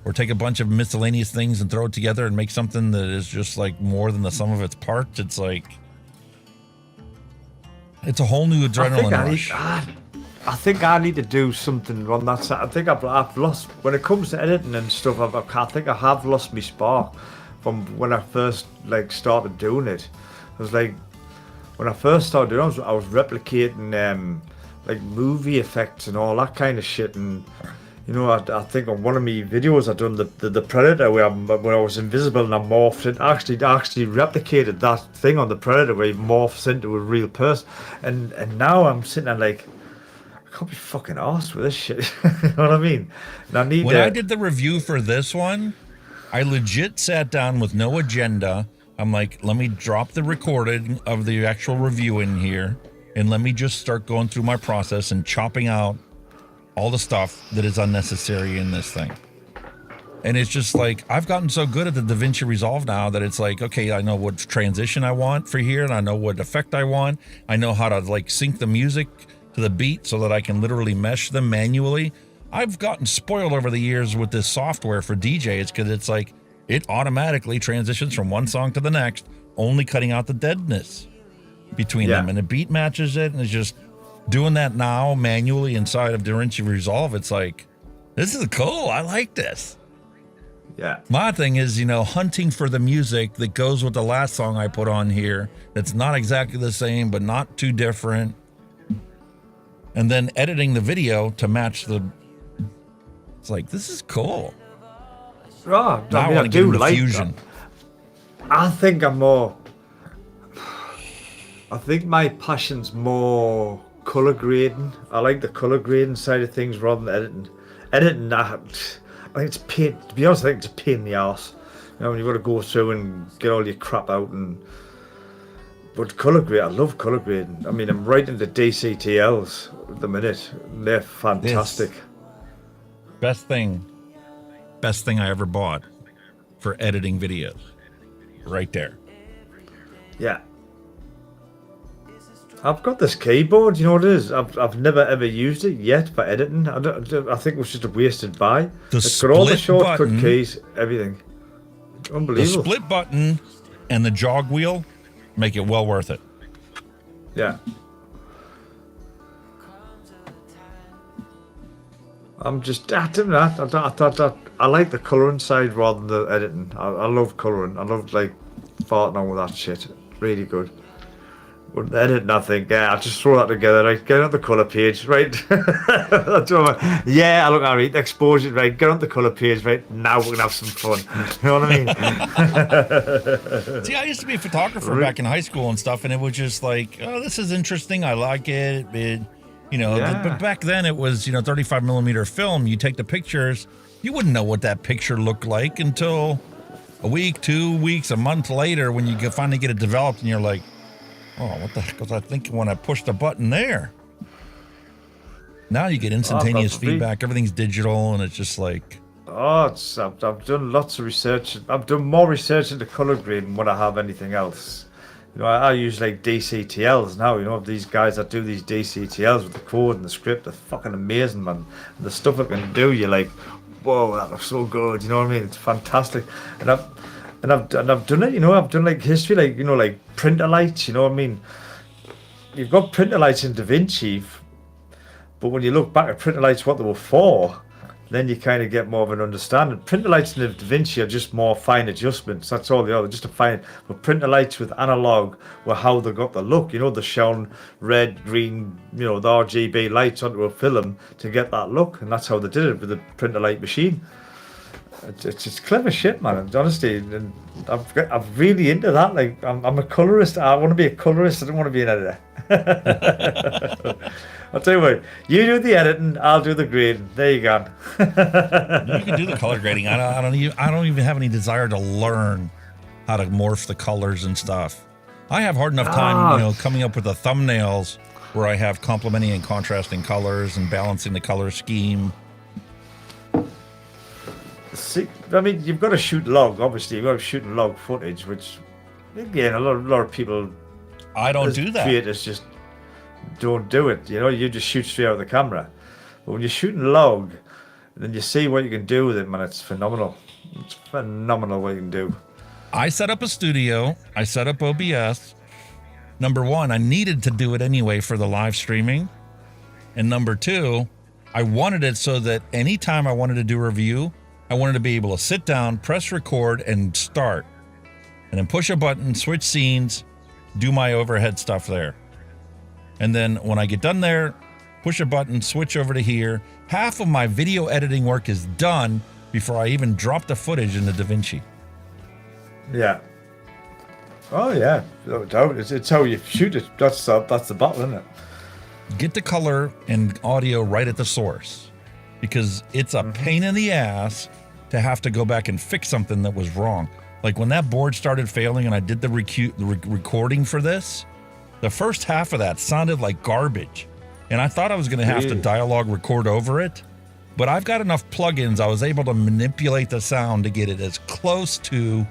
Speaker 3: or take a bunch of miscellaneous things and throw it together and make something that is just like more than the sum of its parts. It's like, it's a whole new adrenaline rush.
Speaker 9: I think I need to do something on that side. I think I've lost, when it comes to editing and stuff, I think I have lost my spark from when I first started doing it. It was like, when I first started doing it, I was replicating like movie effects and all that kind of shit. And you know, I think on one of my videos I done the Predator where I was invisible and I morphed it. Actually replicated that thing on the Predator where he morphs into a real person. And now I'm sitting there like, I can't be fucking arsed with this shit. You know what I mean? And
Speaker 3: when I did the review for this one, I legit sat down with no agenda. I'm like, let me drop the recording of the actual review in here, and let me just start going through my process and chopping out all the stuff that is unnecessary in this thing. And it's just like, I've gotten so good at the DaVinci Resolve now that it's like, okay, I know what transition I want for here, and I know what effect I want. I know how to like sync the music to the beat so that I can literally mesh them manually. I've gotten spoiled over the years with this software for DJs because it's like, it automatically transitions from one song to the next, only cutting out the deadness between them. And the beat matches it, and it's just doing that now manually inside of DaVinci Resolve. It's like, this is cool. I like this.
Speaker 9: Yeah.
Speaker 3: My thing is, you know, hunting for the music that goes with the last song I put on here that's not exactly the same, but not too different. And then editing the video to match the... It's like, this is cool.
Speaker 9: Oh,
Speaker 3: now I want to get into fusion.
Speaker 9: I think I'm more... I think my passion's more colour grading. I like the colour grading side of things rather than editing. Editing, I think it's a pain. To be honest, I think it's a pain in the arse. You know, when you've got to go through and get all your crap out But colour grade, I love colour grading. I mean, I'm right into DCTLs at the minute. They're fantastic.
Speaker 3: Best thing I ever bought for editing videos. Right there.
Speaker 9: Yeah. I've got this keyboard, you know what it is? I've never ever used it yet for editing. I think it was just a wasted buy. It's got all the shortcut keys, everything. Unbelievable.
Speaker 3: The split button and the jog wheel make it well worth it.
Speaker 9: Yeah. I'm just, I don't know, I like the colouring side rather than the editing. I love colouring. I love like farting on with that shit. Really good. But the editing, I think, I'll just throw that together, right? Get on the colour page, right? Yeah, I look at it, expose it, right? Get on the colour page, right? Now we can have some fun. You know what I mean?
Speaker 3: See, I used to be a photographer back in high school and stuff, and it was just like, oh, this is interesting. I like it. But back then it was, 35 millimeter film. You take the pictures, you wouldn't know what that picture looked like until a week, 2 weeks, a month later when you finally get it developed and you're like, oh, what the heck was I thinking when I pushed the button there? Now you get instantaneous feedback. Everything's digital, and it's just like...
Speaker 9: Oh, I've done lots of research. I've done more research into colour grading than what I have anything else. I use like DCTLs now, these guys that do these DCTLs with the code and the script, they're fucking amazing, man. And the stuff it can do, you're like, whoa, that looks so good, you know what I mean? It's fantastic. And I've done it, I've done like history, like printer lights, you know what I mean? You've got printer lights in DaVinci, but when you look back at printer lights, what they were for, then you kind of get more of an understanding. Printer lights in DaVinci are just more fine adjustments, that's all they are, they're just a fine, but printer lights with analog were how they got the look, the shone red, green, the RGB lights onto a film to get that look, and that's how they did it with the printer light machine. It's clever shit, man. Honestly, and I'm really into that. Like, I'm a colorist. I want to be a colorist. I don't want to be an editor. I'll tell you what. You do the editing. I'll do the grading. There you go.
Speaker 3: You can do the color grading. I don't even have any desire to learn how to morph the colors and stuff. I have hard enough time, coming up with the thumbnails where I have complementing and contrasting colors and balancing the color scheme.
Speaker 9: See, I mean, you've got to shoot log. Obviously, you've got to shoot log footage, which, again, a lot of people.
Speaker 3: I don't do that.
Speaker 9: Creators just don't do it. You just shoot straight out of the camera. But when you're shooting log, then you see what you can do with it, man. It's phenomenal. It's phenomenal what you can do.
Speaker 3: I set up a studio. I set up OBS. Number one, I needed to do it anyway for the live streaming. And number two, I wanted it so that anytime I wanted to do a review, I wanted to be able to sit down, press record, and start. And then push a button, switch scenes, do my overhead stuff there. And then when I get done there, push a button, switch over to here. Half of my video editing work is done before I even drop the footage into DaVinci.
Speaker 9: Yeah. Oh, yeah. No doubt. It's how you shoot it. That's the battle, isn't it?
Speaker 3: Get the color and audio right at the source. Because it's a pain in the ass to have to go back and fix something that was wrong. Like when that board started failing and I did the recording for this, the first half of that sounded like garbage. And I thought I was going to have to dialogue record over it. But I've got enough plugins, I was able to manipulate the sound to get it as close to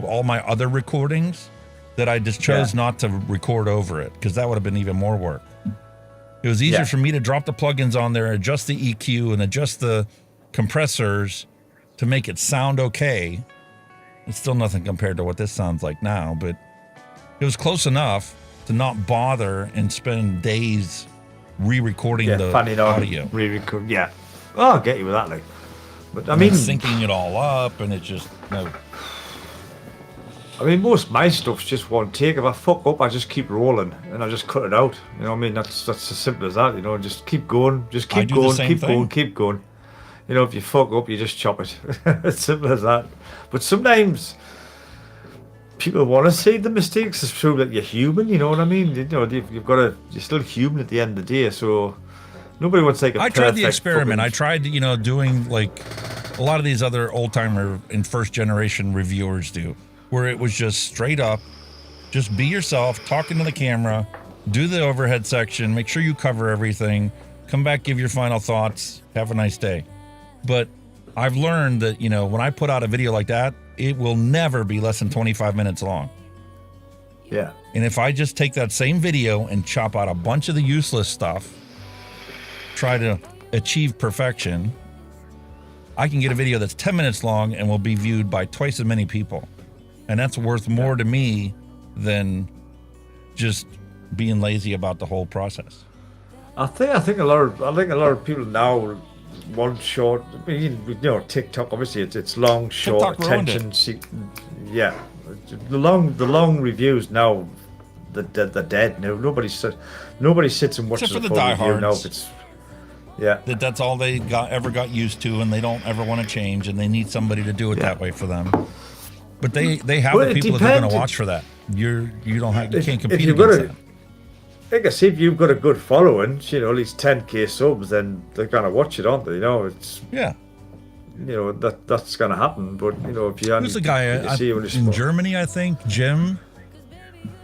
Speaker 3: all my other recordings that I just chose not to record over it, because that would have been even more work. It was easier for me to drop the plugins on there, adjust the EQ and adjust the compressors to make it sound okay. It's still nothing compared to what this sounds like now, but it was close enough to not bother and spend days re-recording the audio.
Speaker 9: Re-record, Oh, I'll get you with that, like. But I mean,
Speaker 3: syncing it all up, and it just
Speaker 9: I mean, most of my stuff's just one take. If I fuck up, I just keep rolling and I just cut it out. You know what I mean? That's as simple as that. Just keep going, keep going. If you fuck up, you just chop it. As simple as that. But sometimes people want to see the mistakes. It's true that you're human. You know what I mean? You know, you're still human at the end of the day. So nobody wants like a
Speaker 3: I tried the
Speaker 9: perfect
Speaker 3: experiment.
Speaker 9: fucking-
Speaker 3: I tried, doing like a lot of these other old timer and first generation reviewers do, where it was just straight up, just be yourself, talking to the camera, do the overhead section, make sure you cover everything, come back, give your final thoughts, have a nice day. But I've learned that, when I put out a video like that, it will never be less than 25 minutes long.
Speaker 9: Yeah.
Speaker 3: And if I just take that same video and chop out a bunch of the useless stuff, try to achieve perfection, I can get a video that's 10 minutes long and will be viewed by twice as many people. And that's worth more to me than just being lazy about the whole process.
Speaker 9: I think a lot of people now want short. I mean, TikTok obviously it's long, short
Speaker 3: TikTok ruined
Speaker 9: attention. Yeah, the long reviews now. They're dead now. Nobody sits and watches
Speaker 3: Except for
Speaker 9: a
Speaker 3: the
Speaker 9: full review now.
Speaker 3: diehards.
Speaker 9: Yeah,
Speaker 3: That's all they ever got used to, and they don't ever want to change, and they need somebody to do it that way for them. But they have
Speaker 9: Well,
Speaker 3: the
Speaker 9: it
Speaker 3: people that they're going
Speaker 9: depends.
Speaker 3: to watch for that. You can't compete
Speaker 9: you've
Speaker 3: against
Speaker 9: got
Speaker 3: that.
Speaker 9: I guess if you've got a good following, at least 10k subs, then they're gonna watch it, aren't they? It's
Speaker 3: Yeah.
Speaker 9: That's gonna happen. But if you
Speaker 3: Who's the guy in Germany? I think Jim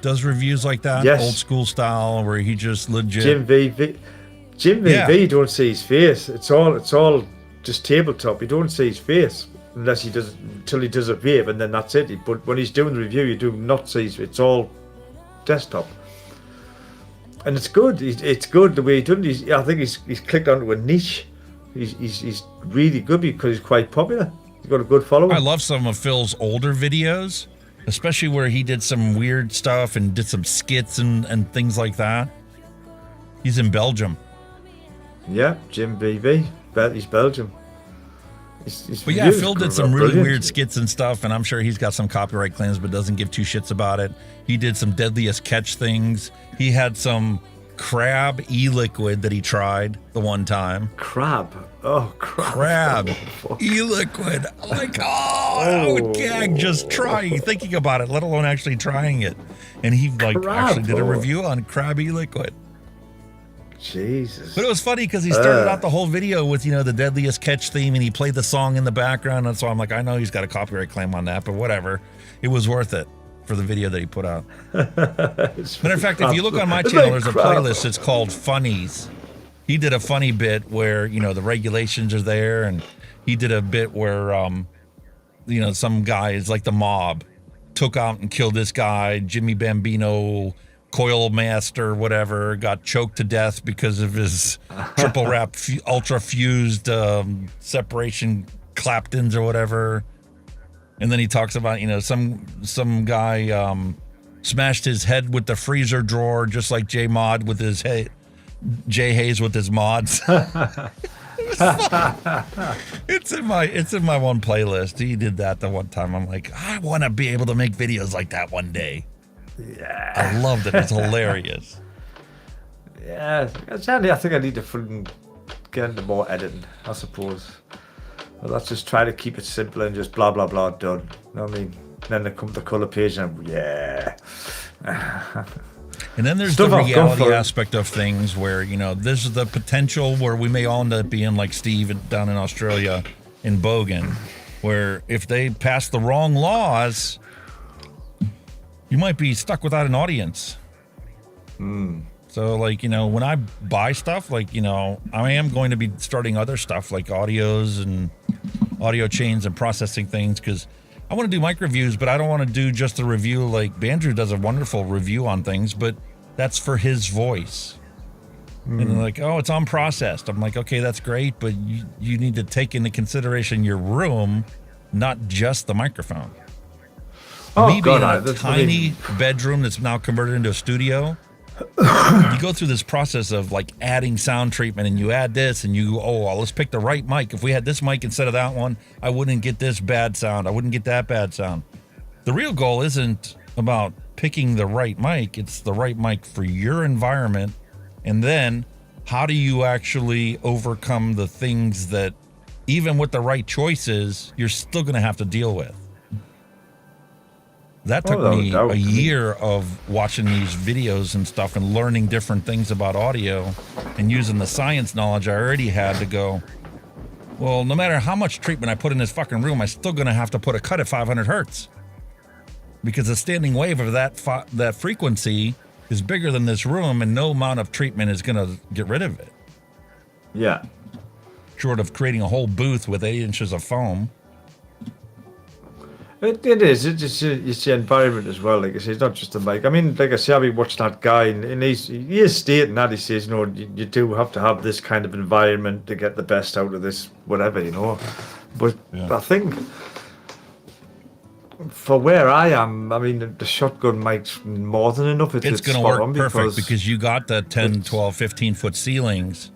Speaker 3: does reviews like that,
Speaker 9: Yes.
Speaker 3: old school style, where he just legit.
Speaker 9: Jim VV, you don't see his face. It's all just tabletop. You don't see his face until he does a vape, and then that's it. But when he's doing the review, you do not see it's all desktop. And it's good. It's good the way he done it. I think he's clicked onto a niche. He's really good because he's quite popular. He's got a good following.
Speaker 3: I love some of Phil's older videos, especially where he did some weird stuff and did some skits and things like that. He's in Belgium.
Speaker 9: Yeah, Jim VV. He's Belgium.
Speaker 3: But yeah, Phil did some really weird skits and stuff, and I'm sure he's got some copyright claims, but doesn't give two shits about it. He did some deadliest catch things. He had some crab e-liquid that he tried the one time.
Speaker 9: Crab? Oh,
Speaker 3: crab e-liquid. Like, I would gag just thinking about it, let alone actually trying it. And he actually did a review on crab e-liquid.
Speaker 9: Jesus.
Speaker 3: But it was funny because he started out the whole video with, the deadliest catch theme, and he played the song in the background. And so I'm like, I know he's got a copyright claim on that, but whatever. It was worth it for the video that he put out. But in fact, if you look on my channel, there's a playlist. It's called Funnies. He did a funny bit where, the regulations are there. And he did a bit where, some guy is like the mob took out and killed this guy, Jimmy Bambino, coil master, whatever, got choked to death because of his triple wrap ultra fused separation Claptons or whatever. And then he talks about some guy smashed his head with the freezer drawer just like Jay Hayes with his mods. It's in my one playlist. He did that the one time. I'm like, I want to be able to make videos like that one day.
Speaker 9: Yeah,
Speaker 3: I loved it. It's hilarious.
Speaker 9: Yeah, sadly, I think I need to fucking get into more editing, I suppose. Well, let's just try to keep it simple and just blah blah blah done. You know what I mean? Then they come to the colour page and yeah.
Speaker 3: And then there's the reality aspect of things where, there's the potential where we may all end up being like Steve down in Australia in Bogan, where if they pass the wrong laws, you might be stuck without an audience. So, when I buy stuff, I am going to be starting other stuff like audios and audio chains and processing things because I want to do mic reviews, but I don't want to do just a review like Bandrew does a wonderful review on things, but that's for his voice. And they're like, oh, it's unprocessed. I'm like, okay, that's great, but you need to take into consideration your room, not just the microphone. Me being in a tiny bedroom that's now converted into a studio, you go through this process of adding sound treatment, and you add this and you let's pick the right mic. If we had this mic instead of that one, I wouldn't get this bad sound. I wouldn't get that bad sound. The real goal isn't about picking the right mic. It's the right mic for your environment. And then how do you actually overcome the things that even with the right choices, you're still going to have to deal with? That took me a year of watching these videos and stuff and learning different things about audio and using the science knowledge I already had to go, well, no matter how much treatment I put in this fucking room, I'm still going to have to put a cut at 500 hertz because the standing wave of that frequency is bigger than this room, and no amount of treatment is going to get rid of it.
Speaker 9: Yeah.
Speaker 3: Short of creating a whole booth with 8 inches of foam.
Speaker 9: It is. It's the environment as well. Like I say, it's not just the mic. I mean, like I say, I watched that guy, and he is stating that. He says, you do have to have this kind of environment to get the best out of this, whatever, But yeah. I think for where I am, I mean, the shotgun mic's more than enough.
Speaker 3: It's going to work perfect because you got the 10, 12, 15-foot ceilings.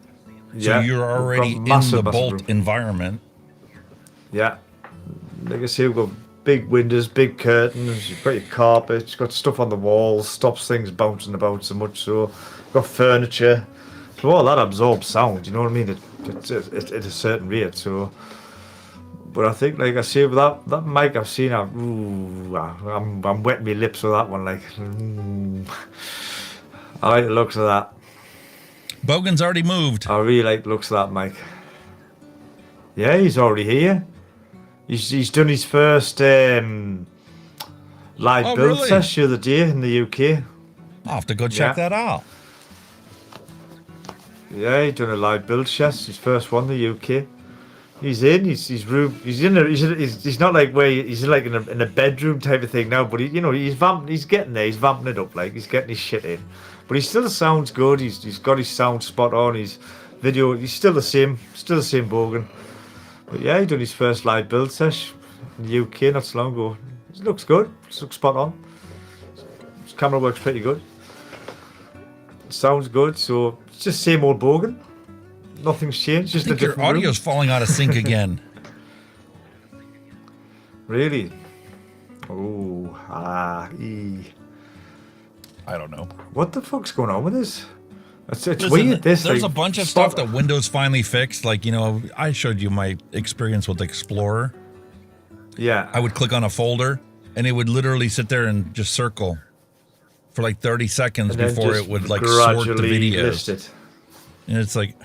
Speaker 3: So you're already in the bolt environment. Yeah.
Speaker 9: Like I say, we've got big windows, big curtains, you've got your carpet, you've got stuff on the walls, stops things bouncing about so much, so you've got furniture. So all that absorbs sound, you know what I mean? It's at a certain rate, so... But I think, like I say, with that mic I've seen, I'm wetting my lips with that one, like... I like the looks of that.
Speaker 3: Bogan's already moved.
Speaker 9: I really like the looks of that mic. Yeah, he's already here. He's done his first live build session the other day in the UK.
Speaker 3: I'll have to go check that out.
Speaker 9: Yeah, he's done a live build session, his first one in the UK. He's in his room. He's not like where he's like in a bedroom type of thing now, but he's vamping. He's getting there. He's vamping it up, like he's getting his shit in. But he still sounds good. He's got his sound spot on. His video. He's still the same Bogan. But yeah, he done his first live build session in the UK not so long ago. It looks good. It looks spot on. His camera works pretty good. It sounds good. So it's just same old Bogan. Nothing's changed. Just
Speaker 3: I think your audio's falling out of sync again.
Speaker 9: Really? Oh,
Speaker 3: I don't know.
Speaker 9: What the fuck's going on with this? It's
Speaker 3: Listen,
Speaker 9: weird.
Speaker 3: There's a bunch of stuff that Windows finally fixed. Like, I showed you my experience with Explorer.
Speaker 9: Yeah.
Speaker 3: I would click on a folder, and it would literally sit there and just circle for like 30 seconds before it would like sort the videos.
Speaker 9: List it.
Speaker 3: And it's like,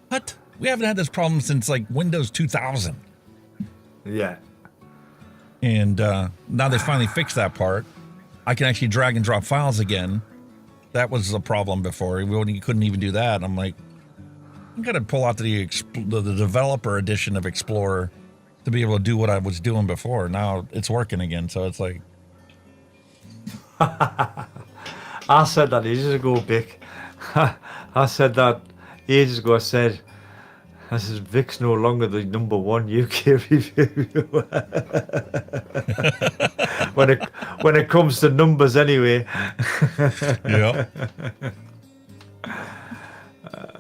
Speaker 3: what? We haven't had this problem since like Windows 2000.
Speaker 9: Yeah.
Speaker 3: And now they finally fixed that part. I can actually drag and drop files again. That was a problem before. You couldn't even do that. I'm like, I'm going to pull out the developer edition of Explorer to be able to do what I was doing before. Now it's working again. So it's like.
Speaker 9: I said that ages ago, Vic. I said that ages ago. I said, Vic's no longer the #1 UK reviewer. when it comes to numbers, anyway.
Speaker 3: Yeah.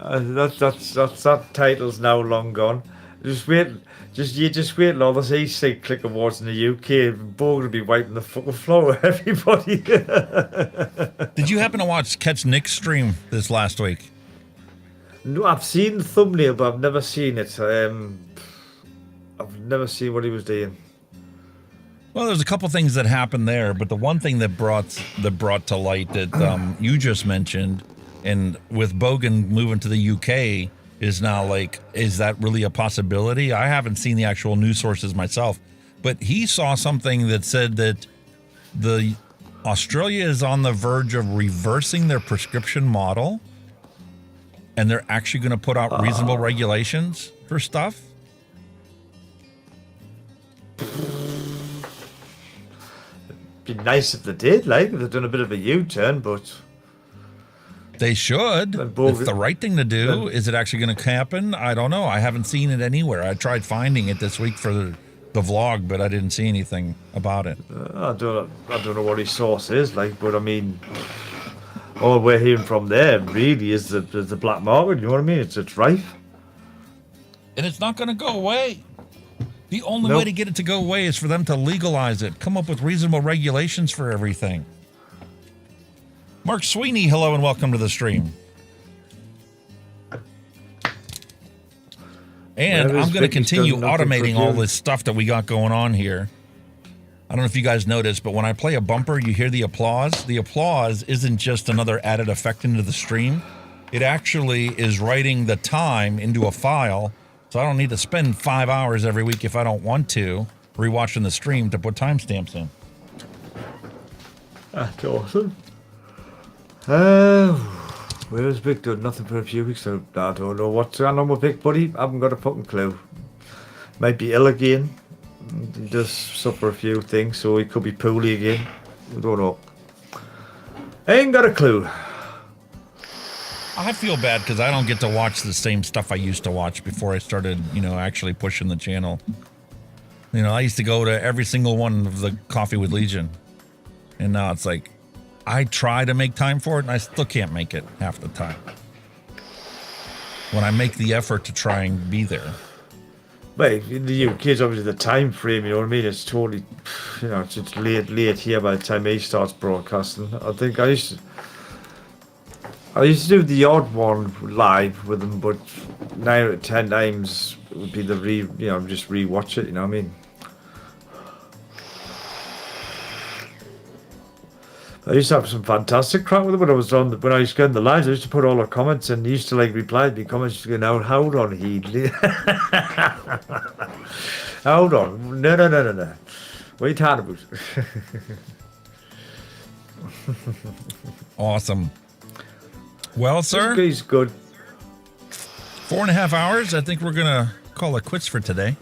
Speaker 9: That title's now long gone. Just wait till all this e-sync click awards in the UK. Bogan will be wiping the fucking floor with everybody.
Speaker 3: Did you happen to catch Nick's stream this last week?
Speaker 9: No, I've seen the thumbnail, but I've never seen it. I've never seen what he was doing.
Speaker 3: Well, there's a couple things that happened there, but the one thing that brought to light that you just mentioned, and with Bogan moving to the UK, is now like, is that really a possibility? I haven't seen the actual news sources myself, but he saw something that said that Australia is on the verge of reversing their prescription model. And they're actually going to put out reasonable regulations for stuff?
Speaker 9: It'd be nice if they did, like, if they've done a bit of a U-turn, but...
Speaker 3: They should. It's the right thing to do. Is it actually going to happen? I don't know. I haven't seen it anywhere. I tried finding it this week for the vlog, but I didn't see anything about it.
Speaker 9: I don't know what his source is, like, but I mean... All we're hearing from there really is the black market. You know what I mean? It's rife,
Speaker 3: and it's not going to go away. The only way to get it to go away is for them to legalize it. Come up with reasonable regulations for everything. Mark Sweeney, hello and welcome to the stream. And I'm going to continue automating all this stuff that we got going on here. I don't know if you guys noticed, but when I play a bumper, you hear the applause. The applause isn't just another added effect into the stream. It actually is writing the time into a file, so I don't need to spend 5 hours every week if I don't want to, rewatching the stream to put timestamps in.
Speaker 9: That's awesome. Where's Vic? Done nothing for a few weeks, so I don't know what's going on with Vic, buddy. I haven't got a fucking clue. Might be ill again. He does suffer a few things, so he could be poorly again. I don't know. I ain't got a clue.
Speaker 3: I feel bad because I don't get to watch the same stuff I used to watch before I started, actually pushing the channel. I used to go to every single one of the Coffee with Legion. And now it's like, I try to make time for it, and I still can't make it half the time. When I make the effort to try and be there.
Speaker 9: Well, in the UK, it's obviously the time frame, you know what I mean? It's totally, it's late here by the time he starts broadcasting. I think I used to do the odd one live with them, but 9 out of 10 times it would be just rewatch it, you know what I mean? I used to have some fantastic crap with it when I was when I used to get in the lines. I used to put all the comments and he used to reply to the comments. Just go, now hold on, Heedley. Hold on, no. What are you talking about?
Speaker 3: Awesome. Well, sir,
Speaker 9: he's good.
Speaker 3: 4.5 hours. I think we're gonna call it quits for today.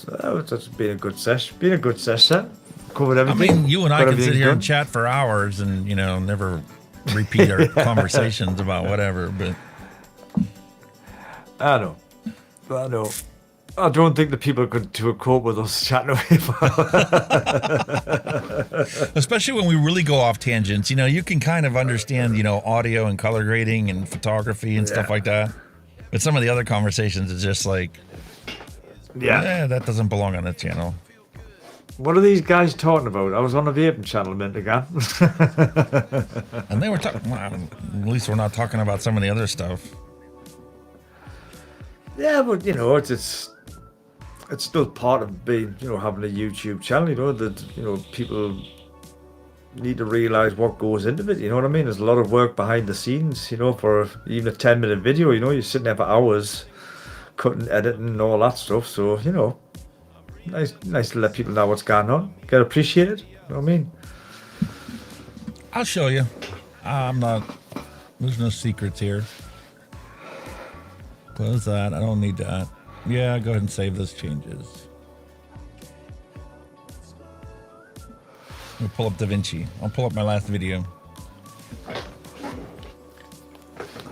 Speaker 9: That's been a good session. Been a good session. Covered everything.
Speaker 3: I mean, you and I can sit here and chat for hours and, never repeat our conversations about whatever, but...
Speaker 9: I know. I don't think the people could cope with us chatting away.
Speaker 3: Especially when we really go off tangents. You can kind of understand, audio and color grading and photography and stuff like that. But some of the other conversations is just like... that doesn't belong on this channel.
Speaker 9: What are these guys talking about? I was on a vaping channel a minute ago.
Speaker 3: And they were talking, well, at least we're not talking about some of the other stuff.
Speaker 9: Yeah, but it's still part of being, having a YouTube channel, that, people need to realize what goes into it, you know what I mean? There's a lot of work behind the scenes, for even a 10-minute video, you're sitting there for hours cutting, editing and all that stuff, so, Nice to let people know what's going on. Get appreciated. You know what I mean?
Speaker 3: I'll show you. There's no secrets here. Close that. I don't need that. Yeah, go ahead and save those changes. We'll pull up DaVinci. I'll pull up my last video.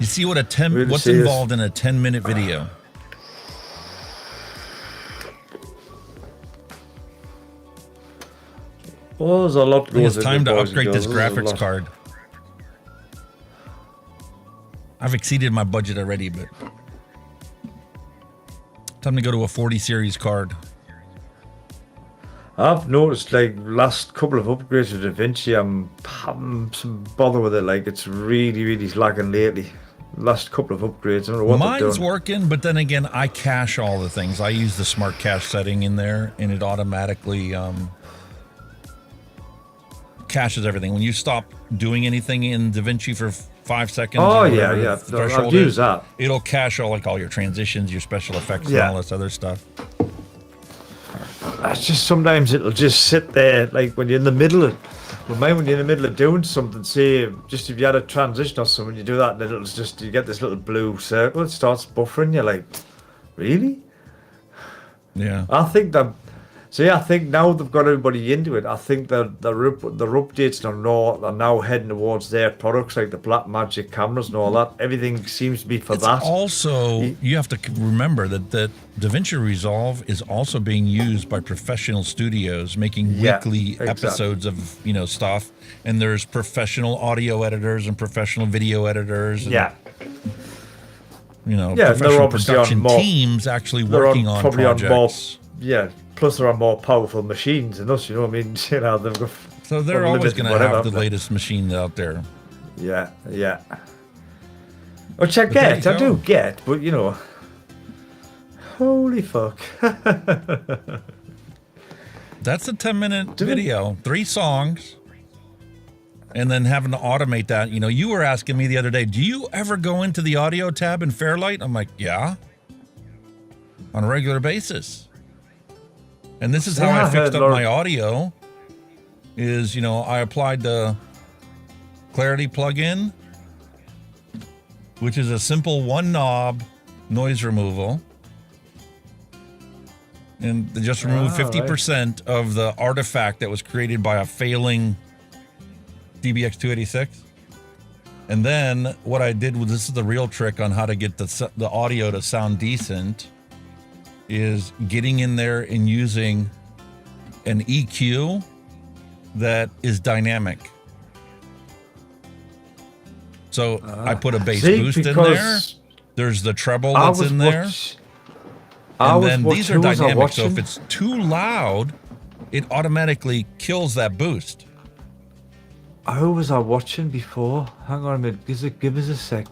Speaker 3: You see what's involved in a 10-minute video?
Speaker 9: Well, there's a lot.
Speaker 3: It's time to upgrade this graphics card. I've exceeded my budget already, but time to go to a 40 series card.
Speaker 9: I've noticed last couple of upgrades to DaVinci, I'm having some bother with it. It's really lagging lately. Last couple of upgrades, I don't know what
Speaker 3: mine's working, but then again, I cache all the things. I use the smart cache setting in there, and it automatically caches everything. When you stop doing anything in DaVinci for 5 seconds,
Speaker 9: I've used that.
Speaker 3: It'll cache all your transitions, your special effects, and all this other stuff.
Speaker 9: It's just sometimes it'll just sit there, when you're in the middle of. Well, mine, when you're in the middle of doing something, say, just if you had a transition or something, you do that, and you get this little blue circle, it starts buffering. You're like, really?
Speaker 3: Yeah.
Speaker 9: I think now they've got everybody into it. I think the updates are now heading towards their products, like the Black Magic cameras and all that. Everything seems to be for that.
Speaker 3: Also, you have to remember that DaVinci Resolve is also being used by professional studios making weekly episodes of stuff. And there's professional audio editors and professional video editors. And, professional production teams actually working on projects.
Speaker 9: Plus, there are more powerful machines than us. You know what I mean? They've got.
Speaker 3: So they're always going to have the latest machine out there.
Speaker 9: Yeah. Which I do get, but holy fuck.
Speaker 3: That's a 10-minute video, 3 songs, and then having to automate that. You know, you were asking me the other day, do you ever go into the audio tab in Fairlight? I'm like, yeah, on a regular basis. And this is how I fixed up my audio is, you know, I applied the Clarity plugin, which is a simple 1 knob noise removal. And they just removed 50% of the artifact that was created by a failing DBX286. And then what I did was, this is the real trick on how to get the audio to sound decent, is getting in there and using an EQ that is dynamic. So I put a bass boost in there. There's the treble that's in there. And then these are dynamic, so if it's too loud, it automatically kills that boost.
Speaker 9: Who was I watching before? Hang on a minute. Give us a sec.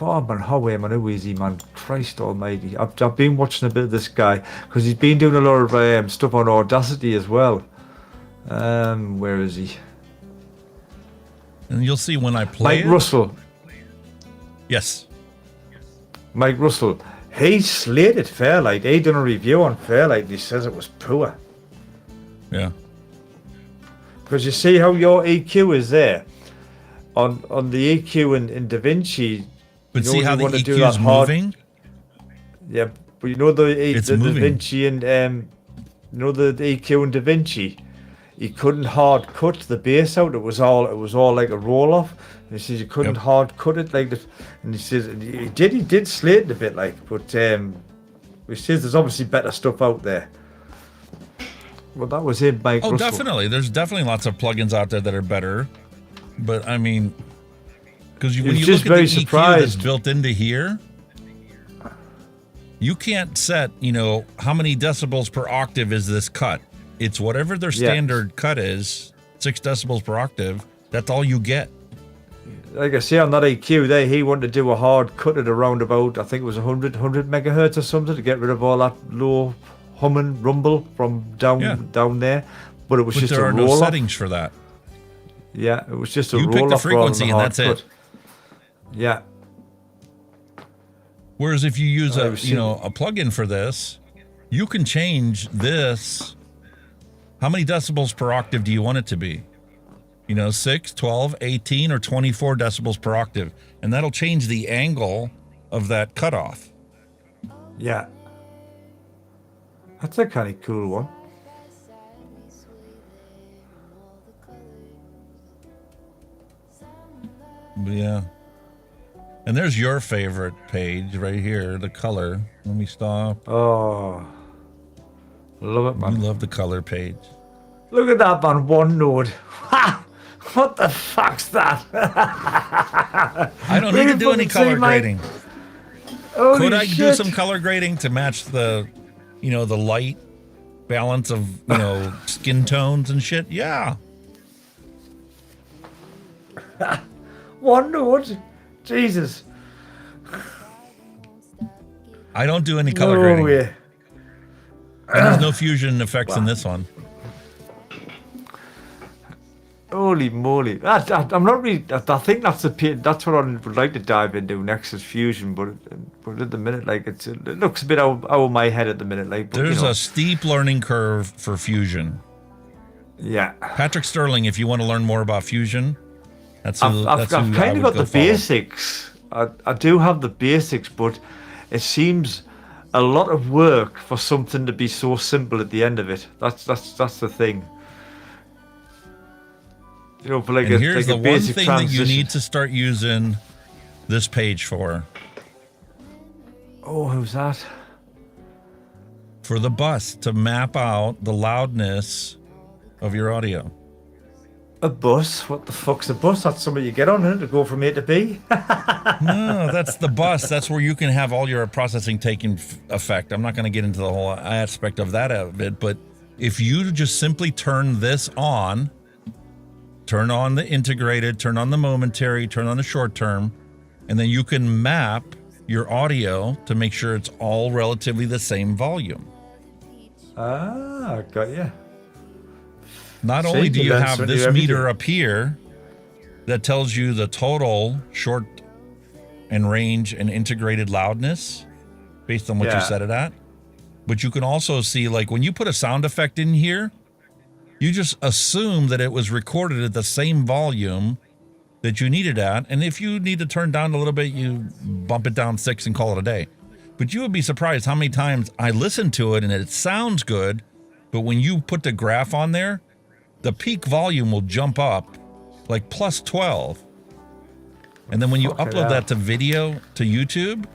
Speaker 9: Oh man, how am I? Who is he, man? Christ almighty. I've been watching a bit of this guy because he's been doing a lot of stuff on Audacity as well. Where is he?
Speaker 3: And you'll see when I play
Speaker 9: Mike Russell.
Speaker 3: Yes.
Speaker 9: Mike Russell. He slated Fairlight. He done a review on Fairlight and he says it was poor.
Speaker 3: Yeah.
Speaker 9: Because you see how your EQ is there. On the EQ in DaVinci.
Speaker 3: But see how the EQ is moving?
Speaker 9: Yeah, but you know the DaVinci and you know the EQ in DaVinci, he couldn't hard cut the bass out. It was all like a roll off. And he says you couldn't hard cut it like that. And he says he did slate it a bit like, but he says there's obviously better stuff out there. Well, that was it, Mike Russell.
Speaker 3: Definitely. There's definitely lots of plugins out there that are better. But I mean, because when you look at the EQ that's built into here, you can't set, you know, how many decibels per octave is this cut. It's whatever their standard cut is, 6 decibels per octave. That's all you get.
Speaker 9: Like I say, on that EQ there, he wanted to do a hard cut at around about, I think it was 100 megahertz or something to get rid of all that low humming rumble from down there. But it was just a roll-off.
Speaker 3: There are no settings for that.
Speaker 9: Yeah, it was just a roll-off.
Speaker 3: You pick the frequency and that's it.
Speaker 9: Yeah.
Speaker 3: Whereas if you use a plugin for this, you can change this. How many decibels per octave do you want it to be? You know, 6, 12, 18, or 24 decibels per octave. And that'll change the angle of that cutoff.
Speaker 9: Yeah. That's a kind of cool one.
Speaker 3: Yeah. And there's your favorite page right here, the color. Let me stop.
Speaker 9: Oh. Love it, man.
Speaker 3: You love the color page.
Speaker 9: Look at that, man. One node. Ha! What the fuck's that?
Speaker 3: I don't need to do any color grading. Could I do some color grading to match the, you know, the light balance of, you know, skin tones and shit? Yeah.
Speaker 9: One node? Jesus.
Speaker 3: I don't do any color grading. Yeah. And there's no fusion effects in this one.
Speaker 9: Holy moly. I'm not really, I think that's what I would like to dive into next is fusion, but at the minute, like, it looks a bit out of my head at the minute. Like, but,
Speaker 3: there's a steep learning curve for fusion.
Speaker 9: Yeah.
Speaker 3: Patrick Sterling, if you want to learn more about fusion, I've
Speaker 9: kind of got the basics. I do have the basics, but it seems a lot of work for something to be so simple at the end of it. That's the thing. You know, for like
Speaker 3: and here's the one thing that you need to start using this page for.
Speaker 9: Oh, who's that?
Speaker 3: For the bus to map out the loudness of your audio.
Speaker 9: A bus? What the fuck's a bus? That's something you get on, isn't it, to go from A to B?
Speaker 3: No, that's the bus. That's where you can have all your processing taking effect. I'm not going to get into the whole aspect of that of it, but if you just simply turn this on, turn on the integrated, turn on the momentary, turn on the short term, and then you can map your audio to make sure it's all relatively the same volume.
Speaker 9: Ah, got you.
Speaker 3: Not
Speaker 9: See,
Speaker 3: only do
Speaker 9: you
Speaker 3: you
Speaker 9: learn
Speaker 3: have
Speaker 9: something
Speaker 3: this
Speaker 9: every
Speaker 3: meter
Speaker 9: day.
Speaker 3: up here that tells you the total short and range and integrated loudness based on what you
Speaker 9: Yeah.
Speaker 3: set it at. But you can also see, like, when you put a sound effect in here, you just assume that it was recorded at the same volume that you need it at. And if you need to turn down a little bit, you bump it down 6 and call it a day. But you would be surprised how many times I listen to it and it sounds good, but when you put the graph on there, the peak volume will jump up like plus 12. And then when you
Speaker 9: Fucking
Speaker 3: upload
Speaker 9: hell.
Speaker 3: that to video to YouTube,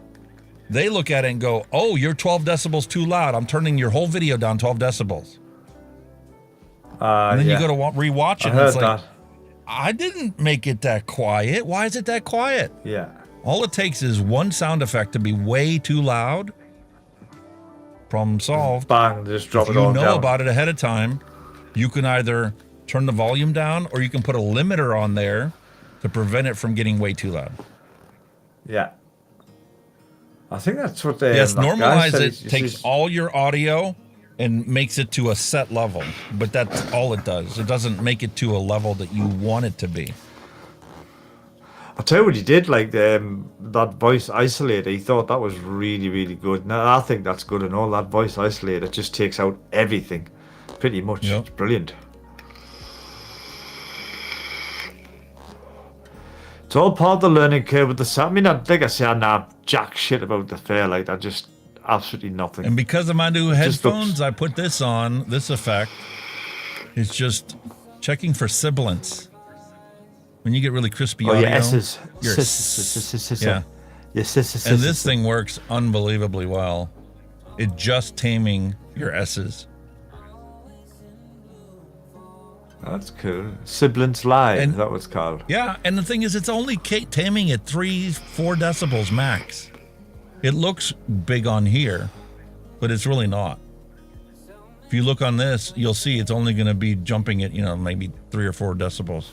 Speaker 3: they look at it and go, oh, you're 12 decibels too loud. I'm turning your whole video down 12 decibels. And then
Speaker 9: yeah.
Speaker 3: you go to rewatch it
Speaker 9: I
Speaker 3: and
Speaker 9: heard
Speaker 3: it's like,
Speaker 9: that.
Speaker 3: I didn't make it that quiet. Why is it that quiet?
Speaker 9: Yeah.
Speaker 3: All it takes is one sound effect to be way too loud. Problem solved.
Speaker 9: Bang, just drop
Speaker 3: If
Speaker 9: it all
Speaker 3: you know
Speaker 9: down.
Speaker 3: about it ahead of time, you can either turn the volume down or you can put a limiter on there to prevent it from getting way too loud.
Speaker 9: Yeah. I think that's what they
Speaker 3: Yes,
Speaker 9: that guy
Speaker 3: normalize
Speaker 9: said.
Speaker 3: it,
Speaker 9: He
Speaker 3: takes
Speaker 9: says-
Speaker 3: all your audio and makes it to a set level, but that's all it does. It doesn't make it to a level that you want it to be.
Speaker 9: I'll tell you what he did, like that voice isolator. He thought that was really, really good. Now I think that's good and all. That voice isolator just takes out everything, pretty much.
Speaker 3: Yep.
Speaker 9: It's brilliant. It's all part of the learning curve with the sound. I mean, like I say, I know jack shit about the fair. Like, I just absolutely nothing.
Speaker 3: And because of my new
Speaker 9: Just looks-
Speaker 3: headphones, I put this on. This effect is just checking for sibilance. When you get really crispy
Speaker 9: Oh,
Speaker 3: audio,
Speaker 9: your S's.
Speaker 3: your yeah.
Speaker 9: Yeah.
Speaker 3: And this thing works unbelievably well. It's just taming your S's.
Speaker 9: That's cool. Sibilance Live,
Speaker 3: And-
Speaker 9: is that what it's called?
Speaker 3: Yeah, and the thing is, it's only taming at 3-4 decibels max. It looks big on here, but it's really not. If you look on this, you'll see it's only going to be jumping at, maybe 3 or 4 decibels.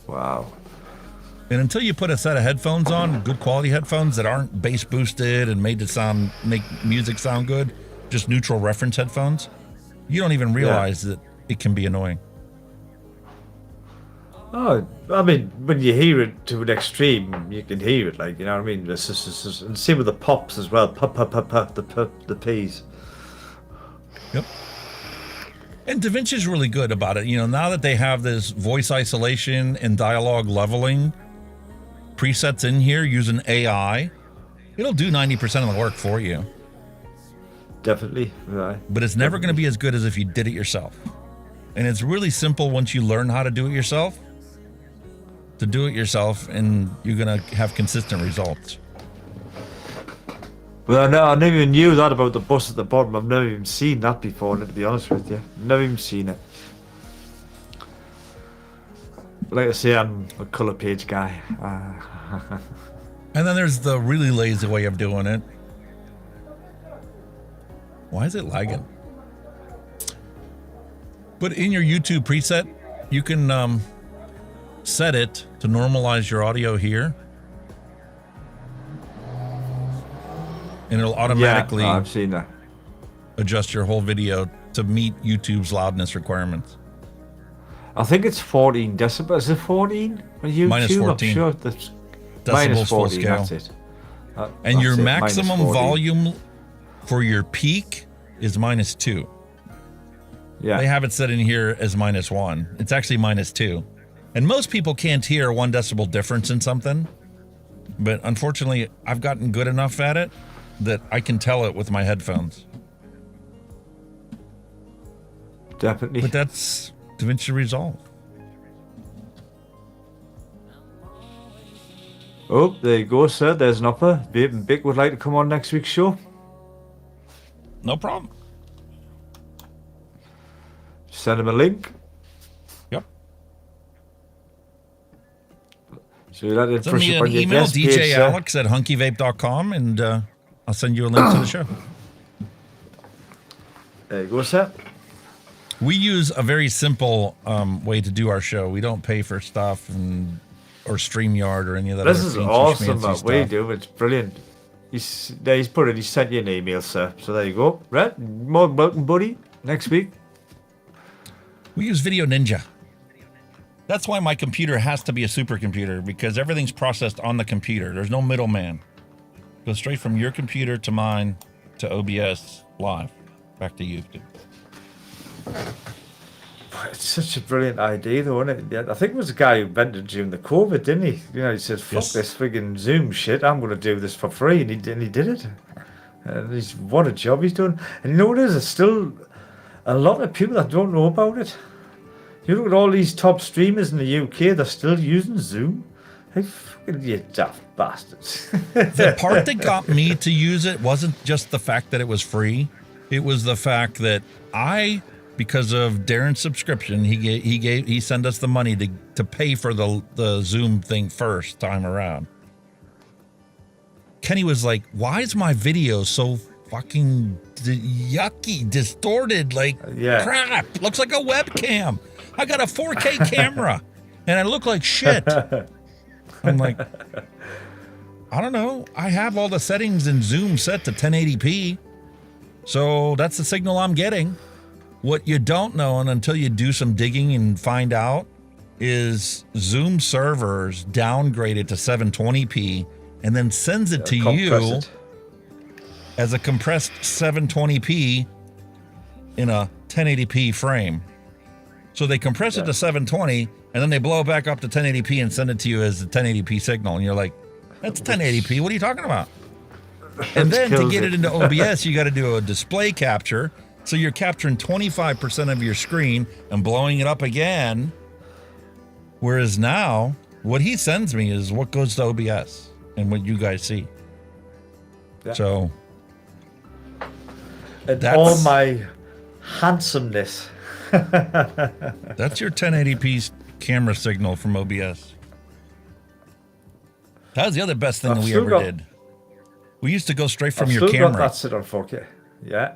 Speaker 9: Wow.
Speaker 3: And until you put a set of headphones on, good quality headphones that aren't bass boosted and made to make music sound good, just neutral reference headphones, you don't even realize that it can be annoying.
Speaker 9: Oh, I mean, when you hear it to an extreme, you can hear it, like, you know what I mean? And same with the pops as well. The P's.
Speaker 3: Yep. And DaVinci's really good about it. Now that they have this voice isolation and dialogue leveling presets in here using AI, it'll do 90% of the work for you.
Speaker 9: Definitely. Right.
Speaker 3: But it's never going to be as good as if you did it yourself. And it's really simple once you learn how to do it yourself, and you're going to have consistent results.
Speaker 9: Well, no, I never even knew that about the bus at the bottom. I've never even seen that before, to be honest with you. Never even seen it. Like I say, I'm a colour page guy.
Speaker 3: And then there's the really lazy way of doing it. Why is it lagging? But in your YouTube preset, you can set it to normalize your audio here. And it'll automatically
Speaker 9: I've seen that.
Speaker 3: adjust your whole video to meet YouTube's loudness requirements.
Speaker 9: I think it's 14 decibels. Is it 14 on YouTube?
Speaker 3: Minus 14.
Speaker 9: I'm sure that's
Speaker 3: Decibels
Speaker 9: minus
Speaker 3: full
Speaker 9: 14,
Speaker 3: scale.
Speaker 9: that's it.
Speaker 3: And your
Speaker 9: That's it, minus
Speaker 3: maximum
Speaker 9: 14.
Speaker 3: volume for your peak is -2.
Speaker 9: Yeah.
Speaker 3: They have it set in here as -1. It's actually -2. And most people can't hear 1 decibel difference in something. But unfortunately, I've gotten good enough at it that I can tell it with my headphones.
Speaker 9: Definitely.
Speaker 3: But that's DaVinci Resolve.
Speaker 9: Oh, there you go, sir. There's an offer. Vaping Big would like to come on next week's show.
Speaker 3: No problem.
Speaker 9: Send him a link.
Speaker 3: Yep.
Speaker 9: So you let it
Speaker 3: Send
Speaker 9: push
Speaker 3: me
Speaker 9: up on
Speaker 3: an
Speaker 9: your
Speaker 3: email,
Speaker 9: guest page, sir.
Speaker 3: djalex@hunkyvape.com, and I'll send you a link to the show.
Speaker 9: There you go, sir.
Speaker 3: We use a very simple way to do our show. We don't pay for stuff or StreamYard or any of that.
Speaker 9: This
Speaker 3: other
Speaker 9: is
Speaker 3: fancy
Speaker 9: awesome,
Speaker 3: schmancy
Speaker 9: what we
Speaker 3: stuff.
Speaker 9: do. It's brilliant. He's put it. He sent you an email, sir. So there you go. Right, more welcome, buddy. Next week.
Speaker 3: We use Video Ninja. That's why my computer has to be a supercomputer, because everything's processed on the computer. There's no middleman. Goes straight from your computer to mine to OBS live. Back to you.
Speaker 9: It's such a brilliant idea, though, isn't it? Yeah, I think it was the guy who invented during the COVID, didn't he? You know, he said, "Fuck this frigging Zoom shit. I'm going to do this for free," and he did it. And what a job he's done. And you know what it is? There's still a lot of people that don't know about it. You look at all these top streamers in the UK, they're still using Zoom. Hey, fucking you daft bastards.
Speaker 3: The part that got me to use it wasn't just the fact that it was free. It was the fact that because of Darren's subscription, he sent us the money to pay for the Zoom thing first time around. Kenny was like, "Why is my video so fucking yucky, distorted, like crap? Looks like a webcam. I got a 4K camera, and I look like shit." I'm like, I don't know. I have all the settings in Zoom set to 1080p, so that's the signal I'm getting. What you don't know, and until you do some digging and find out, is Zoom servers downgrade it to 720p and then sends it to you as a compressed 720p in a 1080p frame. So they compress it to 720, and then they blow it back up to 1080p and send it to you as a 1080p signal. And you're like, that's 1080p. What are you talking about? And then to get it into OBS, you got to do a display capture. So you're capturing 25% of your screen and blowing it up again. Whereas now, what he sends me is what goes to OBS and what you guys see.
Speaker 9: Yeah.
Speaker 3: So
Speaker 9: and all my handsomeness.
Speaker 3: That's your 1080p camera signal from OBS. That was the other best thing that we ever did. We used to go straight from your camera.
Speaker 9: I've still got that sitting on 4K. Yeah.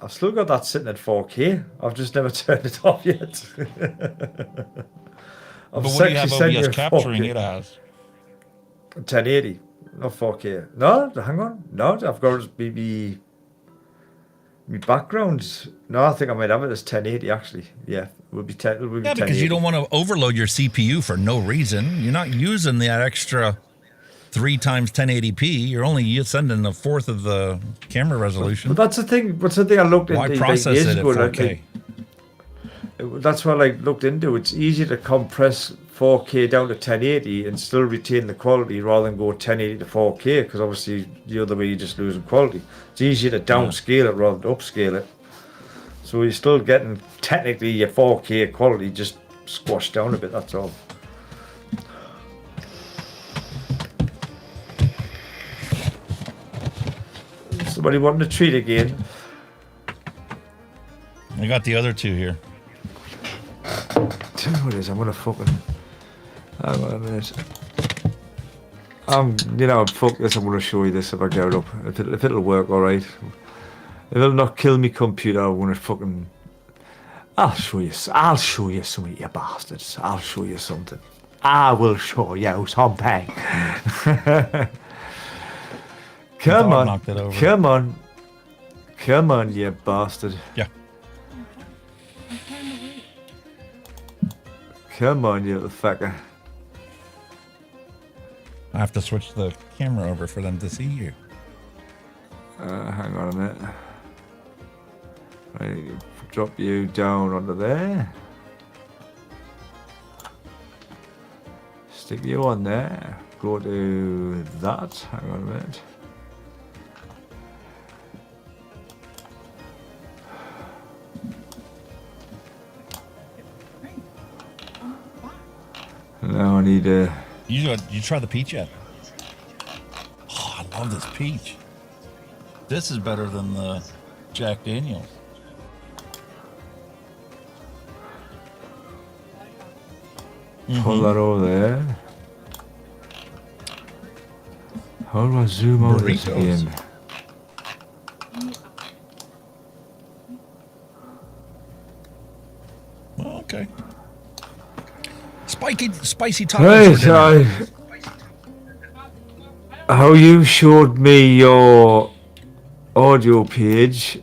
Speaker 9: I've still got that sitting at 4K. I've just never turned it off yet.
Speaker 3: But what do you have OBS capturing it as?
Speaker 9: 1080, not 4K. No, hang on. No, I've got my background. No, I think I might have it as 1080 actually. Yeah, it would be 10. It would be
Speaker 3: because you don't want to overload your CPU for no reason. You're not using that extra 3 times 1080p. You're only sending a fourth of the camera resolution.
Speaker 9: But that's the thing. That's the thing I looked into.
Speaker 3: Why process it at 4K?
Speaker 9: That's what I looked into. It's easier to compress 4K down to 1080 and still retain the quality rather than go 1080 to 4K, because obviously the other way you're just losing quality. It's easier to downscale it rather than upscale it. So you're still getting technically your 4K quality just squashed down a bit, that's all. Somebody wanting a treat again?
Speaker 3: I got the other 2 here.
Speaker 9: Tell you what it is, I'm gonna fucking... Hang on a minute. Fuck this, I'm gonna show you this if I get it up. If it'll work, alright. If it'll not kill me computer, I'm gonna fucking... I'll show you something, you bastards. I'll show you something. I will show you something. Come on, you bastard.
Speaker 3: Yeah.
Speaker 9: Come on, you little fucker.
Speaker 3: I have to switch the camera over for them to see you.
Speaker 9: Hang on a minute. Right, drop you down onto there. Stick you on there. Go to that. Hang on a minute. Now I need a...
Speaker 3: You try the peach yet? Oh, I love this peach. This is better than the Jack Daniels.
Speaker 9: Pull that over there. How do I zoom out this again?
Speaker 3: Well, okay. Spicy tacos.
Speaker 9: Right, how you showed me your audio page,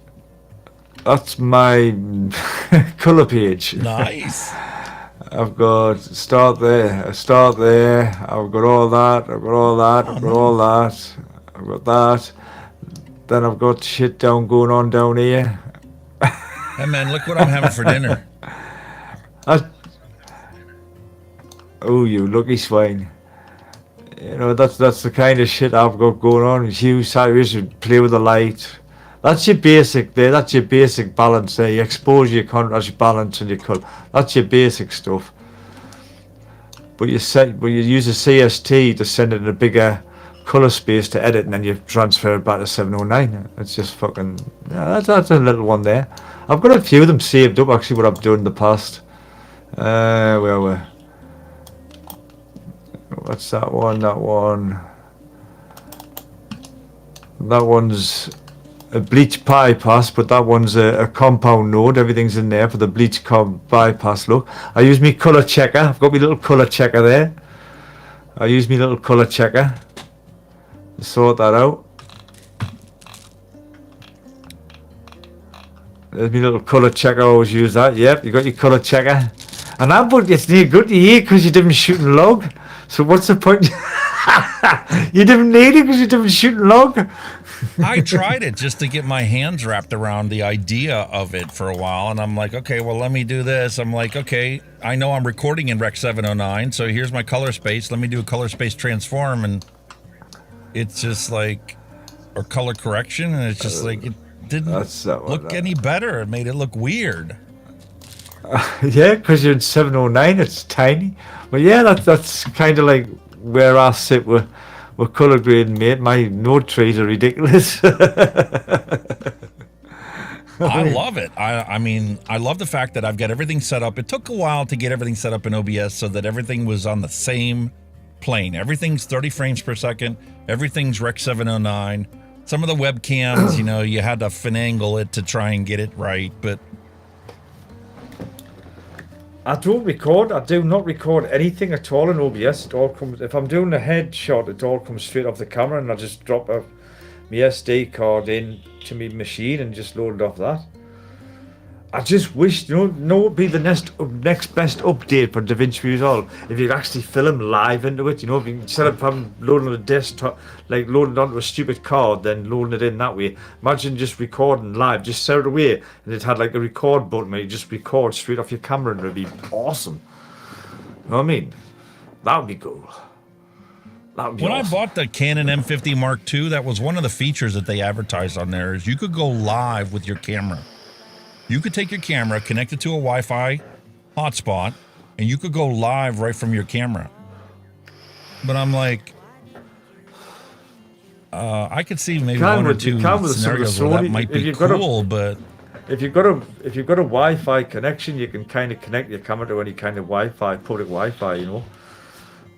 Speaker 9: that's my colour page.
Speaker 3: Nice.
Speaker 9: I've got start there, I've got all that, I've got all that, I've got all that, I've got that. Then I've got shit going on down here.
Speaker 3: Hey man, look what I'm having for dinner.
Speaker 9: Oh, you lucky swine. You know, that's the kind of shit I've got going on. You should play with the light. That's your basic there. That's your basic balance there. You expose your contrast, your balance, and your colour. That's your basic stuff. But you use a CST to send it in a bigger colour space to edit, and then you transfer it back to 709. It's just fucking. Yeah, that's a little one there. I've got a few of them saved up. Actually, what I've done in the past. Where were? What's that one? That one's a bleach bypass, but that one's a compound node. Everything's in there for the bleach bypass look. I use my colour checker. I've got my little colour checker there. I use my little colour checker to sort that out. There's my little colour checker. I always use that. Yep, you got your colour checker. And that one gets near good to hear because you didn't shoot and log. So what's the point? You didn't need it because you didn't shoot and log.
Speaker 3: I tried it just to get my hands wrapped around the idea of it for a while, and I'm like, okay, well, let me do this. I'm like, okay, I know I'm recording in Rec 709, so here's my color space. Let me do a color space transform, and it's just like, or color correction, and it's just like, it didn't look any better. It made it look weird.
Speaker 9: Yeah, because you're in 709, it's tiny. But yeah, that's kind of like where I sit with color grading, mate. My node trees are ridiculous.
Speaker 3: I love it. I mean, I love the fact that I've got everything set up. It took a while to get everything set up in OBS so that everything was on the same plane. Everything's 30 frames per second. Everything's Rec 709. Some of the webcams, you know, you had to finagle it to try and get it right, but
Speaker 9: I don't record. I do not record anything at all in OBS. It all comes. If I'm doing a headshot, it all comes straight off the camera, and I just drop my SD card in to my machine and just load it off that. I just wish, you know, it'd be the next best update for DaVinci Resolve if you actually film live into it. You know, if you, instead of having loading on a desktop, like loading it onto a stupid card, then loading it in that way. Imagine just recording live, just set it away, and it had like a record button where you just record straight off your camera, and it'd be awesome. You know what I mean? That would be cool. That would be
Speaker 3: when
Speaker 9: awesome.
Speaker 3: I bought the Canon M50 Mark II, that was one of the features that they advertised on there is you could go live with your camera. You could take your camera, connect it to a Wi-Fi hotspot, and you could go live right from your camera. But I'm like, I could see maybe one or two scenarios where that might be cool, but
Speaker 9: if you've got a Wi-Fi connection, you can kind of connect your camera to any kind of Wi-Fi, public Wi-Fi, you know.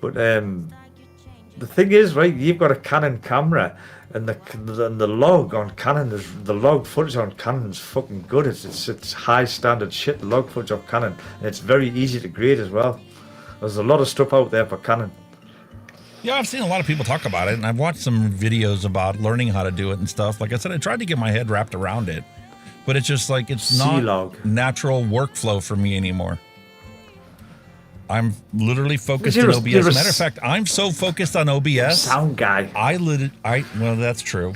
Speaker 9: But the thing is, right, you've got a Canon camera, and the log on Canon is the log footage on Canon is fucking good. It's high standard shit. The log footage of Canon, and it's very easy to grade as well. There's a lot of stuff out there for Canon.
Speaker 3: Yeah, I've seen a lot of people talk about it, and I've watched some videos about learning how to do it and stuff. Like I said, I tried to get my head wrapped around it, but it's just like it's not natural workflow for me anymore. I'm literally focused on OBS. Matter of fact, I'm so focused on OBS.
Speaker 9: Sound guy.
Speaker 3: Well, that's true.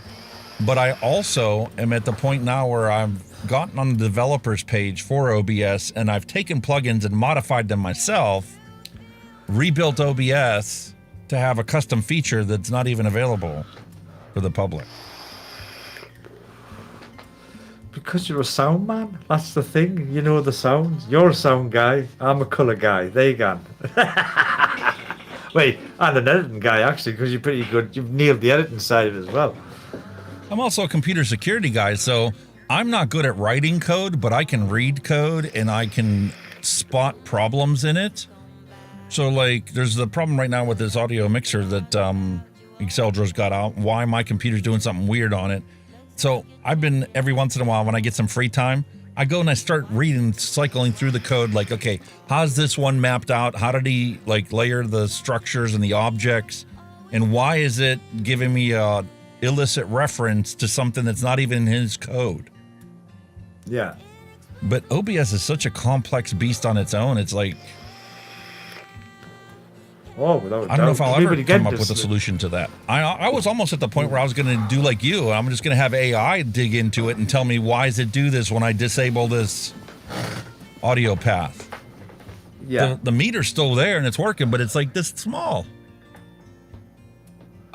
Speaker 3: But I also am at the point now where I've gotten on the developers page for OBS, and I've taken plugins and modified them myself, rebuilt OBS to have a custom feature that's not even available for the public.
Speaker 9: Because you're a sound man, that's the thing. You know the sounds. You're a sound guy. I'm a colour guy. There you go. Wait, I'm an editing guy actually, because you're pretty good. You've nailed the editing side of it as well.
Speaker 3: I'm also a computer security guy, so I'm not good at writing code, but I can read code and I can spot problems in it. So like, there's the problem right now with this audio mixer that Exceldro's got out. Why my computer's doing something weird on it. So I've been, every once in a while when I get some free time, I go and I start reading, cycling through the code, like, okay, how's this one mapped out? How did he like layer the structures and the objects? And why is it giving me a illicit reference to something that's not even in his code?
Speaker 9: Yeah.
Speaker 3: But OBS is such a complex beast on its own. It's like,
Speaker 9: oh, without
Speaker 3: I don't know if I'll ever come up with a
Speaker 9: this-
Speaker 3: solution to that. I was almost at the point where I was going to do like you. I'm just going to have AI dig into it and tell me, why does it do this when I disable this audio path?
Speaker 9: Yeah.
Speaker 3: The meter's still there and it's working, but it's like this small.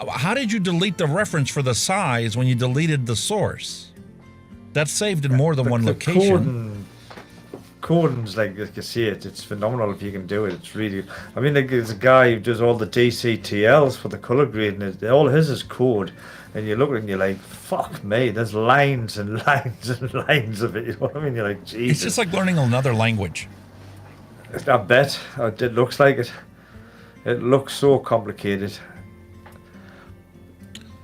Speaker 3: How did you delete the reference for the size when you deleted the source? That's saved in more than one location.
Speaker 9: Coding's like you see it. It's phenomenal if you can do it. It's really. I mean, like there's a guy who does all the DCTLs for the color grading. All his is code, and you look at it and you're like, "Fuck me!" There's lines and lines and lines of it. You know what I mean? You're like, "Jesus."
Speaker 3: It's just like learning another language.
Speaker 9: I bet it looks like it. It looks so complicated.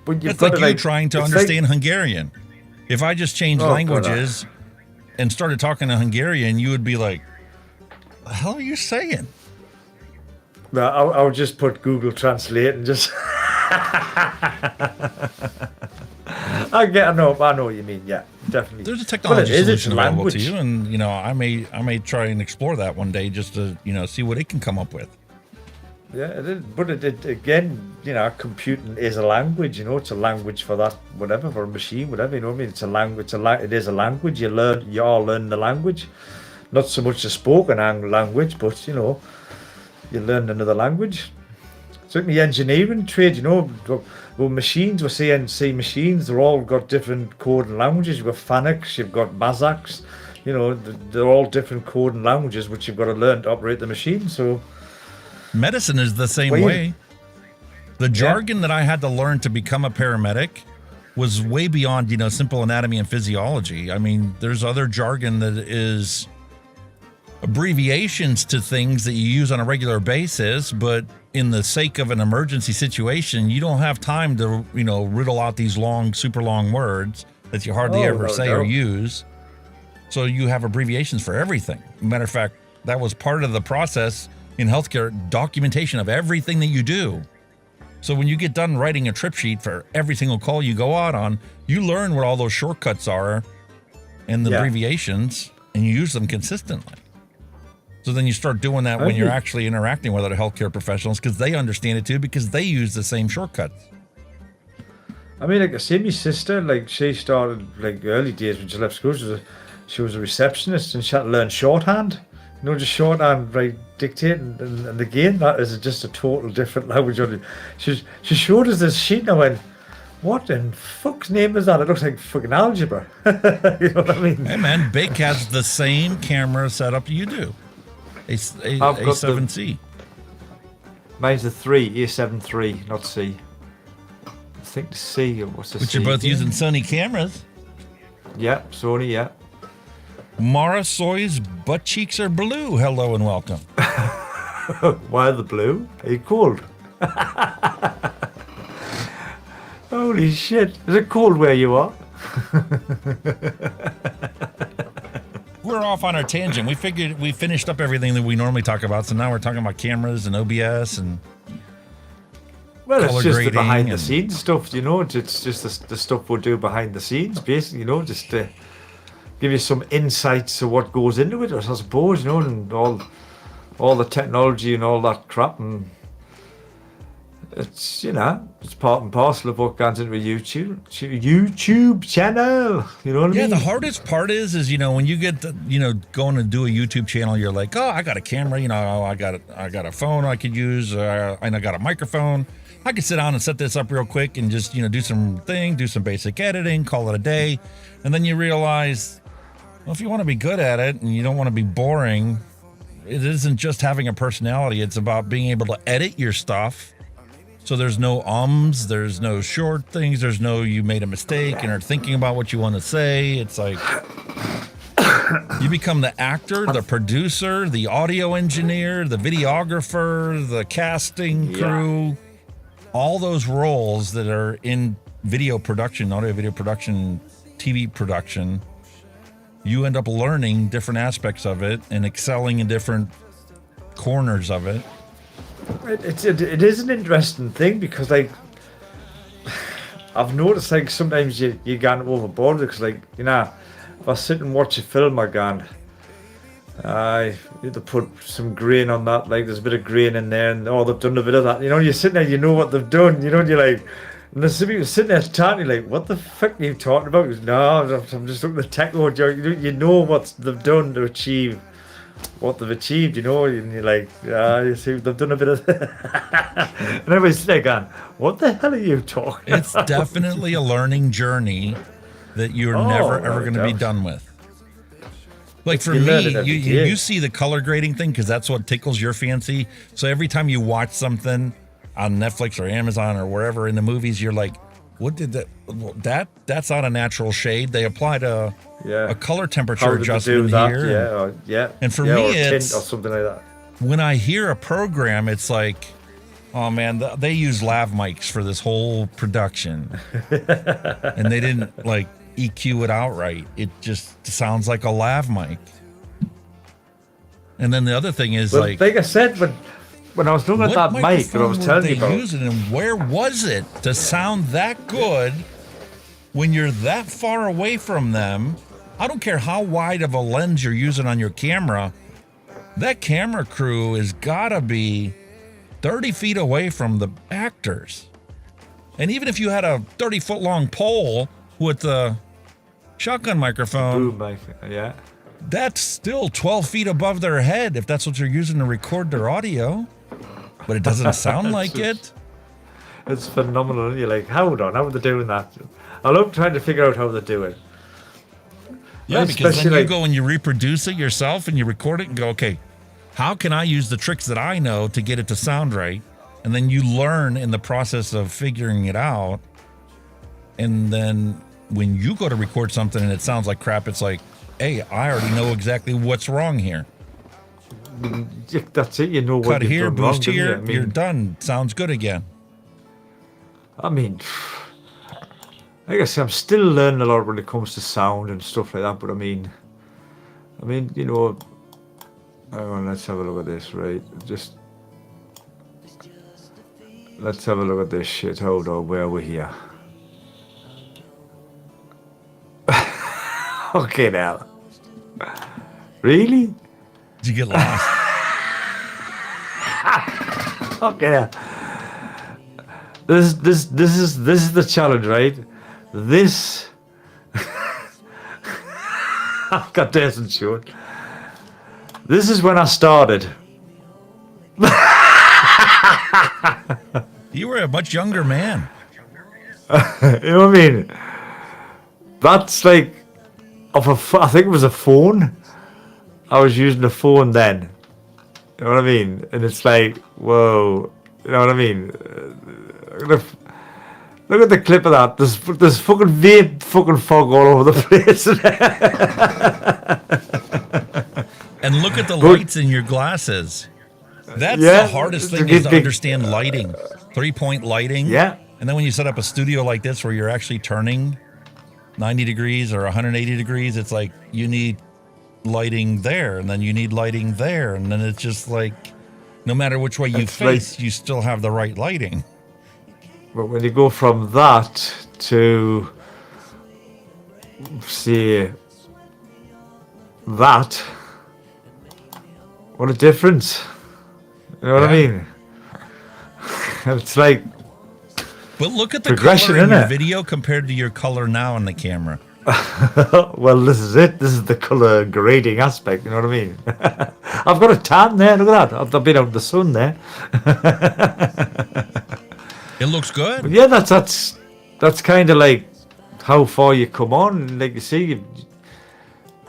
Speaker 9: But
Speaker 3: It's like you trying to understand Hungarian. If I just changed
Speaker 9: Oh,
Speaker 3: languages and started talking to Hungarian, you would be like, "The hell are you saying?"
Speaker 9: No, I'll just put Google Translate and just. I know what you mean. Yeah, definitely.
Speaker 3: There's a technology
Speaker 9: It's
Speaker 3: solution available to
Speaker 9: language.
Speaker 3: you, and you know, I may try and explore that one day just to see what it can come up with.
Speaker 9: Yeah, it is, but it again, computing is a language. It's a language for that, whatever, for a machine, whatever. You know what I mean? It's a language. It is a language. You all learn the language, not so much the spoken language, but you learn another language. Certainly, engineering trade. Well, machines. We're CNC machines. They're all got different coding languages. You've got Phonics. You've got Mazaks. They're all different coding languages, which you've got to learn to operate the machine. So.
Speaker 3: Medicine is the same way. The jargon that I had to learn to become a paramedic was way beyond, simple anatomy and physiology. I mean, there's other jargon that is abbreviations to things that you use on a regular basis, but in the sake of an emergency situation, you don't have time to, riddle out these super long words that you hardly ever say or use. So you have abbreviations for everything. Matter of fact, that was part of the process in healthcare, documentation of everything that you do. So when you get done writing a trip sheet for every single call you go out on, you learn what all those shortcuts are and the abbreviations, and you use them consistently. So then you start doing that when you're actually interacting with other healthcare professionals, because they understand it too, because they use the same shortcuts.
Speaker 9: I mean, like I see my sister, like she started like early days when she left school. She was a receptionist and she had to learn shorthand. Just shorthand, right, dictating, and again, that is just a total different language. She showed us this sheet and I went, what in fuck's name is that? It looks like fucking algebra. You know what I mean?
Speaker 3: Hey man, Bake has the same camera setup you do. A7C.
Speaker 9: Mine's a 3, A7 III, not C. I think the C, or what's the C?
Speaker 3: But you're both using Sony cameras.
Speaker 9: Yeah, Sony, yeah.
Speaker 3: Mara Soy's butt cheeks are blue. Hello and welcome.
Speaker 9: Why are they blue? Are you cold? Holy shit. Is it cold where you are?
Speaker 3: We're off on our tangent. We figured we finished up everything that we normally talk about, so now we're talking about cameras and OBS and
Speaker 9: well, it's just the
Speaker 3: grading
Speaker 9: behind the scenes stuff, It's just the stuff we'll do behind the scenes, basically, just to give you some insights to what goes into it, I suppose, and all the technology and all that crap, and it's it's part and parcel of what goes into a YouTube channel. You know what I mean?
Speaker 3: Yeah, the hardest part is when you get going to do a YouTube channel, you're like, oh, I got a camera, I got a phone I could use, and I got a microphone. I could sit down and set this up real quick and just do some basic editing, call it a day, and then you realize, well, if you want to be good at it and you don't want to be boring, it isn't just having a personality. It's about being able to edit your stuff. So there's no there's no short things, there's no you made a mistake and are thinking about what you want to say. It's like you become the actor, the producer, the audio engineer, the videographer, the casting crew, all those roles that are in video production, audio video production, TV production. You end up learning different aspects of it and excelling in different corners of it.
Speaker 9: It is an interesting thing because, like, I've noticed, like, sometimes you gone overboard because, like, you know, if I sit and watch a film, I gone, I need to put some grain on that. Like, there's a bit of grain in there, and they've done a bit of that. You know, you're sitting there, you know what they've done. You know, and you're like, and there's some people sitting there talking, you're like, what the fuck are you talking about? Goes, no, I'm just looking at the technical joke. You know what they've done to achieve what they've achieved, you know, and you're like, you see, they've done a bit of and everybody's there going, what the hell are you talking
Speaker 3: It's
Speaker 9: about?
Speaker 3: definitely a learning journey that you're never ever going to be done with. Like for me, you see the color grading thing because that's what tickles your fancy. So every time you watch something on Netflix or Amazon or wherever in the movies, you're like, what did that's not a natural shade. They applied a color temperature adjustment here. And for me, it's
Speaker 9: or something like that.
Speaker 3: When I hear a program, it's like, oh man, they use lav mics for this whole production, and they didn't like EQ it out right. It just sounds like a lav mic. And then the other thing is, like
Speaker 9: I said, when I was looking at that mic that I was telling you about,
Speaker 3: using, and where was it to sound that good when you're that far away from them? I don't care how wide of a lens you're using on your camera. That camera crew has got to be 30 feet away from the actors. And even if you had a 30-foot long pole with the shotgun microphone,
Speaker 9: boom mic, yeah,
Speaker 3: that's still 12 feet above their head if that's what you're using to record their audio. But it doesn't sound like it.
Speaker 9: It's phenomenal. You're like, hold on, how are they doing that? I love trying to figure out how they do it.
Speaker 3: Yeah, because then you go and you reproduce it yourself and you record it and go, okay, how can I use the tricks that I know to get it to sound right? And then you learn in the process of figuring it out. And then when you go to record something and it sounds like crap, it's like, hey, I already know exactly what's wrong here.
Speaker 9: That's it. You know what
Speaker 3: cut
Speaker 9: you've
Speaker 3: here,
Speaker 9: done
Speaker 3: boost
Speaker 9: wrong,
Speaker 3: here, you're done. Sounds good again.
Speaker 9: I mean, like I say, I'm still learning a lot when it comes to sound and stuff like that. But I mean, you know, hang on, let's have a look at this, right? Just let's have a look at this shit. Hold on, where are we here? Okay, now, really?
Speaker 3: Did you get lost?
Speaker 9: Okay. This is the challenge, right? This I've got days and short. This is when I started.
Speaker 3: You were a much younger man.
Speaker 9: You know what I mean? That's like I think it was a phone. I was using a phone then. You know what I mean? And it's like, whoa. You know what I mean? Look at the clip of that. There's fucking vape fucking fog all over the place.
Speaker 3: And look at the lights in your glasses. That's the hardest thing is to understand lighting. 3-point lighting.
Speaker 9: Yeah.
Speaker 3: And then when you set up a studio like this where you're actually turning 90 degrees or 180 degrees, it's like you need lighting there, and then you need lighting there, and then it's just like no matter which way you face, you still have the right lighting.
Speaker 9: But when you go from that to say that, what a difference. You know what I mean? It's like,
Speaker 3: but look at the
Speaker 9: progression
Speaker 3: color in
Speaker 9: in
Speaker 3: your
Speaker 9: it.
Speaker 3: video compared to your color now in the camera.
Speaker 9: Well, this is it. This is the color grading aspect. You know what I mean? I've got a tan there. Look at that. I've been out in the sun there.
Speaker 3: It looks good.
Speaker 9: But yeah, that's kind of like how far you come on. Like you see,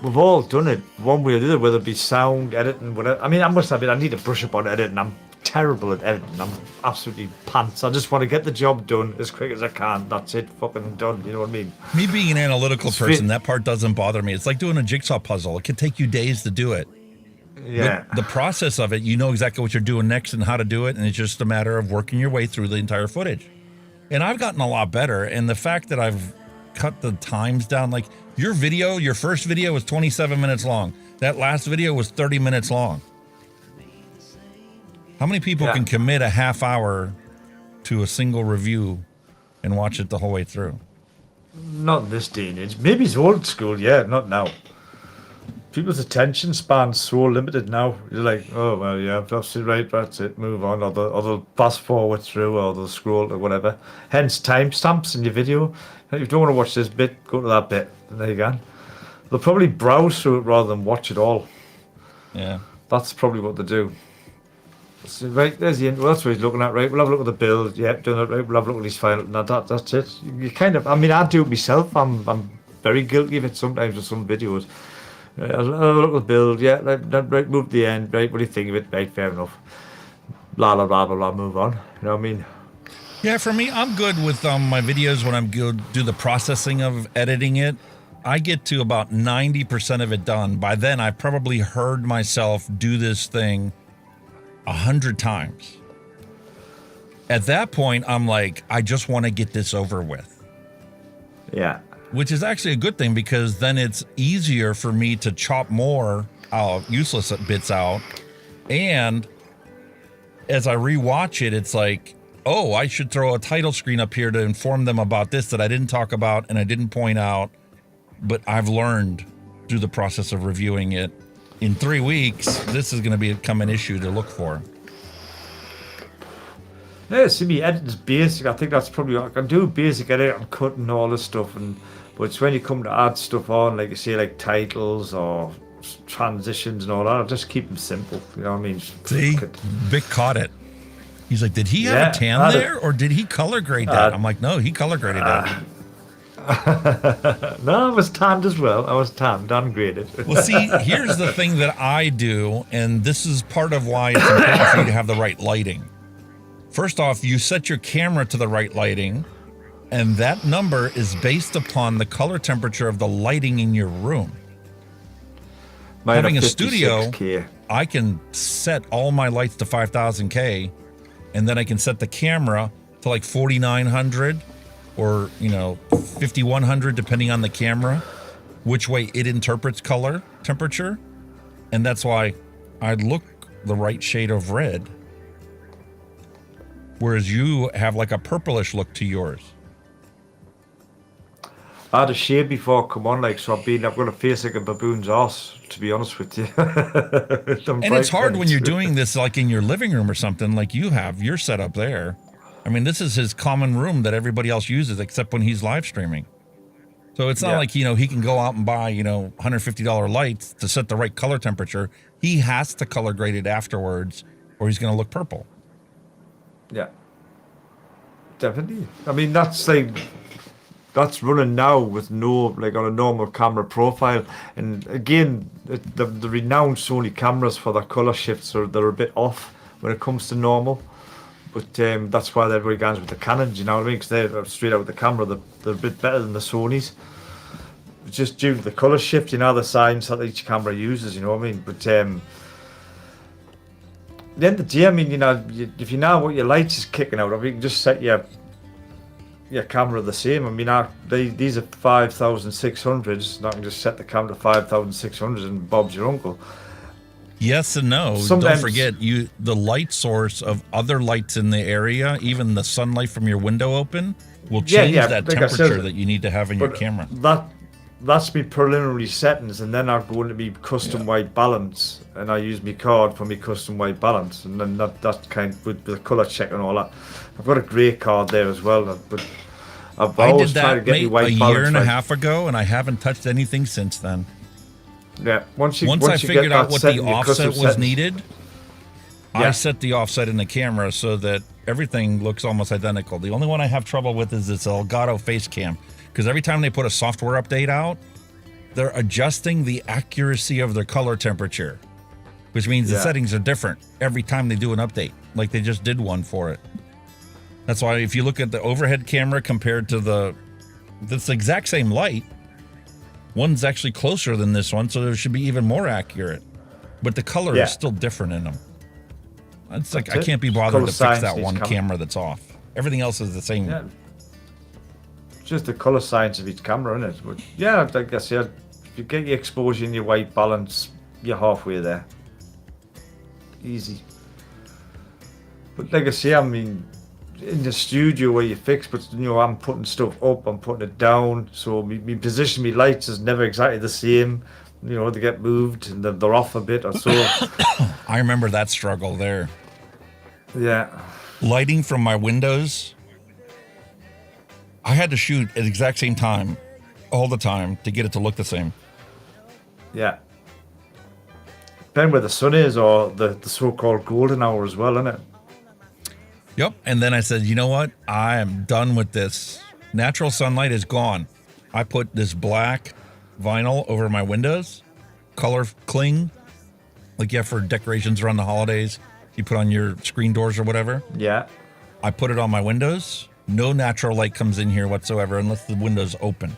Speaker 9: we've all done it one way or the other, whether it be sound, editing, whatever. I mean, I must admit, I need to brush up on editing. I'm terrible at editing. I'm absolutely pants. I just want to get the job done as quick as I can. That's it. Fucking done. You know what I mean?
Speaker 3: Me being an analytical person, that part doesn't bother me. It's like doing a jigsaw puzzle. It can take you days to do it.
Speaker 9: Yeah.
Speaker 3: But the process of it, you know exactly what you're doing next and how to do it, and it's just a matter of working your way through the entire footage. And I've gotten a lot better, and the fact that I've cut the times down, like your first video was 27 minutes long. That last video was 30 minutes long. How many people can commit a half hour to a single review and watch it the whole way through?
Speaker 9: Not in this day and age. Maybe it's old school, not now. People's attention span's so limited now. You're like, oh well, yeah, that's it, right, that's it, move on, or they'll fast forward through, or they'll scroll or whatever. Hence timestamps in your video. If you don't want to watch this bit, go to that bit, and there you go. They'll probably browse through it rather than watch it all.
Speaker 3: Yeah,
Speaker 9: that's probably what they do. So, right, there's the intro. That's what he's looking at. Right, we'll have a look at the build. Yep, doing it right. We'll have a look at his final. Now that's it. You kind of. I mean, I do it myself. I'm very guilty of it sometimes with some videos. I'll have a look at the build. Yeah, right. Move to the end. Right, what do you think of it? Right, fair enough. Blah blah blah blah blah. Move on. You know what I mean?
Speaker 3: Yeah, for me, I'm good with my videos when I'm good. Do the processing of editing it. I get to about 90% of it done. By then, I probably heard myself do this thing 100 times. At that point, I'm like, I just want to get this over with.
Speaker 9: Yeah.
Speaker 3: Which is actually a good thing, because then it's easier for me to chop more useless bits out. And as I rewatch it, it's like, oh, I should throw a title screen up here to inform them about this that I didn't talk about and I didn't point out. But I've learned through the process of reviewing it. In 3 weeks, this is going to become an issue to look for.
Speaker 9: Yeah, see, me editing's basic. I think that's probably I can do basic edit and cut and all this stuff, but it's when you come to add stuff on, like you say, like titles or transitions and all that. I just keep them simple. You know what I mean?
Speaker 3: See, Vic caught it. He's like, did he have a tan there, or did he color grade that? I'm like, no, he color graded that.
Speaker 9: No, I was tanned as well. I was tanned, ungraded.
Speaker 3: Well, see, here's the thing that I do, and this is part of why it's important for you to have the right lighting. First off, you set your camera to the right lighting, and that number is based upon the color temperature of the lighting in your room. Having a studio, I can set all my lights to 5000K, and then I can set the camera to like 4900 or, 5100, depending on the camera, which way it interprets color temperature. And that's why I look the right shade of red, whereas you have like a purplish look to yours.
Speaker 9: I had a shave before I come on, so I've got a face like a baboon's ass, to be honest with you.
Speaker 3: And it's hard when you're doing this like in your living room or something, like you have your setup there. I mean, this is his common room that everybody else uses except when he's live streaming. So it's not like, he can go out and buy, $150 lights to set the right color temperature. He has to color grade it afterwards or he's going to look purple.
Speaker 9: Yeah. Definitely. I mean, that's running now with no, on a normal camera profile. And again, the renowned Sony cameras for their color shifts they're a bit off when it comes to normal. But that's why everybody goes with the Canons, you know what I mean? Because they're straight out with the camera, they're a bit better than the Sonys. It's just due to the colour shift, the science that each camera uses, you know what I mean? But at the end of the day, I mean, if you know what your lights is kicking out of, you can just set your camera the same. I mean, these are 5600s, and I can just set the camera to 5600 and Bob's your uncle.
Speaker 3: Yes and no. Don't forget, the light source of other lights in the area, even the sunlight from your window open, will change that temperature that you need to have in your camera.
Speaker 9: That's my preliminary settings, and then I go into my custom white balance, and I use my card for my custom white balance, and then that kind with the colour check and all that. I've got a grey card there as well, but I've always tried to get my white balance
Speaker 3: a year and a half ago, and I haven't touched anything since then.
Speaker 9: Yeah, once
Speaker 3: I figured out what the offset was needed, I set the offset in the camera so that everything looks almost identical. The only one I have trouble with is this Elgato face cam, because every time they put a software update out, they're adjusting the accuracy of their color temperature, which means the settings are different every time they do an update, like they just did one for it. That's why if you look at the overhead camera compared to this exact same light, one's actually closer than this one, so it should be even more accurate. But the color is still different in them. It's like I can't be bothered to fix that one camera that's off. Everything else is the same.
Speaker 9: Yeah. It's just the color science of each camera, isn't it? But yeah, I guess if you get your exposure and your white balance, you're halfway there. Easy. But like I say, I mean, in the studio where you fix, but you know, I'm putting stuff up, I'm putting it down, so me position, me lights is never exactly the same. You know, they get moved and they're off a bit or so.
Speaker 3: I remember that struggle there.
Speaker 9: Yeah.
Speaker 3: Lighting from my windows. I had to shoot at the exact same time, all the time, to get it to look the same.
Speaker 9: Yeah. Depending where the sun is, or the so-called golden hour as well, isn't it?
Speaker 3: Yep. And then I said, you know what? I am done with this. Natural sunlight is gone. I put this black vinyl over my windows, color cling, like you have for decorations around the holidays. You put on your screen doors or whatever.
Speaker 9: Yeah.
Speaker 3: I put it on my windows. No natural light comes in here whatsoever unless the window's open.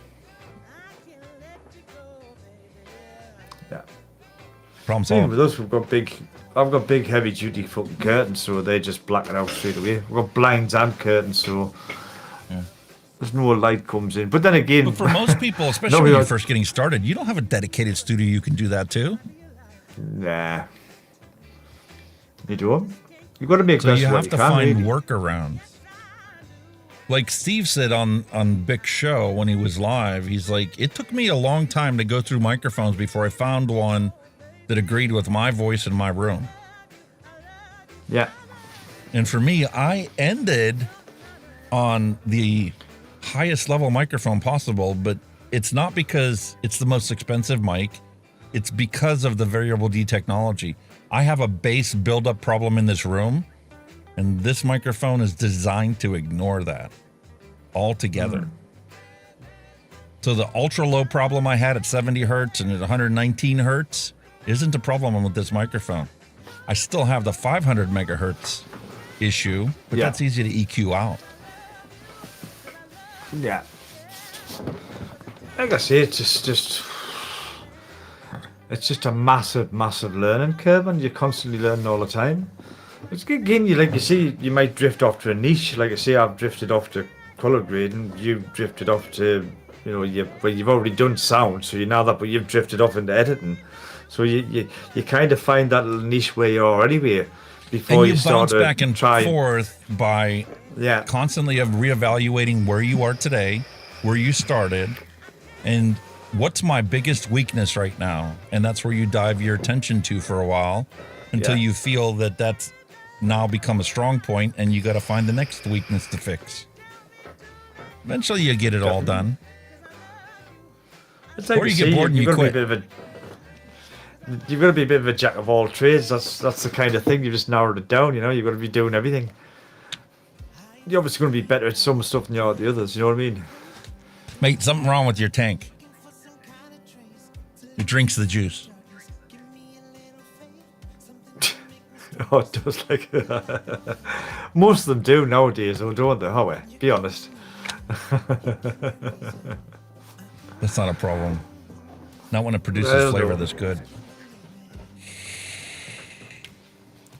Speaker 9: Yeah.
Speaker 3: Problem
Speaker 9: Same
Speaker 3: solved.
Speaker 9: with us, I've got big heavy duty fucking curtains, so they just black it out straight away. We've got blinds and curtains, so there's no light comes in. But then again,
Speaker 3: But for most people, especially when you're first getting started, you don't have a dedicated studio you can do that too.
Speaker 9: Nah. You don't. You've got to make
Speaker 3: So
Speaker 9: best
Speaker 3: you
Speaker 9: of what
Speaker 3: have to
Speaker 9: can,
Speaker 3: find
Speaker 9: really.
Speaker 3: workarounds. Like Steve said on Bic's show when he was live, he's like, it took me a long time to go through microphones before I found one that agreed with my voice in my room.
Speaker 9: Yeah.
Speaker 3: And for me, I ended on the highest level microphone possible, but it's not because it's the most expensive mic. It's because of the variable D technology. I have a bass buildup problem in this room, and this microphone is designed to ignore that altogether. So the ultra low problem I had at 70 hertz and at 119 hertz isn't a problem with this microphone. I still have the 500 megahertz issue, but that's easy to EQ out.
Speaker 9: Yeah. Like I say, it's just a massive learning curve, and you're constantly learning all the time. It's good again, you see, you might drift off to a niche. Like I say, I've drifted off to color grading, you've drifted off to, you know, you've already done sound, so you know that, but you've drifted off into editing. So you kind of find that little niche where you are anyway before
Speaker 3: and you
Speaker 9: start
Speaker 3: bounce back and
Speaker 9: try
Speaker 3: forth by constantly reevaluating where you are today, where you started, and what's my biggest weakness right now. And that's where you dive your attention to for a while until you feel that that's now become a strong point, and you got to find the next weakness to fix. Eventually you get it all done.
Speaker 9: It's like
Speaker 3: or you get bored and you quit.
Speaker 9: You've got to be a bit of a jack of all trades. That's the kind of thing. You just narrowed it down. You know, you've got to be doing everything. You're obviously going to be better at some stuff than you are at the others. You know what I mean?
Speaker 3: Mate, something wrong with your tank. It drinks the juice.
Speaker 9: Oh, it does. Like most of them do nowadays, though, don't they? However, be honest.
Speaker 3: That's not a problem. Not when it produces flavor that's good.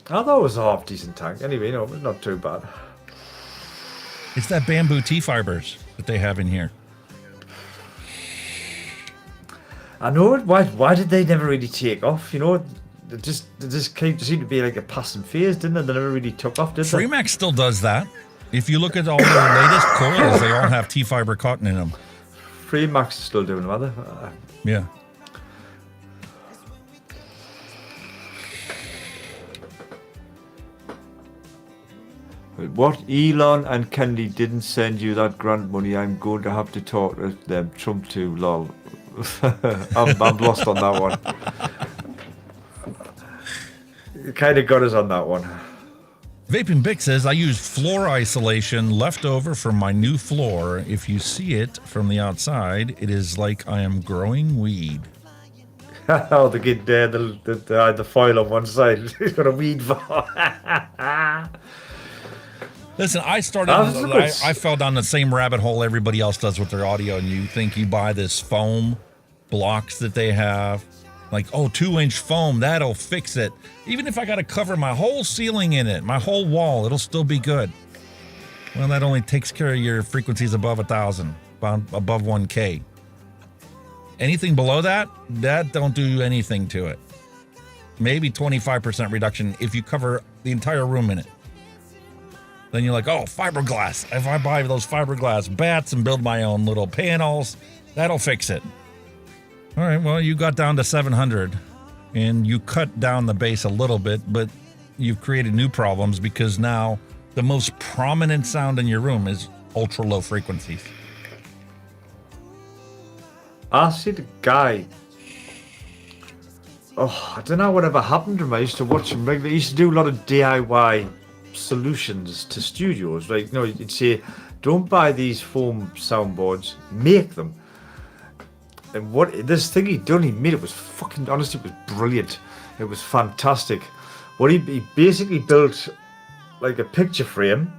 Speaker 9: I thought it was a half decent tank. Anyway, no, it's not too bad.
Speaker 3: It's that bamboo T fibers that they have in here.
Speaker 9: I know it. Why did they never really take off? You know, they just seemed to be like a passing phase, didn't they? They never really took off, did they?
Speaker 3: Freemax still does that. If you look at all their latest coils, they all have T fiber cotton in them.
Speaker 9: Freemax is still doing them, are they?
Speaker 3: Yeah.
Speaker 9: What? Elon and Kennedy didn't send you that grant money. I'm going to have to talk to them. Trump too, lol. I'm lost on that one. You kind of got us on that one.
Speaker 3: Vaping Bic says, I use floor isolation left over from my new floor. If you see it from the outside, it is like I am growing weed.
Speaker 9: Oh, the kid there, the foil on one side. He's got a weed farm.
Speaker 3: Listen, I fell down the same rabbit hole everybody else does with their audio, and you think you buy this foam blocks that they have, like, oh, 2-inch foam, that'll fix it. Even if I got to cover my whole ceiling in it, my whole wall, it'll still be good. Well, that only takes care of your frequencies above 1,000, above 1K. Anything below that don't do anything to it. Maybe 25% reduction if you cover the entire room in it. Then you're like, oh, fiberglass. If I buy those fiberglass bats and build my own little panels, that'll fix it. All right, well, you got down to 700 and you cut down the bass a little bit, but you've created new problems because now the most prominent sound in your room is ultra low frequencies.
Speaker 9: I see the guy. Oh, I don't know whatever happened to him. I used to watch him regularly. He used to do a lot of DIY solutions to studios. Like, you know, you'd say, don't buy these foam soundboards, make them. And what this thing he done, he made it was fucking, honestly, it was brilliant. It was fantastic. What he basically built like a picture frame,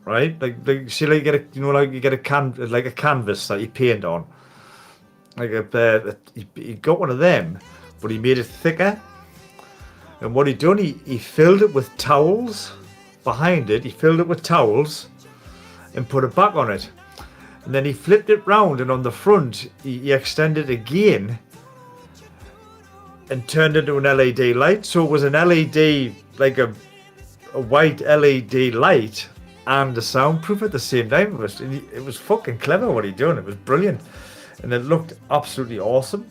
Speaker 9: right? Like see, like you get a canvas that you paint on. Like he got one of them, but he made it thicker. And what he done, he filled it with towels behind it. He filled it with towels and put it back on it. And then he flipped it round, and on the front, he extended again and turned it into an LED light. So it was an LED, like a white LED light and a soundproof at the same time. It was fucking clever what he done. It was brilliant. And it looked absolutely awesome.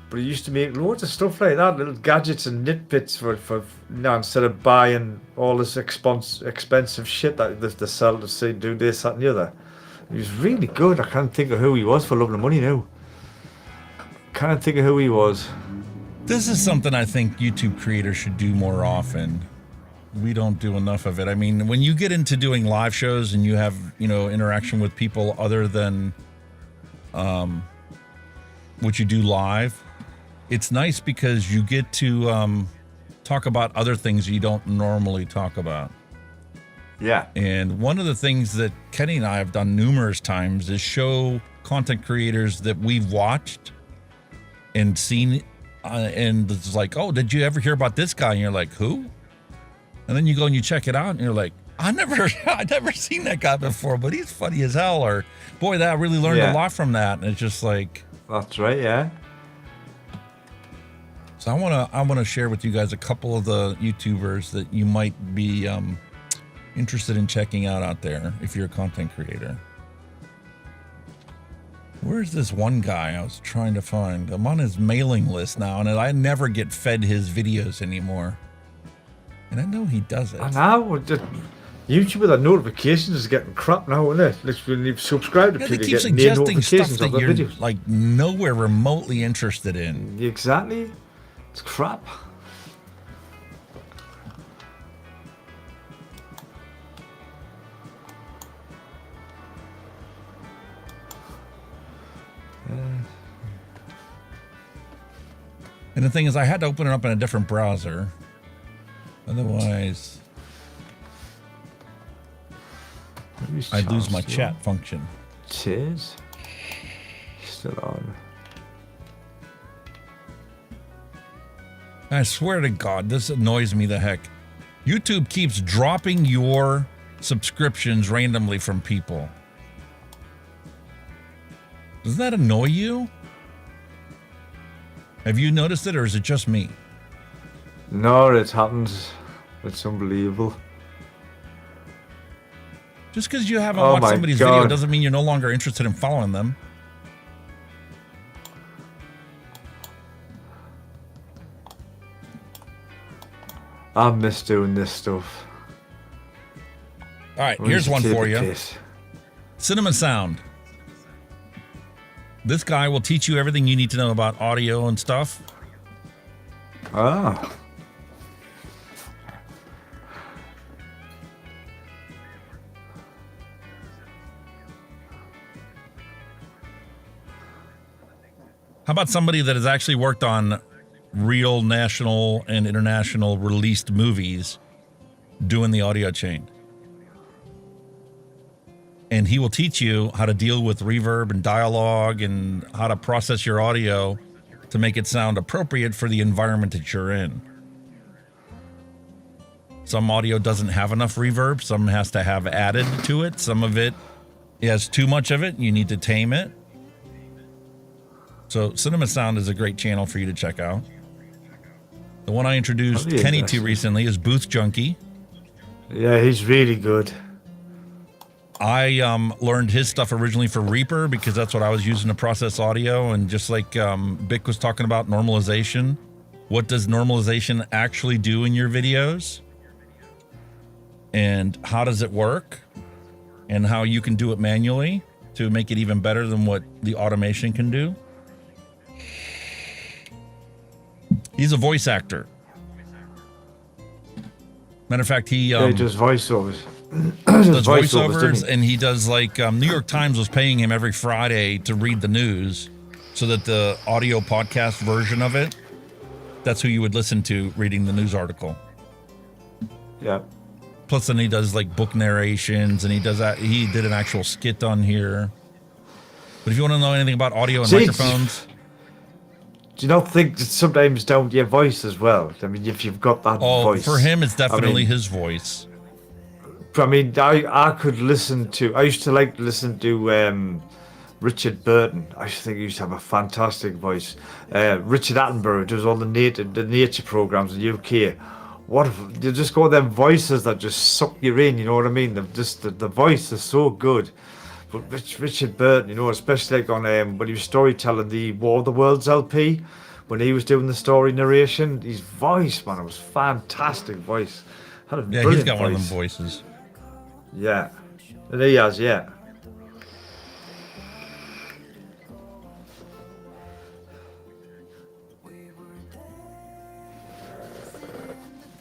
Speaker 9: But he used to make loads of stuff like that, little gadgets and nitbits for instead of buying all this expensive shit that they sell to say do this, that and the other. He was really good. I can't think of who he was for loving the money now. Can't think of who he was.
Speaker 3: This is something I think YouTube creators should do more often. We don't do enough of it. I mean, when you get into doing live shows and you have, interaction with people other than what you do live, it's nice because you get to talk about other things you don't normally talk about.
Speaker 9: Yeah.
Speaker 3: And one of the things that Kenny and I have done numerous times is show content creators that we've watched and seen, and it's like, oh, did you ever hear about this guy? And you're like, who? And then you go and you check it out and you're like, I've never seen that guy before, but he's funny as hell. Or, boy, that I really learned a lot from that. And it's just like,
Speaker 9: that's right, yeah.
Speaker 3: So I wanna share with you guys a couple of the YouTubers that you might be interested in checking out there if you're a content creator. Where's this one guy I was trying to find? I'm on his mailing list now, and I never get fed his videos anymore. And I know he does it.
Speaker 9: I know. YouTube with the notifications is getting crap now, isn't it? Like when you subscribe to people,
Speaker 3: they keep
Speaker 9: you get
Speaker 3: suggesting stuff that you're
Speaker 9: videos.
Speaker 3: like nowhere remotely interested in.
Speaker 9: Exactly. It's crap.
Speaker 3: And the thing is, I had to open it up in a different browser. Otherwise, I'd lose my chat function.
Speaker 9: Cheers. Still on.
Speaker 3: I swear to God, this annoys me the heck. YouTube keeps dropping your subscriptions randomly from people. Doesn't that annoy you? Have you noticed it, or is it just me?
Speaker 9: No, it happens. It's unbelievable.
Speaker 3: Just because you haven't watched somebody's video doesn't mean you're no longer interested in following them.
Speaker 9: I miss doing this stuff.
Speaker 3: All right, here's one for you. Cinema Sound. This guy will teach you everything you need to know about audio and stuff.
Speaker 9: Ah.
Speaker 3: How about somebody that has actually worked on real national and international released movies doing the audio chain? And he will teach you how to deal with reverb and dialogue and how to process your audio to make it sound appropriate for the environment that you're in. Some audio doesn't have enough reverb. Some has to have added to it. Some of it has too much of it. You need to tame it. So Cinema Sound is a great channel for you to check out. The one I introduced Kenny to recently is Booth Junkie.
Speaker 9: Yeah, he's really good.
Speaker 3: I learned his stuff originally for Reaper because that's what I was using to process audio. And just like Bick was talking about normalization, what does normalization actually do in your videos? And how does it work? And how you can do it manually to make it even better than what the automation can do. He's a voice actor. Matter of fact, he
Speaker 9: does voiceovers.
Speaker 3: does voiceovers, and he does like New York Times was paying him every Friday to read the news, so that the audio podcast version of it, that's who you would listen to reading the news article.
Speaker 9: Yeah.
Speaker 3: Plus, then he does like book narrations, and he does that. He did an actual skit on here. But if you want to know anything about audio and microphones,
Speaker 9: do you not think that sometimes down to your voice as well? I mean, if you've got that voice.
Speaker 3: For him, it's definitely his voice.
Speaker 9: I mean, I could listen to. I used to like to listen to Richard Burton. I think he used to have a fantastic voice. Richard Attenborough does all the nature programs in the UK. What if you just got them voices that just suck you in? You know what I mean? The voice is so good. But Richard Burton, you know, especially like on when he was storytelling the War of the Worlds LP, when he was doing the story narration, his voice, man, it was fantastic voice. Had a brilliant
Speaker 3: he's got
Speaker 9: voice.
Speaker 3: one of them voices.
Speaker 9: Yeah, and he has, yeah.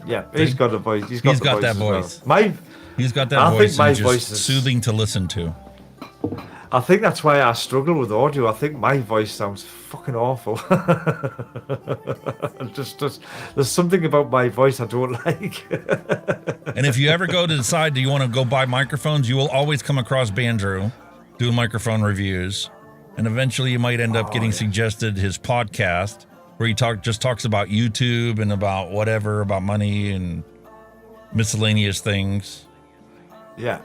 Speaker 9: Yeah, he's got a voice. He's got
Speaker 3: that
Speaker 9: voice.
Speaker 3: voice. He's got that voice.
Speaker 9: Think my
Speaker 3: and
Speaker 9: voice
Speaker 3: just
Speaker 9: is
Speaker 3: soothing to listen to.
Speaker 9: I think that's why I struggle with audio. I think my voice sounds fucking awful. just there's something about my voice I don't like.
Speaker 3: And if you ever go to decide, do you want to go buy microphones, you will always come across Bandrew doing microphone reviews. And eventually you might end up getting suggested his podcast where he just talks about YouTube and about whatever, about money and miscellaneous things.
Speaker 9: Yeah.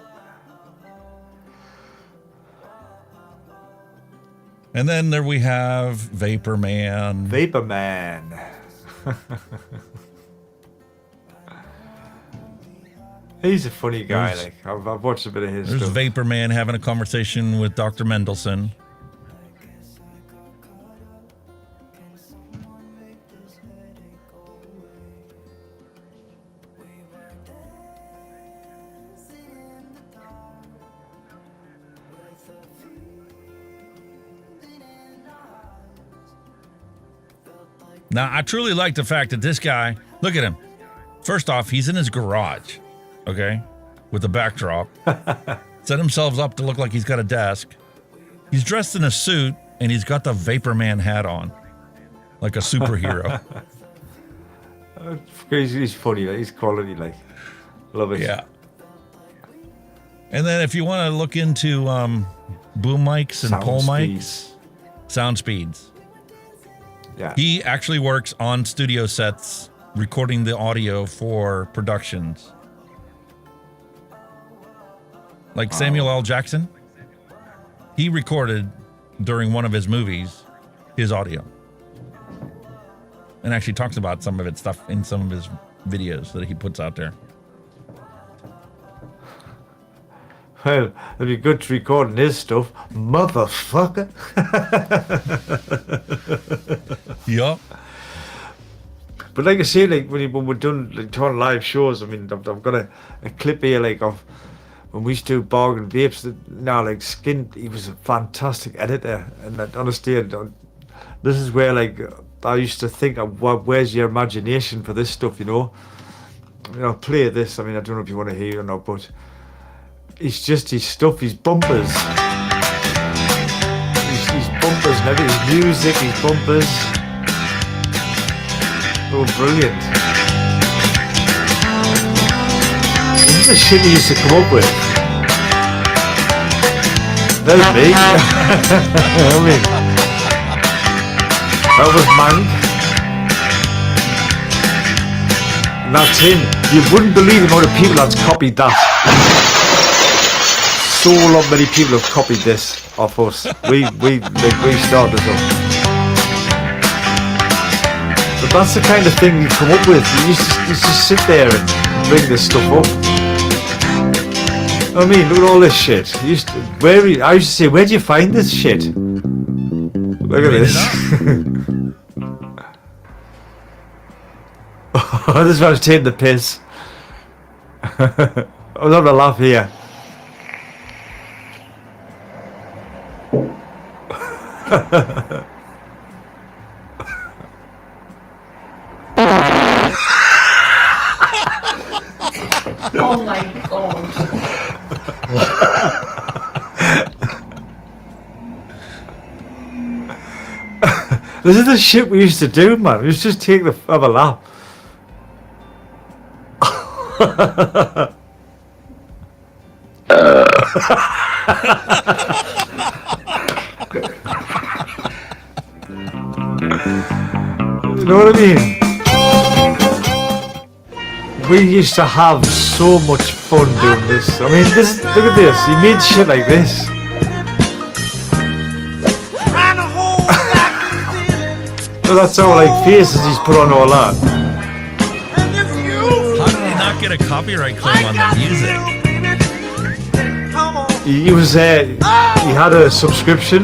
Speaker 3: And then there we have Vapor Man.
Speaker 9: Vapor Man. He's a funny guy. I've watched a bit of his
Speaker 3: There's
Speaker 9: stuff.
Speaker 3: Vapor Man having a conversation with Dr. Mendelsohn. Now, I truly like the fact that this guy, look at him. First off, he's in his garage, okay, with a backdrop. Set himself up to look like he's got a desk. He's dressed in a suit, and he's got the Vapor Man hat on, like a superhero.
Speaker 9: He's funny. He's quality. Love it.
Speaker 3: Yeah. And then if you want to look into boom mics and pole mics, sound speeds.
Speaker 9: Yeah.
Speaker 3: He actually works on studio sets, recording the audio for productions. Like Samuel L. Jackson, he recorded during one of his movies his audio. And actually talks about some of its stuff in some of his videos that he puts out there.
Speaker 9: Well, it'd be good to record his stuff, motherfucker.
Speaker 3: Yup.
Speaker 9: But like I say, when we're doing live shows, I mean, I've got a clip here of when we used to do Bargain Vapes. Now, Skin, he was a fantastic editor, and honestly, this is where I used to think, where's your imagination for this stuff? You know, I'll play this. I mean, I don't know if you want to hear it or not, but. It's just his stuff, his bumpers. His bumpers and everything, his music, his bumpers. Oh, brilliant. This is the shit he used to come up with. There's me. I mean, that was Mank. And that's him. You wouldn't believe the amount of people that's copied that. So many people have copied this off us. We started this up. But that's the kind of thing you come up with. You just sit there and bring this stuff up. I mean, look at all this shit. I used to say, where do you find this shit? Look at this. Oh, this one's taking the piss. I'm not gonna laugh here.
Speaker 7: Oh my god.
Speaker 9: This is the shit we used to do, man. We used to just have a laugh. You know what I mean? We used to have so much fun doing this. I mean, look at this. He made shit like this. So that's all like faces he's put on all that.
Speaker 3: How did he not get a copyright claim on the music?
Speaker 9: He was he had a subscription.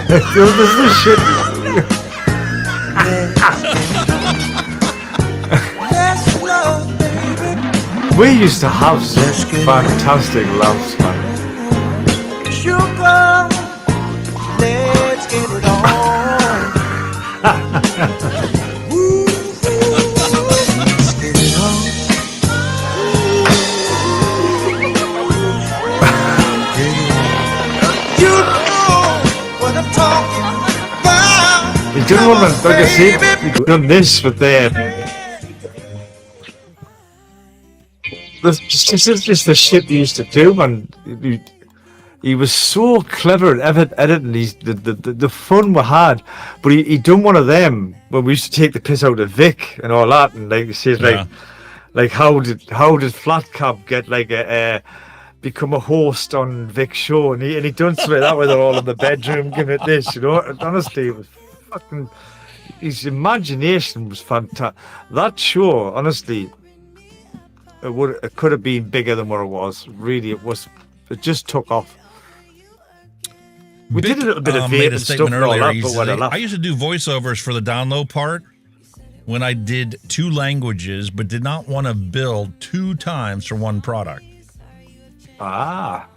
Speaker 9: This is shit. We used to have some fantastic laughs, man.
Speaker 2: Sugar, let's get it on. Ooh, let's get it on. You know what I'm talking about.
Speaker 9: He's done one, like I said, he's done this with them. This is just the shit he used to do, man. He was so clever at editing the fun we had, but he done one of them when we used to take the piss out of Vic and all that, and like he says, like how did Flat Cap get like become a host on Vic's show, and he done something like that where they're all in the bedroom giving it this, you know. Honestly, it was fucking. His imagination was fantastic. That show, honestly. It could have been bigger than what it was. Really, it was. It just took off. We did a little bit of vape and stuff earlier.
Speaker 3: I used to do voiceovers for the download part when I did 2 languages, but did not want to bill 2 times for one product.
Speaker 9: Ah.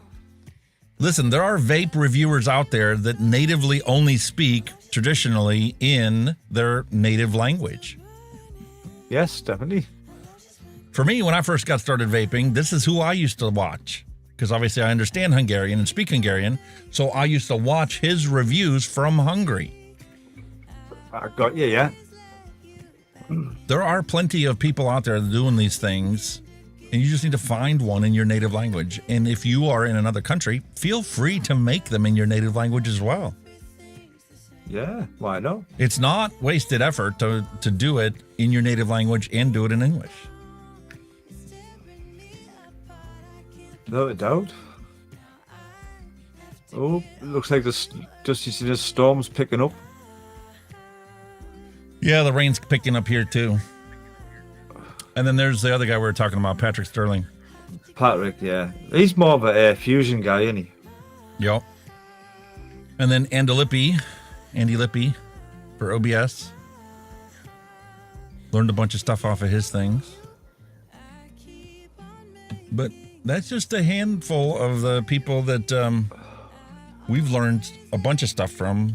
Speaker 3: Listen, there are vape reviewers out there that natively only speak traditionally in their native language.
Speaker 9: Yes, definitely.
Speaker 3: For me, when I first got started vaping, this is who I used to watch. Because obviously I understand Hungarian and speak Hungarian, so I used to watch his reviews from Hungary.
Speaker 9: I got you, yeah.
Speaker 3: There are plenty of people out there doing these things, and you just need to find one in your native language. And if you are in another country, feel free to make them in your native language as well.
Speaker 9: Yeah, why not?
Speaker 3: It's not wasted effort to do it in your native language and do it in English.
Speaker 9: No doubt. Oh, it looks like just you see the storm's picking up.
Speaker 3: Yeah, the rain's picking up here too. And then there's the other guy we were talking about, Patrick Sterling.
Speaker 9: Patrick, yeah. He's more of a fusion guy, isn't he?
Speaker 3: Yep. And then Andy Lippy for OBS. Learned a bunch of stuff off of his things. But that's just a handful of the people that we've learned a bunch of stuff from.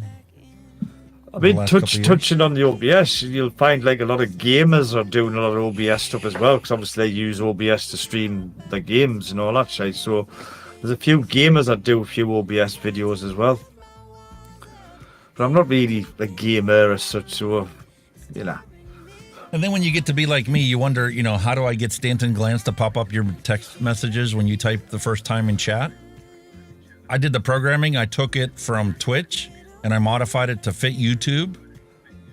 Speaker 9: I mean, touching on the OBS, you'll find like a lot of gamers are doing a lot of OBS stuff as well, because obviously they use OBS to stream the games and all that shit. So there's a few gamers that do a few OBS videos as well. But I'm not really a gamer as such, so, you know.
Speaker 3: And then when you get to be like me, you wonder, you know, how do I get Stanton Glance to pop up your text messages when you type the first time in chat? I did the programming. I took it from Twitch and I modified it to fit YouTube,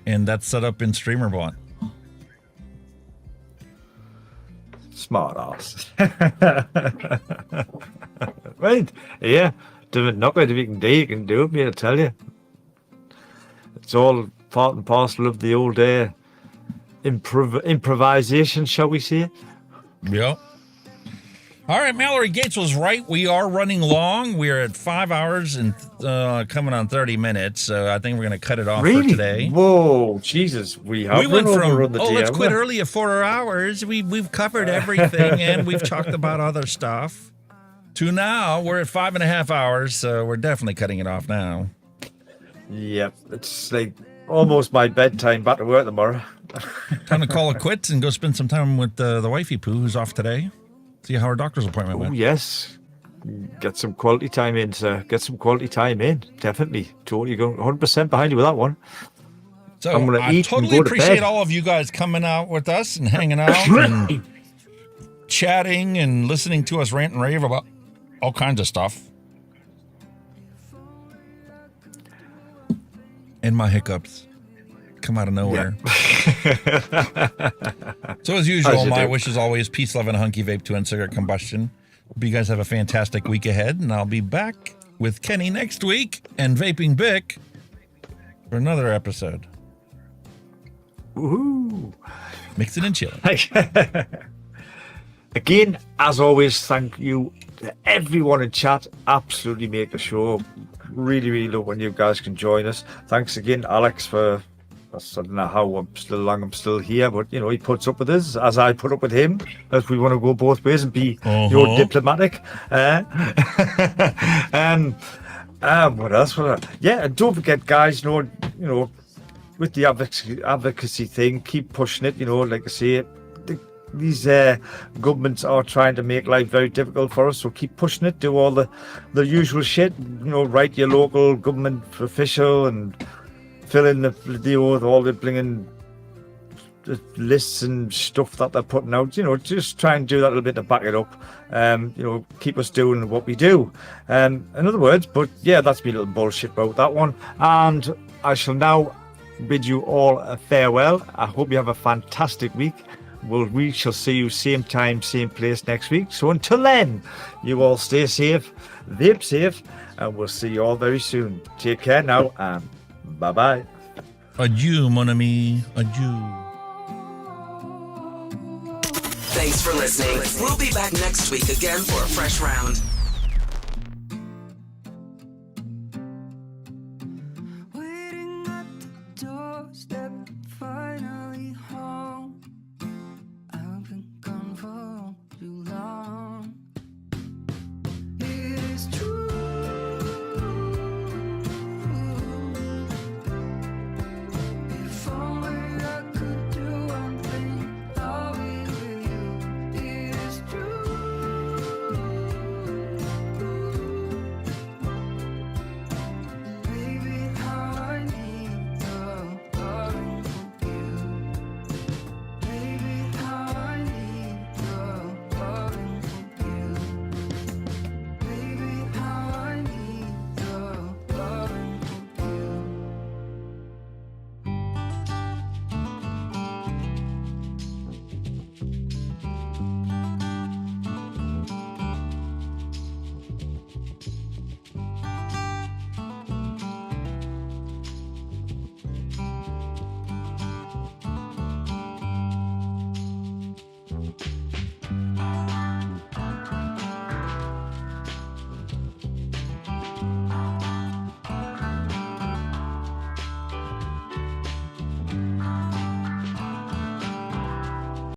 Speaker 3: and that's set up in StreamerBot.
Speaker 9: Smart ass. Right, yeah. If you can do it, me, I tell you. It's all part and parcel of the old improvisation, shall we say?
Speaker 3: Yep. All right, Mallory Gates was right. We are running long. We are at 5 hours and coming on 30 minutes. So I think we're going to cut it off for today.
Speaker 9: Whoa, Jesus. We went
Speaker 3: from, let's quit early at 4 hours. We've covered everything and we've talked about other stuff. To now, we're at 5.5 hours. So we're definitely cutting it off now.
Speaker 9: Yep. It's like almost my bedtime. Back to work tomorrow.
Speaker 3: Time to call it quits and go spend some time with the wifey poo who's off today. See how her doctor's appointment went.
Speaker 9: Oh, yes. Get some quality time in, sir. Get some quality time in. Definitely. Totally going 100% behind you with that one.
Speaker 3: So I totally appreciate all of you guys coming out with us and hanging out and chatting and listening to us rant and rave about all kinds of stuff. And my hiccups come out of nowhere. Yeah. So as usual, my wish is always peace, love, and a hunky vape to end cigarette combustion. Hope you guys have a fantastic week ahead, and I'll be back with Kenny next week and Vaping Bic for another episode.
Speaker 9: Woohoo!
Speaker 3: Mixin and chillin'.
Speaker 9: Again, as always, thank you to everyone in chat. Absolutely make the show. Really, really love when you guys can join us. Thanks again, Alex, for... I don't know how I'm still here, but you know, he puts up with us as I put up with him, as we want to go both ways and be diplomatic. What else? Yeah, and don't forget, guys. You know, with the advocacy thing, keep pushing it. You know, like I say, these governments are trying to make life very difficult for us, so keep pushing it. Do all the usual shit. You know, write your local government official and fill in the oath, all the blinging lists and stuff that they're putting out. You know, just try and do that a little bit to back it up. You know, keep us doing what we do. In other words, but yeah, that's me a little bullshit about that one. And I shall now bid you all a farewell. I hope you have a fantastic week. We shall see you same time, same place next week. So until then, you all stay safe, vape safe, and we'll see you all very soon. Take care now, and bye-bye.
Speaker 3: Adieu, mon ami. Adieu.
Speaker 12: Thanks for listening. We'll be back next week again for a fresh round.